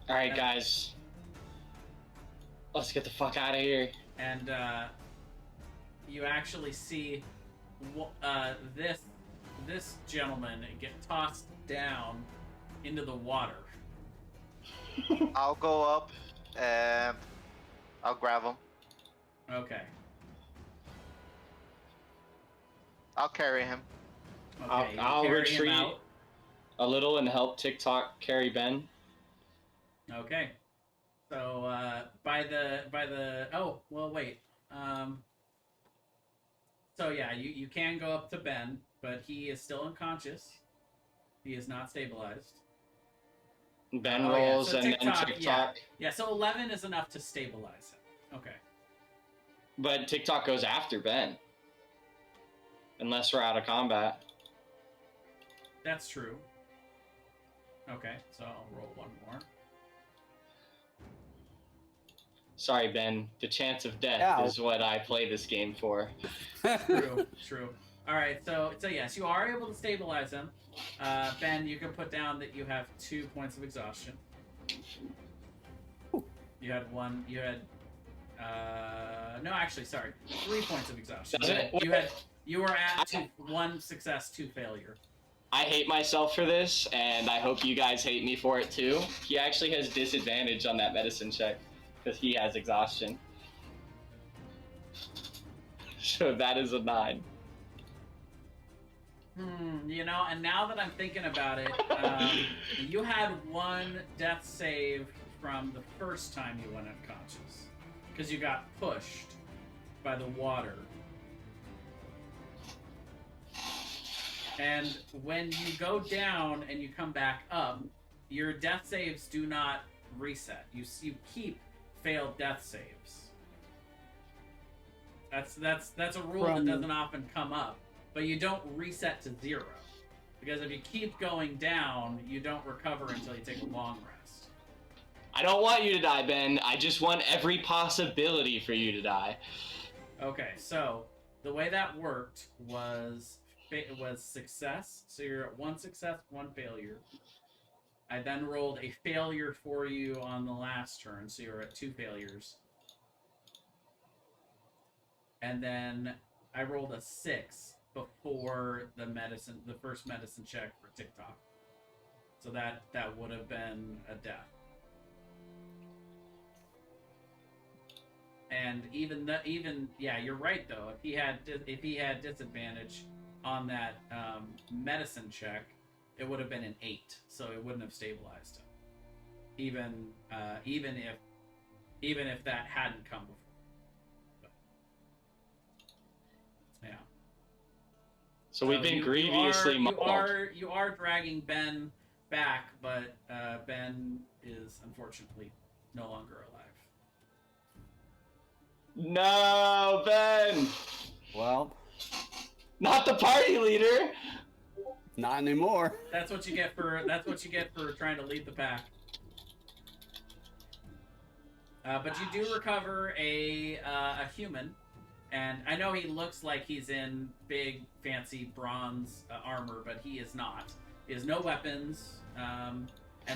[SPEAKER 4] All right, guys. Let's get the fuck out of here.
[SPEAKER 1] And you actually see this gentleman get tossed down into the water.
[SPEAKER 6] I'll go up and I'll grab him.
[SPEAKER 1] Okay.
[SPEAKER 6] I'll carry him.
[SPEAKER 1] Okay. you
[SPEAKER 4] I'll
[SPEAKER 1] carry him
[SPEAKER 4] retreat
[SPEAKER 1] out.
[SPEAKER 4] a little and help TikTok carry Ben.
[SPEAKER 1] Okay. So by the oh well wait so yeah you can go up to Ben, but he is still unconscious. He is not stabilized.
[SPEAKER 4] Ben
[SPEAKER 1] Oh, yeah,
[SPEAKER 4] rolls
[SPEAKER 1] so
[SPEAKER 4] and then
[SPEAKER 1] TikTok,
[SPEAKER 4] TikTok.
[SPEAKER 1] Yeah, so 11 is enough to stabilize him. Okay.
[SPEAKER 4] But TikTok goes after Ben. Unless we're out of combat.
[SPEAKER 1] That's true. Okay, so I'll roll one more.
[SPEAKER 4] Sorry, Ben. The chance of death
[SPEAKER 2] Yeah.
[SPEAKER 4] is what I play this game for.
[SPEAKER 1] True, true. All right, so yes, you are able to stabilize him. Ben, you can put down that you have 2 points of exhaustion. You had one. You had no, actually, sorry, 3 points of exhaustion.
[SPEAKER 4] Does it?
[SPEAKER 1] You were at 1 success, 2 failure.
[SPEAKER 4] I hate myself for this, and I hope you guys hate me for it too. He actually has disadvantage on that medicine check because he has exhaustion. So that is a 9.
[SPEAKER 1] You know, and now that I'm thinking about it, you had 1 death save from the first time you went unconscious because you got pushed by the water. And when you go down and you come back up, your death saves do not reset. You keep failed death saves. That's a rule that doesn't often come up, but you don't reset to 0 because if you keep going down, you don't recover until you take a long rest.
[SPEAKER 4] I don't want you to die, Ben. I just want every possibility for you to die.
[SPEAKER 1] Okay, so the way that worked was success. So you're at 1 success, 1 failure. I then rolled a failure for you on the last turn, so you're at 2 failures. And then I rolled a 6 before the first medicine check for TikTok. So that would have been a death. And even yeah, you're right though. If he had disadvantage on that medicine check, it would have been an 8, so it wouldn't have stabilized him. Even if that hadn't come before. But, yeah.
[SPEAKER 4] So we've been grievously mauled.
[SPEAKER 1] You are dragging Ben back, but Ben is unfortunately no longer alive.
[SPEAKER 4] No, Ben!
[SPEAKER 2] Well,
[SPEAKER 4] Not the party leader!
[SPEAKER 2] not anymore.
[SPEAKER 1] That's what you get for trying to lead the pack. But you do recover a human, and I know he looks like he's in big fancy bronze armor, but he is not. He has no weapons and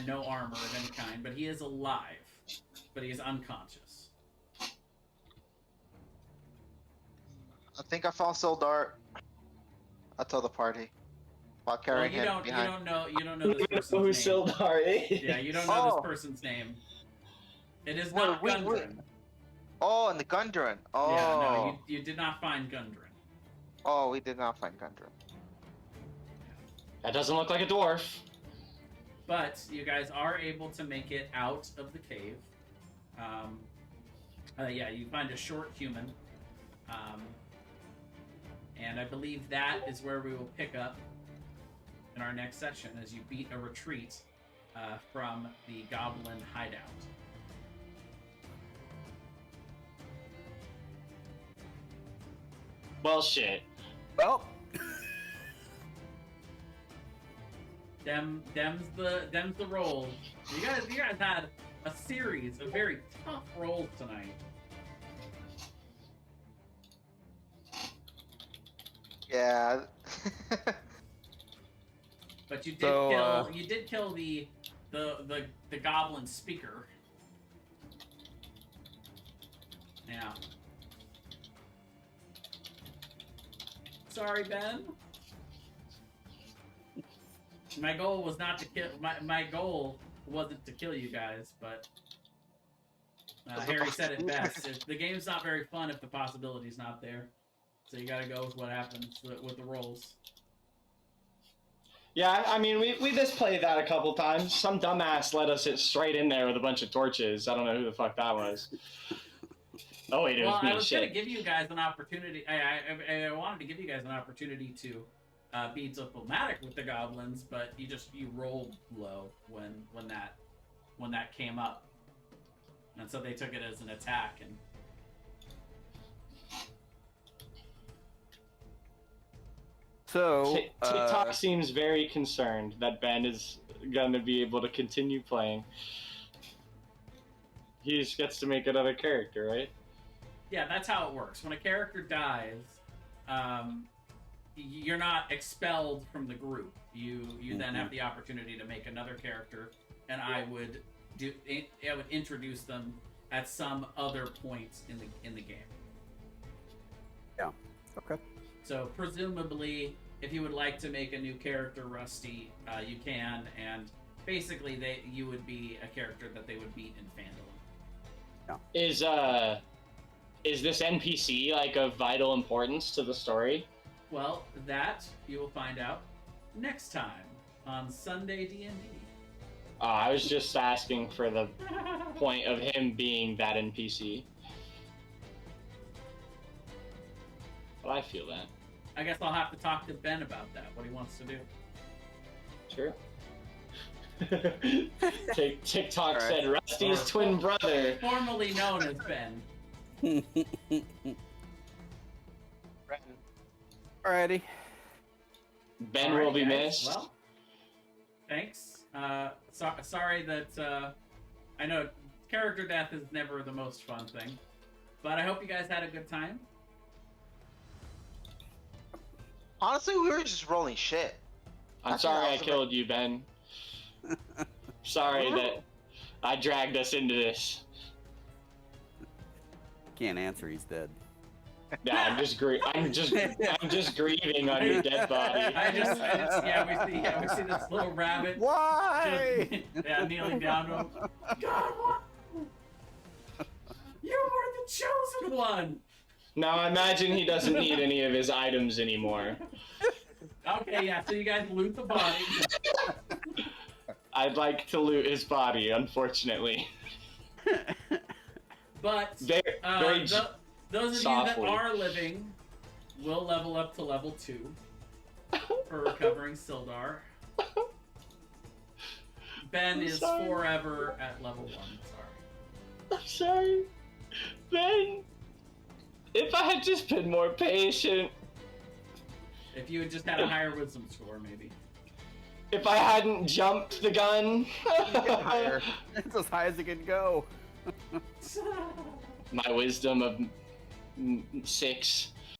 [SPEAKER 1] no armor of any kind, but he is alive. But he is unconscious.
[SPEAKER 6] I think I found Sildart. I'll tell the party. While
[SPEAKER 1] Well,
[SPEAKER 6] carrying
[SPEAKER 1] you
[SPEAKER 6] him
[SPEAKER 1] don't
[SPEAKER 6] behind.
[SPEAKER 1] know this person's
[SPEAKER 4] Who
[SPEAKER 1] name.
[SPEAKER 4] Sildar is?
[SPEAKER 1] Yeah, you don't know this person's name. It is not Gundren.
[SPEAKER 6] Oh, and the Gundren. Oh.
[SPEAKER 1] Yeah, no, you did not find Gundren.
[SPEAKER 6] Oh, we did not find Gundren.
[SPEAKER 4] That doesn't look like a dwarf.
[SPEAKER 1] But you guys are able to make it out of the cave. Yeah, you find a short human. And I believe that is where we will pick up in our next session as you beat a retreat from the goblin hideout.
[SPEAKER 4] Well, shit.
[SPEAKER 2] Well,
[SPEAKER 1] Them's the roll. You guys had a series of very tough rolls tonight.
[SPEAKER 6] Yeah.
[SPEAKER 1] But you did kill the goblin speaker. Yeah. Sorry, Ben. My goal was not to kill. My goal wasn't to kill you guys, but Harry said it best. The game's not very fun if the possibility's not there. So you gotta go with what happens with the rolls.
[SPEAKER 4] Yeah, I mean, we just played that a couple times. Some dumbass let us hit straight in there with a bunch of torches. I don't know who the fuck that was. Oh wait, it was me.
[SPEAKER 1] I was
[SPEAKER 4] Shit.
[SPEAKER 1] gonna give you guys an opportunity. I wanted to give you guys an opportunity to be diplomatic with the goblins, but you rolled low when that came up, and so they took it as an attack. And
[SPEAKER 2] so
[SPEAKER 4] TikTok seems very concerned that Ben is gonna be able to continue playing. He just gets to make another character, right?
[SPEAKER 1] yeah, that's how it works. When a character dies, you're not expelled from the group. You then have the opportunity to make another character, and I would introduce them at some other point in the game.
[SPEAKER 2] Yeah. Okay.
[SPEAKER 1] So presumably, if you would like to make a new character, Rusty, you can, and basically you would be a character that they would beat in Phandalin.
[SPEAKER 2] Yeah.
[SPEAKER 4] Is this NPC like of vital importance to the story?
[SPEAKER 1] Well, that you will find out next time on Sunday D&D.
[SPEAKER 4] I was just asking for the point of him being that NPC. But I feel that.
[SPEAKER 1] I guess I'll have to talk to Ben about that, what he wants to do.
[SPEAKER 4] Sure. TikTok
[SPEAKER 2] All right.
[SPEAKER 4] said Rusty's twin brother.
[SPEAKER 1] Formerly known as Ben.
[SPEAKER 2] Alrighty.
[SPEAKER 4] Ben
[SPEAKER 1] All right,
[SPEAKER 4] will be
[SPEAKER 1] guys.
[SPEAKER 4] missed.
[SPEAKER 1] Well, thanks. Sorry that I know character death is never the most fun thing, but I hope you guys had a good time.
[SPEAKER 6] Honestly, we were just rolling shit.
[SPEAKER 4] I'm sorry I killed you, Ben. Sorry that I dragged us into this.
[SPEAKER 2] Can't answer. He's dead.
[SPEAKER 4] Yeah, I'm just grieving on your dead body.
[SPEAKER 1] We see this little rabbit.
[SPEAKER 2] Why?
[SPEAKER 1] Just, kneeling down to him. God, why? You were the chosen one.
[SPEAKER 4] Now I imagine he doesn't need any of his items anymore.
[SPEAKER 1] Okay, yeah. So you guys loot the body.
[SPEAKER 4] I'd like to loot his body, unfortunately.
[SPEAKER 1] But those of you that are living will level up to level 2. for recovering Sildar. Ben
[SPEAKER 4] I'm
[SPEAKER 1] is
[SPEAKER 4] sorry.
[SPEAKER 1] forever at level 1. Sorry.
[SPEAKER 4] I'm sorry. Ben, if I had just been more patient,
[SPEAKER 1] If you had just had a higher wisdom score, maybe.
[SPEAKER 4] if I hadn't jumped the gun.
[SPEAKER 2] Get higher. It's as high as it can go.
[SPEAKER 4] My wisdom of 6.